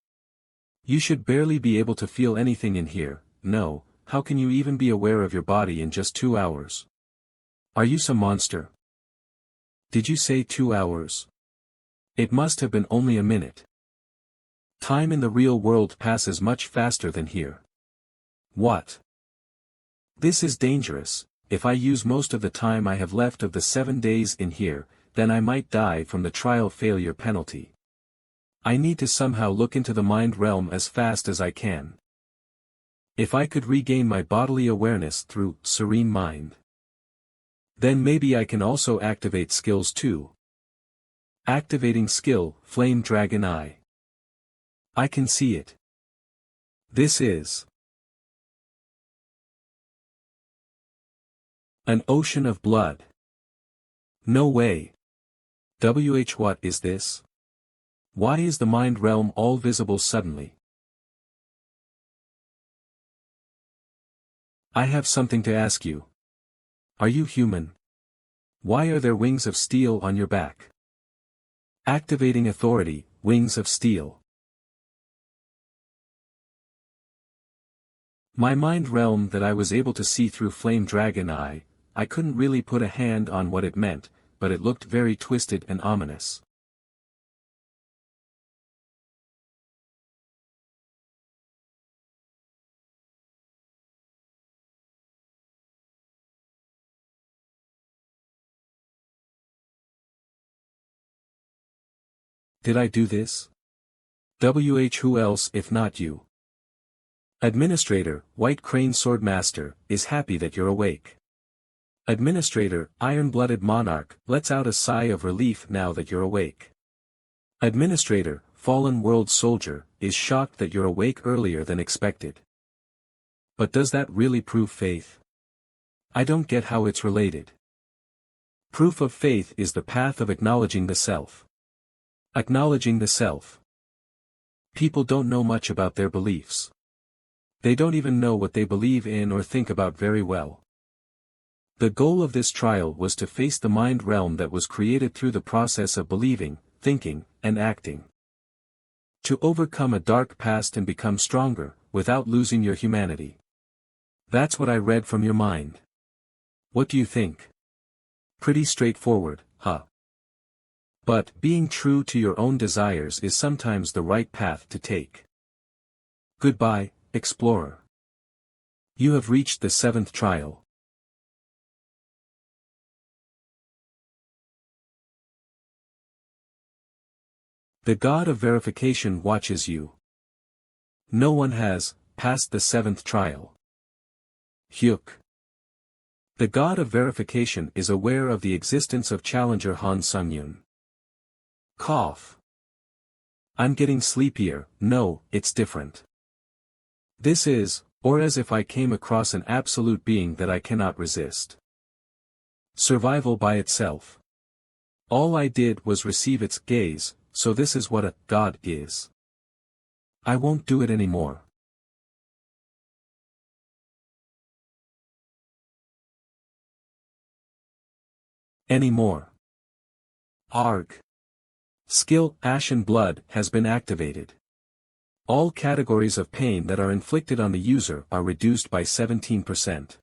Speaker 1: You should barely be able to feel anything in here. No, how can you even be aware of your body in just 2 hours? Are you some monster? Did you say 2 hours? It must have been only a minute. Time in the real world passes much faster than here. What? This is dangerous. If I use most of the time I have left of the 7 days in here, then I might die from the trial failure penalty. I need to somehow look into the mind realm as fast as I can. If I could regain my bodily awareness through serene mind, then maybe I can also activate skills too. Activating skill, Flame Dragon Eye. I can see it. This is an ocean of blood. No way. What is this? Why is the mind realm all visible suddenly? I have something to ask you. Are you human? Why are there wings of steel on your back? Activating authority, wings of steel. My mind realm that I was able to see through flame dragon eye, I couldn't really put a hand on what it meant, but it looked very twisted and ominous. Did I do this? Who else if not you? Administrator, White Crane Swordmaster, is happy that you're awake. Administrator, Iron-Blooded Monarch, lets out a sigh of relief now that you're awake. Administrator, Fallen World Soldier, is shocked that you're awake earlier than expected. But does that really prove faith? I don't get how it's related. Proof of faith is the path of acknowledging the self. Acknowledging the self. People don't know much about their beliefs. They don't even know what they believe in or think about very well. The goal of this trial was to face the mind realm that was created through the process of believing, thinking, and acting. To overcome a dark past and become stronger, without losing your humanity. That's what I read from your mind. What do you think? Pretty straightforward, huh? But being true to your own desires is sometimes the right path to take. Goodbye, explorer. You have reached the 7th trial. The God of verification watches you. No one has passed the 7th trial. Hyuk. The God of verification is aware of the existence of challenger Han Sung-yoon. Cough. I'm getting sleepier. No, it's different. This is, or as if I came across an absolute being that I cannot resist. Survival by itself. All I did was receive its gaze, so this is what a God is. I won't do it anymore. Anymore. Arg. Skill, Ashen Blood, has been activated. All categories of pain that are inflicted on the user are reduced by 17%.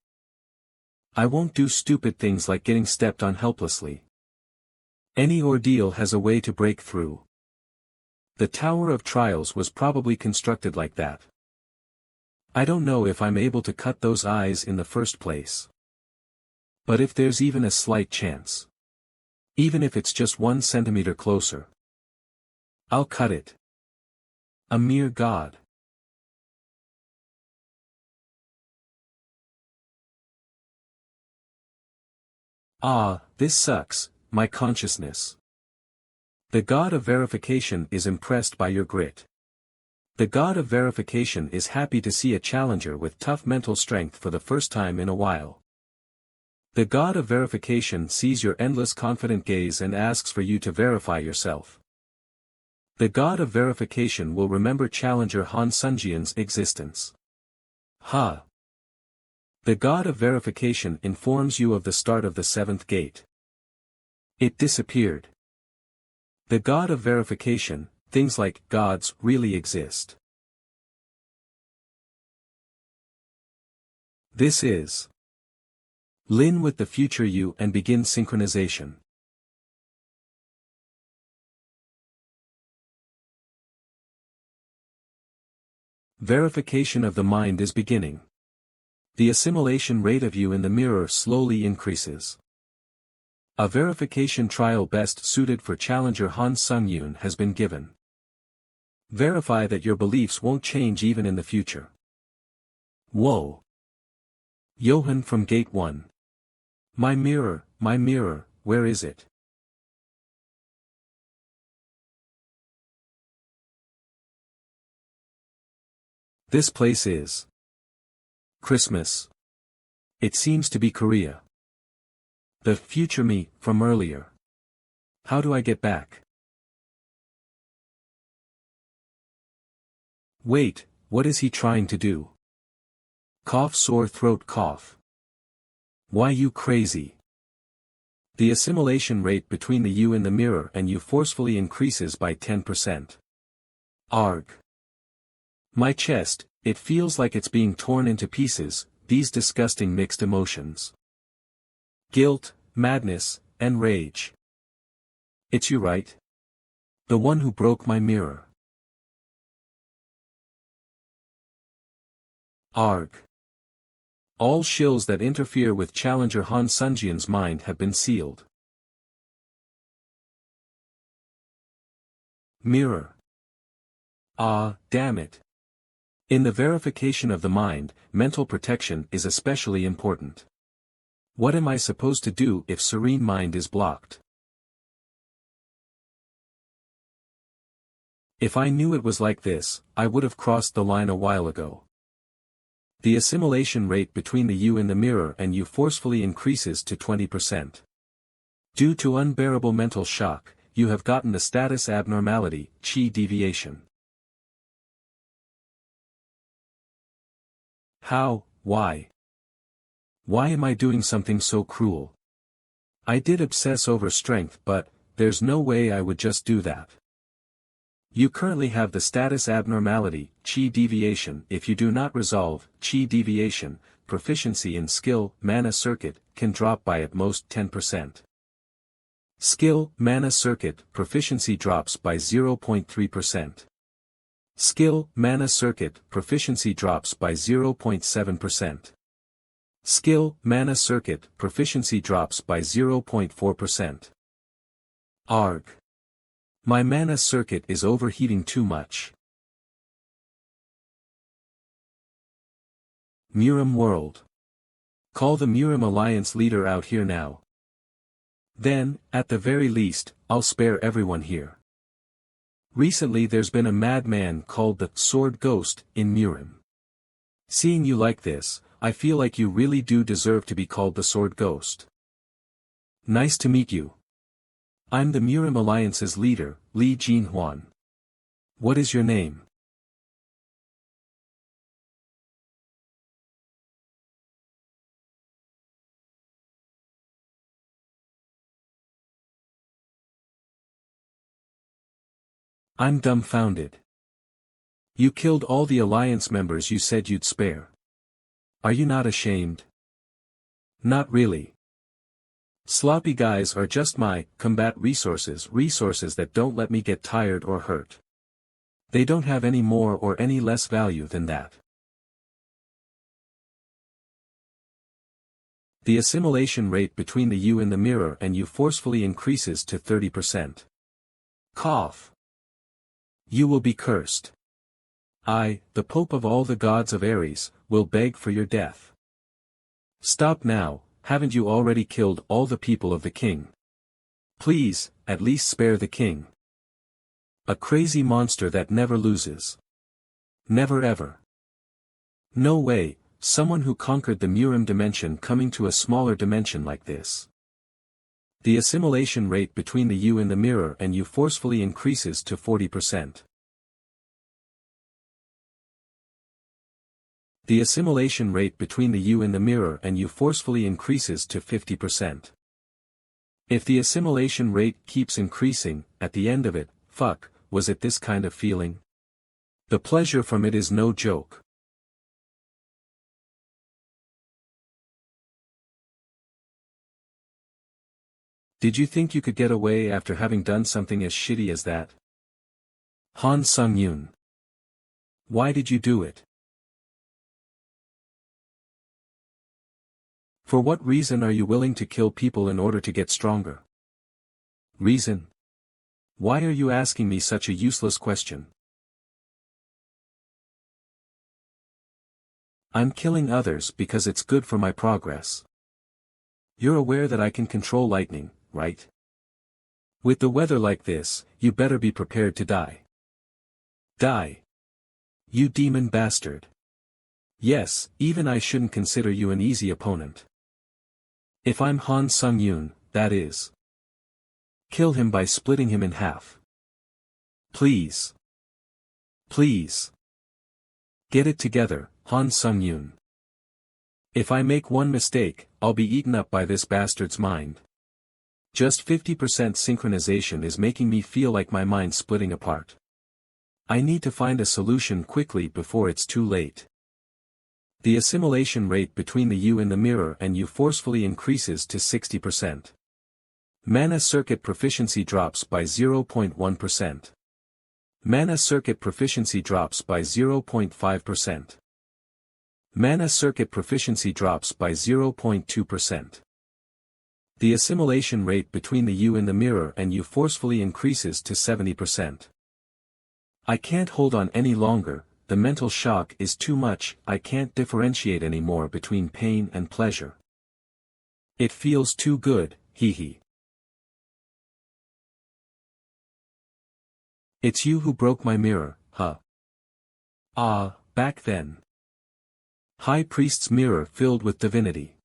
Speaker 1: I won't do stupid things like getting stepped on helplessly. Any ordeal has a way to break through. The Tower of Trials was probably constructed like that. I don't know if I'm able to cut those eyes in the first place. But if there's even a slight chance. Even if it's just 1 centimeter closer. I'll cut it. A mere God. Ah, this sucks, my consciousness. The God of verification is impressed by your grit. The God of verification is happy to see a challenger with tough mental strength for the first time in a while. The God of verification sees your endless confident gaze and asks for you to verify yourself. The God of verification will remember challenger Han Sung-yoon's existence. Ha! The God of verification informs you of the start of the 7th gate. It disappeared. The God of verification, things like gods really exist. This is Lin with the future you and begin synchronization. Verification of the mind is beginning. The assimilation rate of you in the mirror slowly increases. A verification trial best suited for challenger Han Sung-yoon has been given. Verify that your beliefs won't change even in the future. Whoa! Johan from Gate 1. My mirror, where is it? This place is Christmas. It seems to be Korea. The future me, from earlier. How do I get back? Wait, what is he trying to do? Cough, sore throat, cough. Why you crazy? The assimilation rate between the you in the mirror and you forcefully increases by 10%. Arg. My chest, it feels like it's being torn into pieces, these disgusting mixed emotions. Guilt, madness, and rage. It's you, right? The one who broke my mirror. Arg. All shills that interfere with Challenger Han Sunjian's mind have been sealed. Mirror. Ah, damn it. In the verification of the mind, mental protection is especially important. What am I supposed to do if serene mind is blocked? If I knew it was like this, I would have crossed the line a while ago. The assimilation rate between the you in the mirror and you forcefully increases to 20%. Due to unbearable mental shock, you have gotten the status abnormality, chi deviation. How, why? Why am I doing something so cruel? I did obsess over strength, but there's no way I would just do that. You currently have the status abnormality, chi deviation. If you do not resolve chi deviation, proficiency in skill, mana circuit, can drop by at most 10%. Skill, mana circuit, proficiency drops by 0.3%. Skill, mana circuit, proficiency drops by 0.7%. Skill, mana circuit, proficiency drops by 0.4%. Arg. My mana circuit is overheating too much. Murim World. Call the Murim Alliance leader out here now. Then, at the very least, I'll spare everyone here. Recently there's been a madman called the Sword Ghost in Murim. Seeing you like this, I feel like you really do deserve to be called the Sword Ghost. Nice to meet you. I'm the Murim Alliance's leader, Li Jinhuan. What is your name? I'm dumbfounded. You killed all the Alliance members you said you'd spare. Are you not ashamed? Not really. Sloppy guys are just my combat resources that don't let me get tired or hurt. They don't have any more or any less value than that. The assimilation rate between the you in the mirror and you forcefully increases to 30%. Cough. You will be cursed. I, the Pope of all the gods of Ares, will beg for your death. Stop now. Haven't you already killed all the people of the king? Please, at least spare the king. A crazy monster that never loses. Never ever. No way, someone who conquered the Murim dimension coming to a smaller dimension like this. The assimilation rate between the you in the mirror and you forcefully increases to 40%. The assimilation rate between the you in the mirror and you forcefully increases to 50%. If the assimilation rate keeps increasing, at the end of it, fuck, was it this kind of feeling? The pleasure from it is no joke. Did you think you could get away after having done something as shitty as that? Han Sung-yoon. Why did you do it? For what reason are you willing to kill people in order to get stronger? Reason? Why are you asking me such a useless question? I'm killing others because it's good for my progress. You're aware that I can control lightning, right? With the weather like this, you better be prepared to die. Die. You demon bastard. Yes, even I shouldn't consider you an easy opponent. If I'm Han Sung-yoon, that is. Kill him by splitting him in half. Please. Please. Get it together, Han Sung-yoon. If I make one mistake, I'll be eaten up by this bastard's mind. Just 50% synchronization is making me feel like my mind's splitting apart. I need to find a solution quickly before it's too late. The assimilation rate between the you in the mirror and you forcefully increases to 60%. Mana circuit proficiency drops by 0.1%. Mana circuit proficiency drops by 0.5%. Mana circuit proficiency drops by 0.2%. The assimilation rate between the you in the mirror and you forcefully increases to 70%. I can't hold on any longer, the mental shock is too much, I can't differentiate anymore between pain and pleasure. It feels too good, hee hee. It's you who broke my mirror, huh? Ah, back then. High Priest's mirror filled with divinity.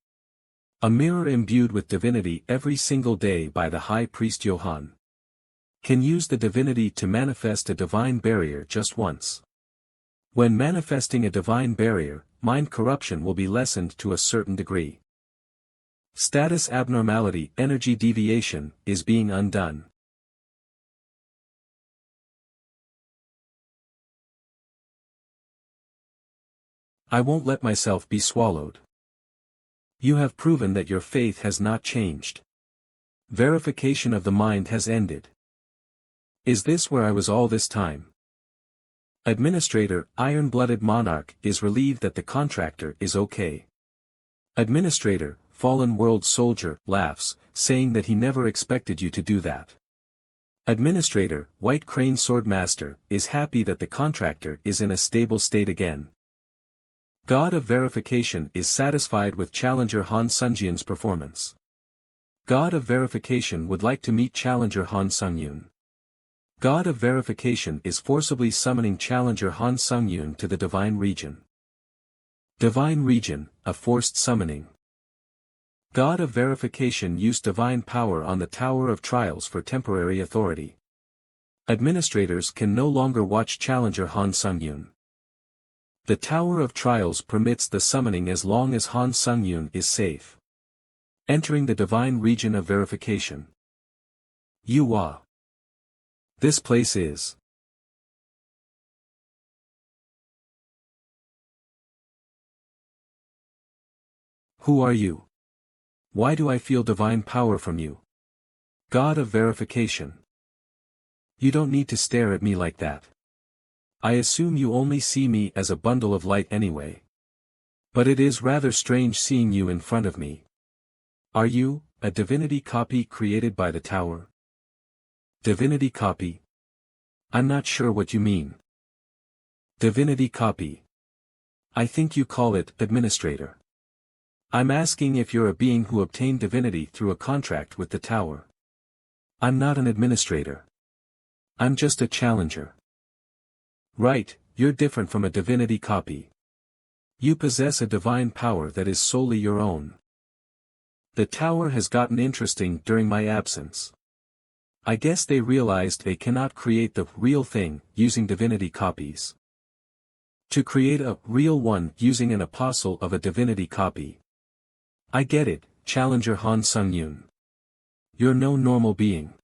Speaker 1: A mirror imbued with divinity every single day by the High Priest Johann. Can use the divinity to manifest a divine barrier just once. When manifesting a divine barrier, mind corruption will be lessened to a certain degree. Status abnormality, energy deviation, is being undone. I won't let myself be swallowed. You have proven that your faith has not changed. Verification of the mind has ended. Is this where I was all this time? Administrator, Iron-Blooded Monarch, is relieved that the contractor is okay. Administrator, Fallen World Soldier, laughs, saying that he never expected you to do that. Administrator, White Crane Swordmaster, is happy that the contractor is in a stable state again. God of Verification is satisfied with Challenger Han Sungyun's performance. God of Verification would like to meet Challenger Han Sungyun. God of Verification is forcibly summoning Challenger Han Sungyun to the Divine Region. Divine Region, a forced summoning. God of Verification used divine power on the Tower of Trials for temporary authority. Administrators can no longer watch Challenger Han Sungyun. The Tower of Trials permits the summoning as long as Han Sungyun is safe. Entering the Divine Region of Verification. Yuwa. This place is. Who are you? Why do I feel divine power from you? God of Verification. You don't need to stare at me like that. I assume you only see me as a bundle of light anyway. But it is rather strange seeing you in front of me. Are you, a divinity copy created by the tower? Divinity copy? I'm not sure what you mean. Divinity copy. I think you call it administrator. I'm asking if you're a being who obtained divinity through a contract with the tower. I'm not an administrator. I'm just a challenger. Right, you're different from a divinity copy. You possess a divine power that is solely your own. The tower has gotten interesting during my absence. I guess they realized they cannot create the real thing using divinity copies. To create a real one using an apostle of a divinity copy. I get it, Challenger Han Sungyun. You're no normal being.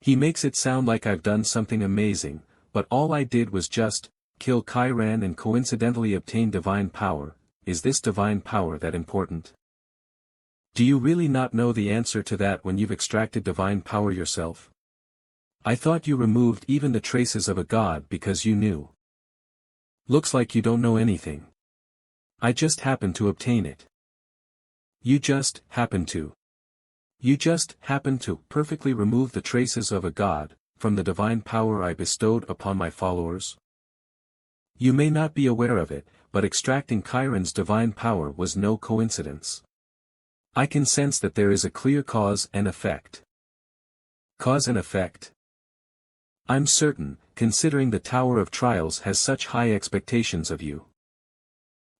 Speaker 1: He makes it sound like I've done something amazing, but all I did was just kill Chiron and coincidentally obtain divine power. Is this divine power that important? Do you really not know the answer to that when you've extracted divine power yourself? I thought you removed even the traces of a god because you knew. Looks like you don't know anything. I just happened to obtain it. You just happened to. You just happened to perfectly remove the traces of a god from the divine power I bestowed upon my followers? You may not be aware of it, but extracting Chiron's divine power was no coincidence. I can sense that there is a clear cause and effect. Cause and effect? I'm certain, considering the Tower of Trials has such high expectations of you.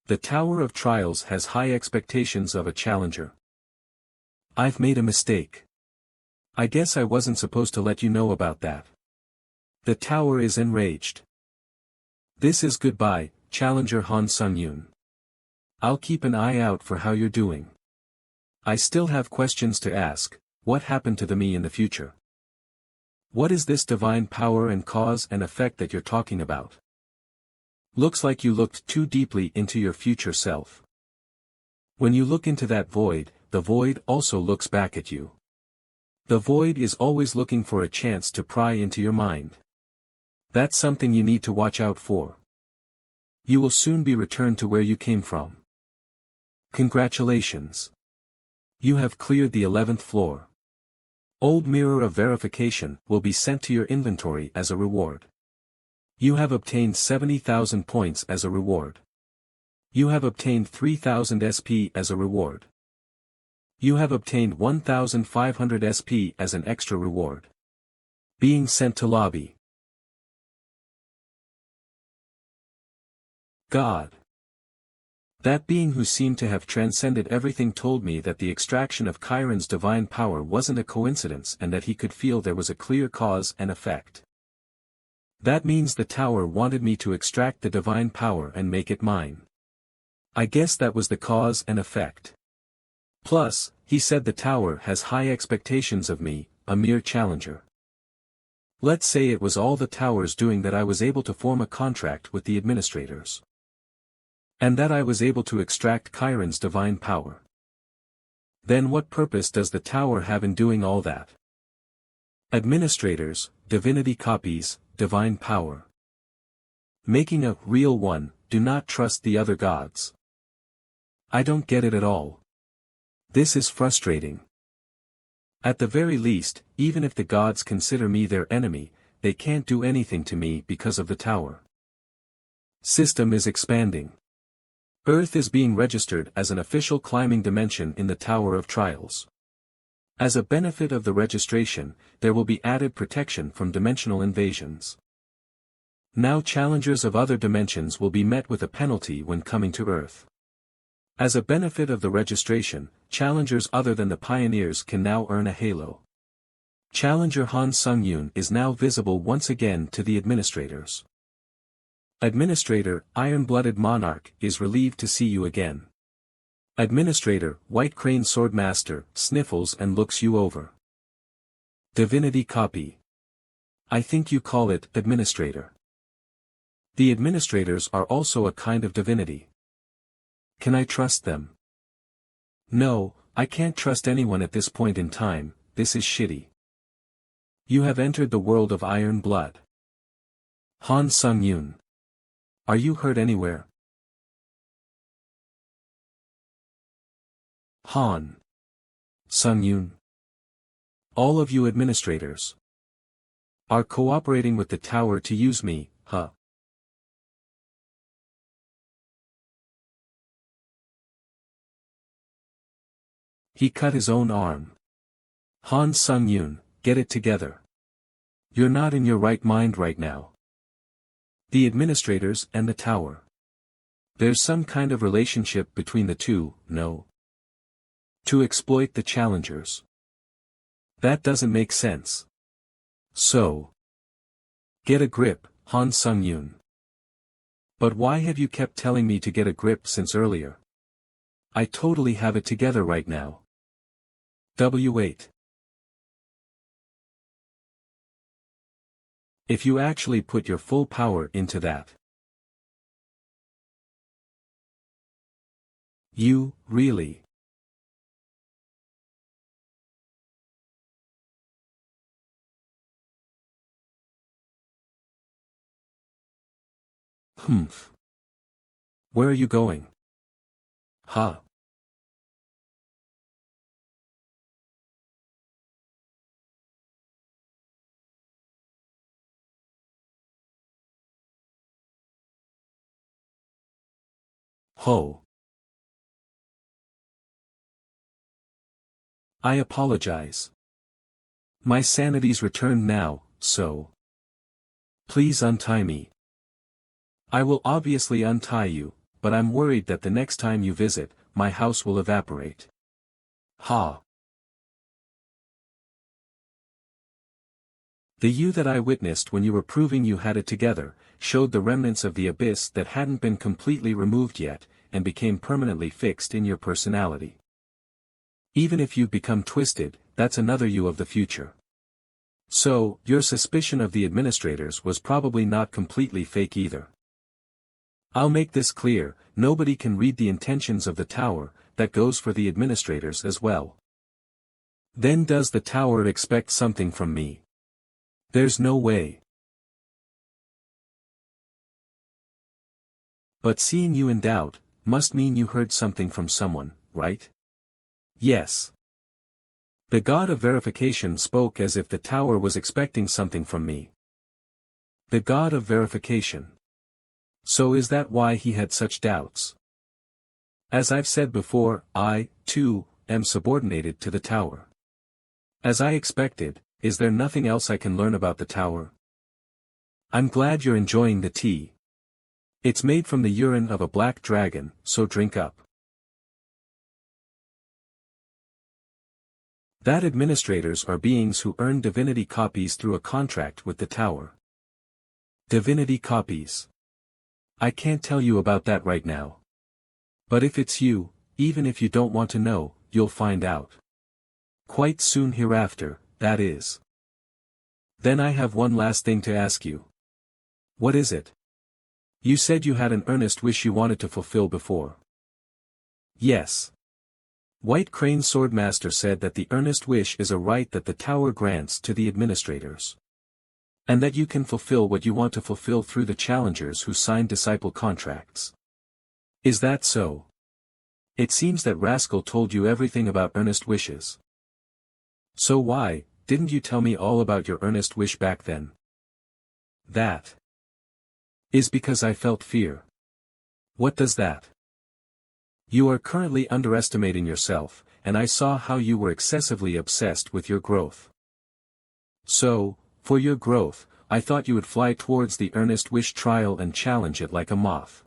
Speaker 1: The Tower of Trials has high expectations of a challenger. I've made a mistake. I guess I wasn't supposed to let you know about that. The tower is enraged. This is goodbye, Challenger Han Sungyun. I'll keep an eye out for how you're doing. I still have questions to ask. what happened to the me in the future? What is this divine power and cause and effect that you're talking about? Looks like you looked too deeply into your future self. When you look into that void, the void also looks back at you. The void is always looking for a chance to pry into your mind. That's something you need to watch out for. You will soon be returned to where you came from. Congratulations. You have cleared the 11th floor. Old Mirror of Verification will be sent to your inventory as a reward. You have obtained 70,000 points as a reward. You have obtained 3,000 SP as a reward. You have obtained 1,500 SP as an extra reward. Being sent to lobby. God. That being who seemed to have transcended everything told me that the extraction of Chiron's divine power wasn't a coincidence and that he could feel there was a clear cause and effect. That means the tower wanted me to extract the divine power and make it mine. I guess that was the cause and effect. Plus, he said the tower has high expectations of me, a mere challenger. Let's say it was all the tower's doing that I was able to form a contract with the administrators. And that I was able to extract Chiron's divine power. Then what purpose does the tower have in doing all that? Administrators, divinity copies, divine power. Making a real one, do not trust the other gods. I don't get it at all. This is frustrating. At the very least, even if the gods consider me their enemy, they can't do anything to me because of the tower. System is expanding. Earth is being registered as an official climbing dimension in the Tower of Trials. As a benefit of the registration, there will be added protection from dimensional invasions. Now challengers of other dimensions will be met with a penalty when coming to Earth. As a benefit of the registration, challengers other than the pioneers can now earn a halo. Challenger Han Sung-yoon is now visible once again to the administrators. Administrator, Iron-Blooded Monarch, is relieved to see you again. Administrator, White Crane Swordmaster, sniffles and looks you over. Divinity copy. I think you call it Administrator. The administrators are also a kind of divinity. Can I trust them? No, I can't trust anyone at this point in time, this is shitty. You have entered the world of Iron Blood. Han Sung-yoon. Are you hurt anywhere? Han Sung-yoon. All of you administrators are cooperating with the tower to use me, huh? He cut his own arm. Han Sung-yoon, get it together. You're not in your right mind right now. The administrators and the tower. There's some kind of relationship between the two, no? To exploit the challengers. That doesn't make sense. So. Get a grip, Han Sung-yoon. But why have you kept telling me to get a grip since earlier? I totally have it together right now. W8. If you actually put your full power into that. You, really? Humph. Where are you going? Huh? Ho. I apologize. My sanity's returned now, so. Please untie me. I will obviously untie you, but I'm worried that the next time you visit, my house will evaporate. Ha. The you that I witnessed when you were proving you had it together, showed the remnants of the abyss that hadn't been completely removed yet, and became permanently fixed in your personality. Even if you've become twisted, that's another you of the future. So, your suspicion of the administrators was probably not completely fake either. I'll make this clear, nobody can read the intentions of the tower, that goes for the administrators as well. Then does the tower expect something from me? There's no way. But seeing you in doubt, must mean you heard something from someone, right? Yes. The god of verification spoke as if the tower was expecting something from me. The god of verification. So is that why he had such doubts? As I've said before, I, too, am subordinated to the tower. As I expected, is there nothing else I can learn about the tower? I'm glad you're enjoying the tea. It's made from the urine of a black dragon, so drink up. That administrators are beings who earn divinity copies through a contract with the tower. Divinity copies. I can't tell you about that right now. But if it's you, even if you don't want to know, you'll find out. Quite soon hereafter, that is. Then I have one last thing to ask you. What is it? You said you had an earnest wish you wanted to fulfill before. Yes. White Crane Swordmaster said that the earnest wish is a right that the tower grants to the administrators. And that you can fulfill what you want to fulfill through the challengers who sign disciple contracts. Is that so? It seems that Rascal told you everything about earnest wishes. So why, didn't you tell me all about your earnest wish back then? That is because I felt fear. What does that? You are currently underestimating yourself, and I saw how you were excessively obsessed with your growth. So, for your growth, I thought you would fly towards the earnest wish trial and challenge it like a moth.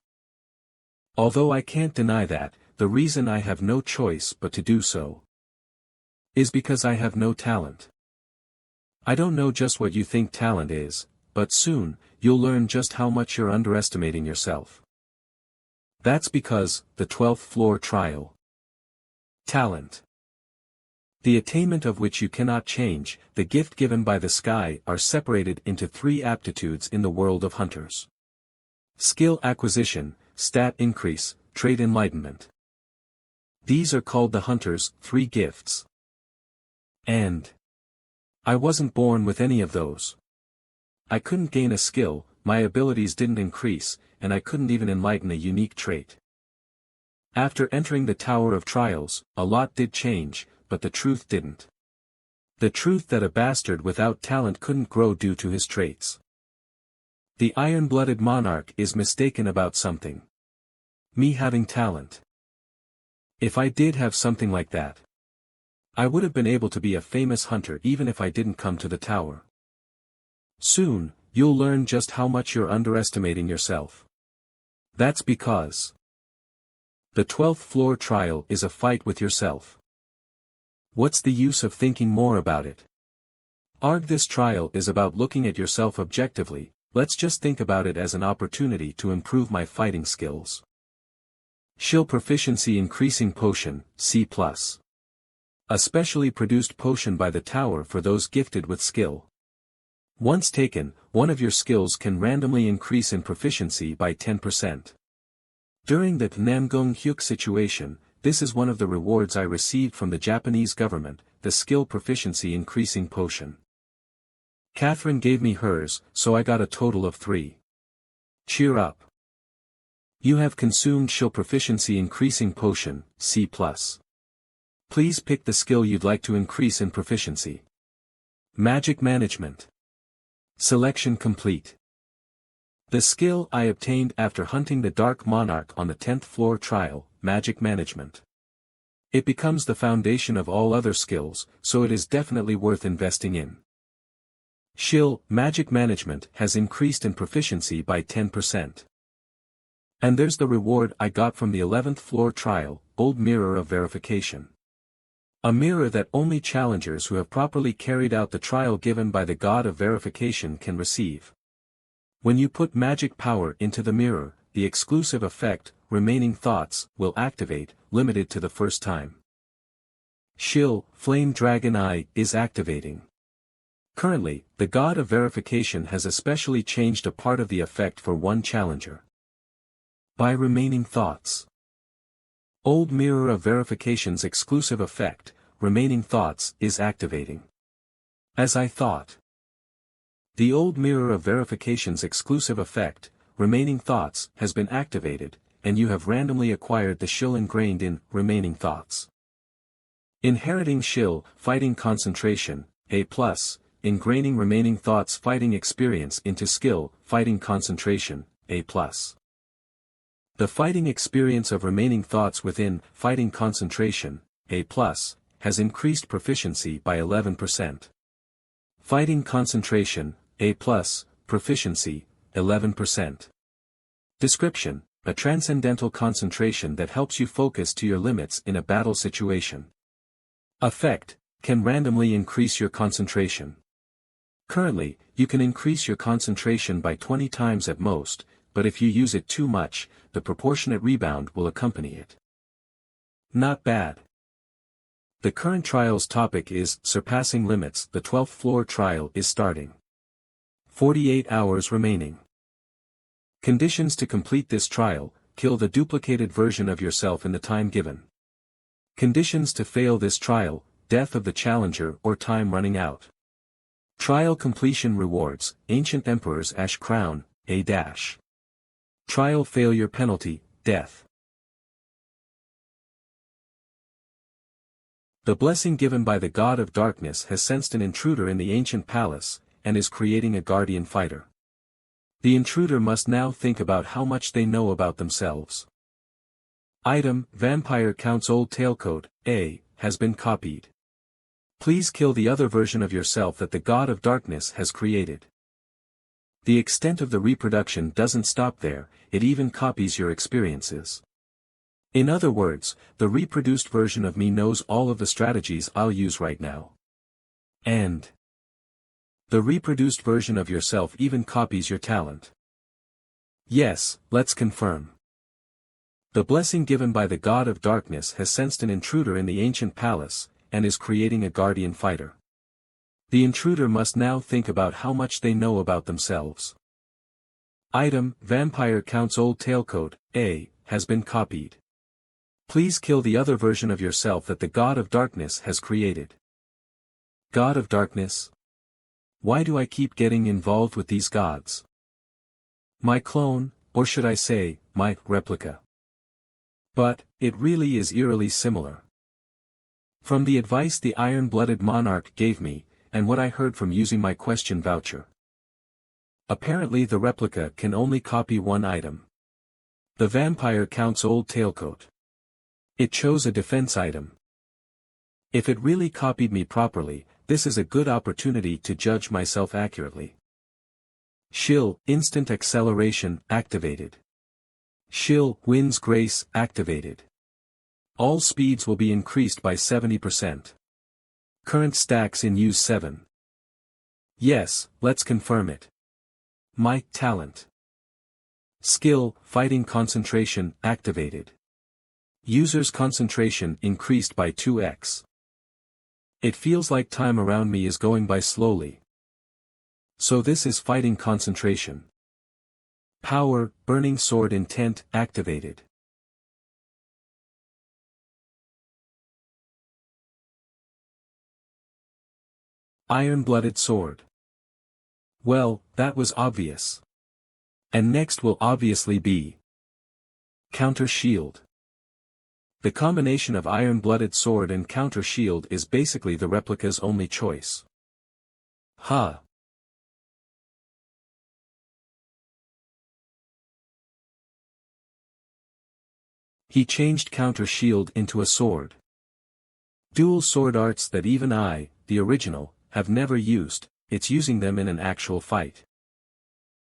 Speaker 1: Although I can't deny that, the reason I have no choice but to do so is because I have no talent. I don't know just what you think talent is, but soon, you'll learn just how much you're underestimating yourself. That's because, the 12th floor trial. Talent. The attainment of which you cannot change, the gift given by the sky are separated into 3 aptitudes in the world of hunters. Skill acquisition, stat increase, trait enlightenment. These are called the hunter's 3 gifts. And I wasn't born with any of those. I couldn't gain a skill, my abilities didn't increase, and I couldn't even enlighten a unique trait. After entering the Tower of Trials, a lot did change, but the truth didn't. The truth that a bastard without talent couldn't grow due to his traits. The iron-blooded monarch is mistaken about something. Me having talent. If I did have something like that, I would have been able to be a famous hunter even if I didn't come to the tower. Soon, you'll learn just how much you're underestimating yourself. That's because the 12th floor trial is a fight with yourself. What's the use of thinking more about it? This trial is about looking at yourself objectively, let's just think about it as an opportunity to improve my fighting skills. Shield Proficiency Increasing Potion, C+. A specially produced potion by the tower for those gifted with skill. Once taken, one of your skills can randomly increase in proficiency by 10%. During the Namgung Hyuk situation, this is one of the rewards I received from the Japanese government, the Skill Proficiency Increasing Potion. Catherine gave me hers, so I got a total of 3. Cheer up. You have consumed Shield Proficiency Increasing Potion, C+. Please pick the skill you'd like to increase in proficiency. Magic Management. Selection complete. The skill I obtained after hunting the Dark Monarch on the 10th floor trial, Magic Management. It becomes the foundation of all other skills, so it is definitely worth investing in. Shield Magic Management has increased in proficiency by 10%. And there's the reward I got from the 11th floor trial, Old Mirror of Verification. A mirror that only challengers who have properly carried out the trial given by the God of Verification can receive. When you put magic power into the mirror, the exclusive effect, Remaining Thoughts, will activate, limited to the first time. Shill, Flame Dragon Eye, is activating. Currently, the God of Verification has especially changed a part of the effect for one challenger. By remaining thoughts. Old Mirror of Verification's exclusive effect, Remaining Thoughts, is activating. As I thought. The Old Mirror of Verification's exclusive effect, Remaining Thoughts, has been activated, and you have randomly acquired the Shill ingrained in Remaining Thoughts. Inheriting Shill, Fighting Concentration, A+, ingraining Remaining Thoughts Fighting Experience into Skill, Fighting Concentration, A+. The fighting experience of Remaining Thoughts within Fighting Concentration, A+, has increased proficiency by 11%. Fighting Concentration, A+, proficiency, 11%. Description: a transcendental concentration that helps you focus to your limits in a battle situation. Effect: can randomly increase your concentration. Currently, you can increase your concentration by 20 times at most, but if you use it too much, the proportionate rebound will accompany it. Not bad. The current trial's topic is Surpassing Limits. The 12th floor trial is starting. 48 hours remaining. Conditions to complete this trial: kill the duplicated version of yourself in the time given. Conditions to fail this trial: death of the challenger or time running out. Trial completion rewards: Ancient Emperor's Ash Crown, A-. Trial failure penalty: death. The blessing given by the God of Darkness has sensed an intruder in the ancient palace, and is creating a guardian fighter. The intruder must now think about how much they know about themselves. Item: Vampire Count's Old Tailcoat, A, has been copied. Please kill the other version of yourself that the God of Darkness has created. The extent of the reproduction doesn't stop there, it even copies your experiences. In other words, the reproduced version of me knows all of the strategies I'll use right now. And the reproduced version of yourself even copies your talent. Yes, let's confirm. The blessing given by the God of Darkness has sensed an intruder in the ancient palace, and is creating a guardian fighter. The intruder must now think about how much they know about themselves. Item: Vampire Count's Old Tailcoat, A, has been copied. Please kill the other version of yourself that the God of Darkness has created. God of Darkness? Why do I keep getting involved with these gods? My clone, or should I say, my replica. But, it really is eerily similar. From the advice the iron-blooded monarch gave me, and what I heard from using my question voucher. Apparently the replica can only copy one item. The Vampire Count's Old Tailcoat. It chose a defense item. If it really copied me properly, this is a good opportunity to judge myself accurately. Shill, Instant Acceleration, activated. Shill, Wind's Grace, activated. All speeds will be increased by 70%. Current stacks in use 7. Yes, let's confirm it. My talent. Skill, Fighting Concentration, activated. User's concentration increased by 2x. It feels like time around me is going by slowly. So this is Fighting Concentration. Power, Burning Sword Intent, activated. Iron-blooded sword. Well, that was obvious. And next will obviously be Counter Shield. The combination of iron-blooded sword and counter shield is basically the replica's only choice. Ha! He changed counter shield into a sword. Dual sword arts that even I, the original, have never used, it's using them in an actual fight.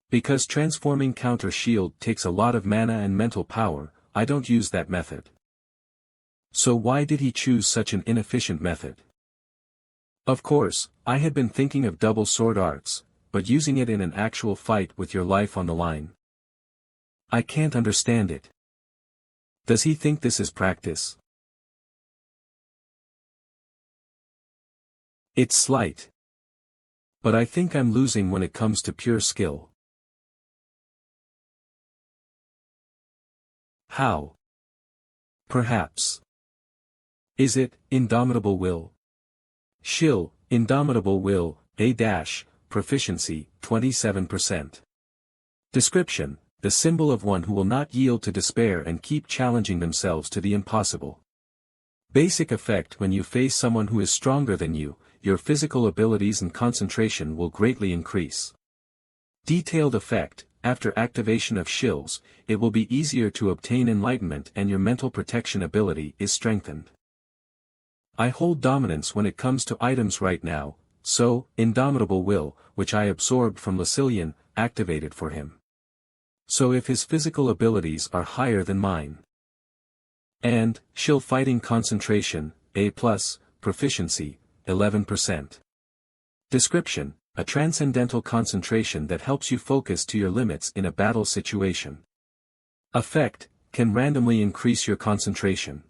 Speaker 1: Because transforming counter shield takes a lot of mana and mental power, I don't use that method. So why did he choose such an inefficient method? Of course, I had been thinking of double sword arts, but using it in an actual fight with your life on the line. I can't understand it. Does he think this is practice? It's slight. But I think I'm losing when it comes to pure skill. How? Perhaps. Is it, indomitable will? Shill, indomitable will, proficiency, 27%. Description, the symbol of one who will not yield to despair and keep challenging themselves to the impossible. Basic effect: when you face someone who is stronger than you, your physical abilities and concentration will greatly increase. Detailed effect: after activation of shills, it will be easier to obtain enlightenment and your mental protection ability is strengthened. I hold dominance when it comes to items right now, so, indomitable will, which I absorbed from Lucilian, activated for him. So if his physical abilities are higher than mine. And, shill fighting concentration, A+, proficiency, 11%. Description, a transcendental concentration that helps you focus to your limits in a battle situation. Effect, can randomly increase your concentration.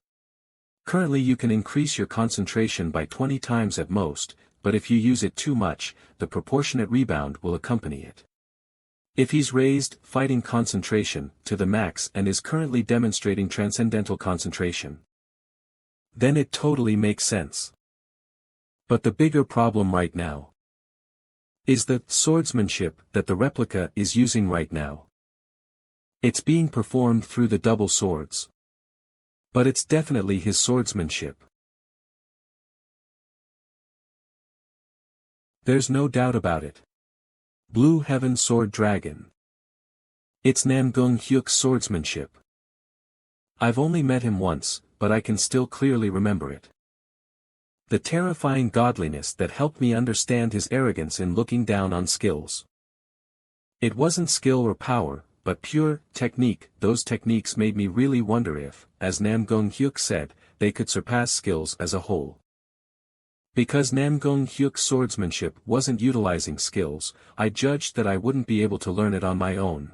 Speaker 1: Currently you can increase your concentration by 20 times at most, but if you use it too much, the proportionate rebound will accompany it. If he's raised fighting concentration to the max and is currently demonstrating transcendental concentration, then it totally makes sense. But the bigger problem right now is the swordsmanship that the replica is using right now. It's being performed through the double swords. But it's definitely his swordsmanship. There's no doubt about it. Blue Heaven Sword Dragon. It's Namgung Hyuk's swordsmanship. I've only met him once, but I can still clearly remember it. The terrifying godliness that helped me understand his arrogance in looking down on skills. It wasn't skill or power, but pure technique. Those techniques made me really wonder if, as Namgung Hyuk said, they could surpass skills as a whole. Because Namgung Hyuk's swordsmanship wasn't utilizing skills, I judged that I wouldn't be able to learn it on my own.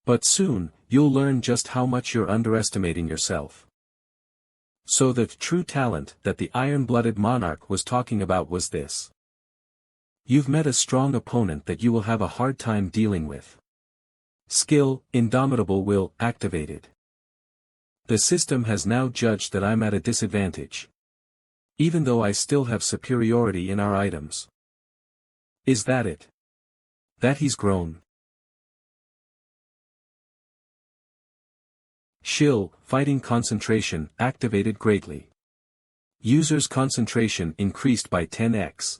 Speaker 1: But soon, you'll learn just how much you're underestimating yourself. So the true talent that the iron-blooded monarch was talking about was this. You've met a strong opponent that you will have a hard time dealing with. Skill, indomitable will, activated. The system has now judged that I'm at a disadvantage. Even though I still have superiority in our items. Is that it? That he's grown? Shill, fighting concentration, activated greatly. User's concentration increased by 10x.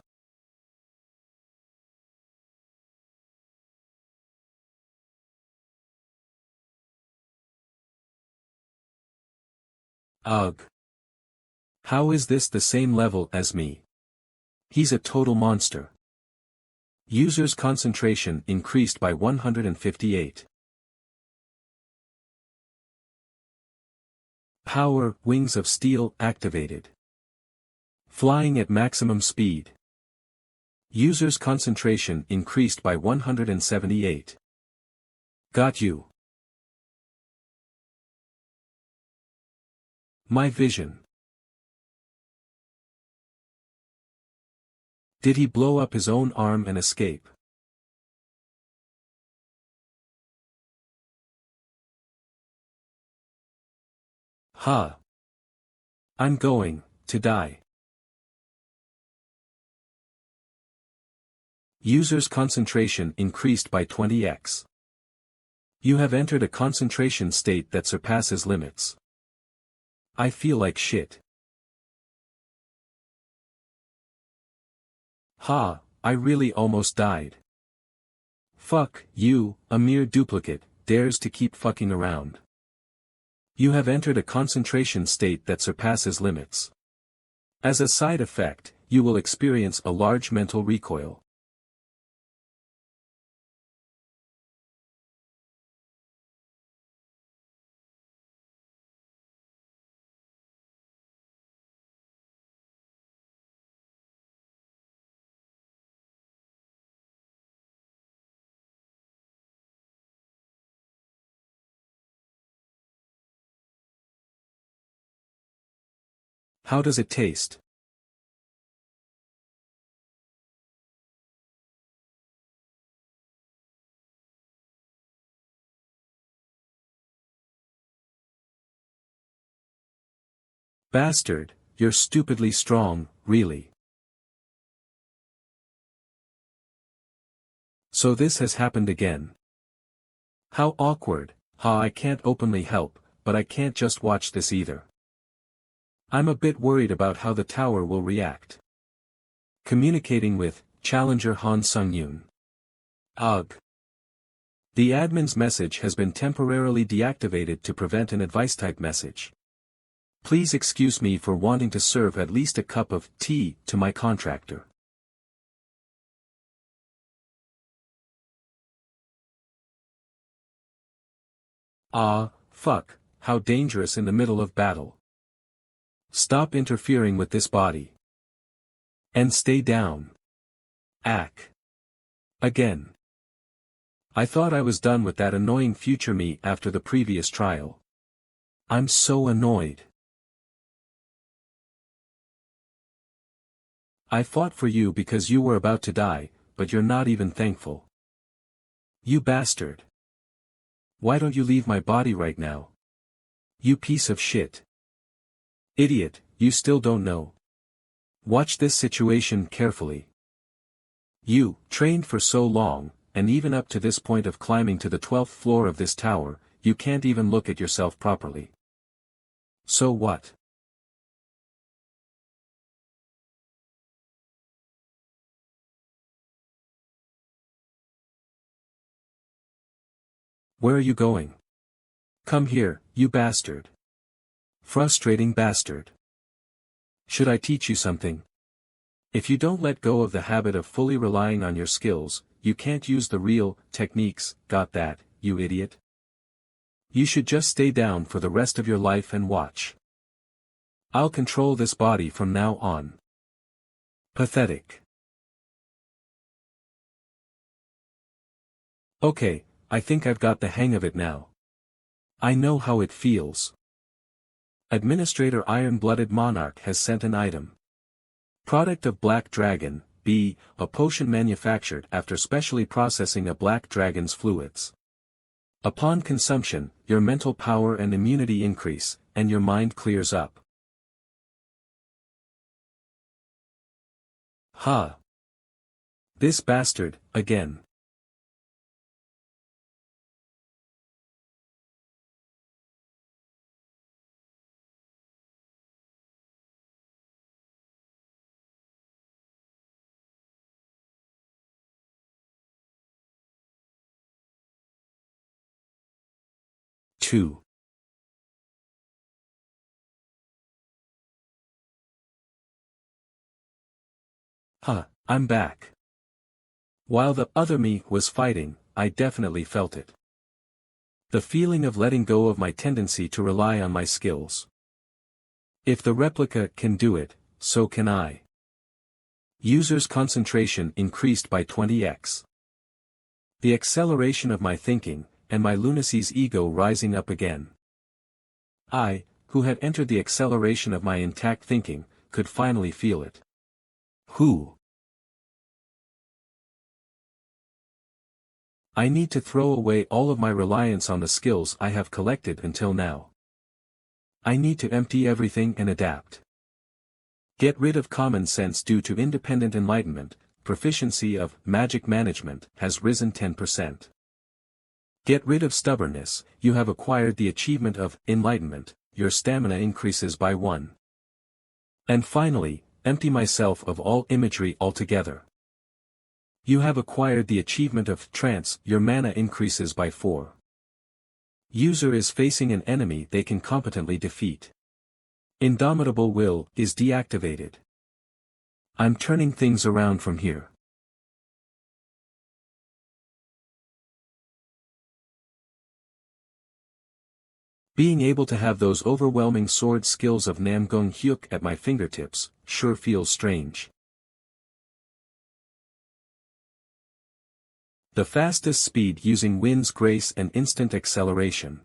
Speaker 1: Ugh. How is this the same level as me? He's a total monster. User's concentration increased by 158. Power, Wings of Steel, activated. Flying at maximum speed. User's concentration increased by 178. Got you. My vision. Did he blow up his own arm and escape? Ha! I'm going to die. User's concentration increased by 20x. You have entered a concentration state that surpasses limits. I feel like shit. Ha, I really almost died. Fuck, you, a mere duplicate, dares to keep fucking around. You have entered a concentration state that surpasses limits. As a side effect, you will experience a large mental recoil. How does it taste? Bastard, you're stupidly strong, really. So this has happened again. How awkward. I can't openly help, but I can't just watch this either. I'm a bit worried about how the tower will react. Communicating with Challenger Han Sung-yoon. Ugh. The admin's message has been temporarily deactivated to prevent an advice-type message. Please excuse me for wanting to serve at least a cup of tea to my contractor. Fuck, how dangerous in the middle of battle. Stop interfering with this body. And stay down. Again. I thought I was done with that annoying future me after the previous trial. I'm so annoyed. I fought for you because you were about to die, but you're not even thankful. You bastard. Why don't you leave my body right now? You piece of shit. Idiot, you still don't know. Watch this situation carefully. You trained for so long, and even up to this point of climbing to the 12th floor of this tower, you can't even look at yourself properly. So what? Where are you going? Come here, you bastard. Frustrating bastard. Should I teach you something? If you don't let go of the habit of fully relying on your skills, you can't use the real techniques, got that, you idiot? You should just stay down for the rest of your life and watch. I'll control this body from now on. Pathetic. Okay, I think I've got the hang of it now. I know how it feels. Administrator Iron-Blooded Monarch has sent an item. Product of Black Dragon, B, a potion manufactured after specially processing a black dragon's fluids. Upon consumption, your mental power and immunity increase, and your mind clears up. This bastard, again. Two. I'm back. While the other me was fighting, I definitely felt it. The feeling of letting go of my tendency to rely on my skills. If the replica can do it, so can I. User's concentration increased by 20x. The acceleration of my thinking, and my lunacy's ego rising up again. I, who had entered the acceleration of my intact thinking, could finally feel it. I need to throw away all of my reliance on the skills I have collected until now. I need to empty everything and adapt. Get rid of common sense due to independent enlightenment, proficiency of magic management has risen 10%. Get rid of stubbornness, you have acquired the achievement of enlightenment, your stamina increases by 1. And finally, empty myself of all imagery altogether. You have acquired the achievement of trance, your mana increases by 4. User is facing an enemy they can competently defeat. Indomitable will is deactivated. I'm turning things around from here. Being able to have those overwhelming sword skills of Namgung Hyuk at my fingertips, sure feels strange. The fastest speed using wind's grace and instant acceleration.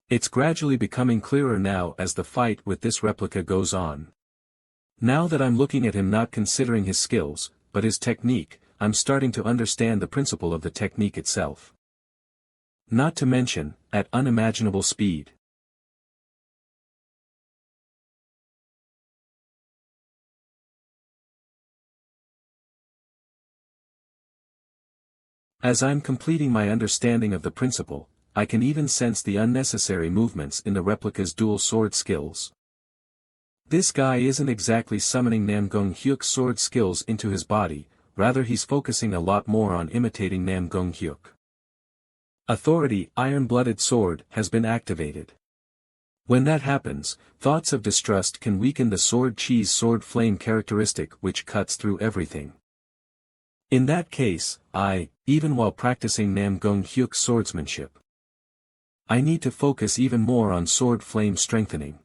Speaker 1: It's gradually becoming clearer now as the fight with this replica goes on. Now that I'm looking at him not considering his skills, but his technique, I'm starting to understand the principle of the technique itself. Not to mention, at unimaginable speed. As I'm completing my understanding of the principle, I can even sense the unnecessary movements in the replica's dual sword skills. This guy isn't exactly summoning Nam Gong Hyuk's sword skills into his body, rather he's focusing a lot more on imitating Nam Gong Hyuk. Authority Iron-Blooded Sword has been activated. When that happens, thoughts of distrust can weaken the sword cheese sword flame characteristic which cuts through everything. In that case, even while practicing Nam Gong Hyuk's swordsmanship, I need to focus even more on sword flame strengthening.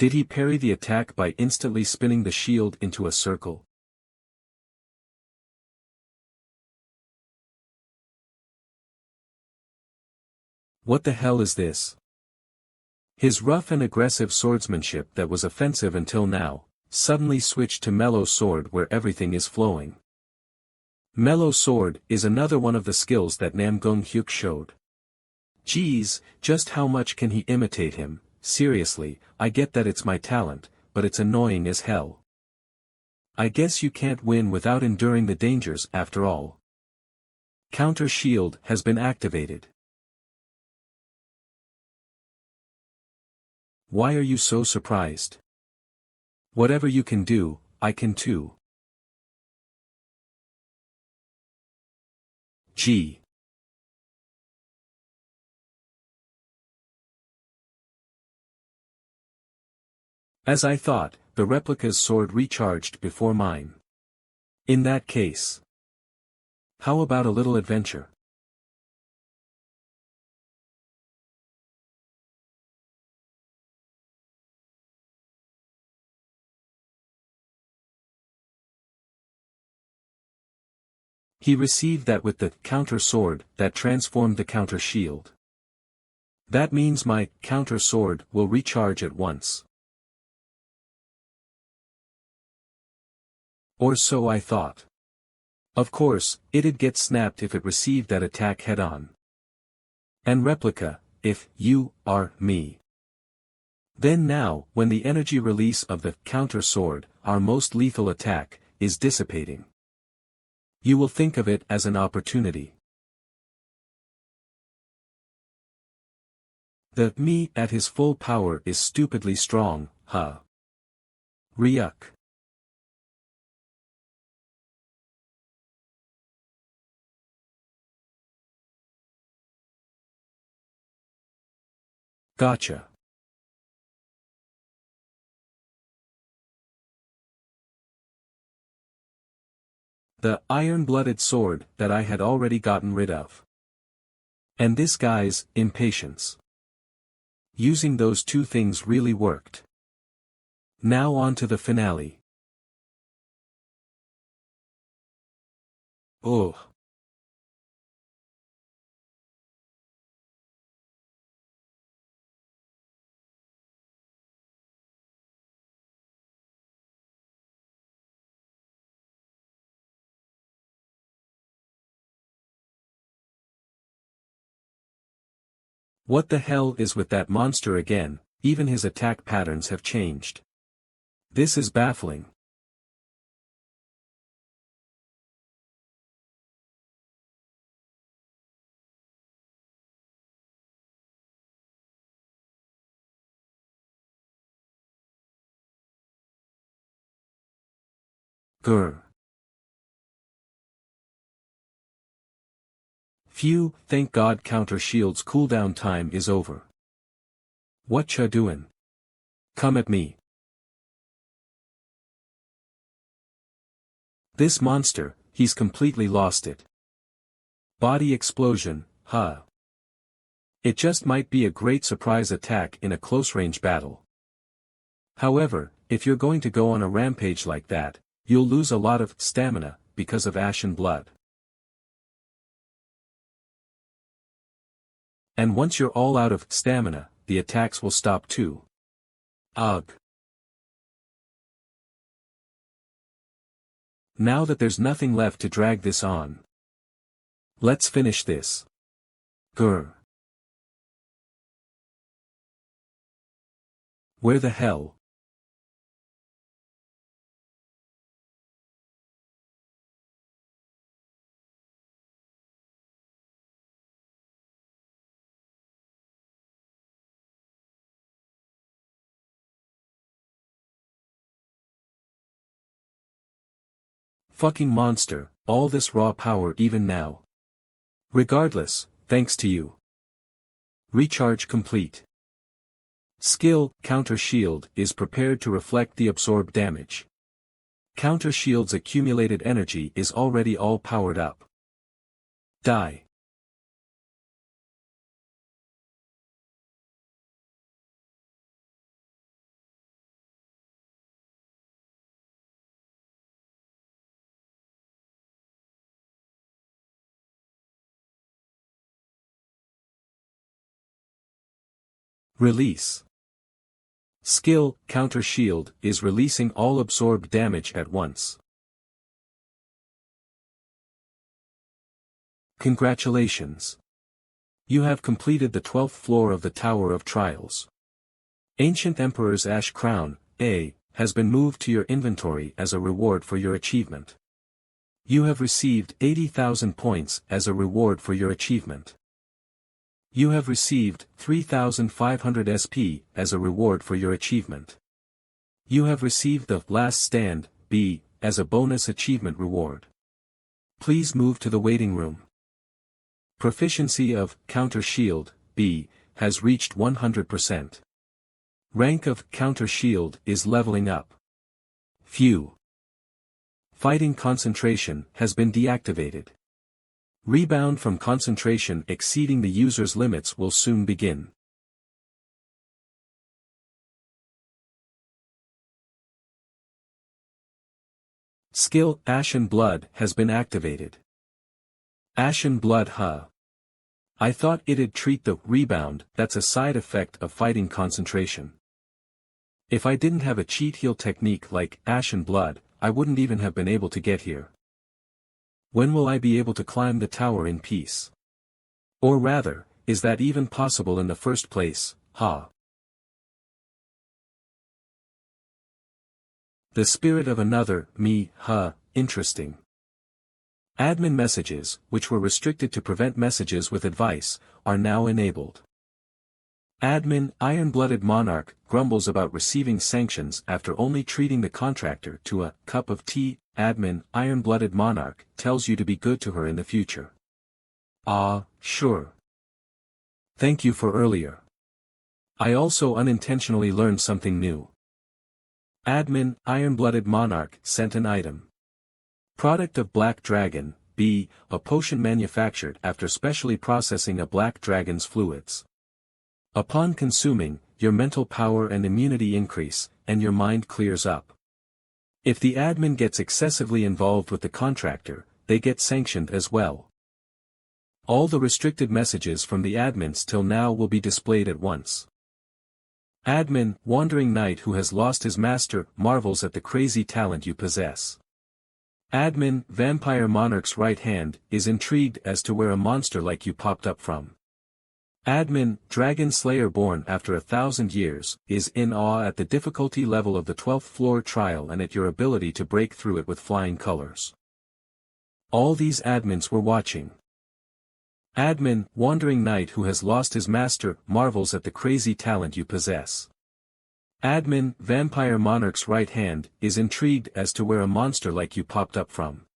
Speaker 1: Did he parry the attack by instantly spinning the shield into a circle? What the hell is this? His rough and aggressive swordsmanship that was offensive until now, suddenly switched to mellow sword where everything is flowing. Mellow sword is another one of the skills that Nam Gong Hyuk showed. Geez, just how much can he imitate him? Seriously, I get that it's my talent, but it's annoying as hell. I guess you can't win without enduring the dangers after all. Counter shield has been activated. Why are you so surprised? Whatever you can do, I can too. Gee. As I thought, the replica's sword recharged before mine. In that case, how about a little adventure? He received that with the counter sword that transformed the counter shield. That means my counter sword will recharge at once. Or so I thought. Of course, it'd get snapped if it received that attack head-on. And replica, if you are me. Then now, when the energy release of the counter sword, our most lethal attack, is dissipating, you will think of it as an opportunity. The me at his full power is stupidly strong, huh? Ryuk. Gotcha. The iron-blooded sword that I had already gotten rid of. And this guy's impatience. Using those two things really worked. Now on to the finale. Ugh. What the hell is with that monster again? Even his attack patterns have changed. This is baffling. Grr. Phew, thank God counter shield's cooldown time is over. What ya doin'? Come at me. This monster, he's completely lost it. Body explosion, huh? It just might be a great surprise attack in a close-range battle. However, if you're going to go on a rampage like that, you'll lose a lot of stamina because of ashen blood. And once you're all out of stamina, the attacks will stop too. Ugh. Now that there's nothing left to drag this on, let's finish this. Grr. Where the hell? Fucking monster, all this raw power even now. Regardless, thanks to you. Recharge complete. Skill, Counter Shield, is prepared to reflect the absorbed damage. Counter Shield's accumulated energy is already all powered up. Die. Release. Skill, Counter Shield, is releasing all absorbed damage at once. Congratulations. You have completed the 12th floor of the Tower of Trials. Ancient Emperor's Ash Crown, A, has been moved to your inventory as a reward for your achievement. You have received 80,000 points as a reward for your achievement. You have received 3,500 SP as a reward for your achievement. You have received the Last Stand, B, as a bonus achievement reward. Please move to the waiting room. Proficiency of Counter Shield, B, has reached 100%. Rank of Counter Shield is leveling up. Phew. Fighting concentration has been deactivated. Rebound from concentration exceeding the user's limits will soon begin. Skill, Ashen Blood, has been activated. Ashen Blood, huh? I thought it'd treat the rebound that's a side effect of fighting concentration. If I didn't have a cheat heal technique like Ashen Blood, I wouldn't even have been able to get here. When will I be able to climb the tower in peace? Or rather, is that even possible in the first place, huh? The spirit of another, me, huh, interesting. Admin messages, which were restricted to prevent messages with advice, are now enabled. Admin, Iron-Blooded Monarch, grumbles about receiving sanctions after only treating the contractor to a cup of tea. Admin, Iron-Blooded Monarch, tells you to be good to her in the future. Ah, sure. Thank you for earlier. I also unintentionally learned something new. Admin, Iron-Blooded Monarch, sent an item. Product of Black Dragon, B, a potion manufactured after specially processing a black dragon's fluids. Upon consuming, your mental power and immunity increase, and your mind clears up. If the admin gets excessively involved with the contractor, they get sanctioned as well. All the restricted messages from the admins till now will be displayed at once. Admin, Wandering Knight who has lost his master, marvels at the crazy talent you possess. Admin, Vampire Monarch's right hand, is intrigued as to where a monster like you popped up from. Admin, Dragon Slayer born after 1,000 years, is in awe at the difficulty level of the 12th floor trial and at your ability to break through it with flying colors. All these admins were watching. Admin, Wandering Knight who has lost his master, marvels at the crazy talent you possess. Admin, Vampire Monarch's right hand, is intrigued as to where a monster like you popped up from.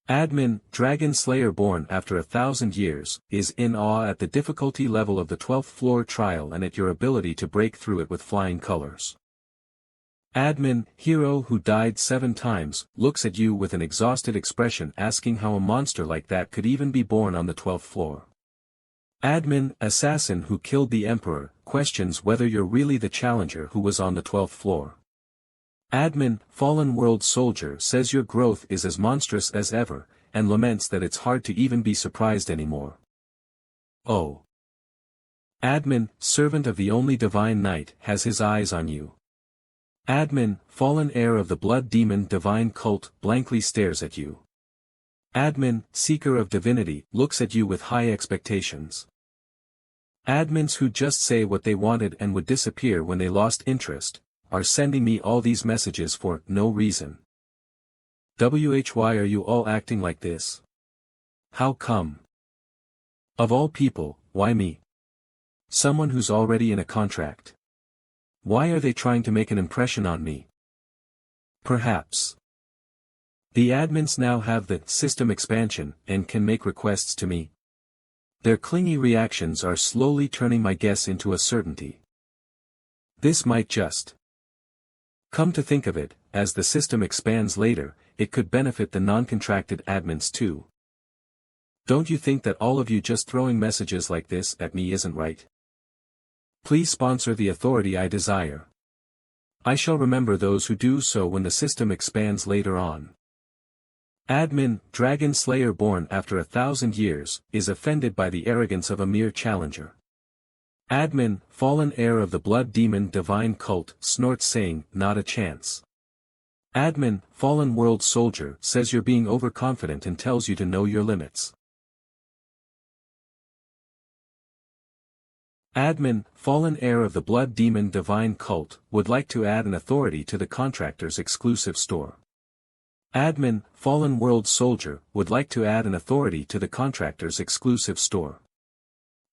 Speaker 1: Admin, Dragon Slayer born after 1,000 years, is in awe at the difficulty level of the 12th floor trial and at your ability to break through it with flying colors. Admin, Hero who died 7 times, looks at you with an exhausted expression asking how a monster like that could even be born on the 12th floor. Admin, Assassin who killed the Emperor, questions whether you're really the challenger who was on the 12th floor. Admin, Fallen World Soldier says your growth is as monstrous as ever, and laments that it's hard to even be surprised anymore. Oh. Admin, Servant of the Only Divine Knight has his eyes on you. Admin, Fallen Heir of the Blood Demon Divine Cult blankly stares at you. Admin, Seeker of Divinity looks at you with high expectations. Admins who just say what they wanted and would disappear when they lost interest, are sending me all these messages for no reason. Why are you all acting like this? How come? Of all people, why me? Someone who's already in a contract. Why are they trying to make an impression on me? Perhaps. The admins now have the system expansion and can make requests to me. Their clingy reactions are slowly turning my guess into a certainty. This might just. Come to think of it, as the system expands later, it could benefit the non-contracted admins too. Don't you think that all of you just throwing messages like this at me isn't right? Please sponsor the authority I desire. I shall remember those who do so when the system expands later on. Admin, Dragon Slayer born after 1,000 years, is offended by the arrogance of a mere challenger. Admin, Fallen Heir of the Blood Demon Divine Cult snorts saying, not a chance. Admin, Fallen World Soldier says you're being overconfident and tells you to know your limits. Admin, Fallen Heir of the Blood Demon Divine Cult would like to add an authority to the contractor's exclusive store. Admin, Fallen World Soldier would like to add an authority to the contractor's exclusive store.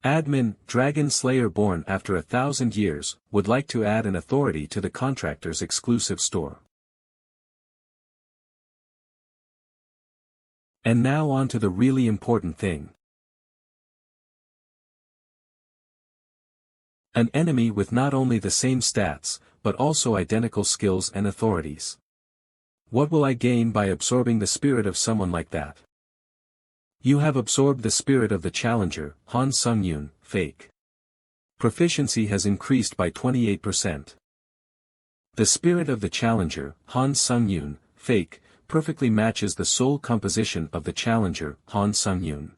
Speaker 1: Admin, Dragon Slayer born after 1,000 years, would like to add an authority to the contractor's exclusive store. And now on to the really important thing. An enemy with not only the same stats, but also identical skills and authorities. What will I gain by absorbing the spirit of someone like that? You have absorbed the spirit of the challenger, Han Sung-yoon, fake. Proficiency has increased by 28%. The spirit of the challenger, Han Sung-yoon, fake, perfectly matches the soul composition of the challenger, Han Sung-yoon.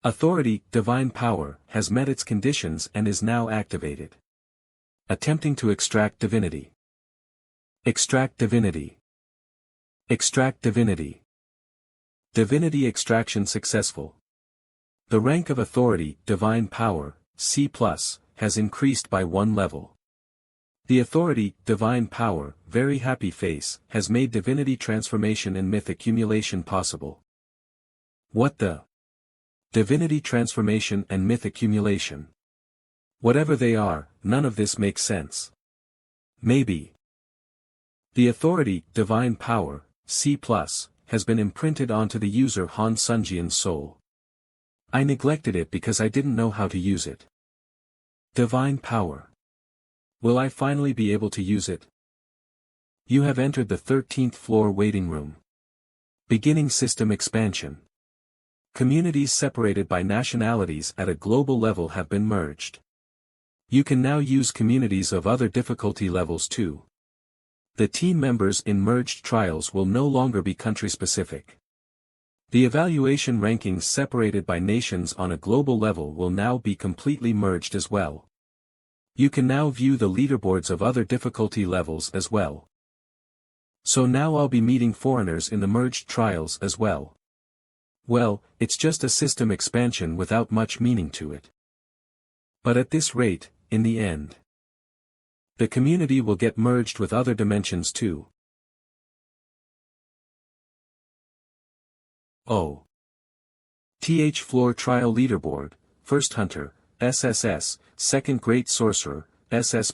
Speaker 1: Authority, Divine Power, has met its conditions and is now activated. Attempting to extract divinity. Extract divinity. Extract divinity. Divinity extraction successful. The rank of authority, Divine Power, C+, has increased by 1 level. The authority, Divine Power, Very Happy Face, has made divinity transformation and myth accumulation possible. What the? Divinity transformation and myth accumulation. Whatever they are, none of this makes sense. Maybe. The authority, Divine Power, C+, has been imprinted onto the user Han Sung-yoon's soul. I neglected it because I didn't know how to use it. Divine Power. Will I finally be able to use it? You have entered the 13th floor waiting room. Beginning system expansion. Communities separated by nationalities at a global level have been merged. You can now use communities of other difficulty levels too. The team members in merged trials will no longer be country-specific. The evaluation rankings separated by nations on a global level will now be completely merged as well. You can now view the leaderboards of other difficulty levels as well. So now I'll be meeting foreigners in the merged trials as well. Well, it's just a system expansion without much meaning to it. But at this rate, in the end, the community will get merged with other dimensions too. Oh. TH Floor Trial Leaderboard, First Hunter, SSS, Second Great Sorcerer, SS+,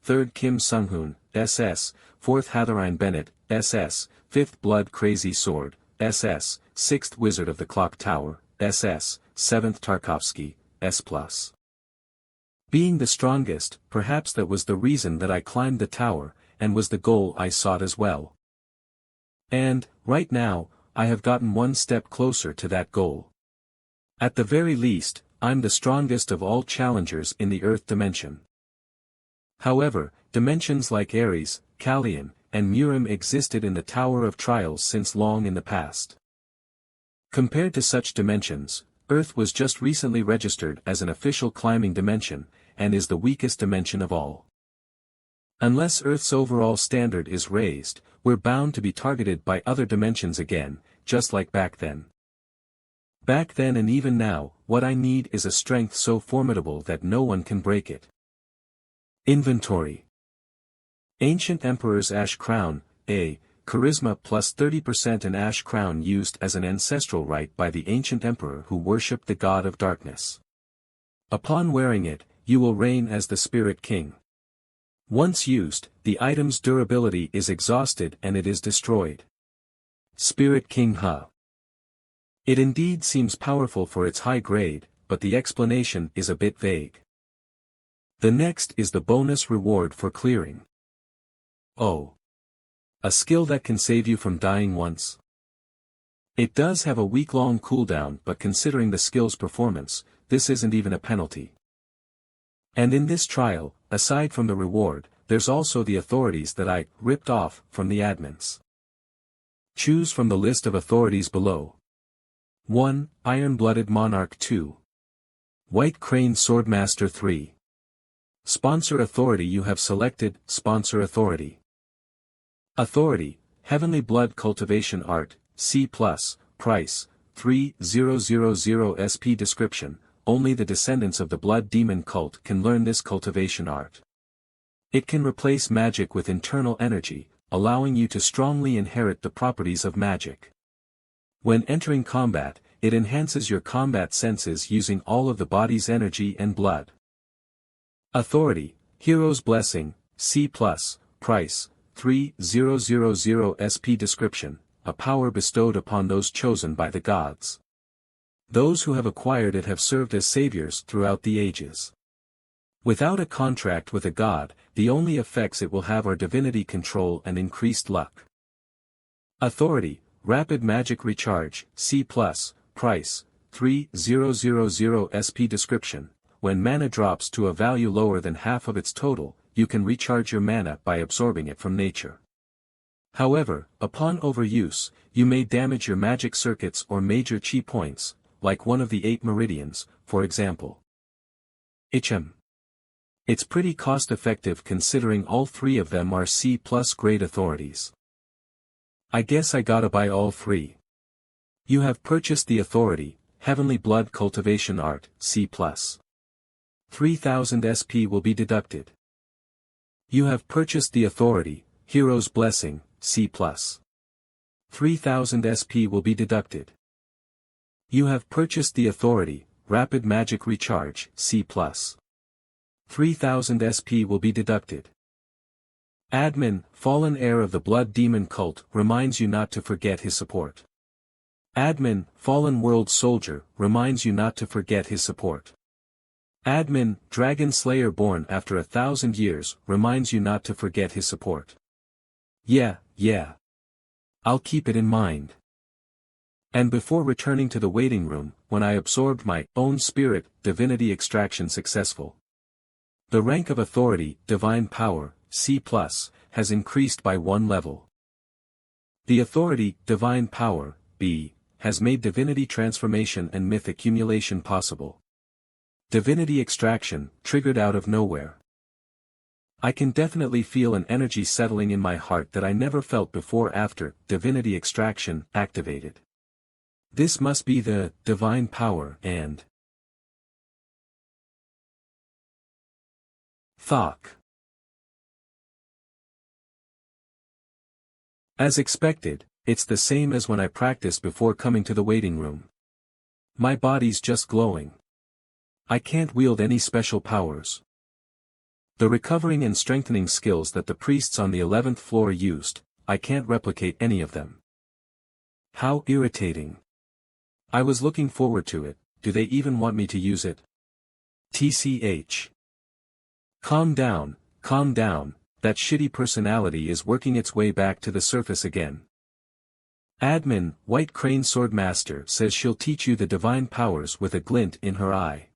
Speaker 1: 3rd Kim Sung-hoon, SS, 4th Hatherine Bennett, SS, 5th Blood Crazy Sword, SS, 6th Wizard of the Clock Tower, SS, 7th Tarkovsky, S+. Being the strongest, perhaps that was the reason that I climbed the tower, and was the goal I sought as well. And, right now, I have gotten one step closer to that goal. At the very least, I'm the strongest of all challengers in the Earth dimension. However, dimensions like Ares, Kallian, and Murim existed in the Tower of Trials since long in the past. Compared to such dimensions, Earth was just recently registered as an official climbing dimension, and is the weakest dimension of all. Unless Earth's overall standard is raised, we're bound to be targeted by other dimensions again, just like back then. Back then and even now, what I need is a strength so formidable that no one can break it. Inventory. Ancient Emperor's Ash Crown, A. Charisma plus 30% an ash crown used as an ancestral right by the ancient emperor who worshipped the god of darkness. Upon wearing it, you will reign as the Spirit King. Once used, the item's durability is exhausted and it is destroyed. Spirit King Ha. It indeed seems powerful for its high grade, but the explanation is a bit vague. The next is the bonus reward for clearing. Oh. A skill that can save you from dying once. It does have a week-long cooldown, but considering the skill's performance, this isn't even a penalty. And in this trial, aside from the reward, there's also the authorities that I ripped off from the admins. Choose from the list of authorities below. 1. Iron-Blooded Monarch 2. White Crane Swordmaster 3. Sponsor authority you have selected, Sponsor authority. Authority, Heavenly Blood Cultivation Art, C+, Price, 3000 SP. Description, only the descendants of the Blood Demon cult can learn this cultivation art. It can replace magic with internal energy, allowing you to strongly inherit the properties of magic. When entering combat, it enhances your combat senses using all of the body's energy and blood. Authority, Hero's Blessing, C+, Price, 3000 SP. Description, a power bestowed upon those chosen by the gods. Those who have acquired it have served as saviors throughout the ages. Without a contract with a god, the only effects it will have are divinity control and increased luck. Authority, Rapid Magic Recharge, C+, Price, 3000 SP. Description, when mana drops to a value lower than half of its total, you can recharge your mana by absorbing it from nature. However, upon overuse, you may damage your magic circuits or major chi points, like one of the 8 meridians, for example. It's pretty cost-effective considering all 3 of them are C+ grade authorities. I guess I gotta buy all 3. You have purchased the authority, Heavenly Blood Cultivation Art, C+. 3000 SP will be deducted. You have purchased the authority, Hero's Blessing, C+. 3000 SP will be deducted. You have purchased the authority, Rapid Magic Recharge, C+. 3000 SP will be deducted. Admin, Fallen Heir of the Blood Demon Cult, reminds you not to forget his support. Admin, Fallen World Soldier, reminds you not to forget his support. Admin, Dragon Slayer Born After 1,000 Years, reminds you not to forget his support. Yeah. I'll keep it in mind. And before returning to the waiting room, when I absorbed my own spirit, divinity extraction successful. The rank of authority, Divine Power, C+, has increased by 1 level. The authority, Divine Power, B, has made divinity transformation and myth accumulation possible. Divinity extraction, triggered out of nowhere. I can definitely feel an energy settling in my heart that I never felt before after divinity extraction activated. This must be the divine power and Thok. As expected, it's the same as when I practiced before coming to the waiting room. My body's just glowing. I can't wield any special powers. The recovering and strengthening skills that the priests on the 11th floor used, I can't replicate any of them. How irritating. I was looking forward to it, do they even want me to use it? TCH. Calm down, that shitty personality is working its way back to the surface again. Admin, White Crane Swordmaster says she'll teach you the divine powers with a glint in her eye.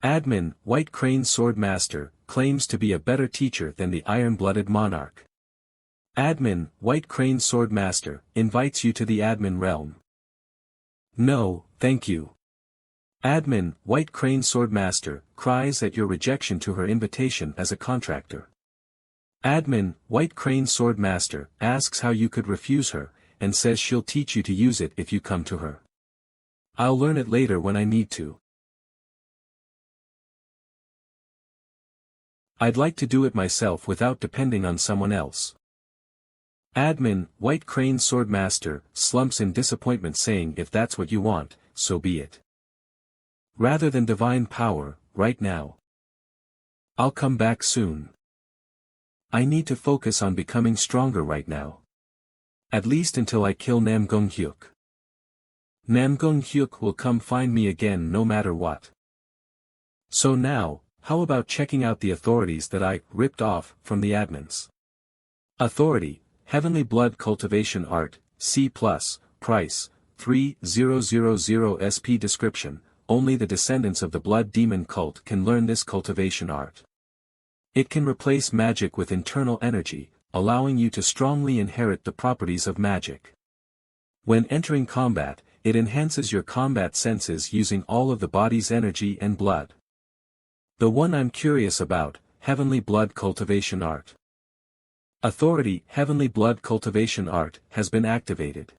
Speaker 1: Admin, White Crane Swordmaster, claims to be a better teacher than the iron-blooded monarch. Admin, White Crane Swordmaster, invites you to the admin realm. No, thank you. Admin, White Crane Swordmaster, cries at your rejection to her invitation as a contractor. Admin, White Crane Swordmaster, asks how you could refuse her, and says she'll teach you to use it if you come to her. I'll learn it later when I need to. I'd like to do it myself without depending on someone else. Admin, White Crane Swordmaster, slumps in disappointment saying if that's what you want, so be it. Rather than divine power, right now. I'll come back soon. I need to focus on becoming stronger right now. At least until I kill Namgung-hyuk. Namgung-hyuk will come find me again no matter what. So now, how about checking out the authorities that I ripped off from the admins? Authority, Heavenly Blood Cultivation Art, C+, Price, 3000 SP. Description, only the descendants of the Blood Demon cult can learn this cultivation art. It can replace magic with internal energy, allowing you to strongly inherit the properties of magic. When entering combat, it enhances your combat senses using all of the body's energy and blood. The one I'm curious about, Heavenly Blood Cultivation Art. Authority, Heavenly Blood Cultivation Art, has been activated.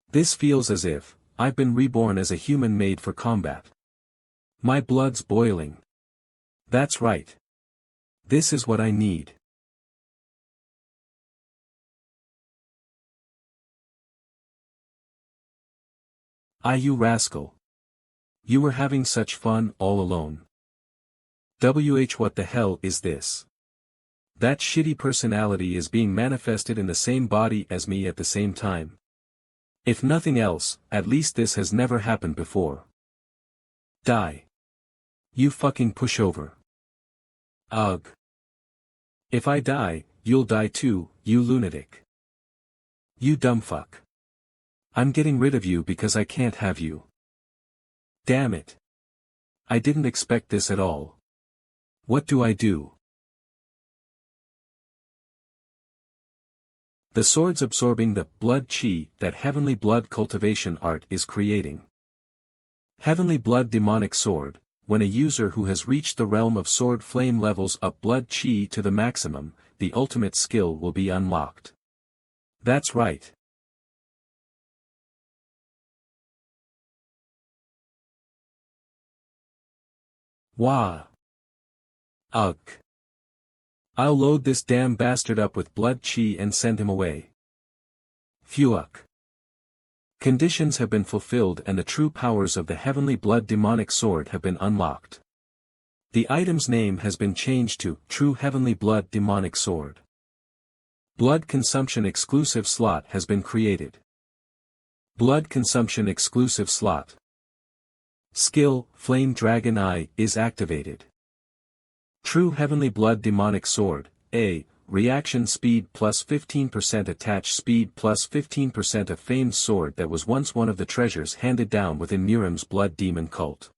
Speaker 1: This feels as if, I've been reborn as a human made for combat. My blood's boiling. That's right. This is what I need. You rascal. You were having such fun all alone. What the hell is this? That shitty personality is being manifested in the same body as me at the same time. If nothing else, at least this has never happened before. Die. You fucking pushover. Ugh. If I die, you'll die too, you lunatic. You dumb fuck. I'm getting rid of you because I can't have you. Damn it. I didn't expect this at all. What do I do? The sword's absorbing the blood chi that Heavenly Blood Cultivation Art is creating. Heavenly Blood Demonic Sword, when a user who has reached the realm of sword flame levels up blood chi to the maximum, the ultimate skill will be unlocked. That's right. Wah. Ugh. I'll load this damn bastard up with blood chi and send him away. Phuck. Conditions have been fulfilled and the true powers of the Heavenly Blood Demonic Sword have been unlocked. The item's name has been changed to True Heavenly Blood Demonic Sword. Blood consumption exclusive slot has been created. Blood consumption exclusive slot. Skill, Flame Dragon Eye, is activated. True Heavenly Blood Demonic Sword, A, reaction speed plus 15% attach speed plus 15% a famed sword that was once one of the treasures handed down within Murim's blood demon cult.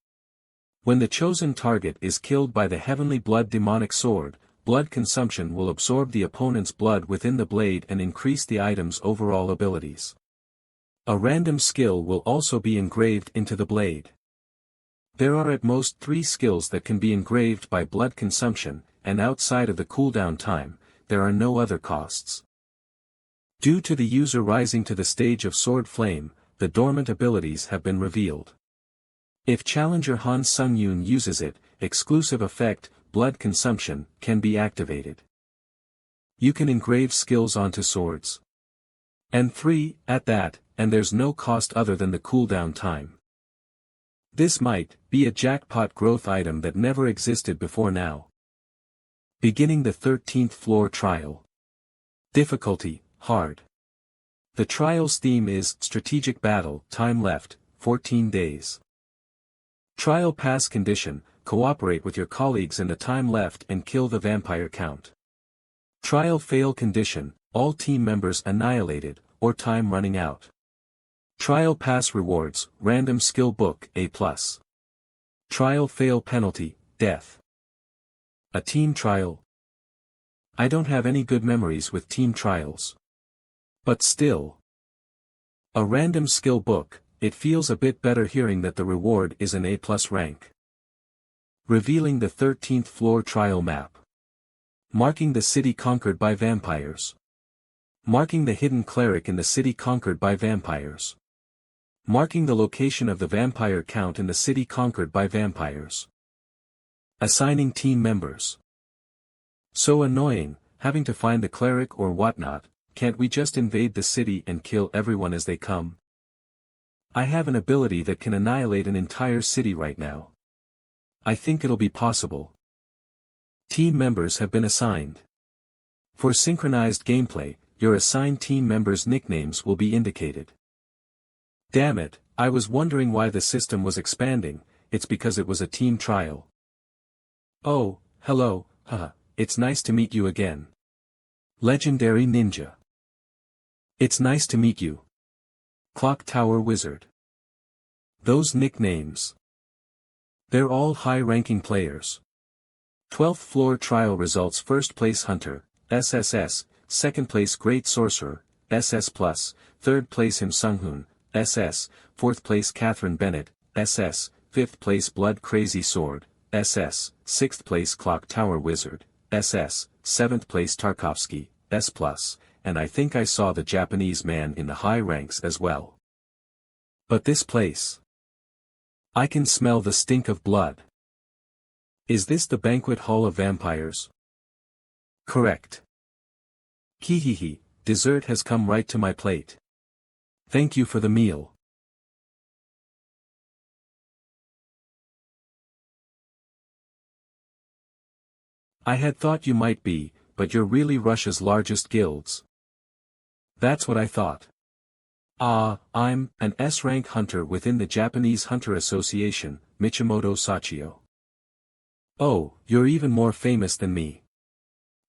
Speaker 1: When the chosen target is killed by the Heavenly Blood Demonic Sword, blood consumption will absorb the opponent's blood within the blade and increase the item's overall abilities. A random skill will also be engraved into the blade. There are at most 3 skills that can be engraved by blood consumption, and outside of the cooldown time, there are no other costs. Due to the user rising to the stage of Sword Flame, the dormant abilities have been revealed. If Challenger Han Sung-yoon uses it, exclusive effect, blood consumption, can be activated. You can engrave skills onto swords. And 3, at that, and there's no cost other than the cooldown time. This might be a jackpot growth item that never existed before now. Beginning the 13th floor trial. Difficulty, hard. The trial's theme is strategic battle, time left, 14 days. Trial pass condition, cooperate with your colleagues in the time left and kill the vampire count. Trial fail condition, all team members annihilated, or time running out. Trial pass rewards, random skill book A+. Trial fail penalty, death. A team trial? I don't have any good memories with team trials. But still. A random skill book, it feels a bit better hearing that the reward is an A+ rank. Revealing the 13th floor trial map. Marking the city conquered by vampires. Marking the hidden cleric in the city conquered by vampires. Marking the location of the vampire count in the city conquered by vampires. Assigning team members. So annoying, having to find the cleric or whatnot, can't we just invade the city and kill everyone as they come? I have an ability that can annihilate an entire city right now. I think it'll be possible. Team members have been assigned. For synchronized gameplay, your assigned team members' nicknames will be indicated. Damn it, I was wondering why the system was expanding, it's because it was a team trial. Oh, hello, haha, it's nice to meet you again. Legendary Ninja. It's nice to meet you. Clock Tower Wizard. Those nicknames. They're all high-ranking players. 12th floor trial results: first place Hunter, SSS, second place Great Sorcerer, SS+, third place Him Sung-hoon, SS, fourth place Catherine Bennett, SS, fifth place Blood Crazy Sword, SS, sixth place Clock Tower Wizard, SS, seventh place Tarkovsky, S+, and I think I saw the Japanese man in the high ranks as well. But this place. I can smell the stink of blood. Is this the banquet hall of vampires? Correct. Hehehe, dessert has come right to my plate. Thank you for the meal. I had thought you might be, but you're really Russia's largest guilds. That's what I thought. I'm an S-rank hunter within the Japanese Hunter Association, Michimoto Sachio. Oh, you're even more famous than me.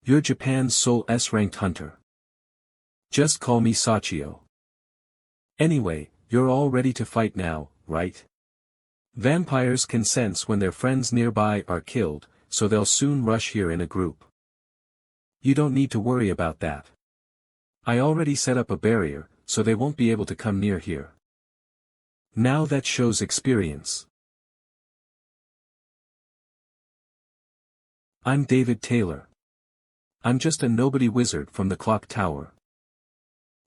Speaker 1: You're Japan's sole S-ranked hunter. Just call me Sachio. Anyway, you're all ready to fight now, right? Vampires can sense when their friends nearby are killed, so they'll soon rush here in a group. You don't need to worry about that. I already set up a barrier, so they won't be able to come near here. Now that shows experience. I'm David Taylor. I'm just a nobody wizard from the Clock Tower.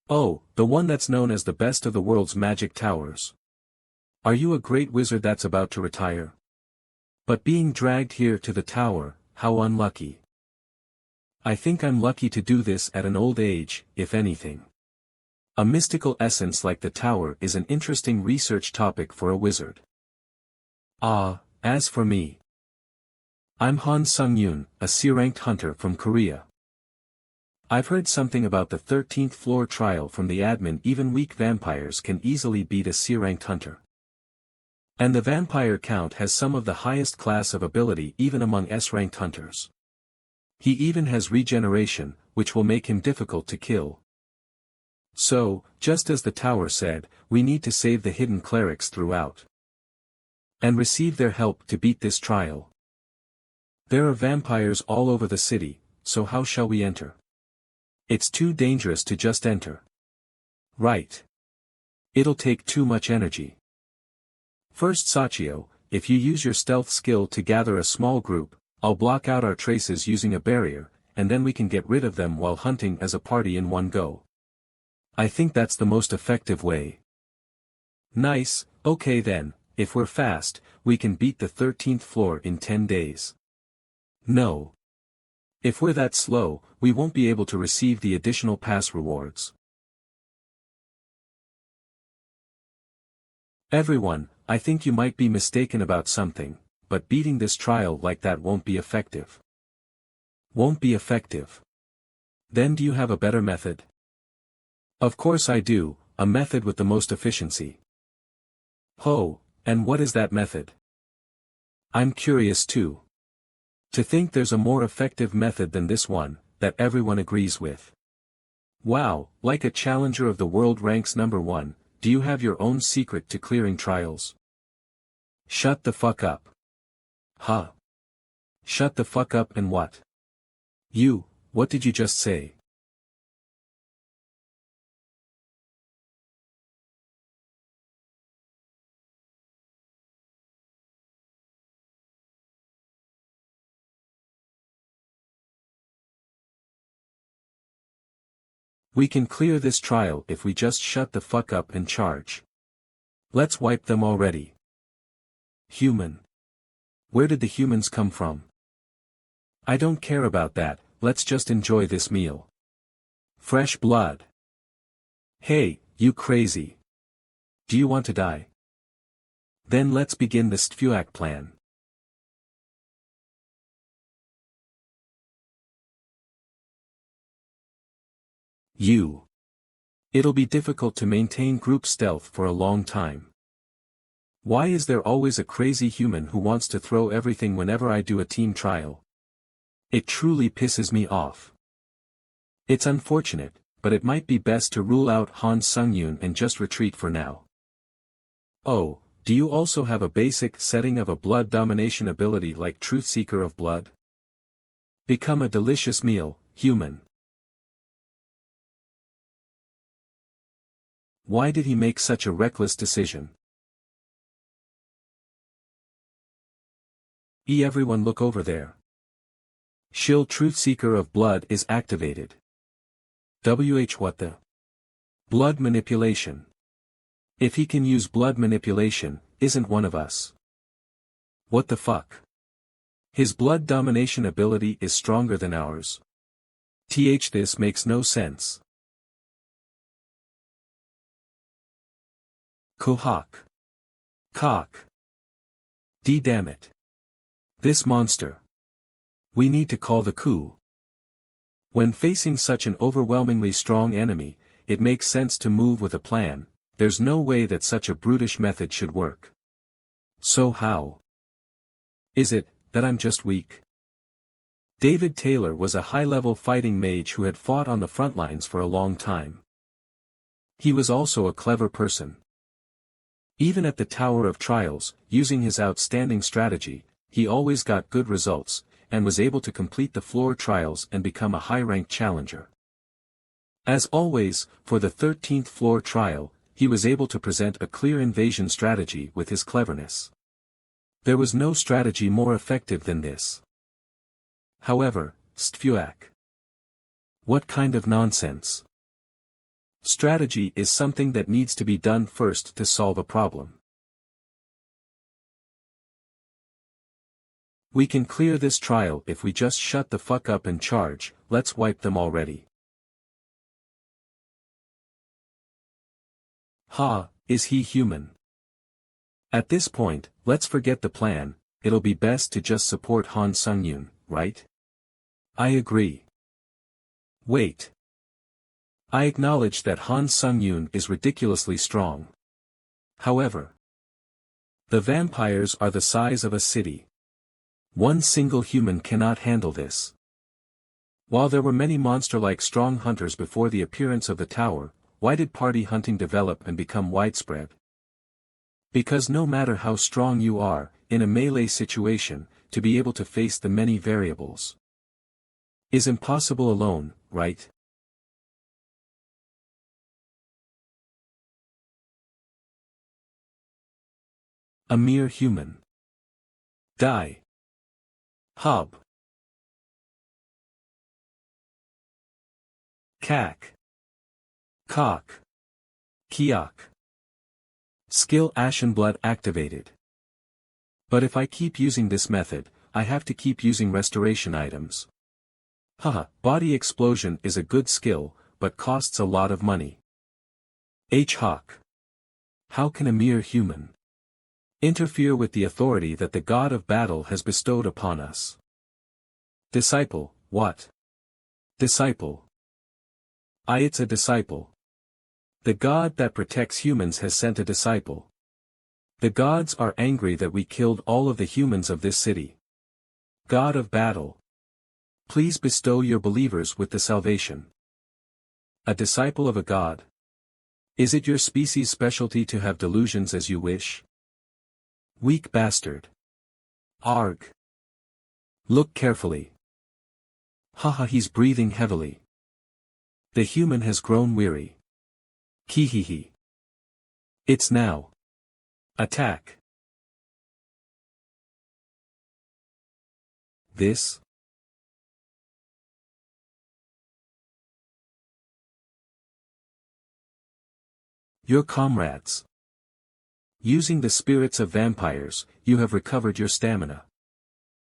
Speaker 1: Oh, the one that's known as the best of the world's magic towers. Are you a great wizard that's about to retire? But being dragged here to the tower, how unlucky. I think I'm lucky to do this at an old age, if anything. A mystical essence like the tower is an interesting research topic for a wizard. As for me. I'm Han Sung-yoon, a C-ranked hunter from Korea. I've heard something about the 13th floor trial from the admin. Even weak vampires can easily beat a C-ranked hunter. And the vampire count has some of the highest class of ability even among S-ranked hunters. He even has regeneration, which will make him difficult to kill. So, just as the tower said, we need to save the hidden clerics throughout. And receive their help to beat this trial. There are vampires all over the city, so how shall we enter? It's too dangerous to just enter. Right. It'll take too much energy. First Sachio, if you use your stealth skill to gather a small group, I'll block out our traces using a barrier, and then we can get rid of them while hunting as a party in one go. I think that's the most effective way. Nice, okay then, if we're fast, we can beat the 13th floor in 10 days. No. If we're that slow, we won't be able to receive the additional pass rewards. Everyone, I think you might be mistaken about something, but beating this trial like that won't be effective. Won't be effective. Then do you have a better method? Of course I do, a method with the most efficiency. Oh, and what is that method? I'm curious too. To think there's a more effective method than this one, that everyone agrees with. Wow, like a challenger of the world ranks #1, do you have your own secret to clearing trials? Shut the fuck up. Huh? Shut the fuck up and what? What did you just say? We can clear this trial if we just shut the fuck up and charge. Let's wipe them already. Human. Where did the humans come from? I don't care about that, let's just enjoy this meal. Fresh blood. Hey, you crazy. Do you want to die? Then let's begin the Stfuak plan. It'll be difficult to maintain group stealth for a long time. Why is there always a crazy human who wants to throw everything whenever I do a team trial? It truly pisses me off. It's unfortunate, but it might be best to rule out Han Sung-yoon and just retreat for now. Oh, do you also have a basic setting of a blood domination ability like Truthseeker of Blood? Become a delicious meal, human. Why did he make such a reckless decision? Everyone look over there. Shield Truthseeker of Blood is activated. What the? Blood manipulation. If he can use blood manipulation, isn't one of us. What the fuck? His blood domination ability is stronger than ours. This makes no sense. Kohak. Cock. Damn it. This monster. We need to call the coup. When facing such an overwhelmingly strong enemy, it makes sense to move with a plan. There's no way that such a brutish method should work. So how? Is it that I'm just weak? David Taylor was a high-level fighting mage who had fought on the front lines for a long time. He was also a clever person. Even at the Tower of Trials, using his outstanding strategy, he always got good results, and was able to complete the floor trials and become a high-ranked challenger. As always, for the 13th floor trial, he was able to present a clear invasion strategy with his cleverness. There was no strategy more effective than this. However, Stfuak. What kind of nonsense? Strategy is something that needs to be done first to solve a problem. We can clear this trial if we just shut the fuck up and charge. Let's wipe them already. Is he human? At this point, let's forget the plan, it'll be best to just support Han Sung-yoon, right? I agree. Wait. I acknowledge that Han Sung-yoon is ridiculously strong. However, the vampires are the size of a city. One single human cannot handle this. While there were many monster-like strong hunters before the appearance of the tower, why did party hunting develop and become widespread? Because no matter how strong you are, in a melee situation, to be able to face the many variables is impossible alone, right? A mere human. Die. Hub. Kak. Cock. Kiok. Skill Ashen Blood activated. But if I keep using this method, I have to keep using restoration items. Body Explosion is a good skill, but costs a lot of money. Hawk. How can a mere human Interfere with the authority that the God of battle has bestowed upon us. Disciple, what? Disciple. It's a disciple. The God that protects humans has sent a disciple. The gods are angry that we killed all of the humans of this city. God of battle. Please bestow your believers with the salvation. A disciple of a god. Is it your species' specialty to have delusions as you wish? Weak bastard. Arg. Look carefully. Haha, he's breathing heavily. The human has grown weary. Kihihi. It's now. Attack. This? Your comrades. Using the spirits of vampires, you have recovered your stamina.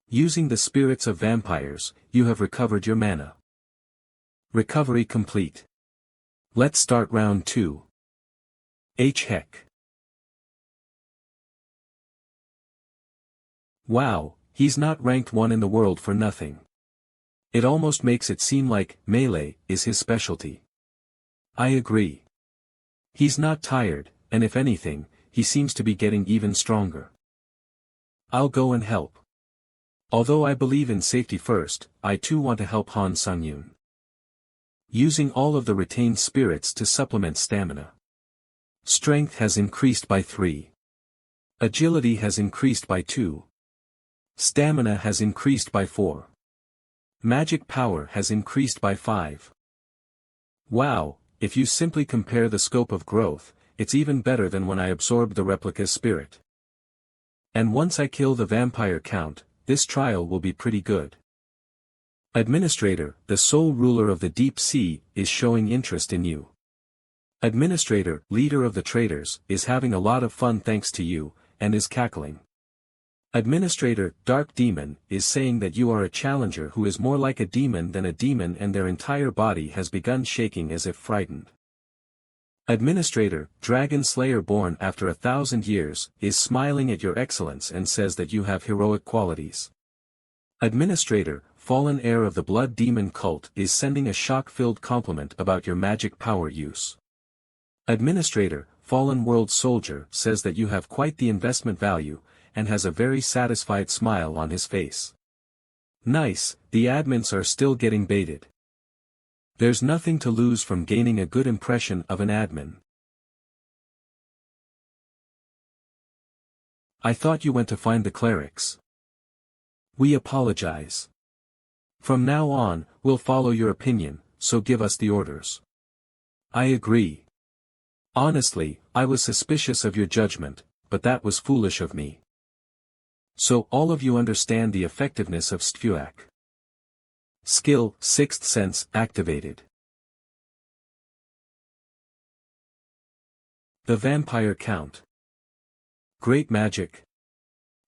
Speaker 1: Using the spirits of vampires, you have recovered your mana. Recovery complete. Let's start round 2. Heck. Wow, he's not ranked 1 in the world for nothing. It almost makes it seem like melee is his specialty. I agree. He's not tired, and if anything, he seems to be getting even stronger. I'll go and help. Although I believe in safety first, I too want to help Han Sang-yoon. Using all of the retained spirits to supplement stamina. Strength has increased by 3. Agility has increased by 2. Stamina has increased by 4. Magic power has increased by 5. Wow, if you simply compare the scope of growth, it's even better than when I absorbed the replica's spirit. And once I kill the vampire count, this trial will be pretty good. Administrator, the sole ruler of the deep sea, is showing interest in you. Administrator, leader of the traders, is having a lot of fun thanks to you, and is cackling. Administrator, Dark Demon, is saying that you are a challenger who is more like a demon than a demon, and their entire body has begun shaking as if frightened. Administrator, Dragon Slayer born after 1,000 years, is smiling at your excellence and says that you have heroic qualities. Administrator, Fallen Heir of the Blood Demon Cult, is sending a shock-filled compliment about your magic power use. Administrator, Fallen World Soldier, says that you have quite the investment value, and has a very satisfied smile on his face. Nice, the admins are still getting baited. There's nothing to lose from gaining a good impression of an admin. I thought you went to find the clerics. We apologize. From now on, we'll follow your opinion, so give us the orders. I agree. Honestly, I was suspicious of your judgment, but that was foolish of me. So all of you understand the effectiveness of Stfuak. Skill, Sixth Sense, activated. The Vampire Count. Great Magic.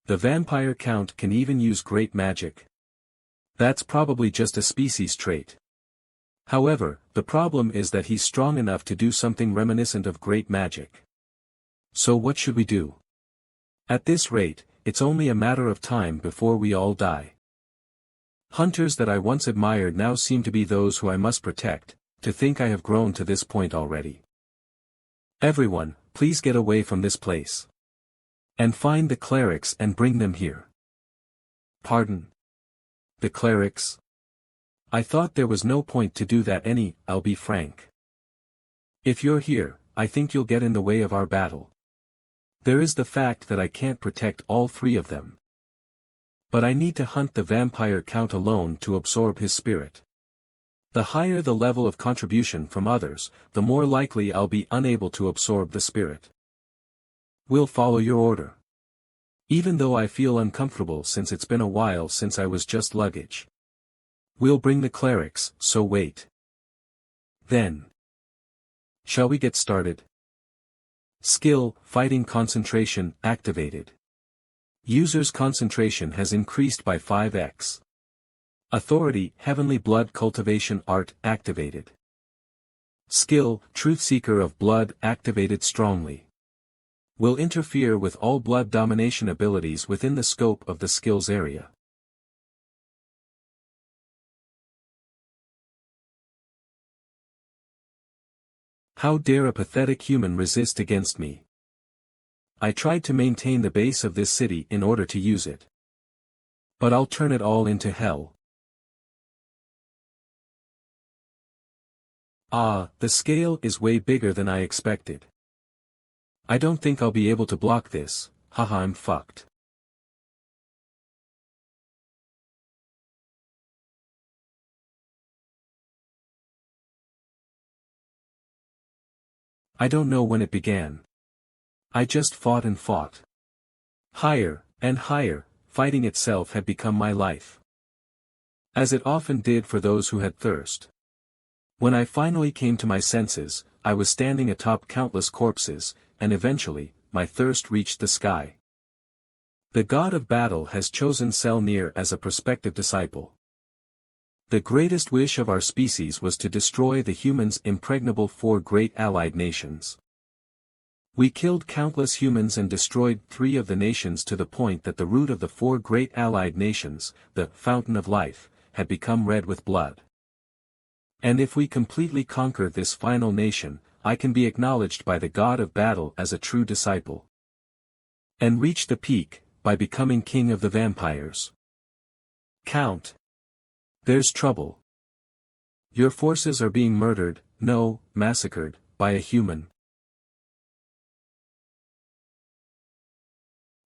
Speaker 1: The Vampire Count can even use Great Magic. That's probably just a species trait. However, the problem is that he's strong enough to do something reminiscent of Great Magic. So what should we do? At this rate, it's only a matter of time before we all die. Hunters that I once admired now seem to be those who I must protect. To think I have grown to this point already. Everyone, please get away from this place. And find the clerics and bring them here. Pardon? The clerics? I thought there was no point to do that I'll be frank. If you're here, I think you'll get in the way of our battle. There is the fact that I can't protect all 3 of them. But I need to hunt the vampire count alone to absorb his spirit. The higher the level of contribution from others, the more likely I'll be unable to absorb the spirit. We'll follow your order. Even though I feel uncomfortable since it's been a while since I was just luggage. We'll bring the clerics, so wait. Then. Shall we get started? Skill, Fighting Concentration, activated. User's concentration has increased by 5x. Authority, Heavenly Blood Cultivation Art, activated. Skill, Truth Seeker of Blood, activated strongly. will interfere with all blood domination abilities within the scope of the skills area. How dare a pathetic human resist against me? I tried to maintain the base of this city in order to use it. But I'll turn it all into hell. Ah, the scale is way bigger than I expected. I don't think I'll be able to block this, haha, I'm fucked. I don't know when it began. I just fought and fought. Higher, and higher, fighting itself had become my life. As it often did for those who had thirst. When I finally came to my senses, I was standing atop countless corpses, and eventually, my thirst reached the sky. The god of battle has chosen Selnir as a prospective disciple. The greatest wish of our species was to destroy the humans' impregnable four great allied nations. We killed countless humans and destroyed 3 of the nations to the point that the root of the 4 great allied nations, the fountain of life, had become red with blood. And if we completely conquer this final nation, I can be acknowledged by the god of battle as a true disciple. And reach the peak, by becoming king of the vampires. Count. There's trouble. Your forces are being murdered, no, massacred, by a human.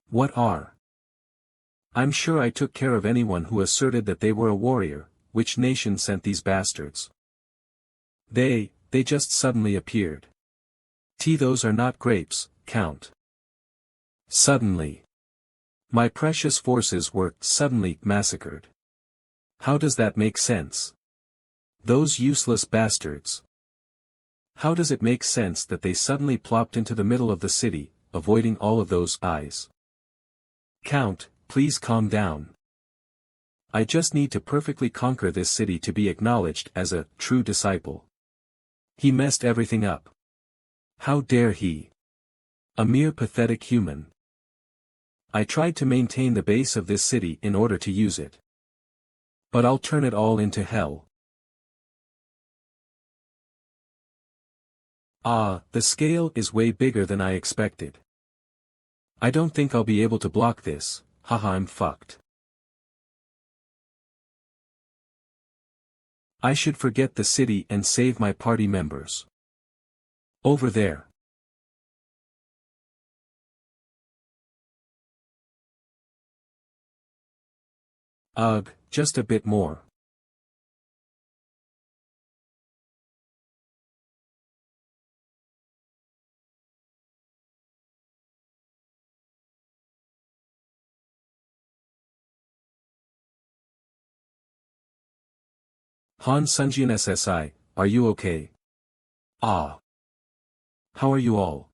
Speaker 1: What are? I'm sure I took care of anyone who asserted that they were a warrior. Which nation sent these bastards? They just suddenly appeared. Those are not grapes, Count. Suddenly. My precious forces were suddenly massacred. How does that make sense? Those useless bastards. How does it make sense that they suddenly plopped into the middle of the city, avoiding all of those eyes? Count, please calm down. I just need to perfectly conquer this city to be acknowledged as a true disciple. He messed everything up. How dare he? A mere pathetic human. I tried to maintain the base of this city in order to use it. But I'll turn it all into hell. Ah, the scale is way bigger than I expected. I don't think I'll be able to block this, haha, I'm fucked. I should forget the city and save my party members. Over there. Ugh, just a bit more. Han Sunjian SSI, are you okay? Ah. How are you all?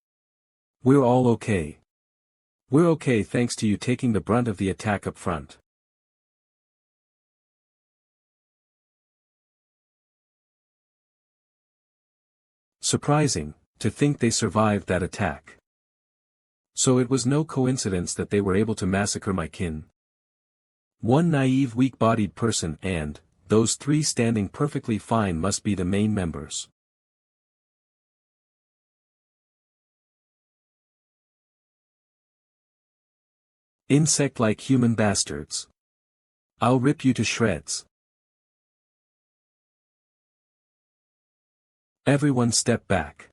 Speaker 1: We're all okay. We're okay thanks to you taking the brunt of the attack up front. Surprising, to think they survived that attack. So it was no coincidence that they were able to massacre my kin. One naive weak-bodied person and, those 3 standing perfectly fine must be the main members. Insect-like human bastards. I'll rip you to shreds. Everyone step back.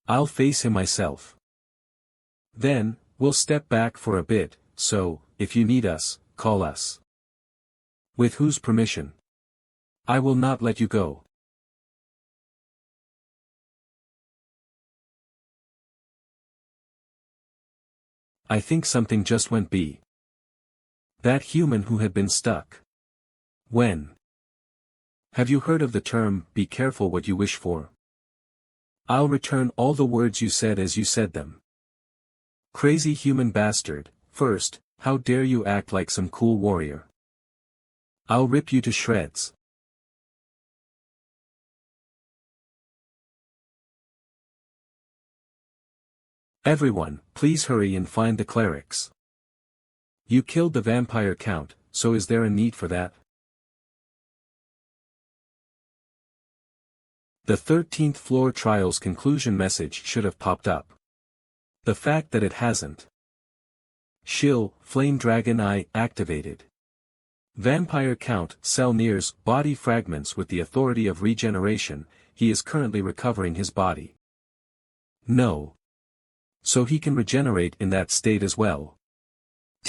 Speaker 1: I'll face him myself. Then, we'll step back for a bit, so, if you need us, call us. With whose permission? I will not let you go. I think something just went B. That human who had been stuck. When? Have you heard of the term, be careful what you wish for? I'll return all the words you said as you said them. Crazy human bastard, first, how dare you act like some cool warrior? I'll rip you to shreds. Everyone, please hurry and find the clerics. You killed the vampire count, so is there a need for that? The 13th floor trial's conclusion message should have popped up. The fact that it hasn't. Shill, Flame Dragon Eye, activated. Vampire Count, Selnir's body fragments with the authority of regeneration, he is currently recovering his body. No. So he can regenerate in that state as well.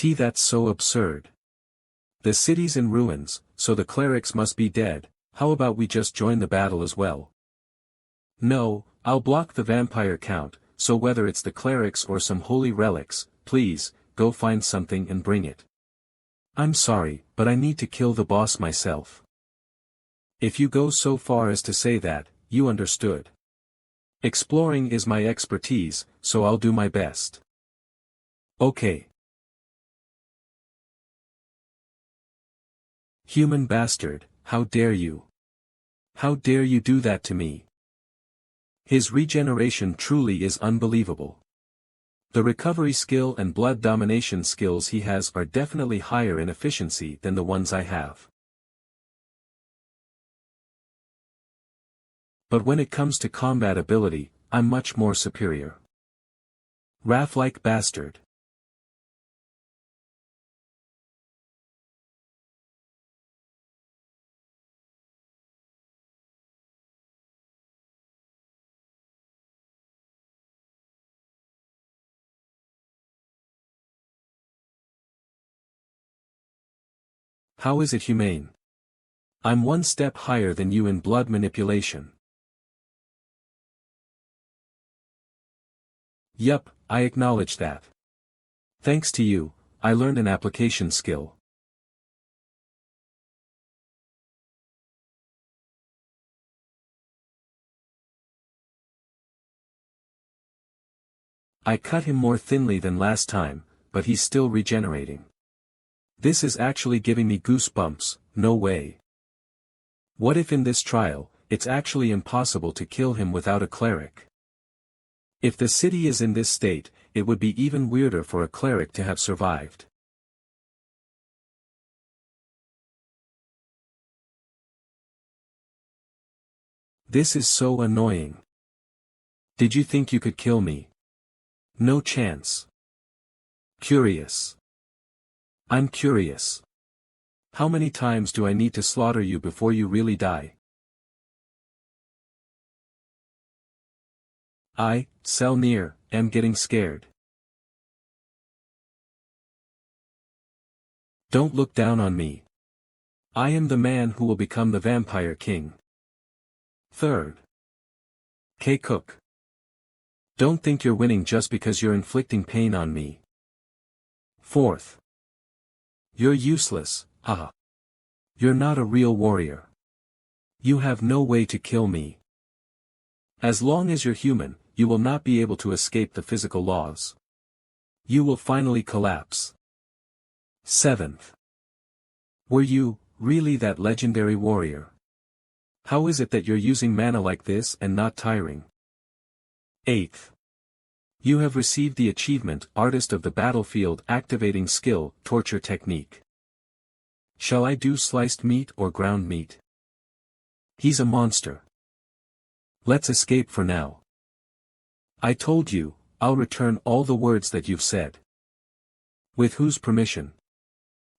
Speaker 1: That's so absurd. The city's in ruins, so the clerics must be dead. How about we just join the battle as well? No, I'll block the vampire count, so whether it's the clerics or some holy relics, please, go find something and bring it. I'm sorry, but I need to kill the boss myself. If you go so far as to say that, you understood. Exploring is my expertise, so I'll do my best. Okay. Human bastard, how dare you? How dare you do that to me? His regeneration truly is unbelievable. The recovery skill and blood domination skills he has are definitely higher in efficiency than the ones I have. But when it comes to combat ability, I'm much more superior. Wrath-like bastard. How is it humane? I'm one step higher than you in blood manipulation. Yup, I acknowledge that. Thanks to you, I learned an application skill. I cut him more thinly than last time, but he's still regenerating. This is actually giving me goosebumps, no way. What if in this trial, it's actually impossible to kill him without a cleric? If the city is in this state, it would be even weirder for a cleric to have survived. This is so annoying. Did you think you could kill me? No chance. Curious. I'm curious. How many times do I need to slaughter you before you really die? I, Selnir, am getting scared. Don't look down on me. I am the man who will become the vampire king. Third. K. Cook. Don't think you're winning just because you're inflicting pain on me. Fourth. You're useless, haha. You're not a real warrior. You have no way to kill me. As long as you're human, you will not be able to escape the physical laws. You will finally collapse. Seventh. Were you, really that legendary warrior? How is it that you're using mana like this and not tiring? Eighth. You have received the achievement Artist of the Battlefield Activating Skill Torture Technique. Shall I do sliced meat or ground meat? He's a monster. Let's escape for now. I told you, I'll return all the words that you've said. With whose permission?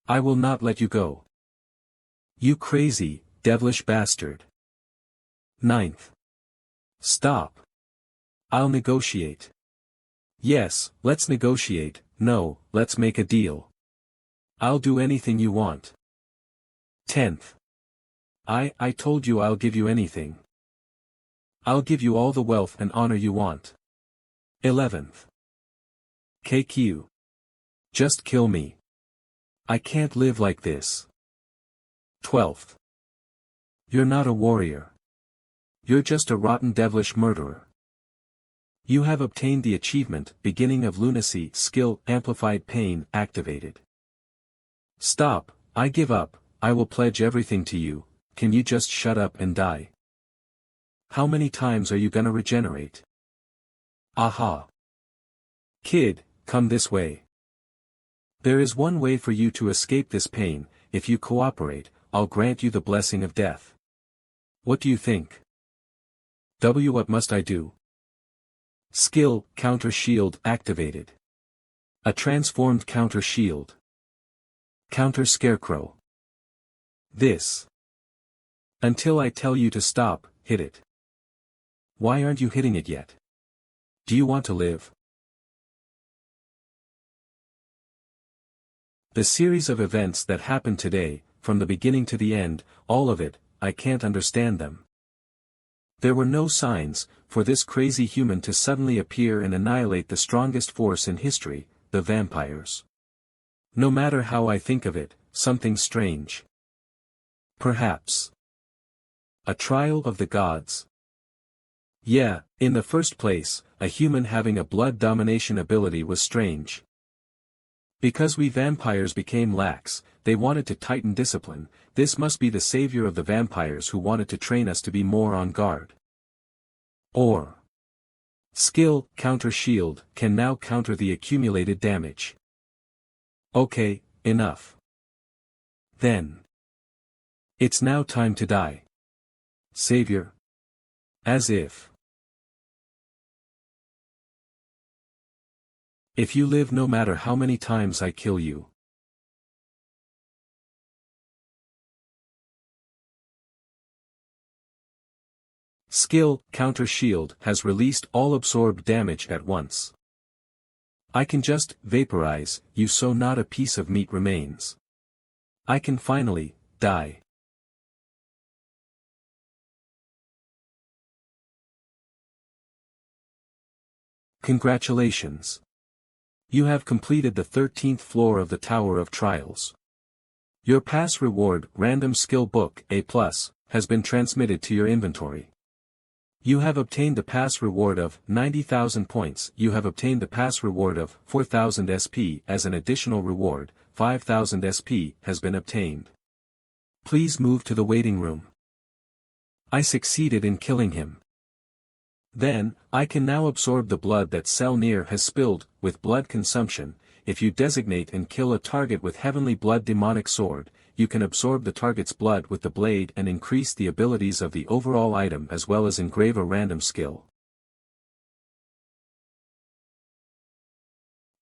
Speaker 1: I will not let you go. You crazy, devilish bastard. Ninth. Stop. I'll negotiate. Yes, let's negotiate. No, let's make a deal. I'll do anything you want. 10th. I told you I'll give you anything. I'll give you all the wealth and honor you want. 11th. KQ. Just kill me. I can't live like this. 12th. You're not a warrior. You're just a rotten devilish murderer. You have obtained the achievement Beginning of Lunacy Skill Amplified Pain activated. Stop, I give up, I will pledge everything to you, can you just shut up and die? How many times are you gonna regenerate? Aha. Kid, come this way. There is one way for you to escape this pain. If you cooperate, I'll grant you the blessing of death. What do you think? What must I do? Skill, counter shield activated. A transformed counter shield. Counter scarecrow. This. Until I tell you to stop, hit it. Why aren't you hitting it yet? Do you want to live? The series of events that happened today, from the beginning to the end, all of it, I can't understand them. There were no signs, for this crazy human to suddenly appear and annihilate the strongest force in history, the vampires. No matter how I think of it, something strange. Perhaps. A trial of the gods. Yeah, in the first place, a human having a blood domination ability was strange. Because we vampires became lax, they wanted to tighten discipline. This must be the savior of the vampires who wanted to train us to be more on guard. Or. Skill, counter shield, can now counter the accumulated damage. Okay, enough. Then. It's now time to die. Savior. As if. If you live no matter how many times I kill you. Skill, counter shield, has released all absorbed damage at once. I can just vaporize you so not a piece of meat remains. I can finally die. Congratulations. You have completed the 13th floor of the Tower of Trials. Your pass reward, Random Skill Book, A+, has been transmitted to your inventory. You have obtained the pass reward of 90,000 points. You have obtained the pass reward of 4,000 SP as an additional reward. 5,000 SP has been obtained. Please move to the waiting room. I succeeded in killing him. Then, I can now absorb the blood that Selnir has spilled. With blood consumption, if you designate and kill a target with Heavenly Blood Demonic Sword, you can absorb the target's blood with the blade and increase the abilities of the overall item as well as engrave a random skill.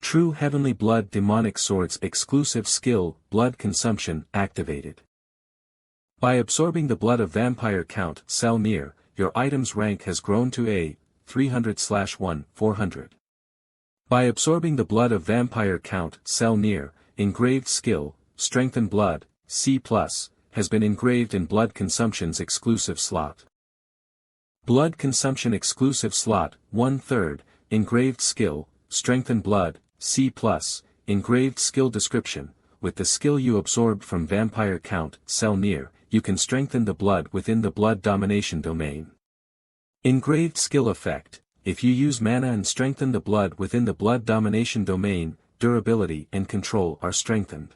Speaker 1: True Heavenly Blood Demonic Sword's exclusive skill, Blood Consumption, activated. By absorbing the blood of Vampire Count Selnir, your item's rank has grown to a 300/1 400. By absorbing the blood of Vampire Count Selnir, engraved skill, Strengthen Blood, C+, has been engraved in Blood Consumption's exclusive slot. Blood Consumption exclusive slot, 1/3, engraved skill, Strengthen Blood, C+, engraved skill description. With the skill you absorbed from Vampire Count Selnir, you can strengthen the blood within the blood domination domain. Engraved skill effect: if you use mana and strengthen the blood within the blood domination domain, durability and control are strengthened.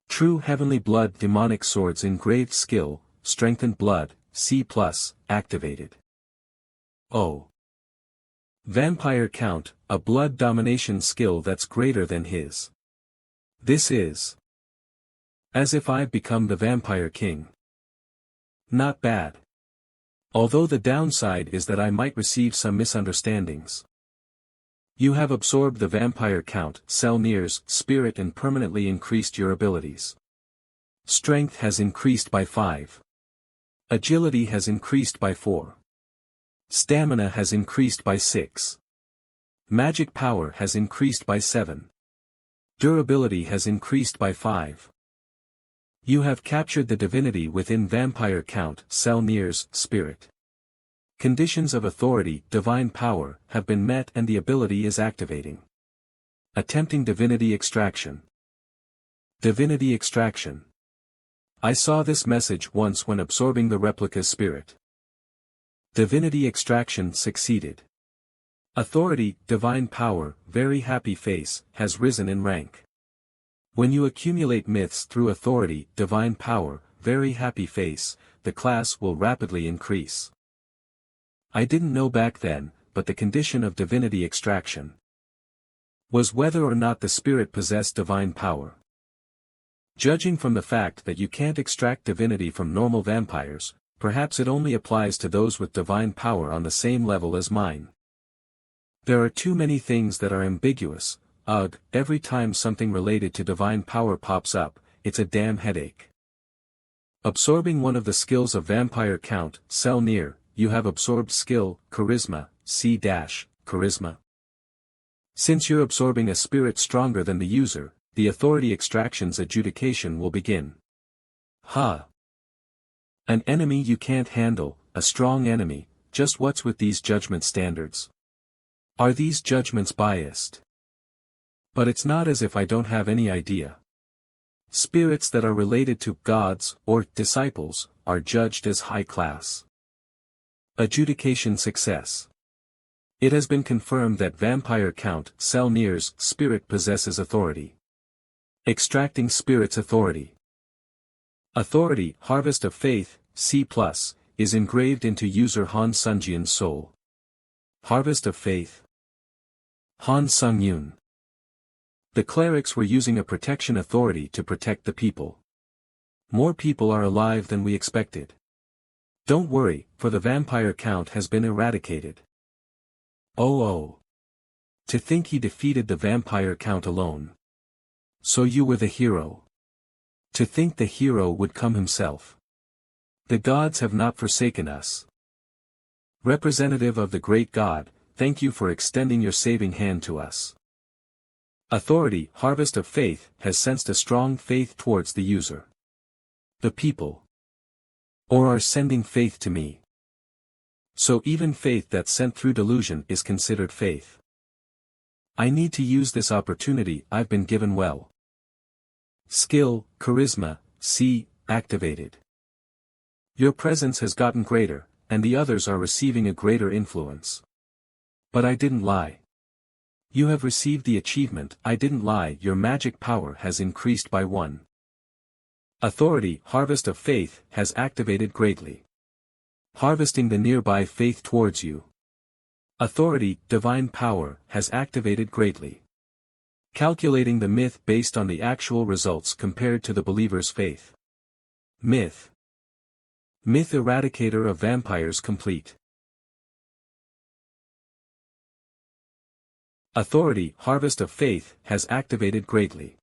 Speaker 1: True Heavenly Blood Demonic Sword's engraved skill, Strengthened Blood, C+, activated. Oh. Vampire Count, a blood domination skill that's greater than his. This is. As if I've become the Vampire King. Not bad. Although the downside is that I might receive some misunderstandings. You have absorbed the Vampire Count Selnir's spirit and permanently increased your abilities. Strength has increased by 5. Agility has increased by 4. Stamina has increased by 6. Magic power has increased by 7. Durability has increased by 5. You have captured the divinity within Vampire Count Selnir's spirit. Conditions of authority, divine power, have been met and the ability is activating. Attempting divinity extraction. Divinity extraction. I saw this message once when absorbing the replica's spirit. Divinity extraction succeeded. Authority, divine power, very happy face, has risen in rank. When you accumulate myths through authority, divine power, very happy face, the class will rapidly increase. I didn't know back then, but the condition of divinity extraction. was whether or not the spirit possessed divine power. Judging from the fact that you can't extract divinity from normal vampires, perhaps it only applies to those with divine power on the same level as mine. There are too many things that are ambiguous. Ugh, every time something related to divine power pops up, it's a damn headache. Absorbing one of the skills of vampire count, cell near, you have absorbed skill, charisma, C-charisma. Since you're absorbing a spirit stronger than the user, the authority extraction's adjudication will begin. An enemy you can't handle, a strong enemy, just what's with these judgment standards? Are these judgments biased? But it's not as if I don't have any idea. Spirits that are related to gods, or disciples, are judged as high class. Adjudication success. It has been confirmed that vampire count, cell near's spirit possesses authority. Extracting spirit's authority. Authority, Harvest of Faith, C+, is engraved into user Han Sung-Yun's soul. Harvest of Faith. Han Sung-Yun. The clerics were using a protection authority to protect the people. More people are alive than we expected. Don't worry, for the vampire count has been eradicated. Oh. To think he defeated the vampire count alone. So you were the hero. To think the hero would come himself. The gods have not forsaken us. Representative of the great God, thank you for extending your saving hand to us. Authority, Harvest of Faith, has sensed a strong faith towards the user. The people. Or are sending faith to me. So even faith that's sent through delusion is considered faith. I need to use this opportunity I've been given well. Skill, charisma, C, activated. Your presence has gotten greater, and the others are receiving a greater influence. But I didn't lie. You have received the achievement, I didn't lie, your magic power has increased by 1. Authority, Harvest of Faith, has activated greatly. Harvesting the nearby faith towards you. Authority, Divine Power, has activated greatly. Calculating the myth based on the actual results compared to the believer's faith. Myth. Myth Eradicator of Vampires complete. Authority, Harvest of Faith, has activated greatly.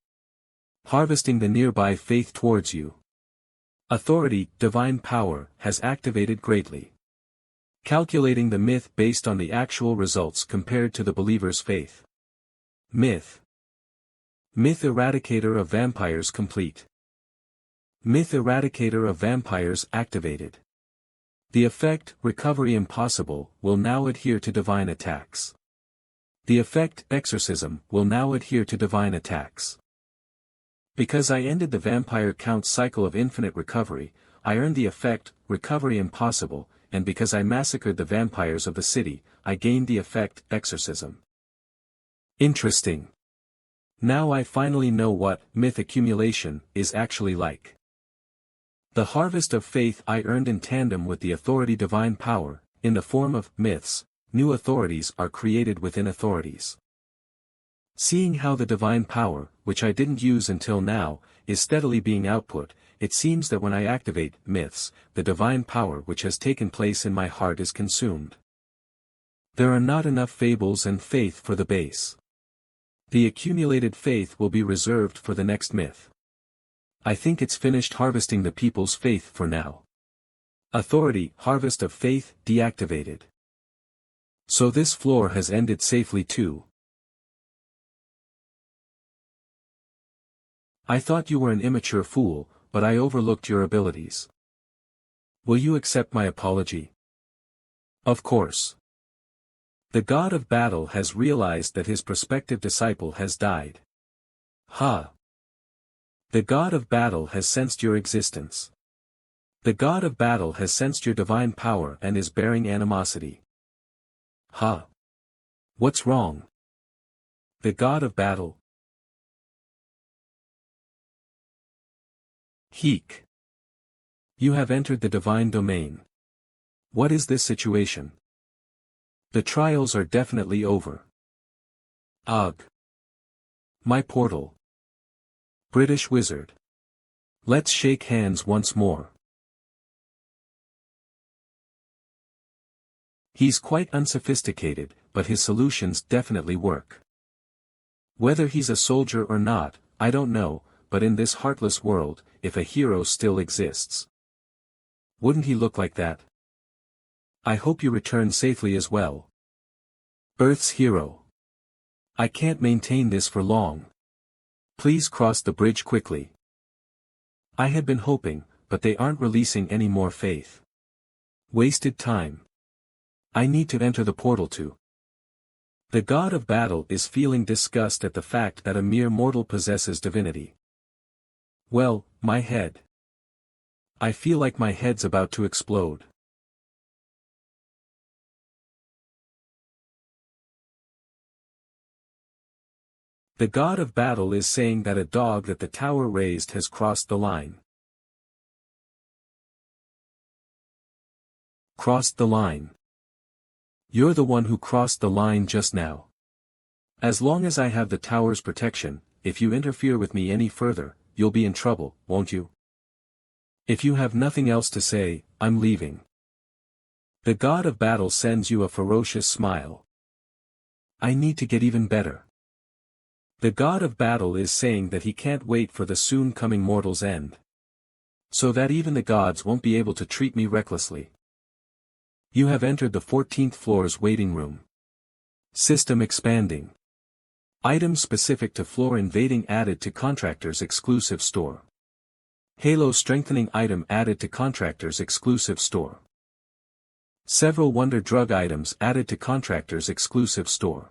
Speaker 1: Harvesting the nearby faith towards you. Authority, Divine Power, has activated greatly. Calculating the myth based on the actual results compared to the believer's faith. Myth. Myth Eradicator of Vampires complete. Myth Eradicator of Vampires activated. The effect, Recovery Impossible, will now adhere to divine attacks. The effect, Exorcism, will now adhere to divine attacks. Because I ended the vampire count cycle of infinite recovery, I earned the effect, Recovery Impossible, and because I massacred the vampires of the city, I gained the effect, Exorcism. Interesting. Now I finally know what myth accumulation is actually like. The harvest of faith I earned in tandem with the authority divine power, in the form of myths, new authorities are created within authorities. Seeing how the divine power, which I didn't use until now, is steadily being output, it seems that when I activate myths, the divine power which has taken place in my heart is consumed. There are not enough fables and faith for the base. The accumulated faith will be reserved for the next myth. I think it's finished harvesting the people's faith for now. Authority, Harvest of Faith, deactivated. So this floor has ended safely too. I thought you were an immature fool, but I overlooked your abilities. Will you accept my apology? Of course. The God of Battle has realized that his prospective disciple has died. The God of Battle has sensed your existence. The God of Battle has sensed your divine power and is bearing animosity. What's wrong? The God of Battle. Heek. You have entered the divine domain. What is this situation? The trials are definitely over. Ugh. My portal. British wizard. Let's shake hands once more. He's quite unsophisticated, but his solutions definitely work. Whether he's a soldier or not, I don't know, but in this heartless world, if a hero still exists, wouldn't he look like that? I hope you return safely as well. Earth's hero. I can't maintain this for long. Please cross the bridge quickly. I had been hoping, but they aren't releasing any more faith. Wasted time. I need to enter the portal too. The god of battle is feeling disgust at the fact that a mere mortal possesses divinity. Well, my head. I feel like my head's about to explode. The god of battle is saying that a dog that the tower raised has crossed the line. Crossed the line. You're the one who crossed the line just now. As long as I have the tower's protection, if you interfere with me any further, you'll be in trouble, won't you? If you have nothing else to say, I'm leaving. The god of battle sends you a ferocious smile. I need to get even better. The god of battle is saying that he can't wait for the soon coming mortal's end. So that even the gods won't be able to treat me recklessly. You have entered the 14th floor's waiting room. System expanding. Items specific to floor invading added to contractor's exclusive store. Halo strengthening item added to contractor's exclusive store. Several wonder drug items added to contractor's exclusive store.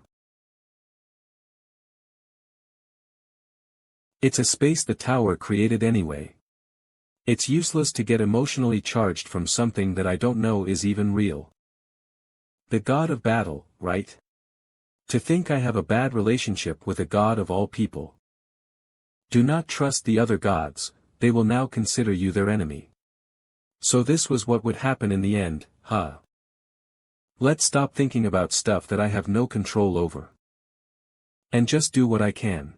Speaker 1: It's a space the tower created anyway. It's useless to get emotionally charged from something that I don't know is even real. The god of battle, right? To think I have a bad relationship with a god of all people. Do not trust the other gods, they will now consider you their enemy. So this was what would happen in the end, huh? Let's stop thinking about stuff that I have no control over. And just do what I can.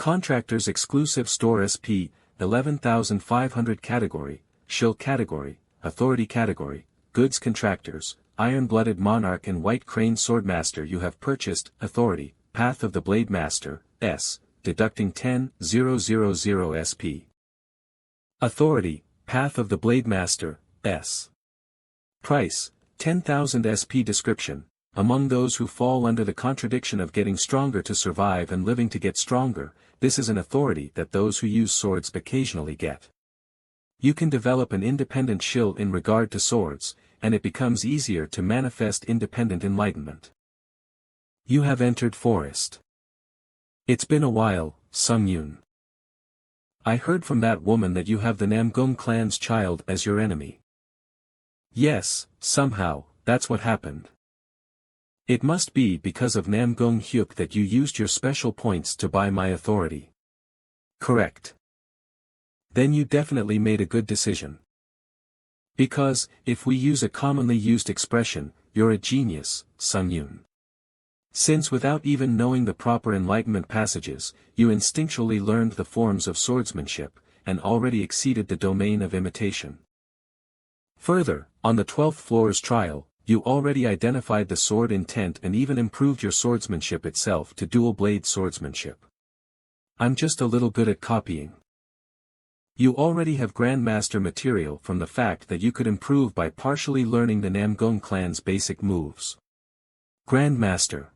Speaker 1: Contractors Exclusive Store SP, 11,500 Category, Shill Category, Authority Category, Goods Contractors, Iron-Blooded Monarch and White Crane Swordmaster. You have purchased, Authority, Path of the Blade Master, S, deducting 10,000 SP. Authority, Path of the Blade Master, S. Price, 10,000 SP. Description. Among those who fall under the contradiction of getting stronger to survive and living to get stronger, this is an authority that those who use swords occasionally get. You can develop an independent shill in regard to swords, and it becomes easier to manifest independent enlightenment. You have entered forest. It's been a while, Sung Yoon. I heard from that woman that you have the Namgung clan's child as your enemy. Yes, somehow, that's what happened. It must be because of Namgung Hyuk that you used your special points to buy my authority. Correct. Then you definitely made a good decision. Because, if we use a commonly used expression, you're a genius, Sung Yoon. Since without even knowing the proper enlightenment passages, you instinctually learned the forms of swordsmanship, and already exceeded the domain of imitation. Further, on the 12th floor's trial, you already identified the sword intent and even improved your swordsmanship itself to dual-blade swordsmanship. I'm just a little good at copying. You already have Grandmaster material from the fact that you could improve by partially learning the Namgung clan's basic moves. Grandmaster.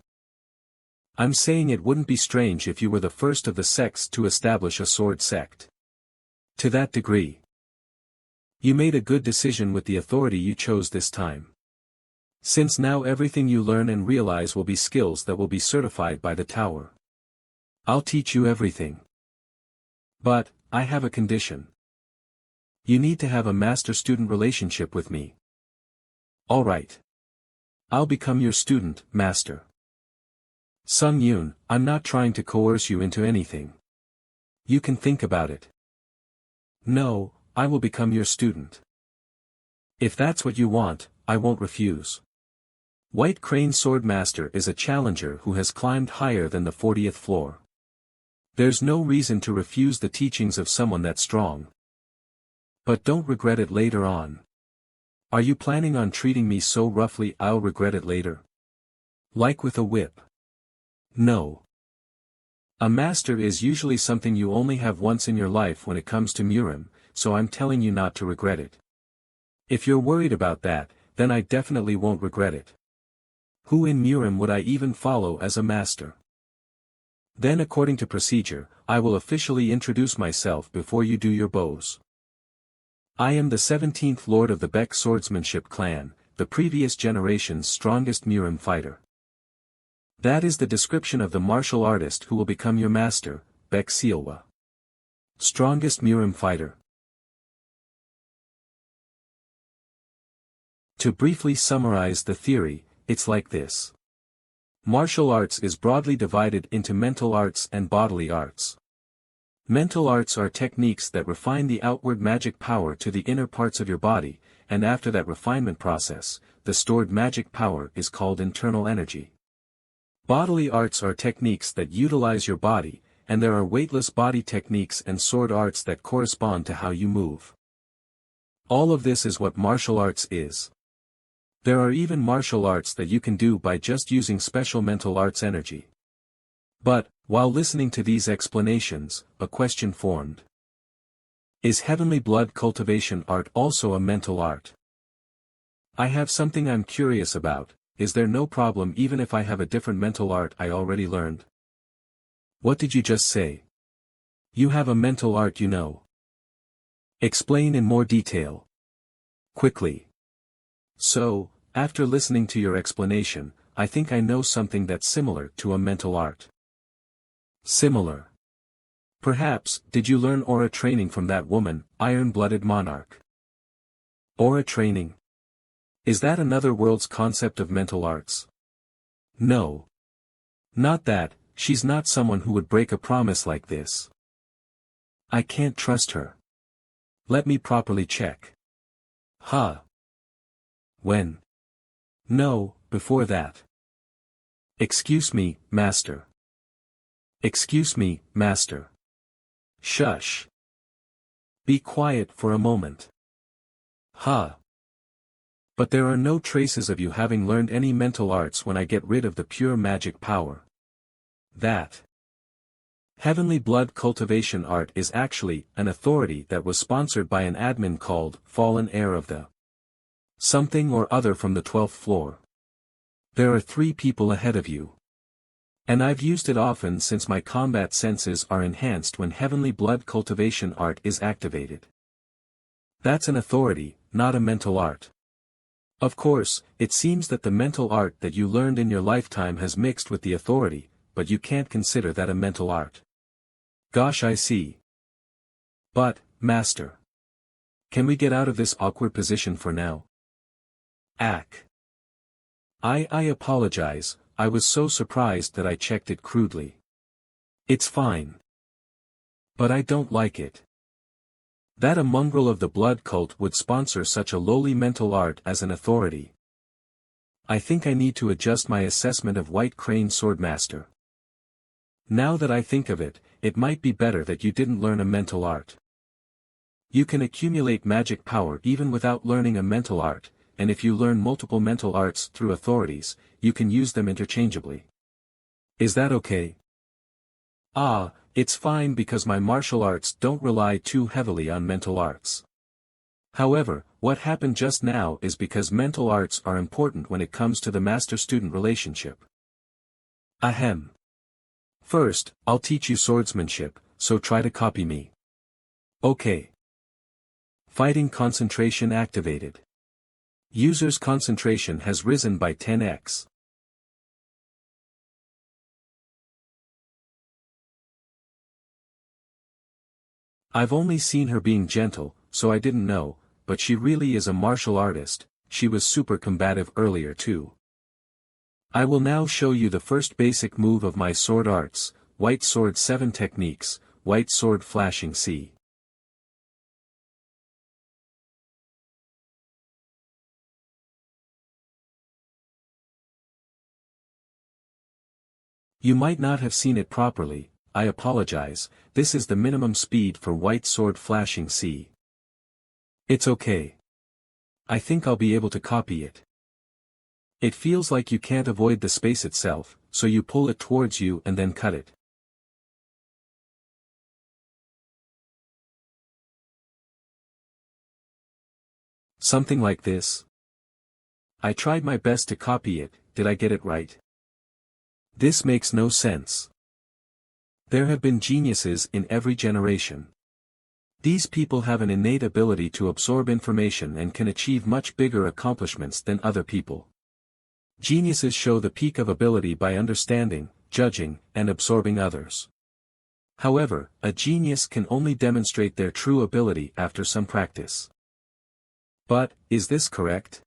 Speaker 1: I'm saying it wouldn't be strange if you were the first of the sects to establish a sword sect. To that degree. You made a good decision with the authority you chose this time. Since now everything you learn and realize will be skills that will be certified by the tower. I'll teach you everything. But, I have a condition. You need to have a master-student relationship with me. Alright. I'll become your student, master. Sung Yoon, I'm not trying to coerce you into anything. You can think about it. No, I will become your student. If that's what you want, I won't refuse. White Crane Swordmaster is a challenger who has climbed higher than the 40th floor. There's no reason to refuse the teachings of someone that strong. But don't regret it later on. Are you planning on treating me so roughly I'll regret it later? Like with a whip? No. A master is usually something you only have once in your life when it comes to Murim, so I'm telling you not to regret it. If you're worried about that, then I definitely won't regret it. Who in Murim would I even follow as a master? Then according to procedure, I will officially introduce myself before you do your bows. I am the 17th Lord of the Beck Swordsmanship clan, the previous generation's strongest Murim fighter. That is the description of the martial artist who will become your master, Beck Sielwa. Strongest Murim fighter. To briefly summarize the theory, it's like this. Martial arts is broadly divided into mental arts and bodily arts. Mental arts are techniques that refine the outward magic power to the inner parts of your body, and after that refinement process, the stored magic power is called internal energy. Bodily arts are techniques that utilize your body, and there are weightless body techniques and sword arts that correspond to how you move. All of this is what martial arts is. There are even martial arts that you can do by just using special mental arts energy. But, while listening to these explanations, a question formed. Is heavenly blood cultivation art also a mental art? I have something I'm curious about. Is there no problem even if I have a different mental art I already learned? What did you just say? You have a mental art you know. Explain in more detail. Quickly. So, after listening to your explanation, I think I know something that's similar to a mental art. Similar. Perhaps, did you learn aura training from that woman, Iron-Blooded Monarch? Aura training? Is that another world's concept of mental arts? No. Not that, she's not someone who would break a promise like this. I can't trust her. Let me properly check. Huh. When? No, before that. Excuse me, master. Excuse me, master. Shush. Be quiet for a moment. Huh. But there are no traces of you having learned any mental arts when I get rid of the pure magic power. That heavenly blood cultivation art is actually an authority that was sponsored by an admin called Fallen Heir of the something or other from the 12th floor. There are 3 people ahead of you. And I've used it often since my combat senses are enhanced when heavenly blood cultivation art is activated. That's an authority, not a mental art. Of course, it seems that the mental art that you learned in your lifetime has mixed with the authority, but you can't consider that a mental art. Gosh, I see. But, master. Can we get out of this awkward position for now? Ack. I apologize, I was so surprised that I checked it crudely. It's fine. But I don't like it. That a mongrel of the blood cult would sponsor such a lowly mental art as an authority. I think I need to adjust my assessment of White Crane Swordmaster. Now that I think of it, it might be better that you didn't learn a mental art. You can accumulate magic power even without learning a mental art, and if you learn multiple mental arts through authorities, you can use them interchangeably. Is that okay? Ah, it's fine because my martial arts don't rely too heavily on mental arts. However, what happened just now is because mental arts are important when it comes to the master-student relationship. Ahem. First, I'll teach you swordsmanship, so try to copy me. Okay. Fighting concentration activated. User's concentration has risen by 10x. I've only seen her being gentle, so I didn't know, but she really is a martial artist. She was super combative earlier too. I will now show you the first basic move of my sword arts, White Sword 7 techniques, White Sword Flashing C. You might not have seen it properly, I apologize, this is the minimum speed for White Sword Flashing C. It's okay. I think I'll be able to copy it. It feels like you can't avoid the space itself, so you pull it towards you and then cut it. Something like this. I tried my best to copy it, did I get it right? This makes no sense. There have been geniuses in every generation. These people have an innate ability to absorb information and can achieve much bigger accomplishments than other people. Geniuses show the peak of ability by understanding, judging, and absorbing others. However, a genius can only demonstrate their true ability after some practice. But, is this correct?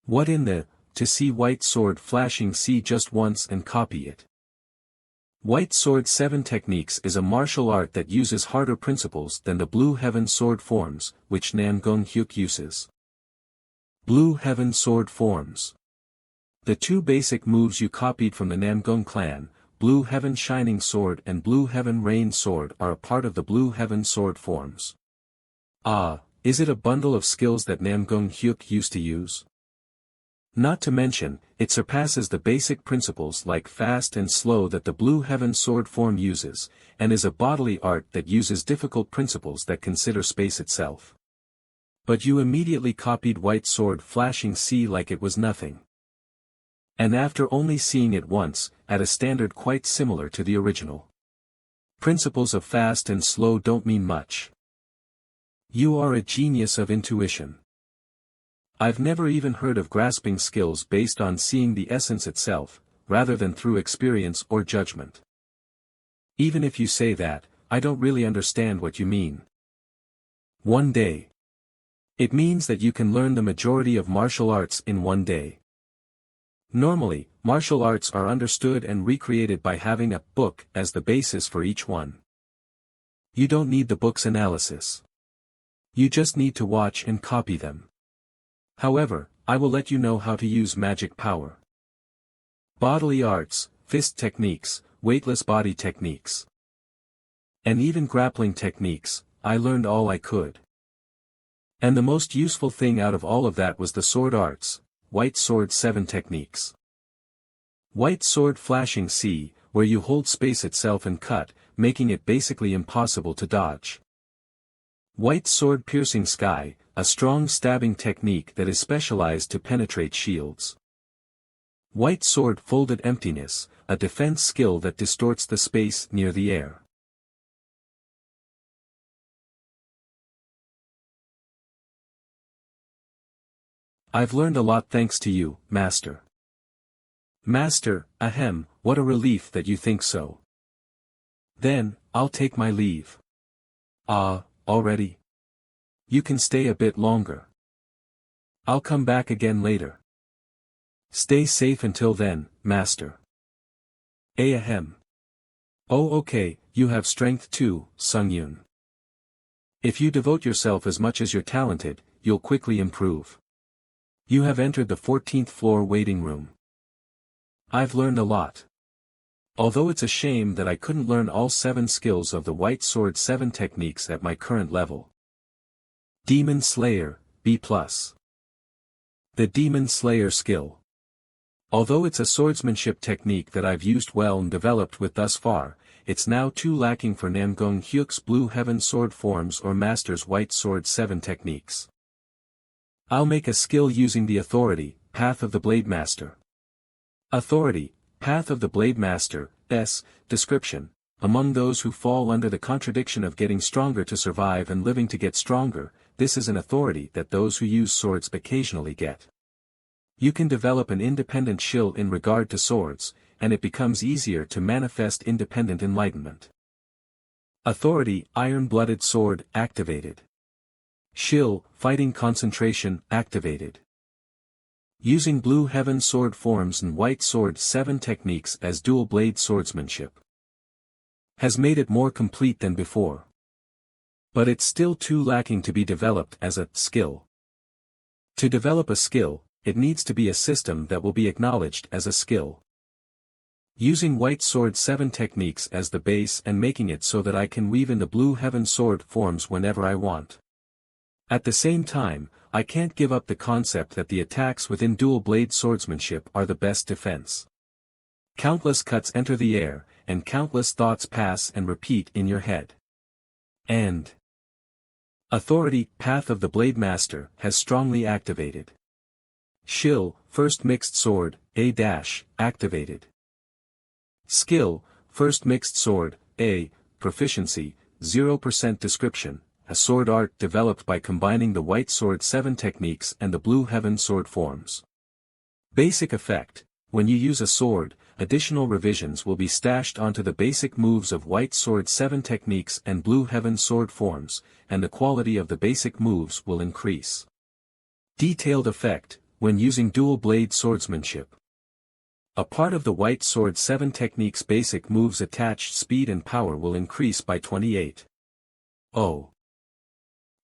Speaker 1: What in the, to see White Sword Flashing C just once and copy it? White Sword 7 Techniques is a martial art that uses harder principles than the Blue Heaven Sword forms, which Nam Gung Hyuk uses. Blue Heaven Sword forms. The two basic moves you copied from the Namgung clan, Blue Heaven Shining Sword and Blue Heaven Rain Sword, are a part of the Blue Heaven Sword forms. Ah, is it a bundle of skills that Namgung Hyuk used to use? Not to mention, it surpasses the basic principles like fast and slow that the Blue Heaven Sword form uses, and is a bodily art that uses difficult principles that consider space itself. But you immediately copied White Sword Flashing C like it was nothing. And after only seeing it once, at a standard quite similar to the original. Principles of fast and slow don't mean much. You are a genius of intuition. I've never even heard of grasping skills based on seeing the essence itself, rather than through experience or judgment. Even if you say that, I don't really understand what you mean. One day. It means that you can learn the majority of martial arts in one day. Normally, martial arts are understood and recreated by having a book as the basis for each one. You don't need the book's analysis. You just need to watch and copy them. However, I will let you know how to use magic power. Bodily arts, fist techniques, weightless body techniques. And even grappling techniques, I learned all I could. And the most useful thing out of all of that was the sword arts, White Sword 7 Techniques. White Sword Flashing C, where you hold space itself and cut, making it basically impossible to dodge. White Sword Piercing Sky, a strong stabbing technique that is specialized to penetrate shields. White Sword Folded Emptiness, a defense skill that distorts the space near the air. I've learned a lot thanks to you, Master. Master, ahem, what a relief that you think so. Then, I'll take my leave. Ah, already? You can stay a bit longer. I'll come back again later. Stay safe until then, Master. Ahem. Oh okay, you have strength too, Sungyun. If you devote yourself as much as you're talented, you'll quickly improve. You have entered the 14th floor waiting room. I've learned a lot. Although it's a shame that I couldn't learn all 7 skills of the White Sword 7 techniques at my current level. Demon Slayer, B+. The Demon Slayer skill. Although it's a swordsmanship technique that I've used well and developed with thus far, it's now too lacking for Namgung Hyuk's Blue Heaven Sword forms or Master's White Sword 7 techniques. I'll make a skill using the authority, Path of the Blade Master. Authority, Path of the Blade Master, S. Description. Among those who fall under the contradiction of getting stronger to survive and living to get stronger, this is an authority that those who use swords occasionally get. You can develop an independent shield in regard to swords, and it becomes easier to manifest independent enlightenment. Authority, Iron-Blooded Sword, activated. Shill, Fighting Concentration, activated. Using Blue Heaven Sword forms and White Sword 7 techniques as dual-blade swordsmanship has made it more complete than before. But it's still too lacking to be developed as a skill. To develop a skill, it needs to be a system that will be acknowledged as a skill. Using White Sword 7 techniques as the base and making it so that I can weave in the Blue Heaven sword forms whenever I want. At the same time, I can't give up the concept that the attacks within dual blade swordsmanship are the best defense. Countless cuts enter the air, and countless thoughts pass and repeat in your head. And authority, Path of the Blade Master, has strongly activated. Shill, First Mixed Sword, A-, activated. Skill, First Mixed Sword, A, Proficiency, 0% Description, a sword art developed by combining the White Sword 7 techniques and the Blue Heaven sword forms. Basic effect: when you use a sword, additional revisions will be stashed onto the basic moves of White Sword 7 techniques and Blue Heaven sword forms, and the quality of the basic moves will increase. Detailed effect: when using dual blade swordsmanship. A part of the White Sword 7 technique's basic moves' attached speed and power will increase by 28. Oh.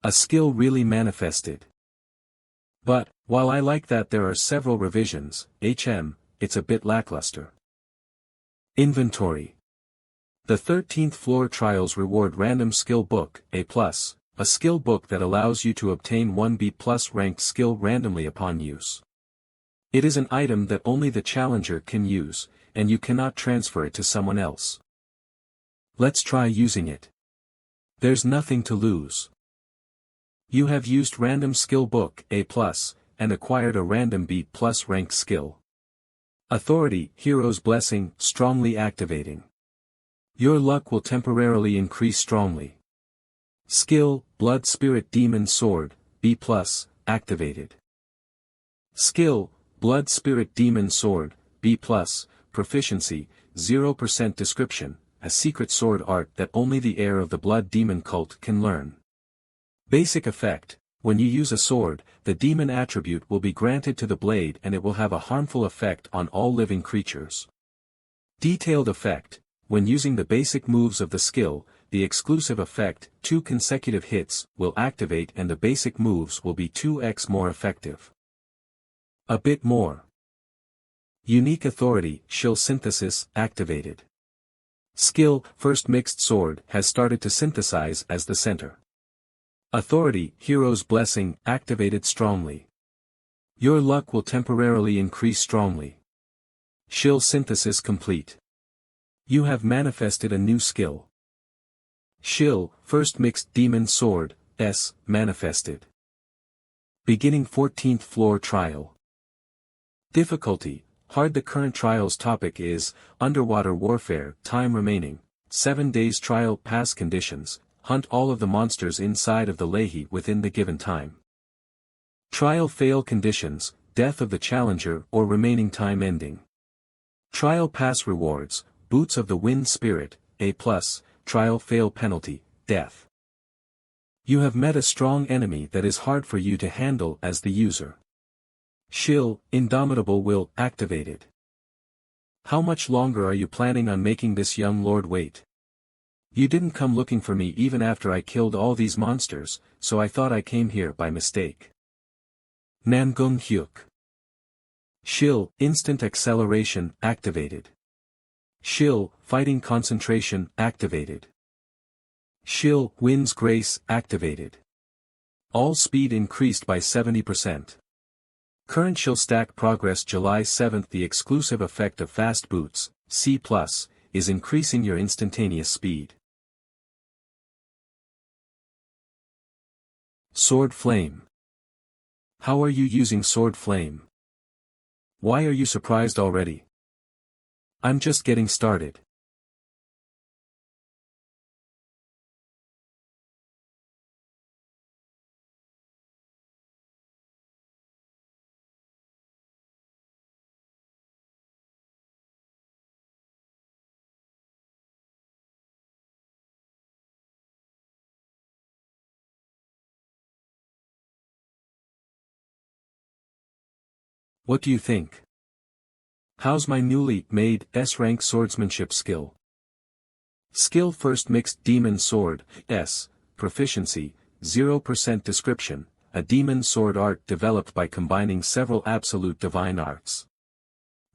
Speaker 1: A skill really manifested. But, while I like that there are several revisions, it's a bit lackluster. Inventory. The 13th floor trials reward random skill book, A+, a skill book that allows you to obtain 1 B+ ranked skill randomly upon use. It is an item that only the challenger can use, and you cannot transfer it to someone else. Let's try using it. There's nothing to lose. You have used random skill book, A+, and acquired a random B+ ranked skill. Authority, Hero's Blessing, strongly activating. Your luck will temporarily increase strongly. Skill, Blood Spirit Demon Sword, B+, activated. Skill, Blood Spirit Demon Sword, B+, Proficiency, 0% Description, a secret sword art that only the heir of the Blood Demon cult can learn. Basic effect: when you use a sword, the demon attribute will be granted to the blade and it will have a harmful effect on all living creatures. Detailed effect: when using the basic moves of the skill, the exclusive effect, 2 consecutive hits, will activate and the basic moves will be 2x more effective. A bit more. Unique authority, Shill Synthesis, activated. Skill, First Mixed Sword, has started to synthesize as the center. Authority, Hero's Blessing, activated strongly. Your luck will temporarily increase strongly. Shill Synthesis complete. You have manifested a new skill. Shill, First Mixed Demon Sword, S, manifested. Beginning 14th floor trial. Difficulty, hard. The current trial's topic is, Underwater Warfare. Time remaining, 7 days. Trial pass conditions, hunt all of the monsters inside of the Leahy within the given time. Trial fail conditions, death of the challenger or remaining time ending. Trial pass rewards, Boots of the Wind Spirit, A+, trial fail penalty, death. You have met a strong enemy that is hard for you to handle as the user. Shill, Indomitable Will, activated. How much longer are you planning on making this young lord wait? You didn't come looking for me even after I killed all these monsters, so I thought I came here by mistake. Namgung Hyuk. Shill, Instant Acceleration, activated. Shill, Fighting Concentration, activated. Shill, Wind's Grace, activated. All speed increased by 70%. Current Shill stack progress July 7th. The exclusive effect of Fast Boots, C+, is increasing your instantaneous speed. Sword Flame. How are you using Sword Flame? Why are you surprised already? I'm just getting started. What do you think? How's my newly made S-rank swordsmanship skill? Skill First Mixed Demon Sword, S, Proficiency, 0% Description, a demon sword art developed by combining several absolute divine arts.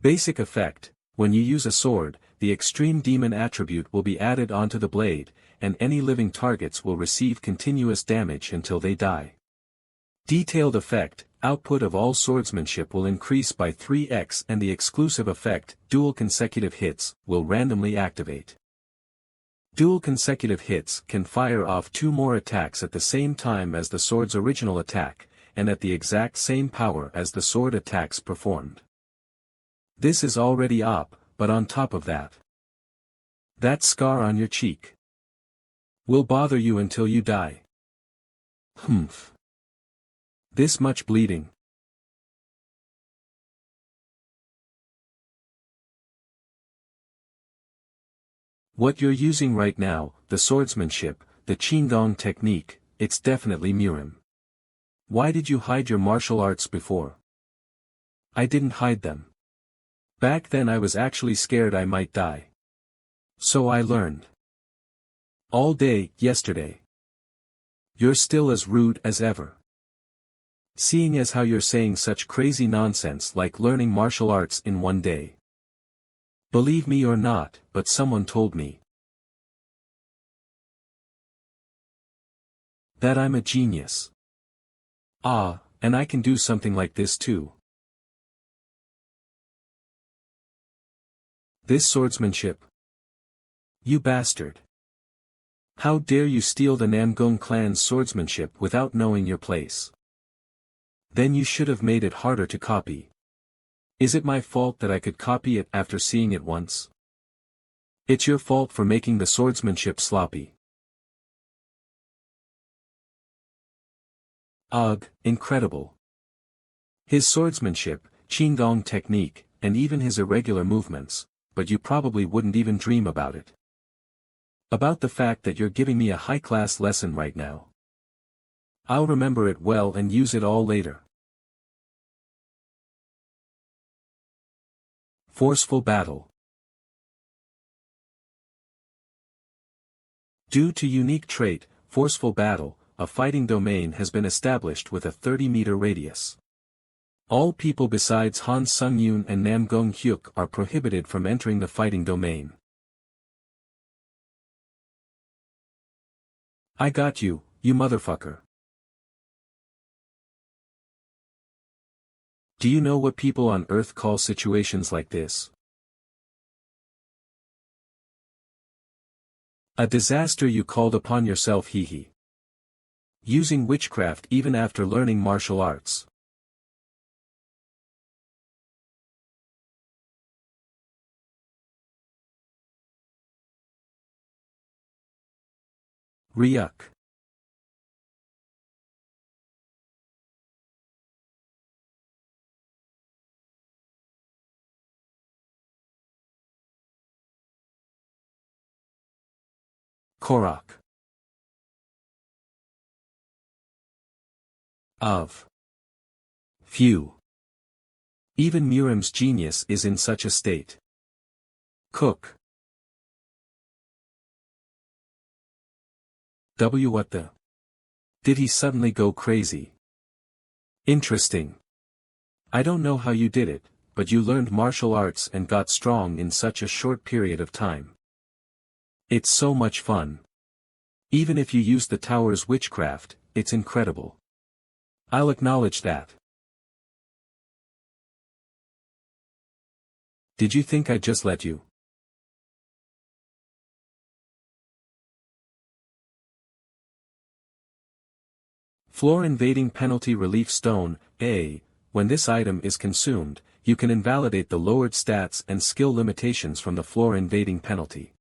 Speaker 1: Basic effect, When you use a sword, the extreme demon attribute will be added onto the blade, and any living targets will receive continuous damage until they die. Detailed effect, output of all swordsmanship will increase by 3x, and the exclusive effect, dual consecutive hits, will randomly activate. Dual consecutive hits can fire off 2 more attacks at the same time as the sword's original attack, and at the exact same power as the sword attacks performed. This is already OP, but on top of that, that scar on your cheek will bother you until you die. Humph. This much bleeding. What you're using right now, the swordsmanship, the Qigong technique, it's definitely Murim. Why did you hide your martial arts before? I didn't hide them. Back then I was actually scared I might die. So I learned. All day, yesterday. You're still as rude as ever. Seeing as how you're saying such crazy nonsense like learning martial arts in one day. Believe me or not, but someone told me that I'm a genius. Ah, and I can do something like this too. This swordsmanship. You bastard. How dare you steal the Namgung clan's swordsmanship without knowing your place? Then you should have made it harder to copy. Is it my fault that I could copy it after seeing it once? It's your fault for making the swordsmanship sloppy. Ugh, incredible. His swordsmanship, Qigong technique, and even his irregular movements, but you probably wouldn't even dream about it. About the fact that you're giving me a high-class lesson right now. I'll remember it well and use it all later. Forceful battle. Due to unique trait, forceful battle, a fighting domain has been established with a 30-meter radius. All people besides Han Sung-yoon and Nam Gong-hyuk are prohibited from entering the fighting domain. I got you, you motherfucker. Do you know what people on Earth call situations like this? A disaster you called upon yourself, hee hee. Using witchcraft even after learning martial arts. Ryuk. Korok. Of. Few. Even Murim's genius is in such a state. Cook. What the? Did he suddenly go crazy? Interesting. I don't know how you did it, but you learned martial arts and got strong in such a short period of time. It's so much fun. Even if you use the tower's witchcraft, it's incredible. I'll acknowledge that. Did you think I'd just let you? Floor invading penalty relief stone, A. When this item is consumed, you can invalidate the lowered stats and skill limitations from the floor invading penalty.